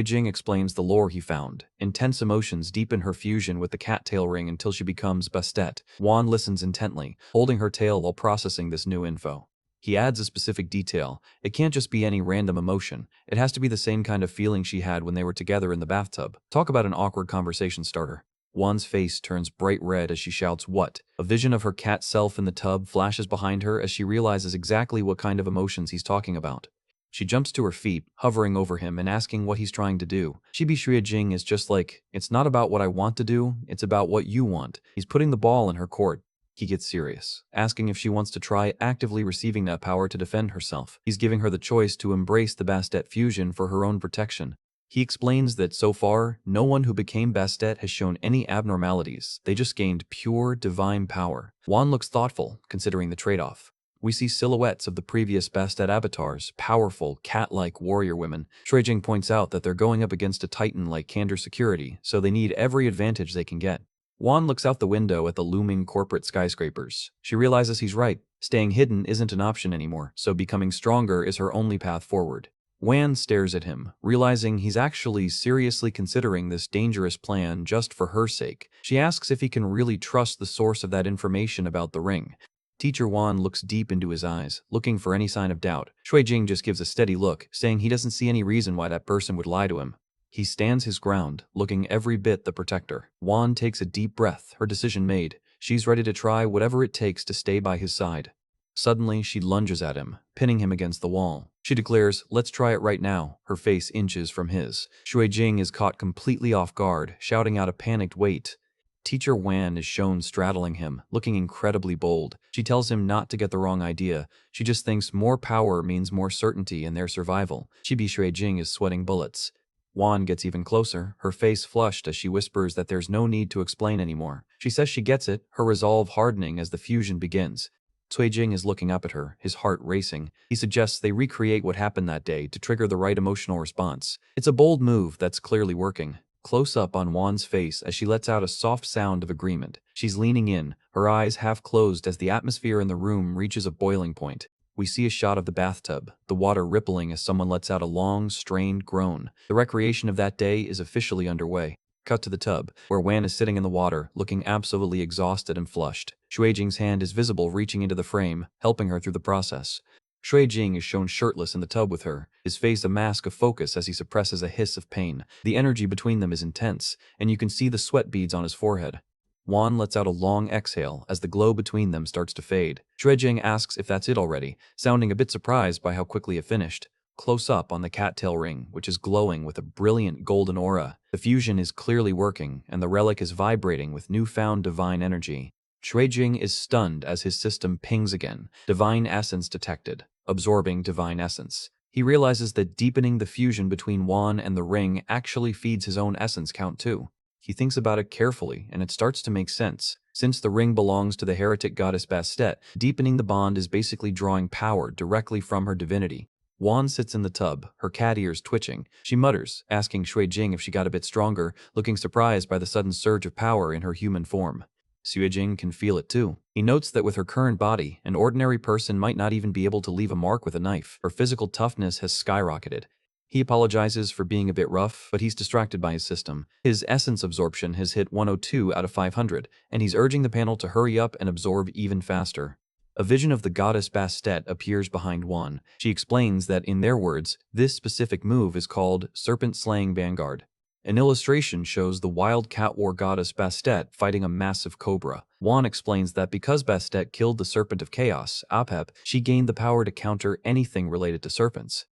Jing explains the lore he found. Intense emotions deepen her fusion with the cattail ring until she becomes Bastet. Juan listens intently, holding her tail while processing this new info. He adds a specific detail. It can't just be any random emotion. It has to be the same kind of feeling she had when they were together in the bathtub. Talk about an awkward conversation starter. Juan's face turns bright red as she shouts, "What?" A vision of her cat self in the tub flashes behind her as she realizes exactly what kind of emotions he's talking about. She jumps to her feet, hovering over him and asking what he's trying to do. Jing is just like, "It's not about what I want to do, it's about what you want." He's putting the ball in her court. He gets serious, asking if she wants to try actively receiving that power to defend herself. He's giving her the choice to embrace the Bastet fusion for her own protection. He explains that so far, no one who became Bastet has shown any abnormalities. They just gained pure, divine power. Juan looks thoughtful, considering the trade-off. We see silhouettes of the previous Bastet avatars, powerful, cat-like warrior women. Jing points out that they're going up against a titan like Candor Security, so they need every advantage they can get. Juan looks out the window at the looming corporate skyscrapers. She realizes he's right. Staying hidden isn't an option anymore, so becoming stronger is her only path forward. Wan stares at him, realizing he's actually seriously considering this dangerous plan just for her sake. She asks if he can really trust the source of that information about the ring. Teacher Wan looks deep into his eyes, looking for any sign of doubt. Jing just gives a steady look, saying he doesn't see any reason why that person would lie to him. He stands his ground, looking every bit the protector. Wan takes a deep breath, her decision made. She's ready to try whatever it takes to stay by his side. Suddenly, she lunges at him, pinning him against the wall. She declares, "Let's try it right now." Her face inches from his. Jing is caught completely off guard, shouting out a panicked "Wait." Teacher Wan is shown straddling him, looking incredibly bold. She tells him not to get the wrong idea. She just thinks more power means more certainty in their survival. Jing is sweating bullets. Wan gets even closer, her face flushed as she whispers that there's no need to explain anymore. She says she gets it, her resolve hardening as the fusion begins. Jing is looking up at her, his heart racing. He suggests they recreate what happened that day to trigger the right emotional response. It's a bold move that's clearly working. Close up on Wan's face as she lets out a soft sound of agreement. She's leaning in, her eyes half closed as the atmosphere in the room reaches a boiling point. We see a shot of the bathtub, the water rippling as someone lets out a long, strained groan. The recreation of that day is officially underway. Cut to the tub, where Wan is sitting in the water, looking absolutely exhausted and flushed. Jing's hand is visible reaching into the frame, helping her through the process. Jing is shown shirtless in the tub with her, his face a mask of focus as he suppresses a hiss of pain. The energy between them is intense, and you can see the sweat beads on his forehead. Wan lets out a long exhale as the glow between them starts to fade. Jing asks if that's it already, sounding a bit surprised by how quickly it finished. Close up on the cattail ring, which is glowing with a brilliant golden aura. The fusion is clearly working, and the relic is vibrating with newfound divine energy. Jing is stunned as his system pings again. Divine essence detected. Absorbing divine essence. He realizes that deepening the fusion between Wan and the ring actually feeds his own essence count too. He thinks about it carefully, and it starts to make sense. Since the ring belongs to the heretic goddess Bastet, deepening the bond is basically drawing power directly from her divinity. Wan sits in the tub, her cat ears twitching. She mutters, asking Jing if she got a bit stronger, looking surprised by the sudden surge of power in her human form. Jing can feel it too. He notes that with her current body, an ordinary person might not even be able to leave a mark with a knife. Her physical toughness has skyrocketed. He apologizes for being a bit rough, but he's distracted by his system. His essence absorption has hit 102 out of 500, and he's urging the panel to hurry up and absorb even faster. A vision of the goddess Bastet appears behind Wan. She explains that, in their words, this specific move is called Serpent Slaying Vanguard. An illustration shows the wild cat war goddess Bastet fighting a massive cobra. Wan explains that because Bastet killed the Serpent of Chaos, Apep, she gained the power to counter anything related to serpents.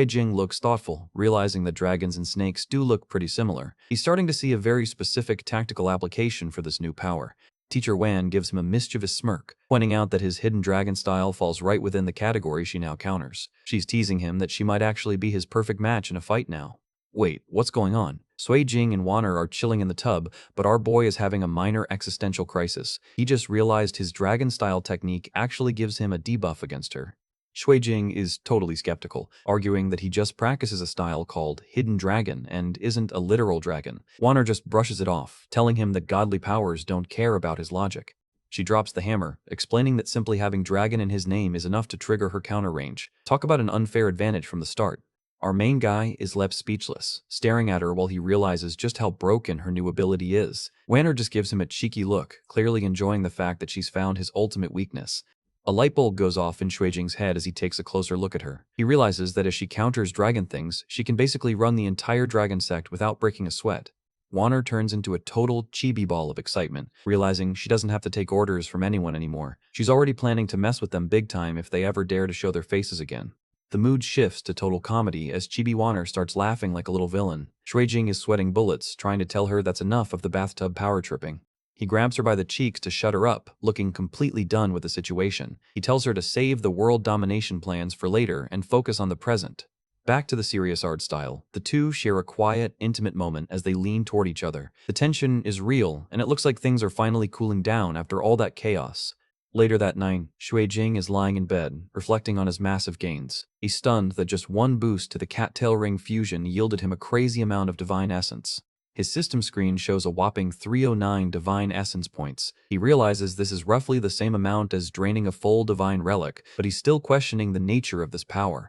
Jing looks thoughtful, realizing that dragons and snakes do look pretty similar. He's starting to see a very specific tactical application for this new power. Teacher Wan gives him a mischievous smirk, pointing out that his hidden dragon style falls right within the category she now counters. She's teasing him that she might actually be his perfect match in a fight now. Wait, what's going on? Jing and Wanner are chilling in the tub, but our boy is having a minor existential crisis. He just realized his dragon-style technique actually gives him a debuff against her. Jing is totally skeptical, arguing that he just practices a style called Hidden Dragon and isn't a literal dragon. Wanner just brushes it off, telling him that godly powers don't care about his logic. She drops the hammer, explaining that simply having dragon in his name is enough to trigger her counter range. Talk about an unfair advantage from the start. Our main guy is left speechless, staring at her while he realizes just how broken her new ability is. Wanner just gives him a cheeky look, clearly enjoying the fact that she's found his ultimate weakness. A light bulb goes off in Shuijing's head as he takes a closer look at her. He realizes that as she counters dragon things, she can basically run the entire dragon sect without breaking a sweat. Wanner turns into a total chibi ball of excitement, realizing she doesn't have to take orders from anyone anymore. She's already planning to mess with them big time if they ever dare to show their faces again. The mood shifts to total comedy as Chibi Wanner starts laughing like a little villain. Shuijing is sweating bullets, trying to tell her that's enough of the bathtub power tripping. He grabs her by the cheeks to shut her up, looking completely done with the situation. He tells her to save the world domination plans for later and focus on the present. Back to the serious art style, the two share a quiet, intimate moment as they lean toward each other. The tension is real, and it looks like things are finally cooling down after all that chaos. Later that night, Shuijing is lying in bed, reflecting on his massive gains. He's stunned that just one boost to the cattail ring fusion yielded him a crazy amount of divine essence. His system screen shows a whopping 309 divine essence points. He realizes this is roughly the same amount as draining a full divine relic, but he's still questioning the nature of this power.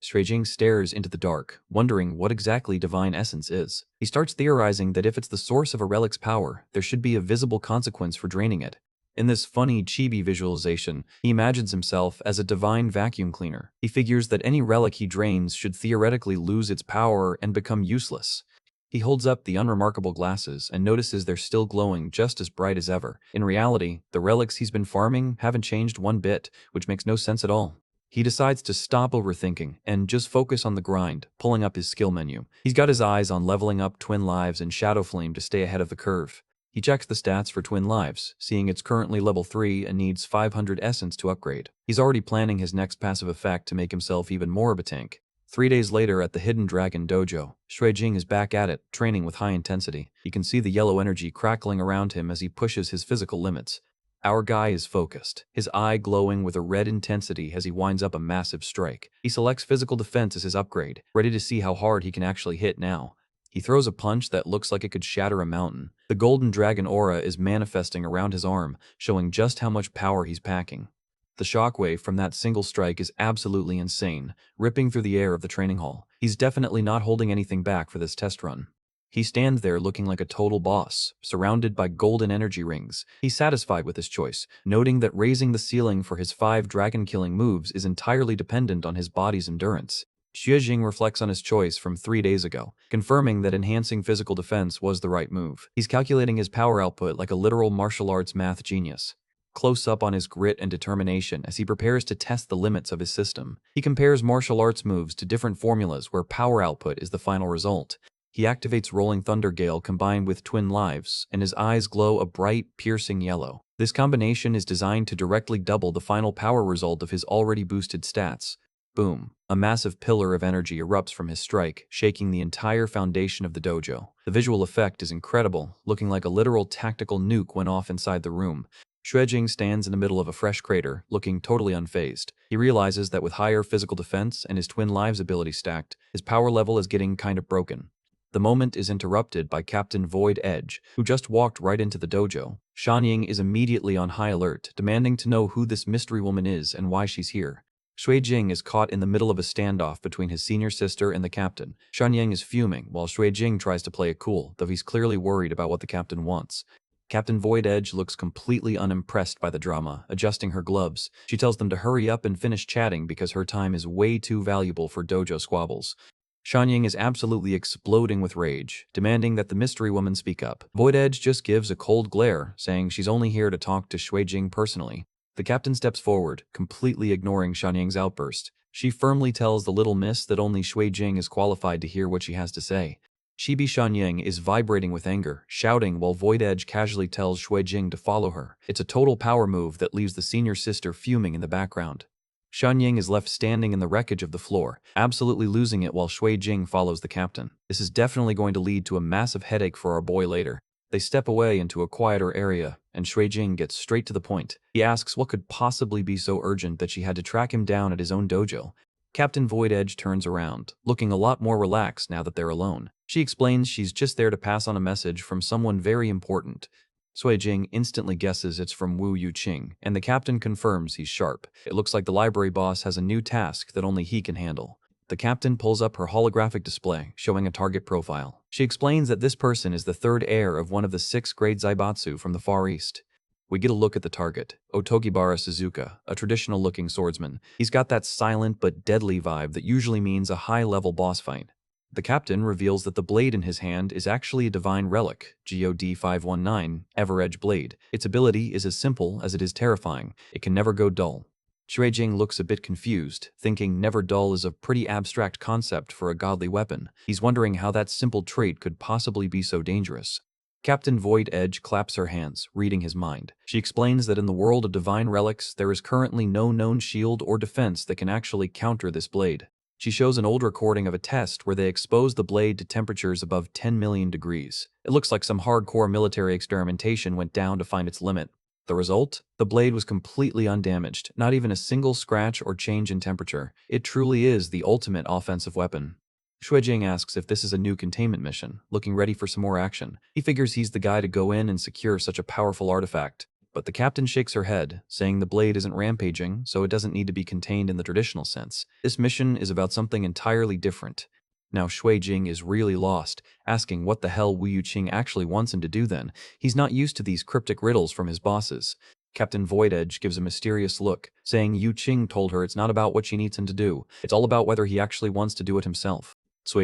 Shuijing stares into the dark, wondering what exactly divine essence is. He starts theorizing that if it's the source of a relic's power, there should be a visible consequence for draining it. In this funny chibi visualization, he imagines himself as a divine vacuum cleaner. He figures that any relic he drains should theoretically lose its power and become useless. He holds up the unremarkable glasses and notices they're still glowing just as bright as ever. In reality, the relics he's been farming haven't changed one bit, which makes no sense at all. He decides to stop overthinking and just focus on the grind, pulling up his skill menu. He's got his eyes on leveling up Twin Lives and Shadow Flame to stay ahead of the curve. He checks the stats for Twin Lives, seeing it's currently level 3 and needs 500 essence to upgrade. He's already planning his next passive effect to make himself even more of a tank. 3 days later at the Hidden Dragon Dojo, Shuijing is back at it, training with high intensity. You can see the yellow energy crackling around him as he pushes his physical limits. Our guy is focused, his eye glowing with a red intensity as he winds up a massive strike. He selects physical defense as his upgrade, ready to see how hard he can actually hit now. He throws a punch that looks like it could shatter a mountain. The golden dragon aura is manifesting around his arm, showing just how much power he's packing. The shockwave from that single strike is absolutely insane, ripping through the air of the training hall. He's definitely not holding anything back for this test run. He stands there looking like a total boss, surrounded by golden energy rings. He's satisfied with his choice, noting that raising the ceiling for his 5 dragon-killing moves is entirely dependent on his body's endurance. Shuijing reflects on his choice from 3 days ago, confirming that enhancing physical defense was the right move. He's calculating his power output like a literal martial arts math genius. Close up on his grit and determination as he prepares to test the limits of his system. He compares martial arts moves to different formulas where power output is the final result. He activates Rolling Thunder Gale combined with Twin Lives, and his eyes glow a bright, piercing yellow. This combination is designed to directly double the final power result of his already boosted stats. Boom. A massive pillar of energy erupts from his strike, shaking the entire foundation of the dojo. The visual effect is incredible, looking like a literal tactical nuke went off inside the room. Shuijing stands in the middle of a fresh crater, looking totally unfazed. He realizes that with higher physical defense and his Twin Lives ability stacked, his power level is getting kind of broken. The moment is interrupted by Captain Void Edge, who just walked right into the dojo. Shanying is immediately on high alert, demanding to know who this mystery woman is and why she's here. Shuijing is caught in the middle of a standoff between his senior sister and the captain. Shanying is fuming, while Shuijing tries to play it cool, though he's clearly worried about what the captain wants. Captain Void Edge looks completely unimpressed by the drama, adjusting her gloves. She tells them to hurry up and finish chatting because her time is way too valuable for dojo squabbles. Shanying is absolutely exploding with rage, demanding that the mystery woman speak up. Void Edge just gives a cold glare, saying she's only here to talk to Shuijing personally. The captain steps forward, completely ignoring Shanying's outburst. She firmly tells the little miss that only Shuijing is qualified to hear what she has to say. Chibi Shanying is vibrating with anger, shouting while Void Edge casually tells Shuijing to follow her. It's a total power move that leaves the senior sister fuming in the background. Shanying is left standing in the wreckage of the floor, absolutely losing it while Shuijing follows the captain. This is definitely going to lead to a massive headache for our boy later. They step away into a quieter area, and Shuijing gets straight to the point. He asks what could possibly be so urgent that she had to track him down at his own dojo. Captain Void Edge turns around, looking a lot more relaxed now that they're alone. She explains she's just there to pass on a message from someone very important. Jing instantly guesses it's from Wu Yuqing, and the captain confirms he's sharp. It looks like the library boss has a new task that only he can handle. The captain pulls up her holographic display, showing a target profile. She explains that this person is the third heir of one of the 6th-grade Zaibatsu from the Far East. We get a look at the target, Otogibara Suzuka, a traditional-looking swordsman. He's got that silent but deadly vibe that usually means a high-level boss fight. The captain reveals that the blade in his hand is actually a divine relic, God 519, Everedge Blade. Its ability is as simple as it is terrifying. It can never go dull. Jing looks a bit confused, thinking never dull is a pretty abstract concept for a godly weapon. He's wondering how that simple trait could possibly be so dangerous. Captain Void Edge claps her hands, reading his mind. She explains that in the world of divine relics, there is currently no known shield or defense that can actually counter this blade. She shows an old recording of a test where they exposed the blade to temperatures above 10 million degrees. It looks like some hardcore military experimentation went down to find its limit. The result? The blade was completely undamaged, not even a single scratch or change in temperature. It truly is the ultimate offensive weapon. Jing asks if this is a new containment mission, looking ready for some more action. He figures he's the guy to go in and secure such a powerful artifact. But the captain shakes her head, saying the blade isn't rampaging, so it doesn't need to be contained in the traditional sense. This mission is about something entirely different. Now Jing is really lost, asking what the hell Wu Yuqing actually wants him to do then. He's not used to these cryptic riddles from his bosses. Captain Void Edge gives a mysterious look, saying Yuqing told her it's not about what she needs him to do, it's all about whether he actually wants to do it himself.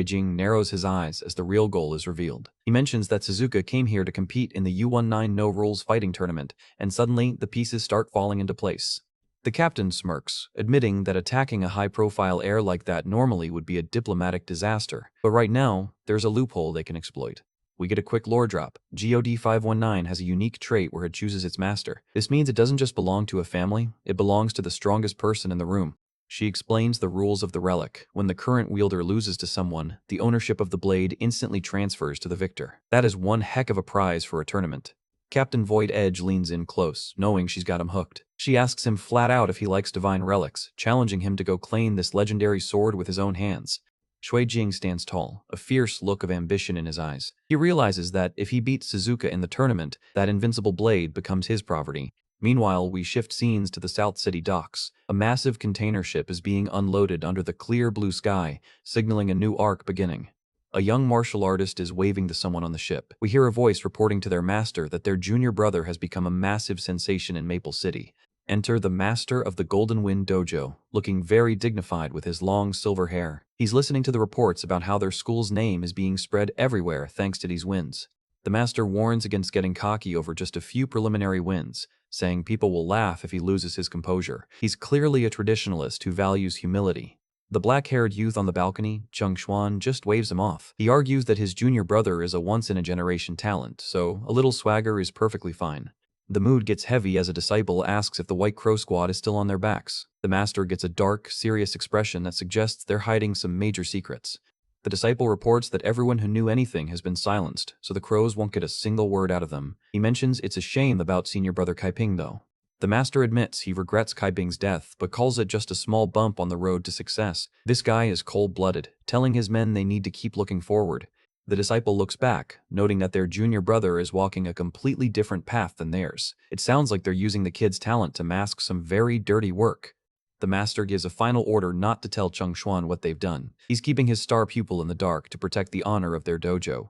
Jing narrows his eyes as the real goal is revealed. He mentions that Suzuka came here to compete in the U19 No Rules fighting tournament, and suddenly the pieces start falling into place. The captain smirks, admitting that attacking a high-profile heir like that normally would be a diplomatic disaster, but right now, there's a loophole they can exploit. We get a quick lore drop. God 519 has a unique trait where it chooses its master. This means it doesn't just belong to a family, it belongs to the strongest person in the room. She explains the rules of the relic. When the current wielder loses to someone, the ownership of the blade instantly transfers to the victor. That is one heck of a prize for a tournament. Captain Void Edge leans in close, knowing she's got him hooked. She asks him flat out if he likes divine relics, challenging him to go claim this legendary sword with his own hands. Jing stands tall, a fierce look of ambition in his eyes. He realizes that if he beats Suzuka in the tournament, that invincible blade becomes his property. Meanwhile, we shift scenes to the South City docks. A massive container ship is being unloaded under the clear blue sky, signaling a new arc beginning. A young martial artist is waving to someone on the ship. We hear a voice reporting to their master that their junior brother has become a massive sensation in Maple City. Enter the master of the Golden Wind Dojo, looking very dignified with his long silver hair. He's listening to the reports about how their school's name is being spread everywhere thanks to these wins. The master warns against getting cocky over just a few preliminary wins, saying people will laugh if he loses his composure. He's clearly a traditionalist who values humility. The black-haired youth on the balcony, Chung Xuan, just waves him off. He argues that his junior brother is a once-in-a-generation talent, so a little swagger is perfectly fine. The mood gets heavy as a disciple asks if the White Crow Squad is still on their backs. The master gets a dark, serious expression that suggests they're hiding some major secrets. The disciple reports that everyone who knew anything has been silenced, so the crows won't get a single word out of them. He mentions it's a shame about senior brother Kaiping though. The master admits he regrets Kaiping's death, but calls it just a small bump on the road to success. This guy is cold-blooded, telling his men they need to keep looking forward. The disciple looks back, noting that their junior brother is walking a completely different path than theirs. It sounds like they're using the kid's talent to mask some very dirty work. The master gives a final order not to tell Chung Xuan what they've done. He's keeping his star pupil in the dark to protect the honor of their dojo.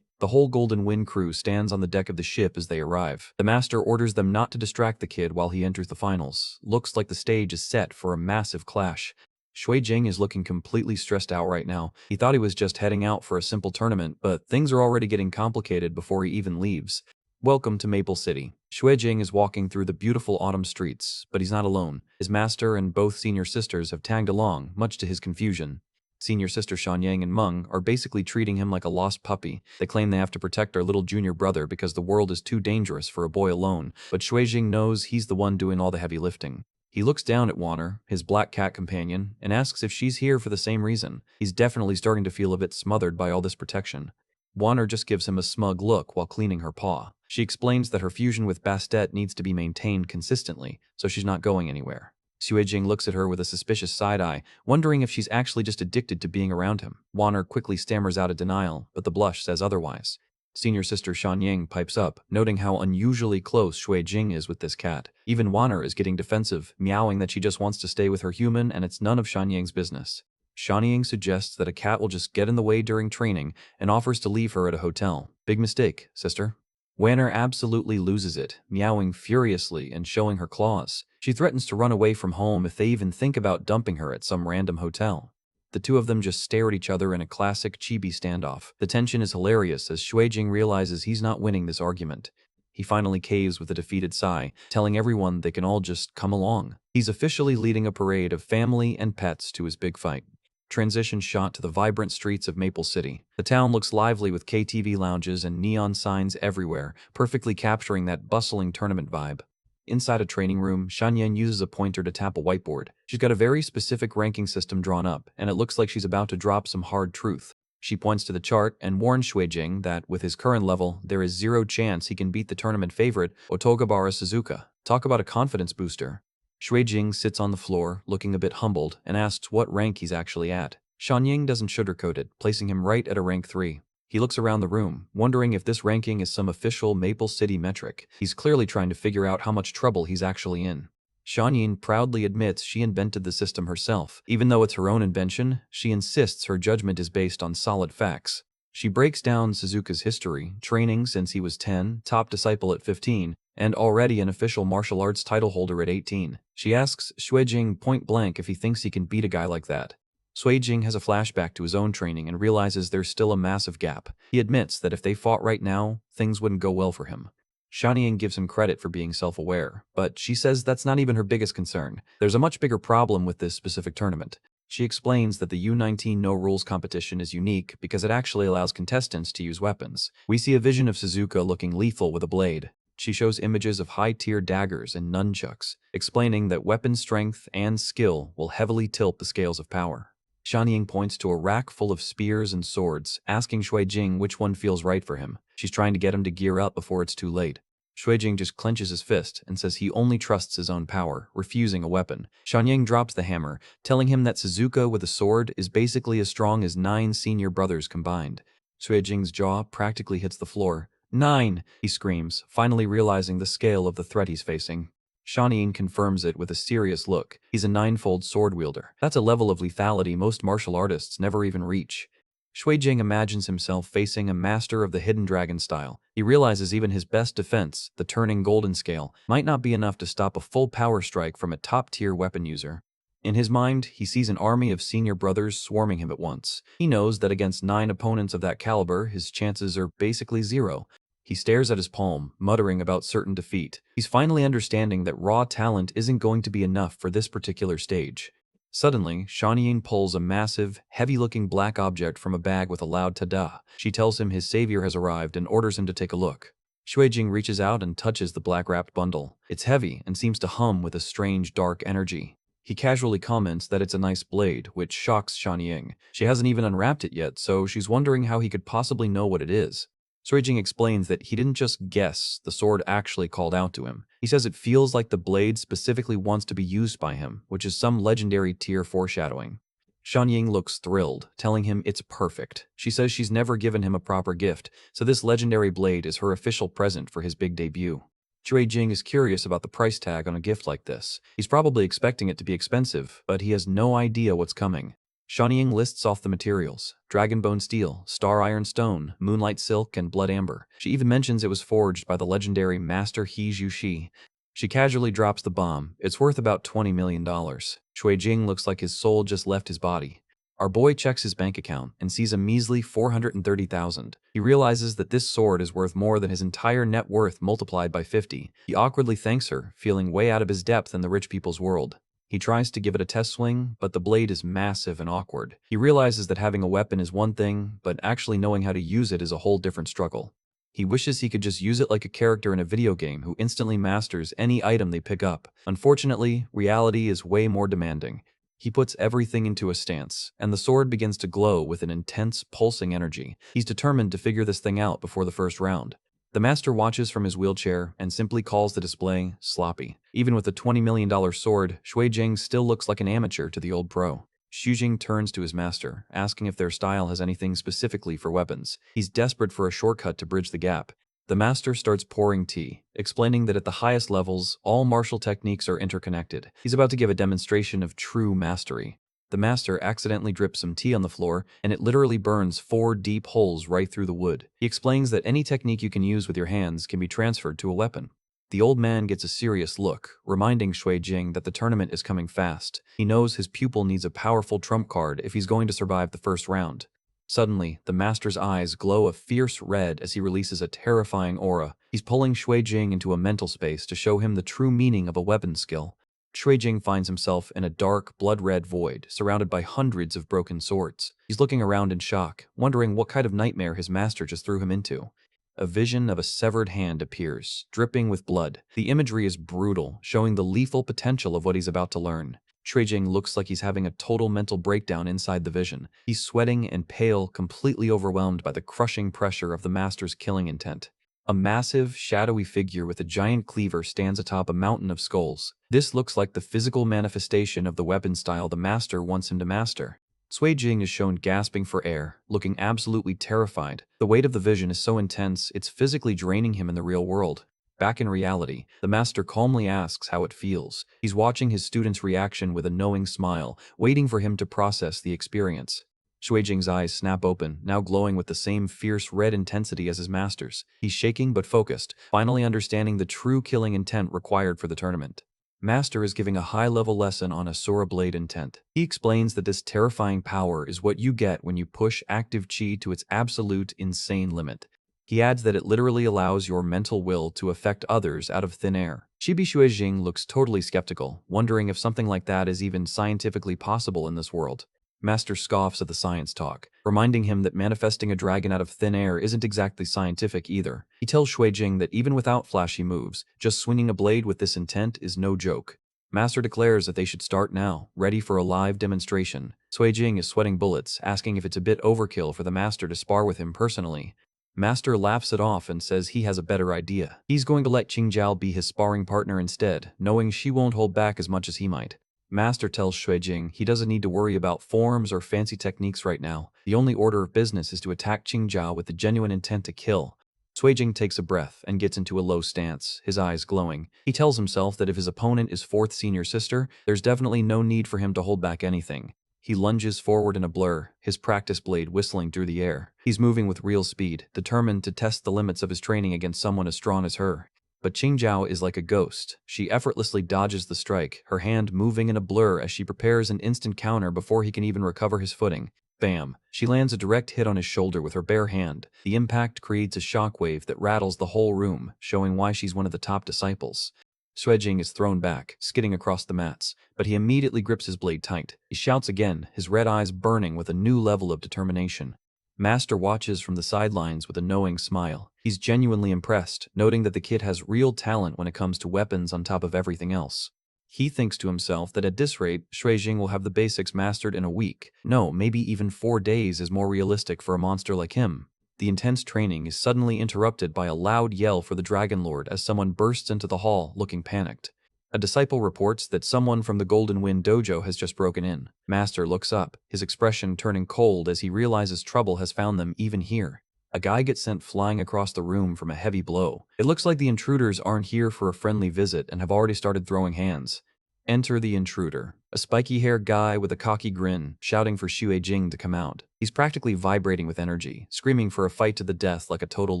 The whole Golden Wind crew stands on the deck of the ship as they arrive. The master orders them not to distract the kid while he enters the finals. Looks like the stage is set for a massive clash. Jing is looking completely stressed out right now. He thought he was just heading out for a simple tournament, but things are already getting complicated before he even leaves. Welcome to Maple City. Jing is walking through the beautiful autumn streets, but he's not alone. His master and both senior sisters have tagged along, much to his confusion. Senior sister Shanyang and Meng are basically treating him like a lost puppy. They claim they have to protect their little junior brother because the world is too dangerous for a boy alone, but Jing knows he's the one doing all the heavy lifting. He looks down at Wanner, his black cat companion, and asks if she's here for the same reason. He's definitely starting to feel a bit smothered by all this protection. Wanner just gives him a smug look while cleaning her paw. She explains that her fusion with Bastet needs to be maintained consistently, so she's not going anywhere. Jing looks at her with a suspicious side-eye, wondering if she's actually just addicted to being around him. Wanner quickly stammers out a denial, but the blush says otherwise. Senior sister Shan Ying pipes up, noting how unusually close Shui Jing is with this cat. Even Wanner is getting defensive, meowing that she just wants to stay with her human and it's none of Shan Ying's business. Shan Ying suggests that a cat will just get in the way during training and offers to leave her at a hotel. Big mistake, sister. Wanner absolutely loses it, meowing furiously and showing her claws. She threatens to run away from home if they even think about dumping her at some random hotel. The two of them just stare at each other in a classic chibi standoff. The tension is hilarious as Shuijing realizes he's not winning this argument. He finally caves with a defeated sigh, telling everyone they can all just come along. He's officially leading a parade of family and pets to his big fight. Transition shot to the vibrant streets of Maple City. The town looks lively with KTV lounges and neon signs everywhere, perfectly capturing that bustling tournament vibe. Inside a training room, Shan Yan uses a pointer to tap a whiteboard. She's got a very specific ranking system drawn up, and it looks like she's about to drop some hard truth. She points to the chart and warns Shuijing that, with his current level, there is zero chance he can beat the tournament favorite, Otogabara Suzuka. Talk about a confidence booster. Shuijing sits on the floor, looking a bit humbled, and asks what rank he's actually at. Shan Ying doesn't sugarcoat it, placing him right at a rank 3. He looks around the room, wondering if this ranking is some official Maple City metric. He's clearly trying to figure out how much trouble he's actually in. Shan Ying proudly admits she invented the system herself. Even though it's her own invention, she insists her judgment is based on solid facts. She breaks down Suzuka's history, training since he was 10, top disciple at 15, and already an official martial arts title holder at 18. She asks Shuijing point blank if he thinks he can beat a guy like that. Shuijing has a flashback to his own training and realizes there's still a massive gap. He admits that if they fought right now, things wouldn't go well for him. Shan Ying gives him credit for being self-aware, but she says that's not even her biggest concern. There's a much bigger problem with this specific tournament. She explains that the U-19 no-rules competition is unique because it actually allows contestants to use weapons. We see a vision of Suzuka looking lethal with a blade. She shows images of high-tier daggers and nunchucks, explaining that weapon strength and skill will heavily tilt the scales of power. Shan Ying points to a rack full of spears and swords, asking Shuijing which one feels right for him. She's trying to get him to gear up before it's too late. Shuijing just clenches his fist and says he only trusts his own power, refusing a weapon. Shan Ying drops the hammer, telling him that Suzuka with a sword is basically as strong as 9 senior brothers combined. Shuijing's jaw practically hits the floor. 9! He screams, finally realizing the scale of the threat he's facing. Shan Ying confirms it with a serious look. He's a 9-fold sword wielder. That's a level of lethality most martial artists never even reach. Shuijing imagines himself facing a master of the hidden dragon style. He realizes even his best defense, the turning golden scale, might not be enough to stop a full power strike from a top-tier weapon user. In his mind, he sees an army of senior brothers swarming him at once. He knows that against 9 opponents of that caliber, his chances are basically 0. He stares at his palm, muttering about certain defeat. He's finally understanding that raw talent isn't going to be enough for this particular stage. Suddenly, Shan Ying pulls a massive, heavy-looking black object from a bag with a loud tada. She tells him his savior has arrived and orders him to take a look. Shuijing reaches out and touches the black-wrapped bundle. It's heavy and seems to hum with a strange, dark energy. He casually comments that it's a nice blade, which shocks Shan Ying. She hasn't even unwrapped it yet, so she's wondering how he could possibly know what it is. Shuijing explains that he didn't just guess, the sword actually called out to him. He says it feels like the blade specifically wants to be used by him, which is some legendary tier foreshadowing. Shan Ying looks thrilled, telling him it's perfect. She says she's never given him a proper gift, so this legendary blade is her official present for his big debut. Shuijing is curious about the price tag on a gift like this. He's probably expecting it to be expensive, but he has no idea what's coming. Shan Ying lists off the materials: dragonbone steel, star iron stone, moonlight silk, and blood amber. She even mentions it was forged by the legendary Master He Zhuxi. She casually drops the bomb. It's worth about $20 million. Shuijing looks like his soul just left his body. Our boy checks his bank account and sees a measly $430,000. He realizes that this sword is worth more than his entire net worth multiplied by 50. He awkwardly thanks her, feeling way out of his depth in the rich people's world. He tries to give it a test swing, but the blade is massive and awkward. He realizes that having a weapon is one thing, but actually knowing how to use it is a whole different struggle. He wishes he could just use it like a character in a video game who instantly masters any item they pick up. Unfortunately, reality is way more demanding. He puts everything into a stance, and the sword begins to glow with an intense, pulsing energy. He's determined to figure this thing out before the first round. The master watches from his wheelchair and simply calls the display sloppy. Even with a $20 million sword, Shuijing still looks like an amateur to the old pro. Xu turns to his master, asking if their style has anything specifically for weapons. He's desperate for a shortcut to bridge the gap. The master starts pouring tea, explaining that at the highest levels, all martial techniques are interconnected. He's about to give a demonstration of true mastery. The master accidentally drips some tea on the floor, and it literally burns 4 deep holes right through the wood. He explains that any technique you can use with your hands can be transferred to a weapon. The old man gets a serious look, reminding Jing that the tournament is coming fast. He knows his pupil needs a powerful trump card if he's going to survive the first round. Suddenly, the master's eyes glow a fierce red as he releases a terrifying aura. He's pulling Jing into a mental space to show him the true meaning of a weapon skill. Jing finds himself in a dark, blood-red void, surrounded by hundreds of broken swords. He's looking around in shock, wondering what kind of nightmare his master just threw him into. A vision of a severed hand appears, dripping with blood. The imagery is brutal, showing the lethal potential of what he's about to learn. Jing looks like he's having a total mental breakdown inside the vision. He's sweating and pale, completely overwhelmed by the crushing pressure of the master's killing intent. A massive, shadowy figure with a giant cleaver stands atop a mountain of skulls. This looks like the physical manifestation of the weapon style the master wants him to master. Jing is shown gasping for air, looking absolutely terrified. The weight of the vision is so intense, it's physically draining him in the real world. Back in reality, the master calmly asks how it feels. He's watching his student's reaction with a knowing smile, waiting for him to process the experience. Jing's eyes snap open, now glowing with the same fierce red intensity as his master's. He's shaking but focused, finally understanding the true killing intent required for the tournament. Master is giving a high-level lesson on Asura blade intent. He explains that this terrifying power is what you get when you push active chi to its absolute, insane limit. He adds that it literally allows your mental will to affect others out of thin air. Jing looks totally skeptical, wondering if something like that is even scientifically possible in this world. Master scoffs at the science talk, reminding him that manifesting a dragon out of thin air isn't exactly scientific either. He tells Jing that even without flashy moves, just swinging a blade with this intent is no joke. Master declares that they should start now, ready for a live demonstration. Jing is sweating bullets, asking if it's a bit overkill for the master to spar with him personally. Master laughs it off and says he has a better idea. He's going to let Qingjiao be his sparring partner instead, knowing she won't hold back as much as he might. Master tells Jing he doesn't need to worry about forms or fancy techniques right now. The only order of business is to attack Qingjiao with the genuine intent to kill. Jing takes a breath and gets into a low stance, his eyes glowing. He tells himself that if his opponent is fourth senior sister, there's definitely no need for him to hold back anything. He lunges forward in a blur, his practice blade whistling through the air. He's moving with real speed, determined to test the limits of his training against someone as strong as her. But Qingjiao is like a ghost. She effortlessly dodges the strike, her hand moving in a blur as she prepares an instant counter before he can even recover his footing. Bam! She lands a direct hit on his shoulder with her bare hand. The impact creates a shockwave that rattles the whole room, showing why she's one of the top disciples. Jing is thrown back, skidding across the mats, but he immediately grips his blade tight. He shouts again, his red eyes burning with a new level of determination. Master watches from the sidelines with a knowing smile. He's genuinely impressed, noting that the kid has real talent when it comes to weapons on top of everything else. He thinks to himself that at this rate, Jing will have the basics mastered in a week. No, maybe even 4 days is more realistic for a monster like him. The intense training is suddenly interrupted by a loud yell for the Dragon Lord as someone bursts into the hall, looking panicked. A disciple reports that someone from the Golden Wind dojo has just broken in. Master looks up, his expression turning cold as he realizes trouble has found them even here. A guy gets sent flying across the room from a heavy blow. It looks like the intruders aren't here for a friendly visit and have already started throwing hands. Enter the intruder, a spiky-haired guy with a cocky grin, shouting for Jing to come out. He's practically vibrating with energy, screaming for a fight to the death like a total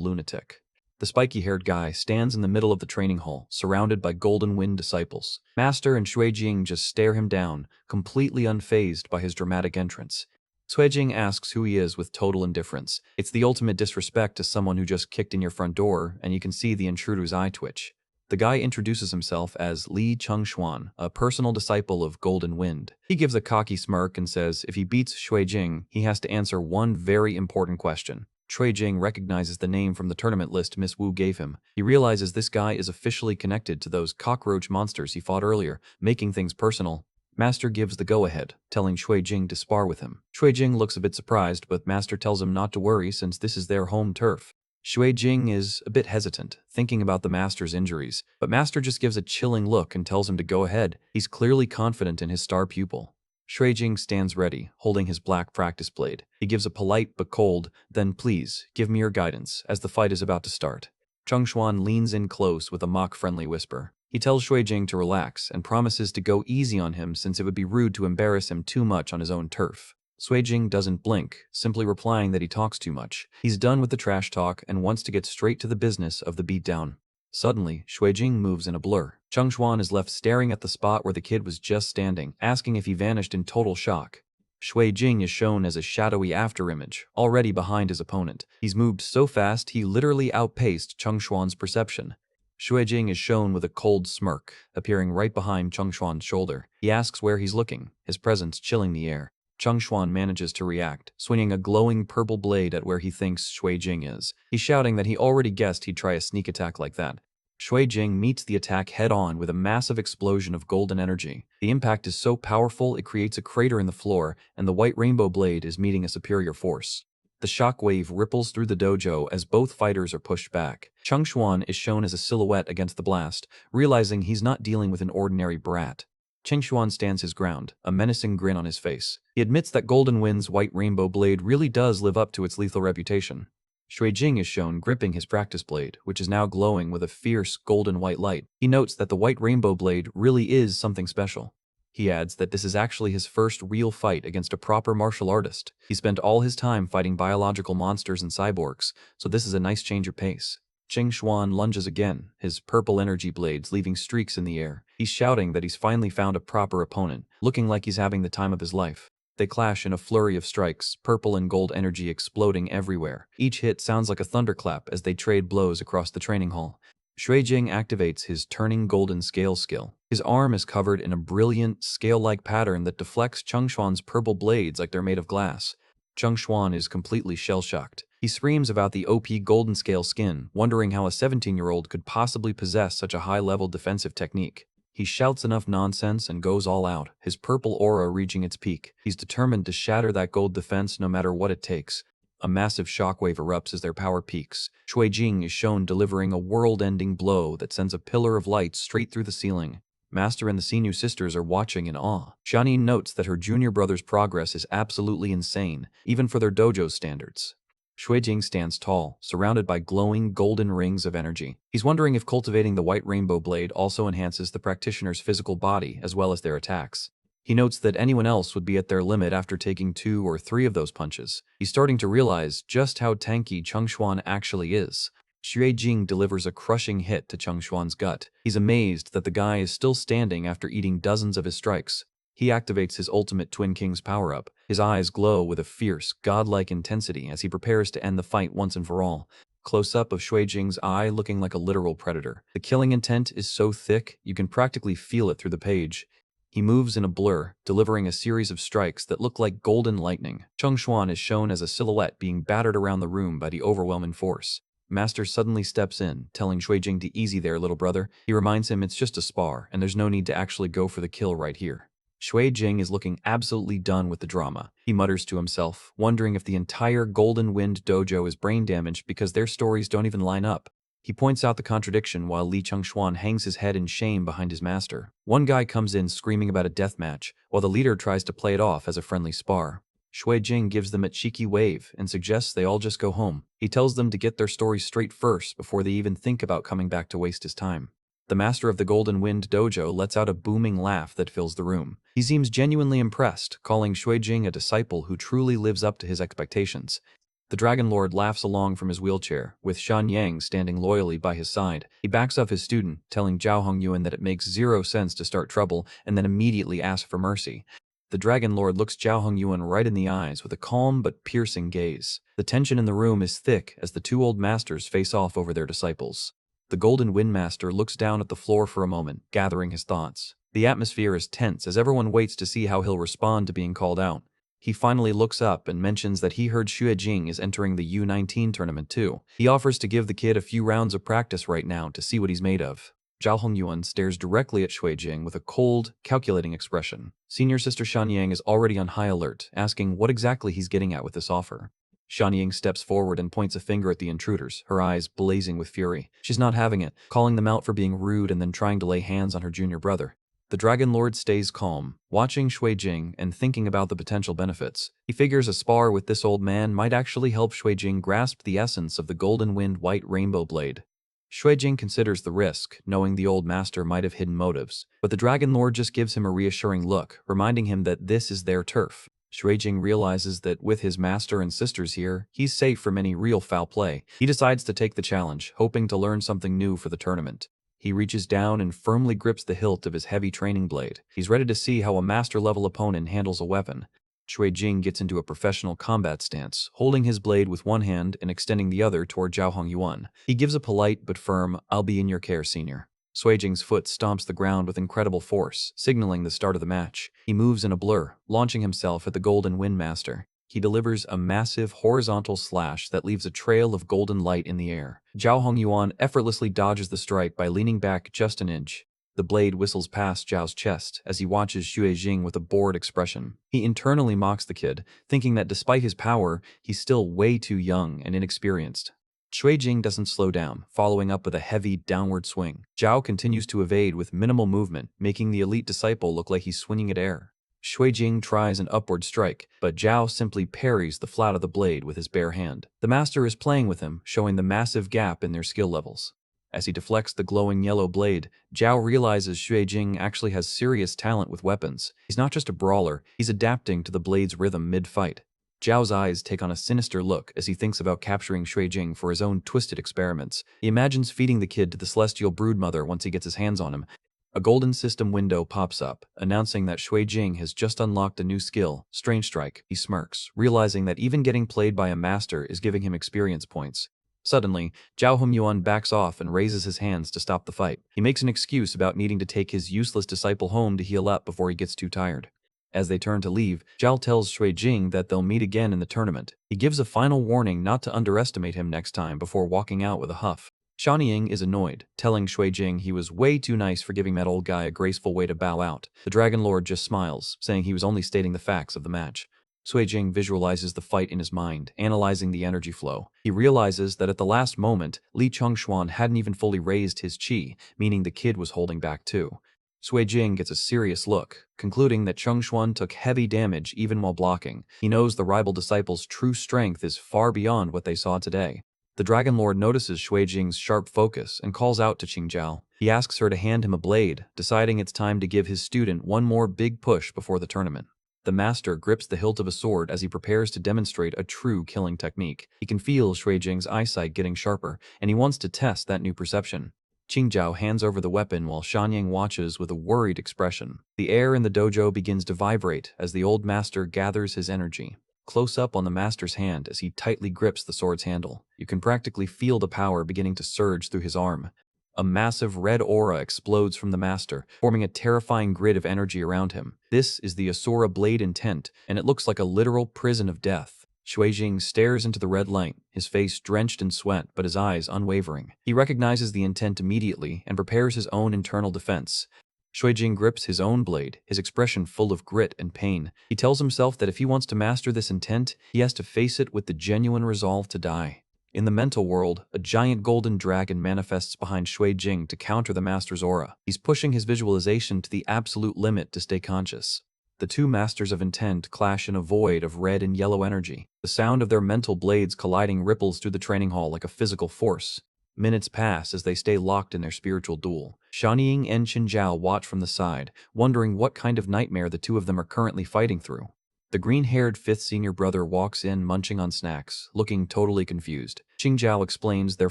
lunatic. The spiky-haired guy stands in the middle of the training hall, surrounded by Golden Wind disciples. Master and Jing just stare him down, completely unfazed by his dramatic entrance. Jing asks who he is with total indifference. It's the ultimate disrespect to someone who just kicked in your front door, and you can see the intruder's eye twitch. The guy introduces himself as Li Chengxuan, a personal disciple of Golden Wind. He gives a cocky smirk and says if he beats Jing, he has to answer one very important question. Jing recognizes the name from the tournament list Miss Wu gave him. He realizes this guy is officially connected to those cockroach monsters he fought earlier, making things personal. Master gives the go-ahead, telling Jing to spar with him. Jing looks a bit surprised, but Master tells him not to worry since this is their home turf. Jing is a bit hesitant, thinking about the Master's injuries, but Master just gives a chilling look and tells him to go ahead. He's clearly confident in his star pupil. Shuijing stands ready, holding his black practice blade. He gives a polite but cold, "Then please, give me your guidance," as the fight is about to start. Chuan leans in close with a mock-friendly whisper. He tells Shuijing to relax and promises to go easy on him since it would be rude to embarrass him too much on his own turf. Shuijing doesn't blink, simply replying that he talks too much. He's done with the trash talk and wants to get straight to the business of the beatdown. Suddenly, Shuijing moves in a blur. Chuan is left staring at the spot where the kid was just standing, asking if he vanished in total shock. Shuijing is shown as a shadowy afterimage, already behind his opponent. He's moved so fast he literally outpaced Chuan's perception. Shuijing is shown with a cold smirk, appearing right behind Chuan's shoulder. He asks where he's looking, his presence chilling the air. Chuan manages to react, swinging a glowing purple blade at where he thinks Shuijing is. He's shouting that he already guessed he'd try a sneak attack like that. Shuijing meets the attack head-on with a massive explosion of golden energy. The impact is so powerful it creates a crater in the floor, and the white rainbow blade is meeting a superior force. The shockwave ripples through the dojo as both fighters are pushed back. Chuan is shown as a silhouette against the blast, realizing he's not dealing with an ordinary brat. Chuan stands his ground, a menacing grin on his face. He admits that Golden Wind's white rainbow blade really does live up to its lethal reputation. Shuijing is shown gripping his practice blade, which is now glowing with a fierce golden white light. He notes that the white rainbow blade really is something special. He adds that this is actually his first real fight against a proper martial artist. He spent all his time fighting biological monsters and cyborgs, so this is a nice change of pace. Chuan lunges again, his purple energy blades leaving streaks in the air. He's shouting that he's finally found a proper opponent, looking like he's having the time of his life. They clash in a flurry of strikes, purple and gold energy exploding everywhere. Each hit sounds like a thunderclap as they trade blows across the training hall. Shuijing activates his turning golden scale skill. His arm is covered in a brilliant, scale-like pattern that deflects Chuan's purple blades like they're made of glass. Chuan is completely shell-shocked. He screams about the OP golden scale skin, wondering how a 17-year-old could possibly possess such a high-level defensive technique. He shouts enough nonsense and goes all out, his purple aura reaching its peak. He's determined to shatter that gold defense no matter what it takes. A massive shockwave erupts as their power peaks. Shuijing is shown delivering a world-ending blow that sends a pillar of light straight through the ceiling. Master and the Sinew sisters are watching in awe. Xianyin notes that her junior brother's progress is absolutely insane, even for their dojo standards. Shuijing stands tall, surrounded by glowing golden rings of energy. He's wondering if cultivating the white rainbow blade also enhances the practitioner's physical body as well as their attacks. He notes that anyone else would be at their limit after taking 2 or 3 of those punches. He's starting to realize just how tanky Chuan actually is. Shuijing delivers a crushing hit to Chuan's gut. He's amazed that the guy is still standing after eating dozens of his strikes. He activates his ultimate Twin Kings power-up. His eyes glow with a fierce, godlike intensity as he prepares to end the fight once and for all. Close-up of Shuijing's eye looking like a literal predator. The killing intent is so thick, you can practically feel it through the page. He moves in a blur, delivering a series of strikes that look like golden lightning. Chuan is shown as a silhouette being battered around the room by the overwhelming force. Master suddenly steps in, telling Shuijing to easy there, little brother. He reminds him it's just a spar, and there's no need to actually go for the kill right here. Shuijing is looking absolutely done with the drama. He mutters to himself, wondering if the entire Golden Wind dojo is brain damaged because their stories don't even line up. He points out the contradiction while Li Chuan hangs his head in shame behind his master. One guy comes in screaming about a death match, while the leader tries to play it off as a friendly spar. Shuijing gives them a cheeky wave and suggests they all just go home. He tells them to get their stories straight first before they even think about coming back to waste his time. The master of the Golden Wind dojo lets out a booming laugh that fills the room. He seems genuinely impressed, calling Shuijing a disciple who truly lives up to his expectations. The Dragon Lord laughs along from his wheelchair, with Shan Yang standing loyally by his side. He backs up his student, telling Zhao Hongyuan that it makes zero sense to start trouble and then immediately ask for mercy. The Dragon Lord looks Zhao Hongyuan right in the eyes with a calm but piercing gaze. The tension in the room is thick as the 2 old masters face off over their disciples. The Golden Wind Master looks down at the floor for a moment, gathering his thoughts. The atmosphere is tense as everyone waits to see how he'll respond to being called out. He finally looks up and mentions that he heard Shuijing is entering the U19 tournament too. He offers to give the kid a few rounds of practice right now to see what he's made of. Zhao Hongyuan stares directly at Shuijing with a cold, calculating expression. Senior sister Shanyang is already on high alert, asking what exactly he's getting at with this offer. Shanyang steps forward and points a finger at the intruders, her eyes blazing with fury. She's not having it, calling them out for being rude and then trying to lay hands on her junior brother. The Dragon Lord stays calm, watching Shui Jing and thinking about the potential benefits. He figures a spar with this old man might actually help Shui Jing grasp the essence of the Golden Wind White Rainbow Blade. Shui Jing considers the risk, knowing the old master might have hidden motives, but the Dragon Lord just gives him a reassuring look, reminding him that this is their turf. Shui Jing realizes that with his master and sisters here, he's safe from any real foul play. He decides to take the challenge, hoping to learn something new for the tournament. He reaches down and firmly grips the hilt of his heavy training blade. He's ready to see how a master-level opponent handles a weapon. Shui Jing gets into a professional combat stance, holding his blade with one hand and extending the other toward Zhao Hongyuan. He gives a polite but firm, "I'll be in your care, senior." Shui Jing's foot stomps the ground with incredible force, signaling the start of the match. He moves in a blur, launching himself at the Golden Wind Master. He delivers a massive horizontal slash that leaves a trail of golden light in the air. Zhao Hongyuan effortlessly dodges the strike by leaning back just an inch. The blade whistles past Zhao's chest as he watches Shui Jing with a bored expression. He internally mocks the kid, thinking that despite his power, he's still way too young and inexperienced. Shui Jing doesn't slow down, following up with a heavy downward swing. Zhao continues to evade with minimal movement, making the elite disciple look like he's swinging at air. Shui Jing tries an upward strike, but Zhao simply parries the flat of the blade with his bare hand. The master is playing with him, showing the massive gap in their skill levels. As he deflects the glowing yellow blade, Zhao realizes Shui Jing actually has serious talent with weapons. He's not just a brawler, he's adapting to the blade's rhythm mid-fight. Zhao's eyes take on a sinister look as he thinks about capturing Shui Jing for his own twisted experiments. He imagines feeding the kid to the celestial broodmother once he gets his hands on him. A golden system window pops up, announcing that Shui Jing has just unlocked a new skill, Strange Strike. He smirks, realizing that even getting played by a master is giving him experience points. Suddenly, Zhao Hongyuan backs off and raises his hands to stop the fight. He makes an excuse about needing to take his useless disciple home to heal up before he gets too tired. As they turn to leave, Zhao tells Shui Jing that they'll meet again in the tournament. He gives a final warning not to underestimate him next time before walking out with a huff. Shanying is annoyed, telling Shui Jing he was way too nice for giving that old guy a graceful way to bow out. The Dragon Lord just smiles, saying he was only stating the facts of the match. Shui Jing visualizes the fight in his mind, analyzing the energy flow. He realizes that at the last moment, Li Chengxuan hadn't even fully raised his qi, meaning the kid was holding back too. Shui Jing gets a serious look, concluding that Chengxuan took heavy damage even while blocking. He knows the rival disciple's true strength is far beyond what they saw today. The Dragon Lord notices Shui Jing's sharp focus and calls out to Qingjiao. He asks her to hand him a blade, deciding it's time to give his student one more big push before the tournament. The master grips the hilt of a sword as he prepares to demonstrate a true killing technique. He can feel Shui Jing's eyesight getting sharper, and he wants to test that new perception. Qingjiao hands over the weapon while Shanyang watches with a worried expression. The air in the dojo begins to vibrate as the old master gathers his energy. Close up on the master's hand as he tightly grips the sword's handle. You can practically feel the power beginning to surge through his arm. A massive red aura explodes from the master, forming a terrifying grid of energy around him. This is the Asura Blade Intent, and it looks like a literal prison of death. Shui Jing stares into the red light, his face drenched in sweat but his eyes unwavering. He recognizes the intent immediately and prepares his own internal defense. Shui Jing grips his own blade, his expression full of grit and pain. He tells himself that if he wants to master this intent, he has to face it with the genuine resolve to die. In the mental world, a giant golden dragon manifests behind Shui Jing to counter the master's aura. He's pushing his visualization to the absolute limit to stay conscious. The two masters of intent clash in a void of red and yellow energy. The sound of their mental blades colliding ripples through the training hall like a physical force. Minutes pass as they stay locked in their spiritual duel. Shanying and Qingjiao watch from the side, wondering what kind of nightmare the two of them are currently fighting through. The green-haired fifth senior brother walks in munching on snacks, looking totally confused. Qingjiao explains they're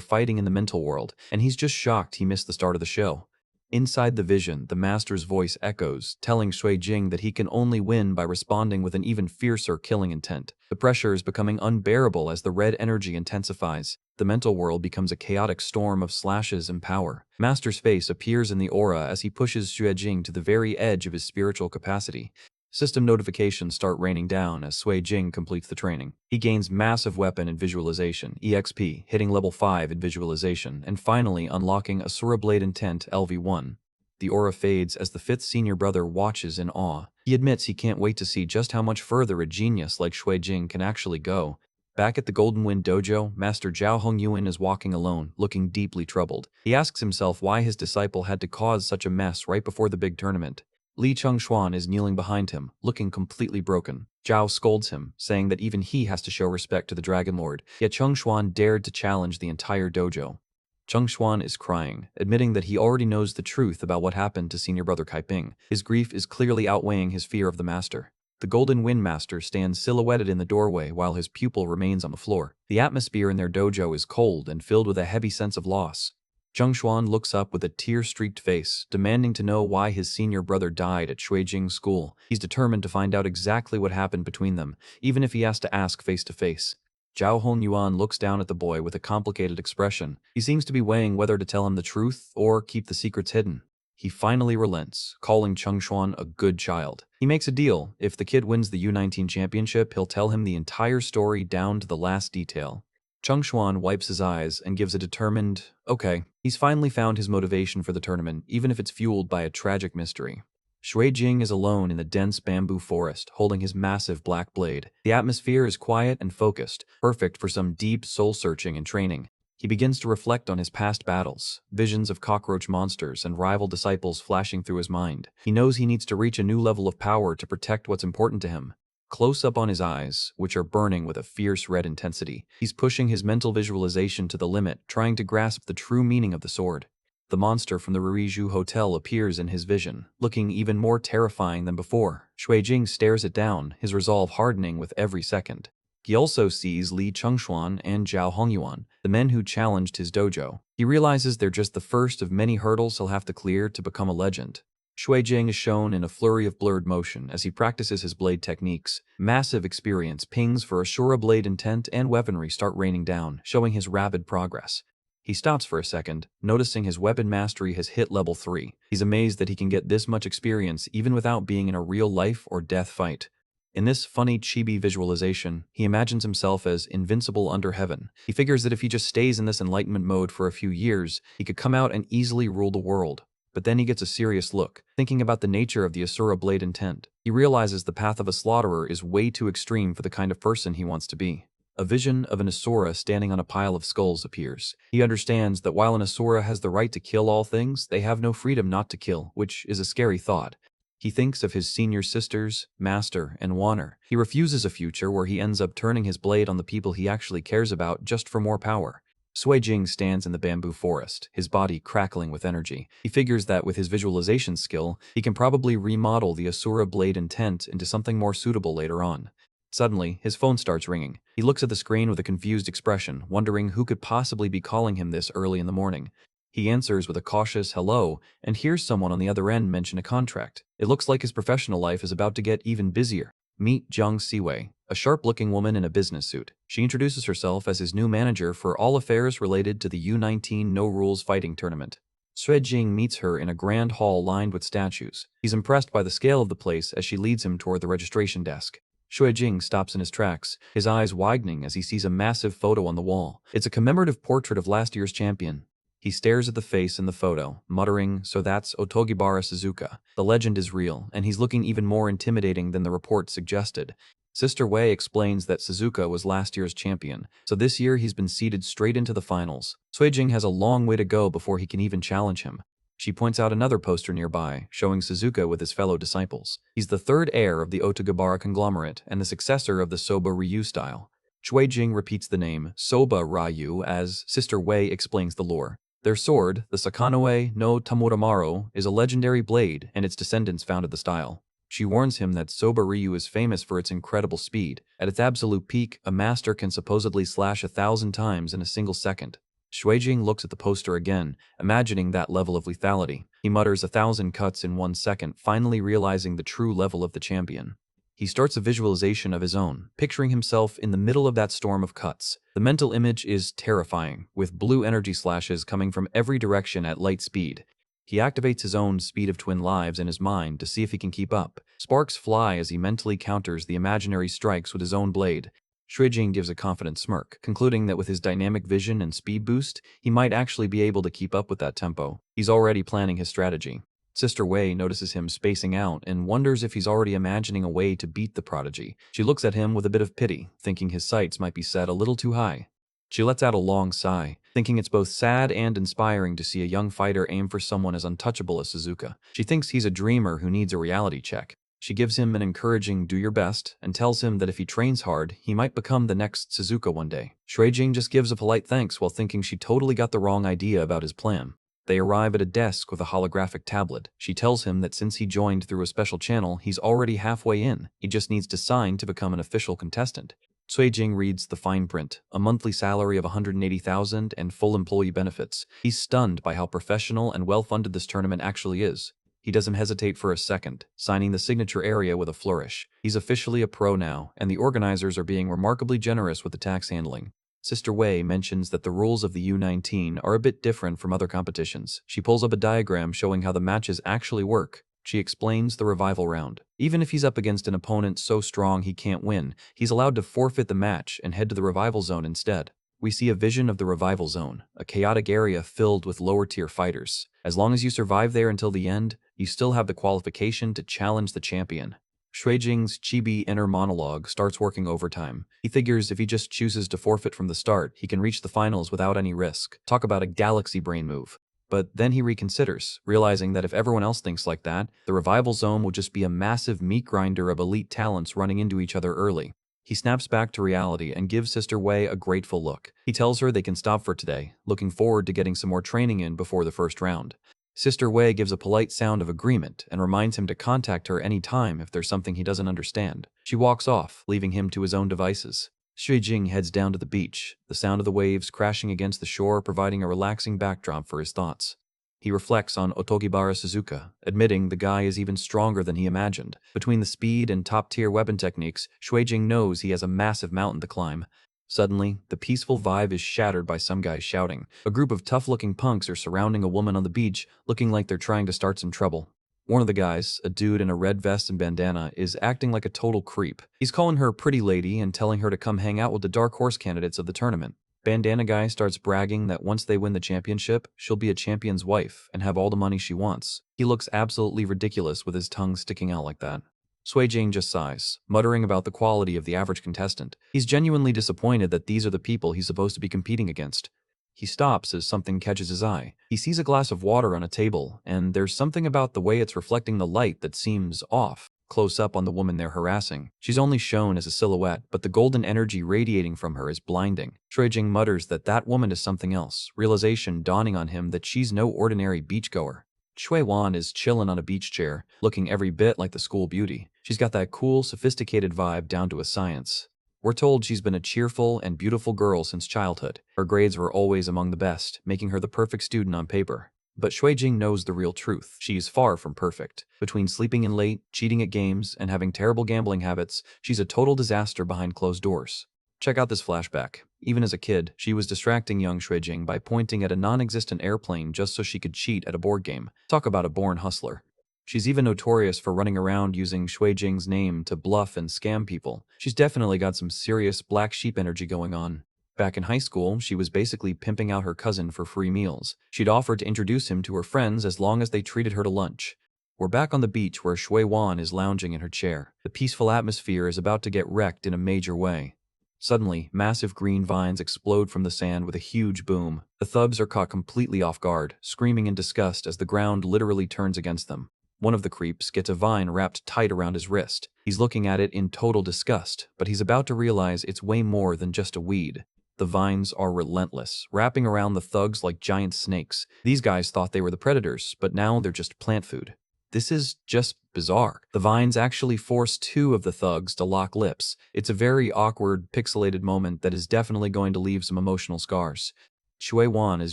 fighting in the mental world, and he's just shocked he missed the start of the show. Inside the vision, the master's voice echoes, telling Shui Jing that he can only win by responding with an even fiercer killing intent. The pressure is becoming unbearable as the red energy intensifies. The mental world becomes a chaotic storm of slashes and power. Master's face appears in the aura as he pushes Shui Jing to the very edge of his spiritual capacity. System notifications start raining down as Shui Jing completes the training. He gains massive weapon and visualization, EXP, hitting level 5 in visualization, and finally unlocking Asura Blade Intent LV1. The aura fades as the fifth senior brother watches in awe. He admits he can't wait to see just how much further a genius like Shui Jing can actually go. Back at the Golden Wind Dojo, Master Zhao Hongyuan is walking alone, looking deeply troubled. He asks himself why his disciple had to cause such a mess right before the big tournament. Li Chengxuan is kneeling behind him, looking completely broken. Zhao scolds him, saying that even he has to show respect to the Dragon Lord, yet Chengxuan dared to challenge the entire dojo. Chengxuan is crying, admitting that he already knows the truth about what happened to senior brother Kaiping. His grief is clearly outweighing his fear of the master. The Golden Wind Master stands silhouetted in the doorway while his pupil remains on the floor. The atmosphere in their dojo is cold and filled with a heavy sense of loss. Zhengshuan looks up with a tear-streaked face, demanding to know why his senior brother died at Shuijing's school. He's determined to find out exactly what happened between them, even if he has to ask face-to-face. Zhao Honyuan looks down at the boy with a complicated expression. He seems to be weighing whether to tell him the truth or keep the secrets hidden. He finally relents, calling Chengxuan a good child. He makes a deal. If the kid wins the U19 championship, he'll tell him the entire story down to the last detail. Chengxuan wipes his eyes and gives a determined, okay. He's finally found his motivation for the tournament, even if it's fueled by a tragic mystery. Shuijing is alone in the dense bamboo forest, holding his massive black blade. The atmosphere is quiet and focused, perfect for some deep soul-searching and training. He begins to reflect on his past battles, visions of cockroach monsters and rival disciples flashing through his mind. He knows he needs to reach a new level of power to protect what's important to him. Close up on his eyes, which are burning with a fierce red intensity, he's pushing his mental visualization to the limit, trying to grasp the true meaning of the sword. The monster from the Ruiju Hotel appears in his vision, looking even more terrifying than before. Shuijing stares it down, his resolve hardening with every second. He also sees Li Chengxuan and Zhao Hongyuan, the men who challenged his dojo. He realizes they're just the first of many hurdles he'll have to clear to become a legend. Shuijing is shown in a flurry of blurred motion as he practices his blade techniques. Massive experience pings for Asura blade intent and weaponry start raining down, showing his rapid progress. He stops for a second, noticing his weapon mastery has hit level 3. He's amazed that he can get this much experience even without being in a real life or death fight. In this funny chibi visualization, he imagines himself as invincible under heaven. He figures that if he just stays in this enlightenment mode for a few years, he could come out and easily rule the world. But then he gets a serious look, thinking about the nature of the Asura blade intent. He realizes the path of a slaughterer is way too extreme for the kind of person he wants to be. A vision of an Asura standing on a pile of skulls appears. He understands that while an Asura has the right to kill all things, they have no freedom not to kill, which is a scary thought. He thinks of his senior sisters, Master, and Wanner. He refuses a future where he ends up turning his blade on the people he actually cares about just for more power. Shuijing stands in the bamboo forest, his body crackling with energy. He figures that with his visualization skill, he can probably remodel the Asura blade intent into something more suitable later on. Suddenly, his phone starts ringing. He looks at the screen with a confused expression, wondering who could possibly be calling him this early in the morning. He answers with a cautious hello and hears someone on the other end mention a contract. It looks like his professional life is about to get even busier. Meet Jiang Siwei, a sharp-looking woman in a business suit. She introduces herself as his new manager for all affairs related to the U19 No Rules fighting tournament. Shuijing meets her in a grand hall lined with statues. He's impressed by the scale of the place as she leads him toward the registration desk. Shuijing stops in his tracks, his eyes widening as he sees a massive photo on the wall. It's a commemorative portrait of last year's champion. He stares at the face in the photo, muttering, "So that's Otogibara Suzuka. The legend is real, and he's looking even more intimidating than the report suggested." Sister Wei explains that Suzuka was last year's champion, so this year he's been seeded straight into the finals. Shuijing has a long way to go before he can even challenge him. She points out another poster nearby, showing Suzuka with his fellow disciples. He's the third heir of the Otogibara conglomerate and the successor of the Soba Ryu style. Shuijing repeats the name Soba Ryu as Sister Wei explains the lore. Their sword, the Sakanoe no Tamuramaro, is a legendary blade, and its descendants founded the style. She warns him that Soba Ryu is famous for its incredible speed. At its absolute peak, a master can supposedly slash 1,000 times in a single second. Shuijing looks at the poster again, imagining that level of lethality. He mutters 1,000 cuts in 1 second, finally realizing the true level of the champion. He starts a visualization of his own, picturing himself in the middle of that storm of cuts. The mental image is terrifying, with blue energy slashes coming from every direction at light speed. He activates his own speed of twin lives in his mind to see if he can keep up. Sparks fly as he mentally counters the imaginary strikes with his own blade. Shuijing gives a confident smirk, concluding that with his dynamic vision and speed boost, he might actually be able to keep up with that tempo. He's already planning his strategy. Sister Wei notices him spacing out and wonders if he's already imagining a way to beat the prodigy. She looks at him with a bit of pity, thinking his sights might be set a little too high. She lets out a long sigh, thinking it's both sad and inspiring to see a young fighter aim for someone as untouchable as Suzuka. She thinks he's a dreamer who needs a reality check. She gives him an encouraging "do your best" and tells him that if he trains hard, he might become the next Suzuka one day. Shueijing just gives a polite thanks while thinking she totally got the wrong idea about his plan. They arrive at a desk with a holographic tablet. She tells him that since he joined through a special channel, he's already halfway in. He just needs to sign to become an official contestant. Suijing reads the fine print, a monthly salary of 180,000 and full employee benefits. He's stunned by how professional and well-funded this tournament actually is. He doesn't hesitate for a second, signing the signature area with a flourish. He's officially a pro now, and the organizers are being remarkably generous with the tax handling. Sister Wei mentions that the rules of the U19 are a bit different from other competitions. She pulls up a diagram showing how the matches actually work. She explains the revival round. Even if he's up against an opponent so strong he can't win, he's allowed to forfeit the match and head to the revival zone instead. We see a vision of the revival zone, a chaotic area filled with lower-tier fighters. As long as you survive there until the end, you still have the qualification to challenge the champion. Shueijing's chibi inner monologue starts working overtime. He figures if he just chooses to forfeit from the start, he can reach the finals without any risk. Talk about a galaxy brain move. But then he reconsiders, realizing that if everyone else thinks like that, the revival zone will just be a massive meat grinder of elite talents running into each other early. He snaps back to reality and gives Sister Wei a grateful look. He tells her they can stop for today, looking forward to getting some more training in before the first round. Sister Wei gives a polite sound of agreement and reminds him to contact her any time if there's something he doesn't understand. She walks off, leaving him to his own devices. Shueijing heads down to the beach, the sound of the waves crashing against the shore providing a relaxing backdrop for his thoughts. He reflects on Otogibara Suzuka, admitting the guy is even stronger than he imagined. Between the speed and top-tier weapon techniques, Shueijing knows he has a massive mountain to climb. Suddenly, the peaceful vibe is shattered by some guys shouting. A group of tough-looking punks are surrounding a woman on the beach, looking like they're trying to start some trouble. One of the guys, a dude in a red vest and bandana, is acting like a total creep. He's calling her pretty lady and telling her to come hang out with the dark horse candidates of the tournament. Bandana guy starts bragging that once they win the championship, she'll be a champion's wife and have all the money she wants. He looks absolutely ridiculous with his tongue sticking out like that. Shueijing just sighs, muttering about the quality of the average contestant. He's genuinely disappointed that these are the people he's supposed to be competing against. He stops as something catches his eye. He sees a glass of water on a table, and there's something about the way it's reflecting the light that seems off. Close up on the woman they're harassing. She's only shown as a silhouette, but the golden energy radiating from her is blinding. Shueijing mutters that that woman is something else, realization dawning on him that she's no ordinary beachgoer. Shui Wan is chillin' on a beach chair, looking every bit like the school beauty. She's got that cool, sophisticated vibe down to a science. We're told she's been a cheerful and beautiful girl since childhood. Her grades were always among the best, making her the perfect student on paper. But Shueijing knows the real truth. She is far from perfect. Between sleeping in late, cheating at games, and having terrible gambling habits, she's a total disaster behind closed doors. Check out this flashback. Even as a kid, she was distracting young Shueijing by pointing at a non-existent airplane just so she could cheat at a board game. Talk about a born hustler. She's even notorious for running around using Shueijing's name to bluff and scam people. She's definitely got some serious black sheep energy going on. Back in high school, she was basically pimping out her cousin for free meals. She'd offered to introduce him to her friends as long as they treated her to lunch. We're back on the beach where Shui Wan is lounging in her chair. The peaceful atmosphere is about to get wrecked in a major way. Suddenly, massive green vines explode from the sand with a huge boom. The thugs are caught completely off guard, screaming in disgust as the ground literally turns against them. One of the creeps gets a vine wrapped tight around his wrist. He's looking at it in total disgust, but he's about to realize it's way more than just a weed. The vines are relentless, wrapping around the thugs like giant snakes. These guys thought they were the predators, but now they're just plant food. This is just bizarre. The vines actually force two of the thugs to lock lips. It's a very awkward, pixelated moment that is definitely going to leave some emotional scars. Shui Wan is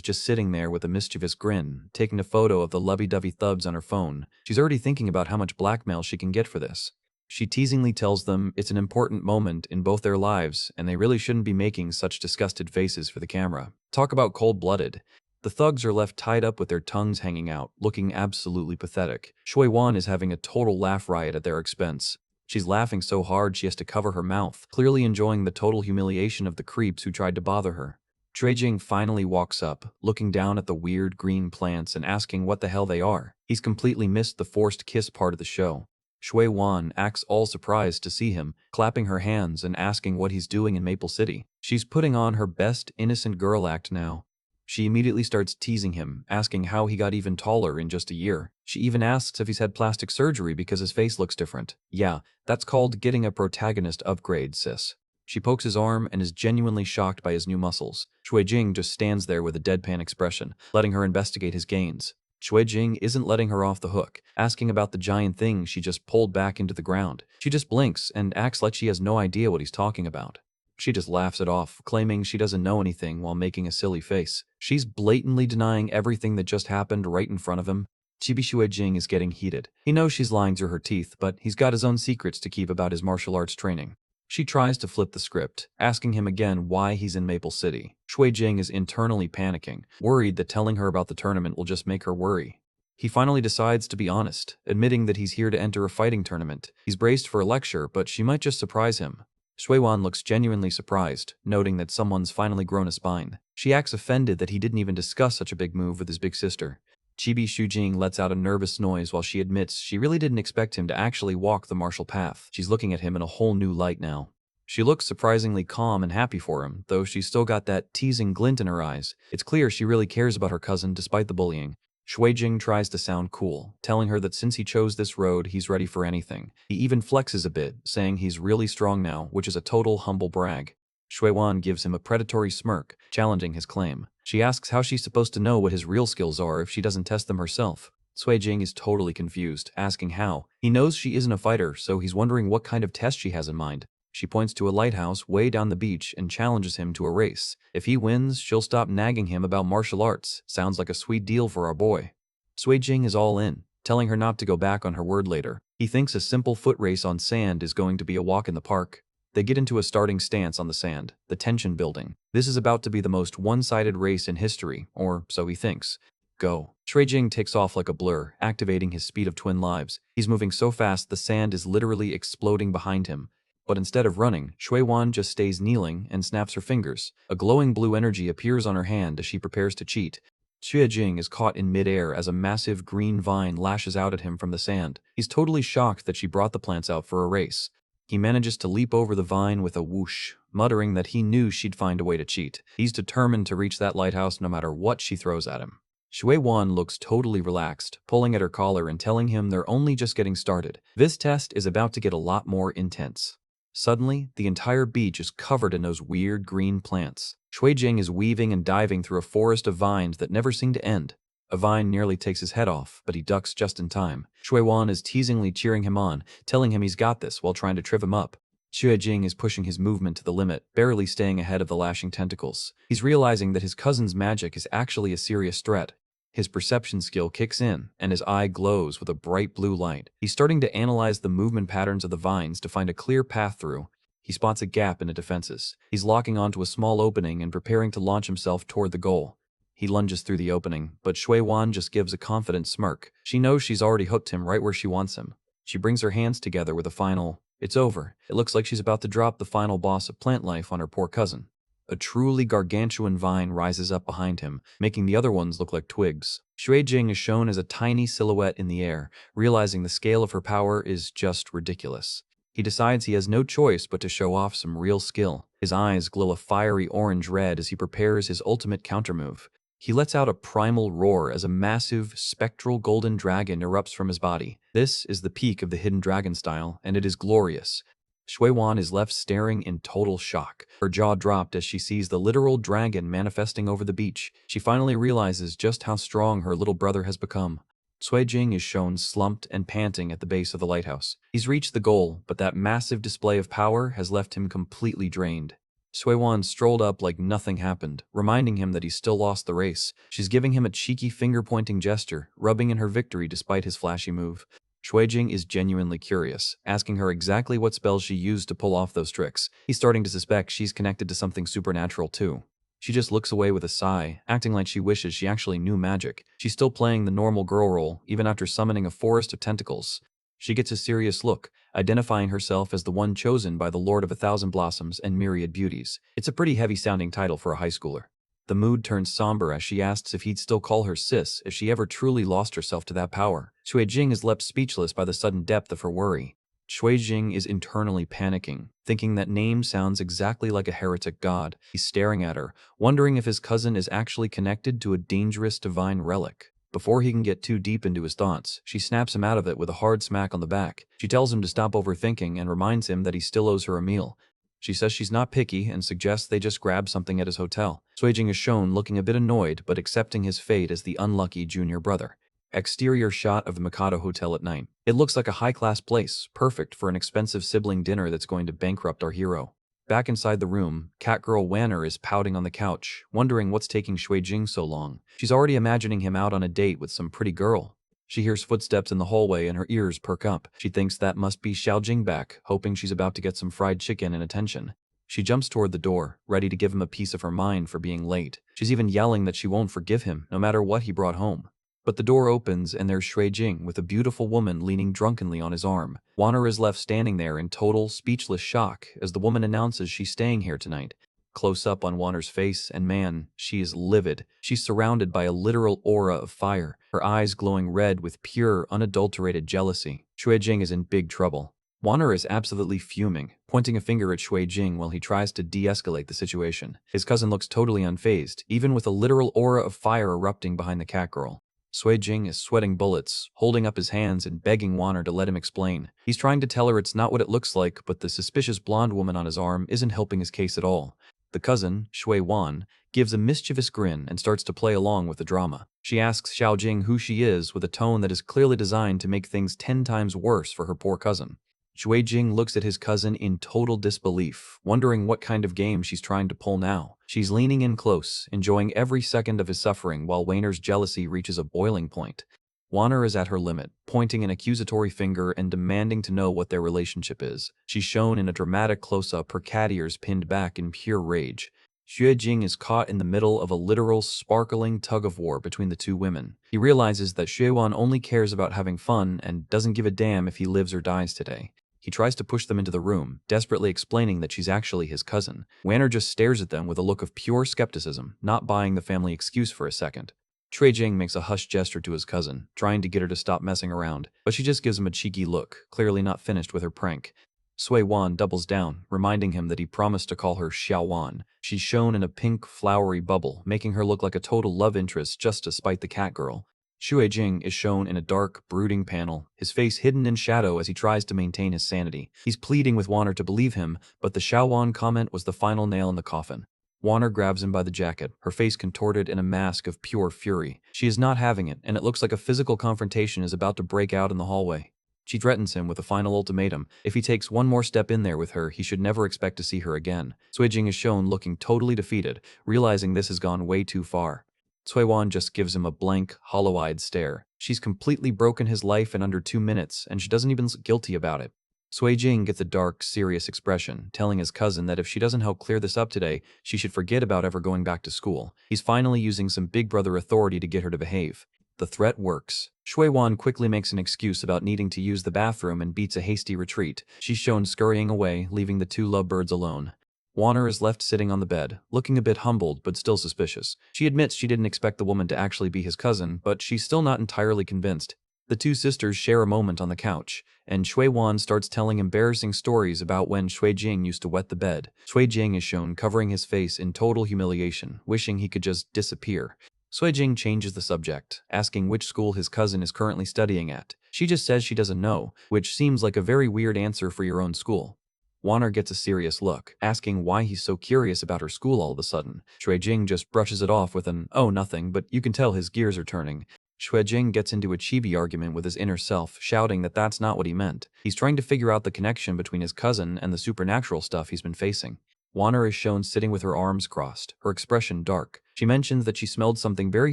just sitting there with a mischievous grin, taking a photo of the lovey-dovey thugs on her phone. She's already thinking about how much blackmail she can get for this. She teasingly tells them it's an important moment in both their lives and they really shouldn't be making such disgusted faces for the camera. Talk about cold-blooded. The thugs are left tied up with their tongues hanging out, looking absolutely pathetic. Shui Wan is having a total laugh riot at their expense. She's laughing so hard she has to cover her mouth, clearly enjoying the total humiliation of the creeps who tried to bother her. Shueijing finally walks up, looking down at the weird green plants and asking what the hell they are. He's completely missed the forced kiss part of the show. Shui Wan acts all surprised to see him, clapping her hands and asking what he's doing in Maple City. She's putting on her best innocent girl act now. She immediately starts teasing him, asking how he got even taller in just a year. She even asks if he's had plastic surgery because his face looks different. Yeah, that's called getting a protagonist upgrade, sis. She pokes his arm and is genuinely shocked by his new muscles. Shui Jing just stands there with a deadpan expression, letting her investigate his gains. Shui Jing isn't letting her off the hook, asking about the giant thing she just pulled back into the ground. She just blinks and acts like she has no idea what he's talking about. She just laughs it off, claiming she doesn't know anything while making a silly face. She's blatantly denying everything that just happened right in front of him. Chibi Shui Jing is getting heated. He knows she's lying through her teeth, but he's got his own secrets to keep about his martial arts training. She tries to flip the script, asking him again why he's in Maple City. Shui Jing is internally panicking, worried that telling her about the tournament will just make her worry. He finally decides to be honest, admitting that he's here to enter a fighting tournament. He's braced for a lecture, but she might just surprise him. Shui Wan looks genuinely surprised, noting that someone's finally grown a spine. She acts offended that he didn't even discuss such a big move with his big sister. Chibi Shujing lets out a nervous noise while she admits she really didn't expect him to actually walk the martial path. She's looking at him in a whole new light now. She looks surprisingly calm and happy for him, though she's still got that teasing glint in her eyes. It's clear she really cares about her cousin despite the bullying. Shui Jing tries to sound cool, telling her that since he chose this road, he's ready for anything. He even flexes a bit, saying he's really strong now, which is a total humble brag. Shui Wan gives him a predatory smirk, challenging his claim. She asks how she's supposed to know what his real skills are if she doesn't test them herself. Sui Jing is totally confused, asking how. He knows she isn't a fighter, so he's wondering what kind of test she has in mind. She points to a lighthouse way down the beach and challenges him to a race. If he wins, she'll stop nagging him about martial arts. Sounds like a sweet deal for our boy. Sui Jing is all in, telling her not to go back on her word later. He thinks a simple foot race on sand is going to be a walk in the park. They get into a starting stance on the sand, the tension building. This is about to be the most one-sided race in history, or so he thinks. Go. Shui Jing takes off like a blur, activating his speed of twin lives. He's moving so fast the sand is literally exploding behind him. But instead of running, Shui Wan just stays kneeling and snaps her fingers. A glowing blue energy appears on her hand as she prepares to cheat. Shui Jing is caught in midair as a massive green vine lashes out at him from the sand. He's totally shocked that she brought the plants out for a race. He manages to leap over the vine with a whoosh, muttering that he knew she'd find a way to cheat. He's determined to reach that lighthouse no matter what she throws at him. Shui Wan looks totally relaxed, pulling at her collar and telling him they're only just getting started. This test is about to get a lot more intense. Suddenly, the entire beach is covered in those weird green plants. Shui Jing is weaving and diving through a forest of vines that never seem to end. A vine nearly takes his head off, but he ducks just in time. Shui Wan is teasingly cheering him on, telling him he's got this while trying to trip him up. Shui Jing is pushing his movement to the limit, barely staying ahead of the lashing tentacles. He's realizing that his cousin's magic is actually a serious threat. His perception skill kicks in, and his eye glows with a bright blue light. He's starting to analyze the movement patterns of the vines to find a clear path through. He spots a gap in the defenses. He's locking onto a small opening and preparing to launch himself toward the goal. He lunges through the opening, but Shui Wan just gives a confident smirk. She knows she's already hooked him right where she wants him. She brings her hands together with a final, "It's over." It looks like she's about to drop the final boss of plant life on her poor cousin. A truly gargantuan vine rises up behind him, making the other ones look like twigs. Shui Jing is shown as a tiny silhouette in the air, realizing the scale of her power is just ridiculous. He decides he has no choice but to show off some real skill. His eyes glow a fiery orange-red as he prepares his ultimate countermove. He lets out a primal roar as a massive, spectral golden dragon erupts from his body. This is the peak of the hidden dragon style, and it is glorious. Shui Wan is left staring in total shock. Her jaw dropped as she sees the literal dragon manifesting over the beach. She finally realizes just how strong her little brother has become. Sui Jing is shown slumped and panting at the base of the lighthouse. He's reached the goal, but that massive display of power has left him completely drained. Sui Wan strolled up like nothing happened, reminding him that he still lost the race. She's giving him a cheeky finger-pointing gesture, rubbing in her victory despite his flashy move. Shui Jing is genuinely curious, asking her exactly what spells she used to pull off those tricks. He's starting to suspect she's connected to something supernatural too. She just looks away with a sigh, acting like she wishes she actually knew magic. She's still playing the normal girl role, even after summoning a forest of tentacles. She gets a serious look, identifying herself as the one chosen by the Lord of 1,000 Blossoms and Myriad Beauties. It's a pretty heavy-sounding title for a high schooler. The mood turns somber as she asks if he'd still call her sis if she ever truly lost herself to that power. Shuijing is left speechless by the sudden depth of her worry. Shuijing is internally panicking, thinking that name sounds exactly like a heretic god. He's staring at her, wondering if his cousin is actually connected to a dangerous divine relic. Before he can get too deep into his thoughts, she snaps him out of it with a hard smack on the back. She tells him to stop overthinking and reminds him that he still owes her a meal. She says she's not picky and suggests they just grab something at his hotel. Shuijing is shown looking a bit annoyed but accepting his fate as the unlucky junior brother. Exterior shot of the Mikado Hotel at night. It looks like a high-class place, perfect for an expensive sibling dinner that's going to bankrupt our hero. Back inside the room, Catgirl Wanner is pouting on the couch, wondering what's taking Shuijing so long. She's already imagining him out on a date with some pretty girl. She hears footsteps in the hallway and her ears perk up. She thinks that must be Xiaojing back, hoping she's about to get some fried chicken and attention. She jumps toward the door, ready to give him a piece of her mind for being late. She's even yelling that she won't forgive him, no matter what he brought home. But the door opens and there's Shuijing with a beautiful woman leaning drunkenly on his arm. Wanner is left standing there in total, speechless shock as the woman announces she's staying here tonight. Close up on Wanner's face, and man, she is livid. She's surrounded by a literal aura of fire, her eyes glowing red with pure, unadulterated jealousy. Shuijing is in big trouble. Wanner is absolutely fuming, pointing a finger at Shuijing while he tries to de-escalate the situation. His cousin looks totally unfazed, even with a literal aura of fire erupting behind the catgirl. Shuijing is sweating bullets, holding up his hands and begging Wanner to let him explain. He's trying to tell her it's not what it looks like, but the suspicious blonde woman on his arm isn't helping his case at all. The cousin, Shui Wan, gives a mischievous grin and starts to play along with the drama. She asks Xiaojing who she is with a tone that is clearly designed to make things 10 times worse for her poor cousin. Shuijing looks at his cousin in total disbelief, wondering what kind of game she's trying to pull now. She's leaning in close, enjoying every second of his suffering while Wanner's jealousy reaches a boiling point. Wanner is at her limit, pointing an accusatory finger and demanding to know what their relationship is. She's shown in a dramatic close-up, her cat ears pinned back in pure rage. Shuijing is caught in the middle of a literal, sparkling tug-of-war between the two women. He realizes that Xuewan only cares about having fun and doesn't give a damn if he lives or dies today. He tries to push them into the room, desperately explaining that she's actually his cousin. Wanner just stares at them with a look of pure skepticism, not buying the family excuse for a second. Shuijing makes a hushed gesture to his cousin, trying to get her to stop messing around, but she just gives him a cheeky look, clearly not finished with her prank. Sui Wan doubles down, reminding him that he promised to call her Xiao Wan. She's shown in a pink, flowery bubble, making her look like a total love interest just to spite the cat girl. Shuijing is shown in a dark, brooding panel, his face hidden in shadow as he tries to maintain his sanity. He's pleading with Wanner to believe him, but the Xiaowan comment was the final nail in the coffin. Wanner grabs him by the jacket, her face contorted in a mask of pure fury. She is not having it, and it looks like a physical confrontation is about to break out in the hallway. She threatens him with a final ultimatum. If he takes one more step in there with her, he should never expect to see her again. Shuijing is shown looking totally defeated, realizing this has gone way too far. Suiwan just gives him a blank, hollow-eyed stare. She's completely broken his life in under 2 minutes, and she doesn't even look guilty about it. Shuijing gets a dark, serious expression, telling his cousin that if she doesn't help clear this up today, she should forget about ever going back to school. He's finally using some big brother authority to get her to behave. The threat works. Shuiwan quickly makes an excuse about needing to use the bathroom and beats a hasty retreat. She's shown scurrying away, leaving the two lovebirds alone. Wanner is left sitting on the bed, looking a bit humbled but still suspicious. She admits she didn't expect the woman to actually be his cousin, but she's still not entirely convinced. The two sisters share a moment on the couch, and Shuiwan starts telling embarrassing stories about when Shuijing used to wet the bed. Shuijing is shown covering his face in total humiliation, wishing he could just disappear. Shuijing changes the subject, asking which school his cousin is currently studying at. She just says she doesn't know, which seems like a very weird answer for your own school. Wanner gets a serious look, asking why he's so curious about her school all of a sudden. Shuijing just brushes it off with an, "Oh, nothing," but you can tell his gears are turning. Shuijing gets into a chibi argument with his inner self, shouting that that's not what he meant. He's trying to figure out the connection between his cousin and the supernatural stuff he's been facing. Wanner is shown sitting with her arms crossed, her expression dark. She mentions that she smelled something very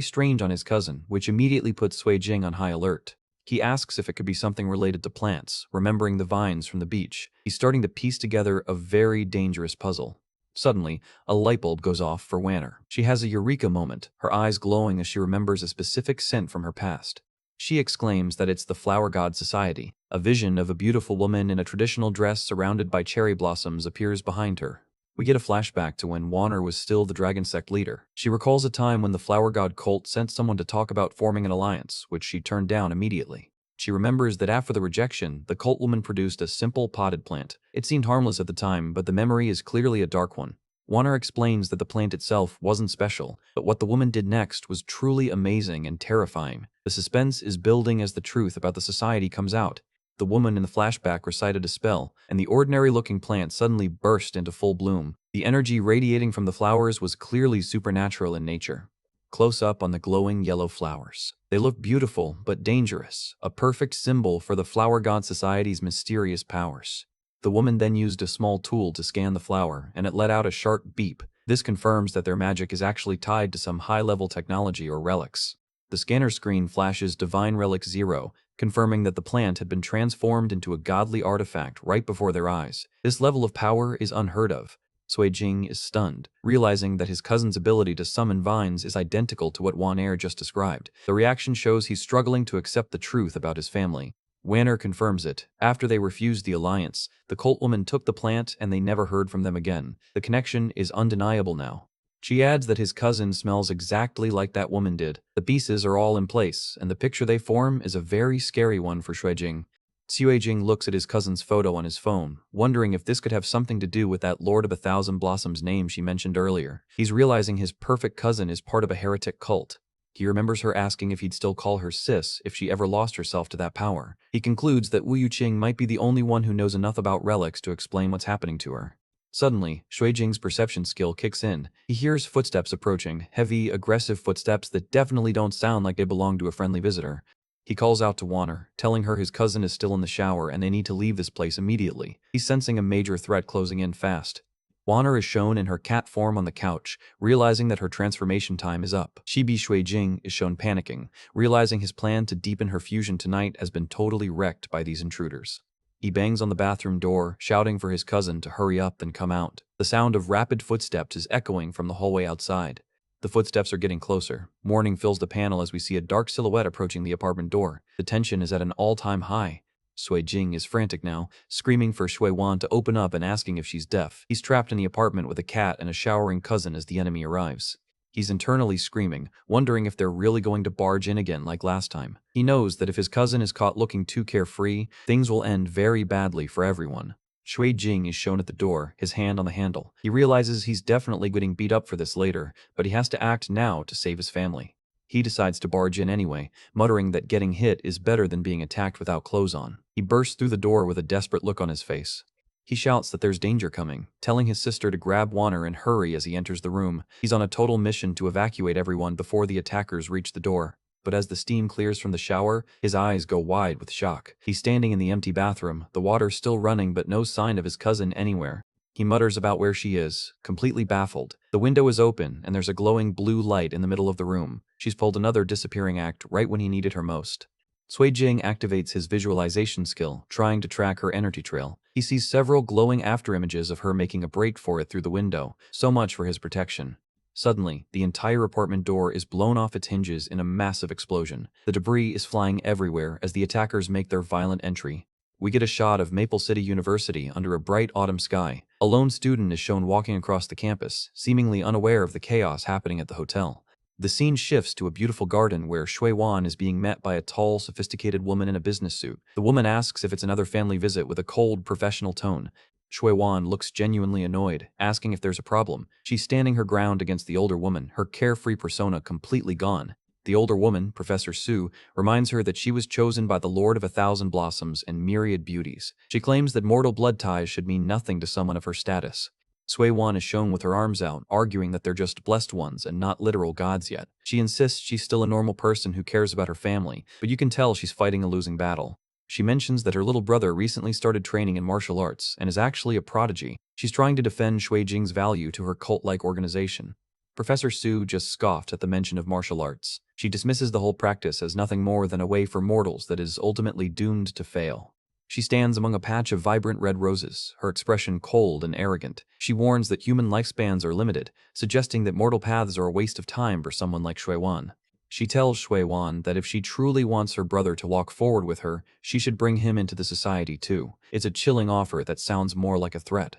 strange on his cousin, which immediately puts Shuijing on high alert. He asks if it could be something related to plants, remembering the vines from the beach. He's starting to piece together a very dangerous puzzle. Suddenly, a light bulb goes off for Wanner. She has a eureka moment, her eyes glowing as she remembers a specific scent from her past. She exclaims that it's the Flower God Society. A vision of a beautiful woman in a traditional dress surrounded by cherry blossoms appears behind her. We get a flashback to when Wanner was still the dragon sect leader. She recalls a time when the flower god cult sent someone to talk about forming an alliance, which she turned down immediately. She remembers that after the rejection, the cult woman produced a simple potted plant. It seemed harmless at the time, but the memory is clearly a dark one. Wanner explains that the plant itself wasn't special, but what the woman did next was truly amazing and terrifying. The suspense is building as the truth about the society comes out. The woman in the flashback recited a spell, and the ordinary-looking plant suddenly burst into full bloom. The energy radiating from the flowers was clearly supernatural in nature. Close up on the glowing yellow flowers. They look beautiful, but dangerous, a perfect symbol for the Flower God Society's mysterious powers. The woman then used a small tool to scan the flower, and it let out a sharp beep. This confirms that their magic is actually tied to some high-level technology or relics. The scanner screen flashes Divine Relic 0, confirming that the plant had been transformed into a godly artifact right before their eyes. This level of power is unheard of. Sui Jing is stunned, realizing that his cousin's ability to summon vines is identical to what Wanner just described. The reaction shows he's struggling to accept the truth about his family. Wanner confirms it. After they refused the alliance, the cult woman took the plant and they never heard from them again. The connection is undeniable now. She adds that his cousin smells exactly like that woman did. The pieces are all in place, and the picture they form is a very scary one for Shuijing. Xuejing looks at his cousin's photo on his phone, wondering if this could have something to do with that Lord of a Thousand Blossoms name she mentioned earlier. He's realizing his perfect cousin is part of a heretic cult. He remembers her asking if he'd still call her sis if she ever lost herself to that power. He concludes that Wu Yuqing might be the only one who knows enough about relics to explain what's happening to her. Suddenly, Shuijing's perception skill kicks in. He hears footsteps approaching, heavy, aggressive footsteps that definitely don't sound like they belong to a friendly visitor. He calls out to Wanner, telling her his cousin is still in the shower and they need to leave this place immediately. He's sensing a major threat closing in fast. Wanner is shown in her cat form on the couch, realizing that her transformation time is up. Shibi Shuijing is shown panicking, realizing his plan to deepen her fusion tonight has been totally wrecked by these intruders. He bangs on the bathroom door, shouting for his cousin to hurry up and come out. The sound of rapid footsteps is echoing from the hallway outside. The footsteps are getting closer. Morning fills the panel as we see a dark silhouette approaching the apartment door. The tension is at an all-time high. Sui Jing is frantic now, screaming for Shui Wan to open up and asking if she's deaf. He's trapped in the apartment with a cat and a showering cousin as the enemy arrives. He's internally screaming, wondering if they're really going to barge in again like last time. He knows that if his cousin is caught looking too carefree, things will end very badly for everyone. Shui Jing is shown at the door, his hand on the handle. He realizes he's definitely getting beat up for this later, but he has to act now to save his family. He decides to barge in anyway, muttering that getting hit is better than being attacked without clothes on. He bursts through the door with a desperate look on his face. He shouts that there's danger coming, telling his sister to grab Wanner and hurry as he enters the room. He's on a total mission to evacuate everyone before the attackers reach the door. But as the steam clears from the shower, his eyes go wide with shock. He's standing in the empty bathroom, the water still running but no sign of his cousin anywhere. He mutters about where she is, completely baffled. The window is open, and there's a glowing blue light in the middle of the room. She's pulled another disappearing act right when he needed her most. Sui Jing activates his visualization skill, trying to track her energy trail. He sees several glowing afterimages of her making a break for it through the window, so much for his protection. Suddenly, the entire apartment door is blown off its hinges in a massive explosion. The debris is flying everywhere as the attackers make their violent entry. We get a shot of Maple City University under a bright autumn sky. A lone student is shown walking across the campus, seemingly unaware of the chaos happening at the hotel. The scene shifts to a beautiful garden where Shui Wan is being met by a tall, sophisticated woman in a business suit. The woman asks if it's another family visit with a cold, professional tone. Shui Wan looks genuinely annoyed, asking if there's a problem. She's standing her ground against the older woman, her carefree persona completely gone. The older woman, Professor Su, reminds her that she was chosen by the Lord of a Thousand Blossoms and myriad beauties. She claims that mortal blood ties should mean nothing to someone of her status. Sui Wan is shown with her arms out, arguing that they're just blessed ones and not literal gods yet. She insists she's still a normal person who cares about her family, but you can tell she's fighting a losing battle. She mentions that her little brother recently started training in martial arts and is actually a prodigy. She's trying to defend Shui Jing's value to her cult-like organization. Professor Su just scoffed at the mention of martial arts. She dismisses the whole practice as nothing more than a way for mortals that is ultimately doomed to fail. She stands among a patch of vibrant red roses, her expression cold and arrogant. She warns that human lifespans are limited, suggesting that mortal paths are a waste of time for someone like Shui Wan. She tells Shui Wan that if she truly wants her brother to walk forward with her, she should bring him into the society too. It's a chilling offer that sounds more like a threat.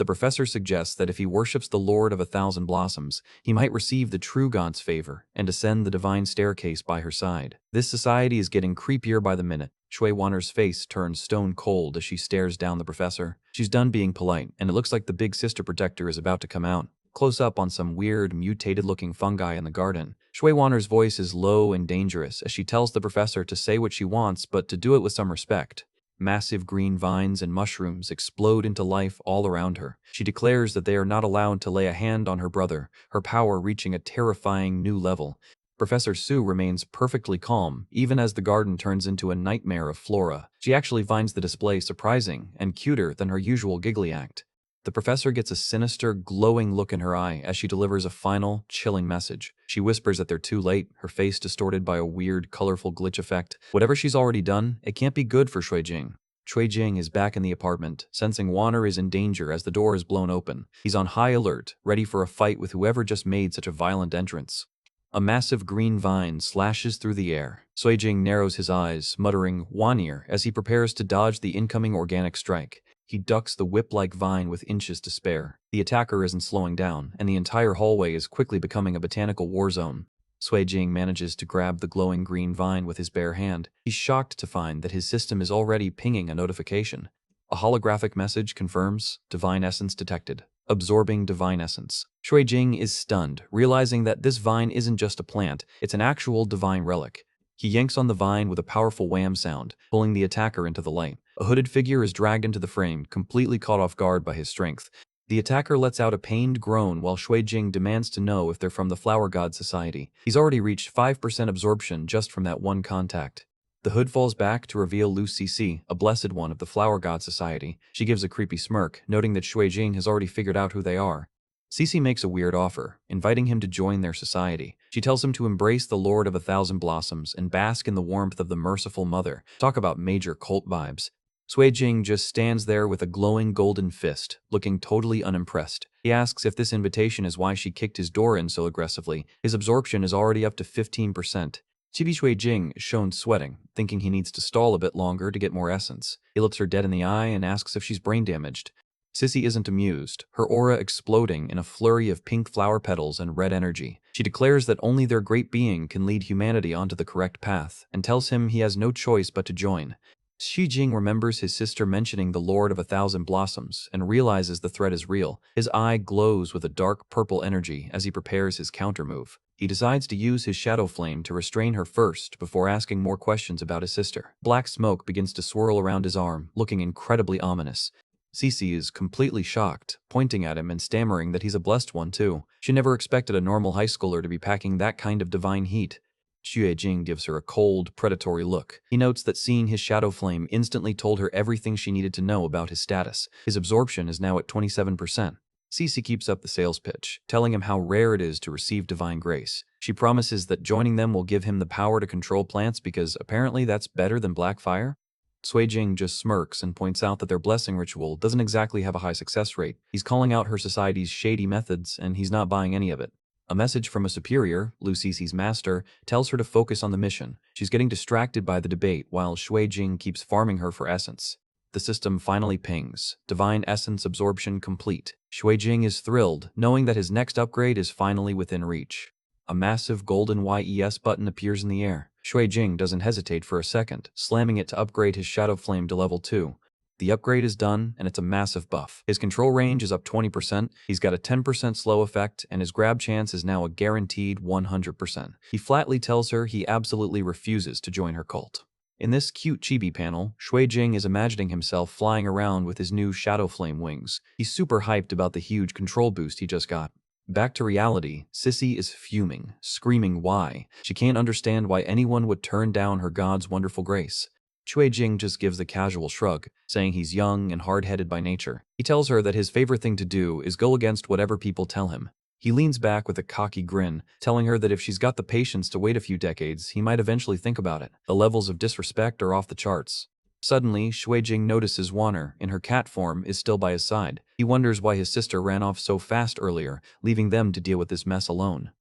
The professor suggests that if he worships the Lord of 1,000 Blossoms, he might receive the true god's favor and ascend the divine staircase by her side. This society is getting creepier by the minute. Shui Wanner's face turns stone cold as she stares down the professor. She's done being polite, and it looks like the big sister protector is about to come out. Close up on some weird, mutated-looking fungi in the garden. Shui Wanner's voice is low and dangerous as she tells the professor to say what she wants, but to do it with some respect. Massive green vines and mushrooms explode into life all around her. She declares that they are not allowed to lay a hand on her brother, her power reaching a terrifying new level. Professor Su remains perfectly calm, even as the garden turns into a nightmare of flora. She actually finds the display surprising and cuter than her usual giggly act. The professor gets a sinister, glowing look in her eye as she delivers a final, chilling message. She whispers that they're too late, her face distorted by a weird, colorful glitch effect. Whatever she's already done, it can't be good for Shui Jing. Shui Jing is back in the apartment, sensing Wanner is in danger as the door is blown open. He's on high alert, ready for a fight with whoever just made such a violent entrance. A massive green vine slashes through the air. Sui Jing narrows his eyes, muttering "Wanir" as he prepares to dodge the incoming organic strike. He ducks the whip-like vine with inches to spare. The attacker isn't slowing down, and the entire hallway is quickly becoming a botanical war zone. Sui Jing manages to grab the glowing green vine with his bare hand. He's shocked to find that his system is already pinging a notification. A holographic message confirms divine essence detected. Absorbing divine essence. Shui Jing is stunned, realizing that this vine isn't just a plant, it's an actual divine relic. He yanks on the vine with a powerful wham sound, pulling the attacker into the light. A hooded figure is dragged into the frame, completely caught off guard by his strength. The attacker lets out a pained groan while Shui Jing demands to know if they're from the Flower God Society. He's already reached 5% absorption just from that one contact. The hood falls back to reveal Lu Cece, a blessed one of the Flower God Society. She gives a creepy smirk, noting that Shui Jing has already figured out who they are. Cece makes a weird offer, inviting him to join their society. She tells him to embrace the Lord of 1,000 Blossoms and bask in the warmth of the merciful mother. Talk about major cult vibes. Sui Jing just stands there with a glowing golden fist, looking totally unimpressed. He asks if this invitation is why she kicked his door in so aggressively. His absorption is already up to 15%. Chibi Shui Jing is shown sweating, thinking he needs to stall a bit longer to get more essence. He looks her dead in the eye and asks if she's brain damaged. Sissy isn't amused, her aura exploding in a flurry of pink flower petals and red energy. She declares that only their great being can lead humanity onto the correct path, and tells him he has no choice but to join. Shi Jing remembers his sister mentioning the Lord of 1,000 Blossoms and realizes the threat is real. His eye glows with a dark purple energy as he prepares his countermove. He decides to use his shadow flame to restrain her first before asking more questions about his sister. Black smoke begins to swirl around his arm, looking incredibly ominous. Cece is completely shocked, pointing at him and stammering that he's a blessed one too. She never expected a normal high schooler to be packing that kind of divine heat. Xue Jing gives her a cold, predatory look. He notes that seeing his shadow flame instantly told her everything she needed to know about his status. His absorption is now at 27%. Cece keeps up the sales pitch, telling him how rare it is to receive divine grace. She promises that joining them will give him the power to control plants because apparently that's better than black fire. Sui Jing just smirks and points out that their blessing ritual doesn't exactly have a high success rate. He's calling out her society's shady methods, and he's not buying any of it. A message from a superior, Lu Cece's master, tells her to focus on the mission. She's getting distracted by the debate while Shui Jing keeps farming her for essence. The system finally pings. Divine essence absorption complete. Shui Jing is thrilled, knowing that his next upgrade is finally within reach. A massive golden YES button appears in the air. Shui Jing doesn't hesitate for a second, slamming it to upgrade his shadow flame to level 2. The upgrade is done, and it's a massive buff. His control range is up 20%, he's got a 10% slow effect, and his grab chance is now a guaranteed 100%. He flatly tells her he absolutely refuses to join her cult. In this cute chibi panel, Shui Jing is imagining himself flying around with his new shadow flame wings. He's super hyped about the huge control boost he just got. Back to reality, Sissy is fuming, screaming why. She can't understand why anyone would turn down her god's wonderful grace. Shui Jing just gives a casual shrug, saying he's young and hard-headed by nature. He tells her that his favorite thing to do is go against whatever people tell him. He leans back with a cocky grin, telling her that if she's got the patience to wait a few decades, he might eventually think about it. The levels of disrespect are off the charts. Suddenly, Shui Jing notices Wanner, in her cat form, is still by his side. He wonders why his sister ran off so fast earlier, leaving them to deal with this mess alone.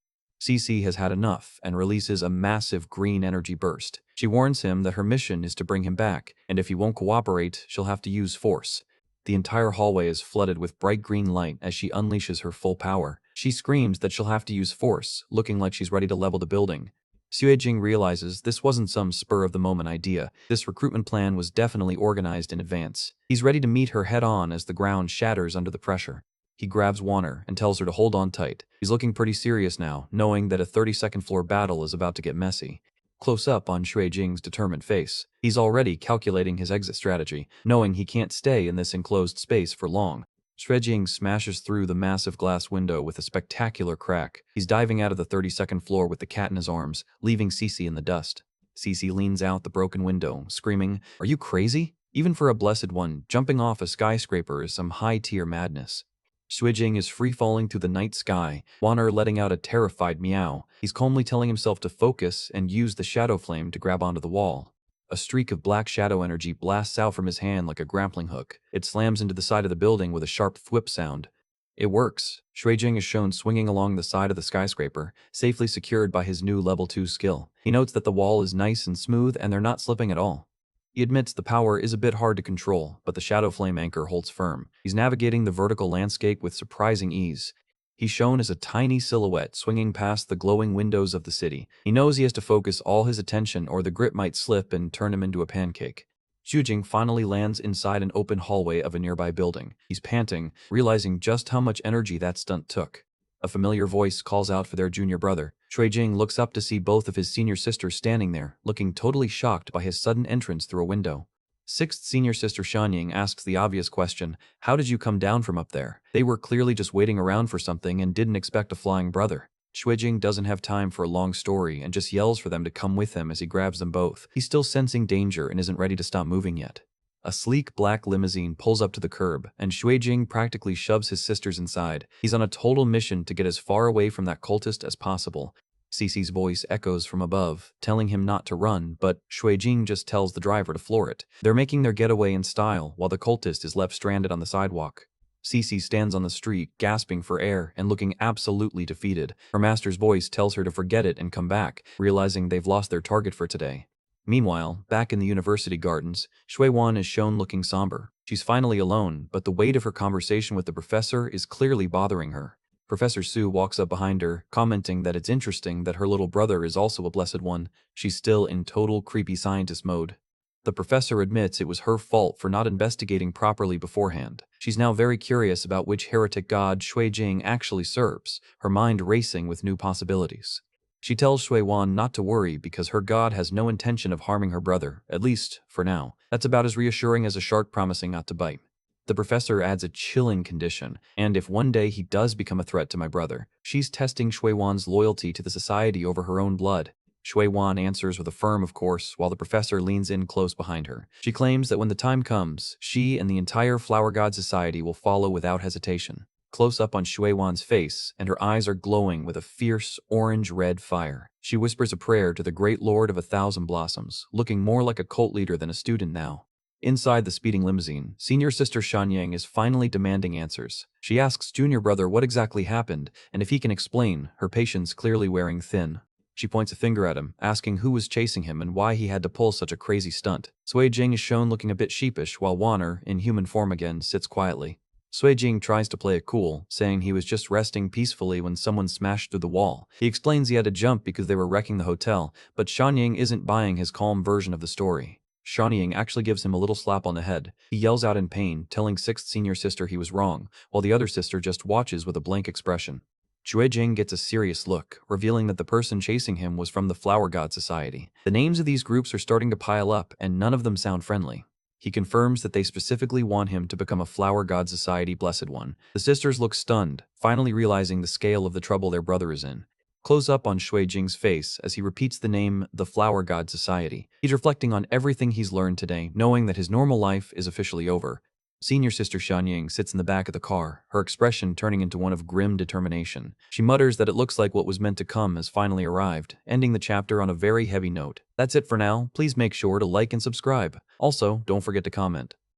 Cece has had enough and releases a massive green energy burst. She warns him that her mission is to bring him back, and if he won't cooperate, she'll have to use force. The entire hallway is flooded with bright green light as she unleashes her full power. She screams that she'll have to use force, looking like she's ready to level the building. Xuejing realizes this wasn't some spur-of-the-moment idea. This recruitment plan was definitely organized in advance. He's ready to meet her head-on as the ground shatters under the pressure. He grabs Warner and tells her to hold on tight. He's looking pretty serious now, knowing that a 32nd floor battle is about to get messy. Close up on Xuejing's determined face. He's already calculating his exit strategy, knowing he can't stay in this enclosed space for long. Xuejing smashes through the massive glass window with a spectacular crack. He's diving out of the 32nd floor with the cat in his arms, leaving Cece in the dust. Cece leans out the broken window, screaming, "Are you crazy?" Even for a blessed one, jumping off a skyscraper is some high-tier madness. Xuejing is free-falling through the night sky, Warner letting out a terrified meow. He's calmly telling himself to focus and use the shadow flame to grab onto the wall. A streak of black shadow energy blasts out from his hand like a grappling hook. It slams into the side of the building with a sharp thwip sound. It works. Xuejing is shown swinging along the side of the skyscraper, safely secured by his new level 2 skill. He notes that the wall is nice and smooth and they're not slipping at all. He admits the power is a bit hard to control, but the shadow flame anchor holds firm. He's navigating the vertical landscape with surprising ease. He's shown as a tiny silhouette swinging past the glowing windows of the city. He knows he has to focus all his attention or the grip might slip and turn him into a pancake. Xuejing finally lands inside an open hallway of a nearby building. He's panting, realizing just how much energy that stunt took. A familiar voice calls out for their junior brother. Xuejing looks up to see both of his senior sisters standing there, looking totally shocked by his sudden entrance through a window. Sixth senior sister Shanying asks the obvious question, "How did you come down from up there?" They were clearly just waiting around for something and didn't expect a flying brother. Xuejing doesn't have time for a long story and just yells for them to come with him as he grabs them both. He's still sensing danger and isn't ready to stop moving yet. A sleek black limousine pulls up to the curb, and Xuejing practically shoves his sisters inside. He's on a total mission to get as far away from that cultist as possible. Cece's voice echoes from above, telling him not to run, but Xuejing just tells the driver to floor it. They're making their getaway in style, while the cultist is left stranded on the sidewalk. Cece stands on the street, gasping for air and looking absolutely defeated. Her master's voice tells her to forget it and come back, realizing they've lost their target for today. Meanwhile, back in the university gardens, Xuewan is shown looking somber. She's finally alone, but the weight of her conversation with the professor is clearly bothering her. Professor Su walks up behind her, commenting that it's interesting that her little brother is also a blessed one. She's still in total creepy scientist mode. The professor admits it was her fault for not investigating properly beforehand. She's now very curious about which heretic god Xuejing actually serves, her mind racing with new possibilities. She tells Xuewan not to worry because her god has no intention of harming her brother, at least for now. That's about as reassuring as a shark promising not to bite. The professor adds a chilling condition, and if one day he does become a threat to my brother, she's testing Xuewan's loyalty to the society over her own blood. Xuewan answers with a firm of course, while the professor leans in close behind her. She claims that when the time comes, she and the entire Flower God Society will follow without hesitation. Close up on Xuewan's face, and her eyes are glowing with a fierce, orange-red fire. She whispers a prayer to the great Lord of 1,000 Blossoms, looking more like a cult leader than a student now. Inside the speeding limousine, senior sister Shanyang is finally demanding answers. She asks junior brother what exactly happened, and if he can explain, her patience clearly wearing thin. She points a finger at him, asking who was chasing him and why he had to pull such a crazy stunt. Xuejing is shown looking a bit sheepish, while Warner, in human form again, sits quietly. Xuejing tries to play it cool, saying he was just resting peacefully when someone smashed through the wall. He explains he had to jump because they were wrecking the hotel, but Shanying isn't buying his calm version of the story. Shanying actually gives him a little slap on the head. He yells out in pain, telling sixth senior sister he was wrong, while the other sister just watches with a blank expression. Xuejing gets a serious look, revealing that the person chasing him was from the Flower God Society. The names of these groups are starting to pile up, and none of them sound friendly. He confirms that they specifically want him to become a Flower God Society Blessed One. The sisters look stunned, finally realizing the scale of the trouble their brother is in. Close up on Xuejing's face as he repeats the name, the Flower God Society. He's reflecting on everything he's learned today, knowing that his normal life is officially over. Senior sister Shanying sits in the back of the car, her expression turning into one of grim determination. She mutters that it looks like what was meant to come has finally arrived, ending the chapter on a very heavy note. That's it for now. Please make sure to like and subscribe. Also, don't forget to comment.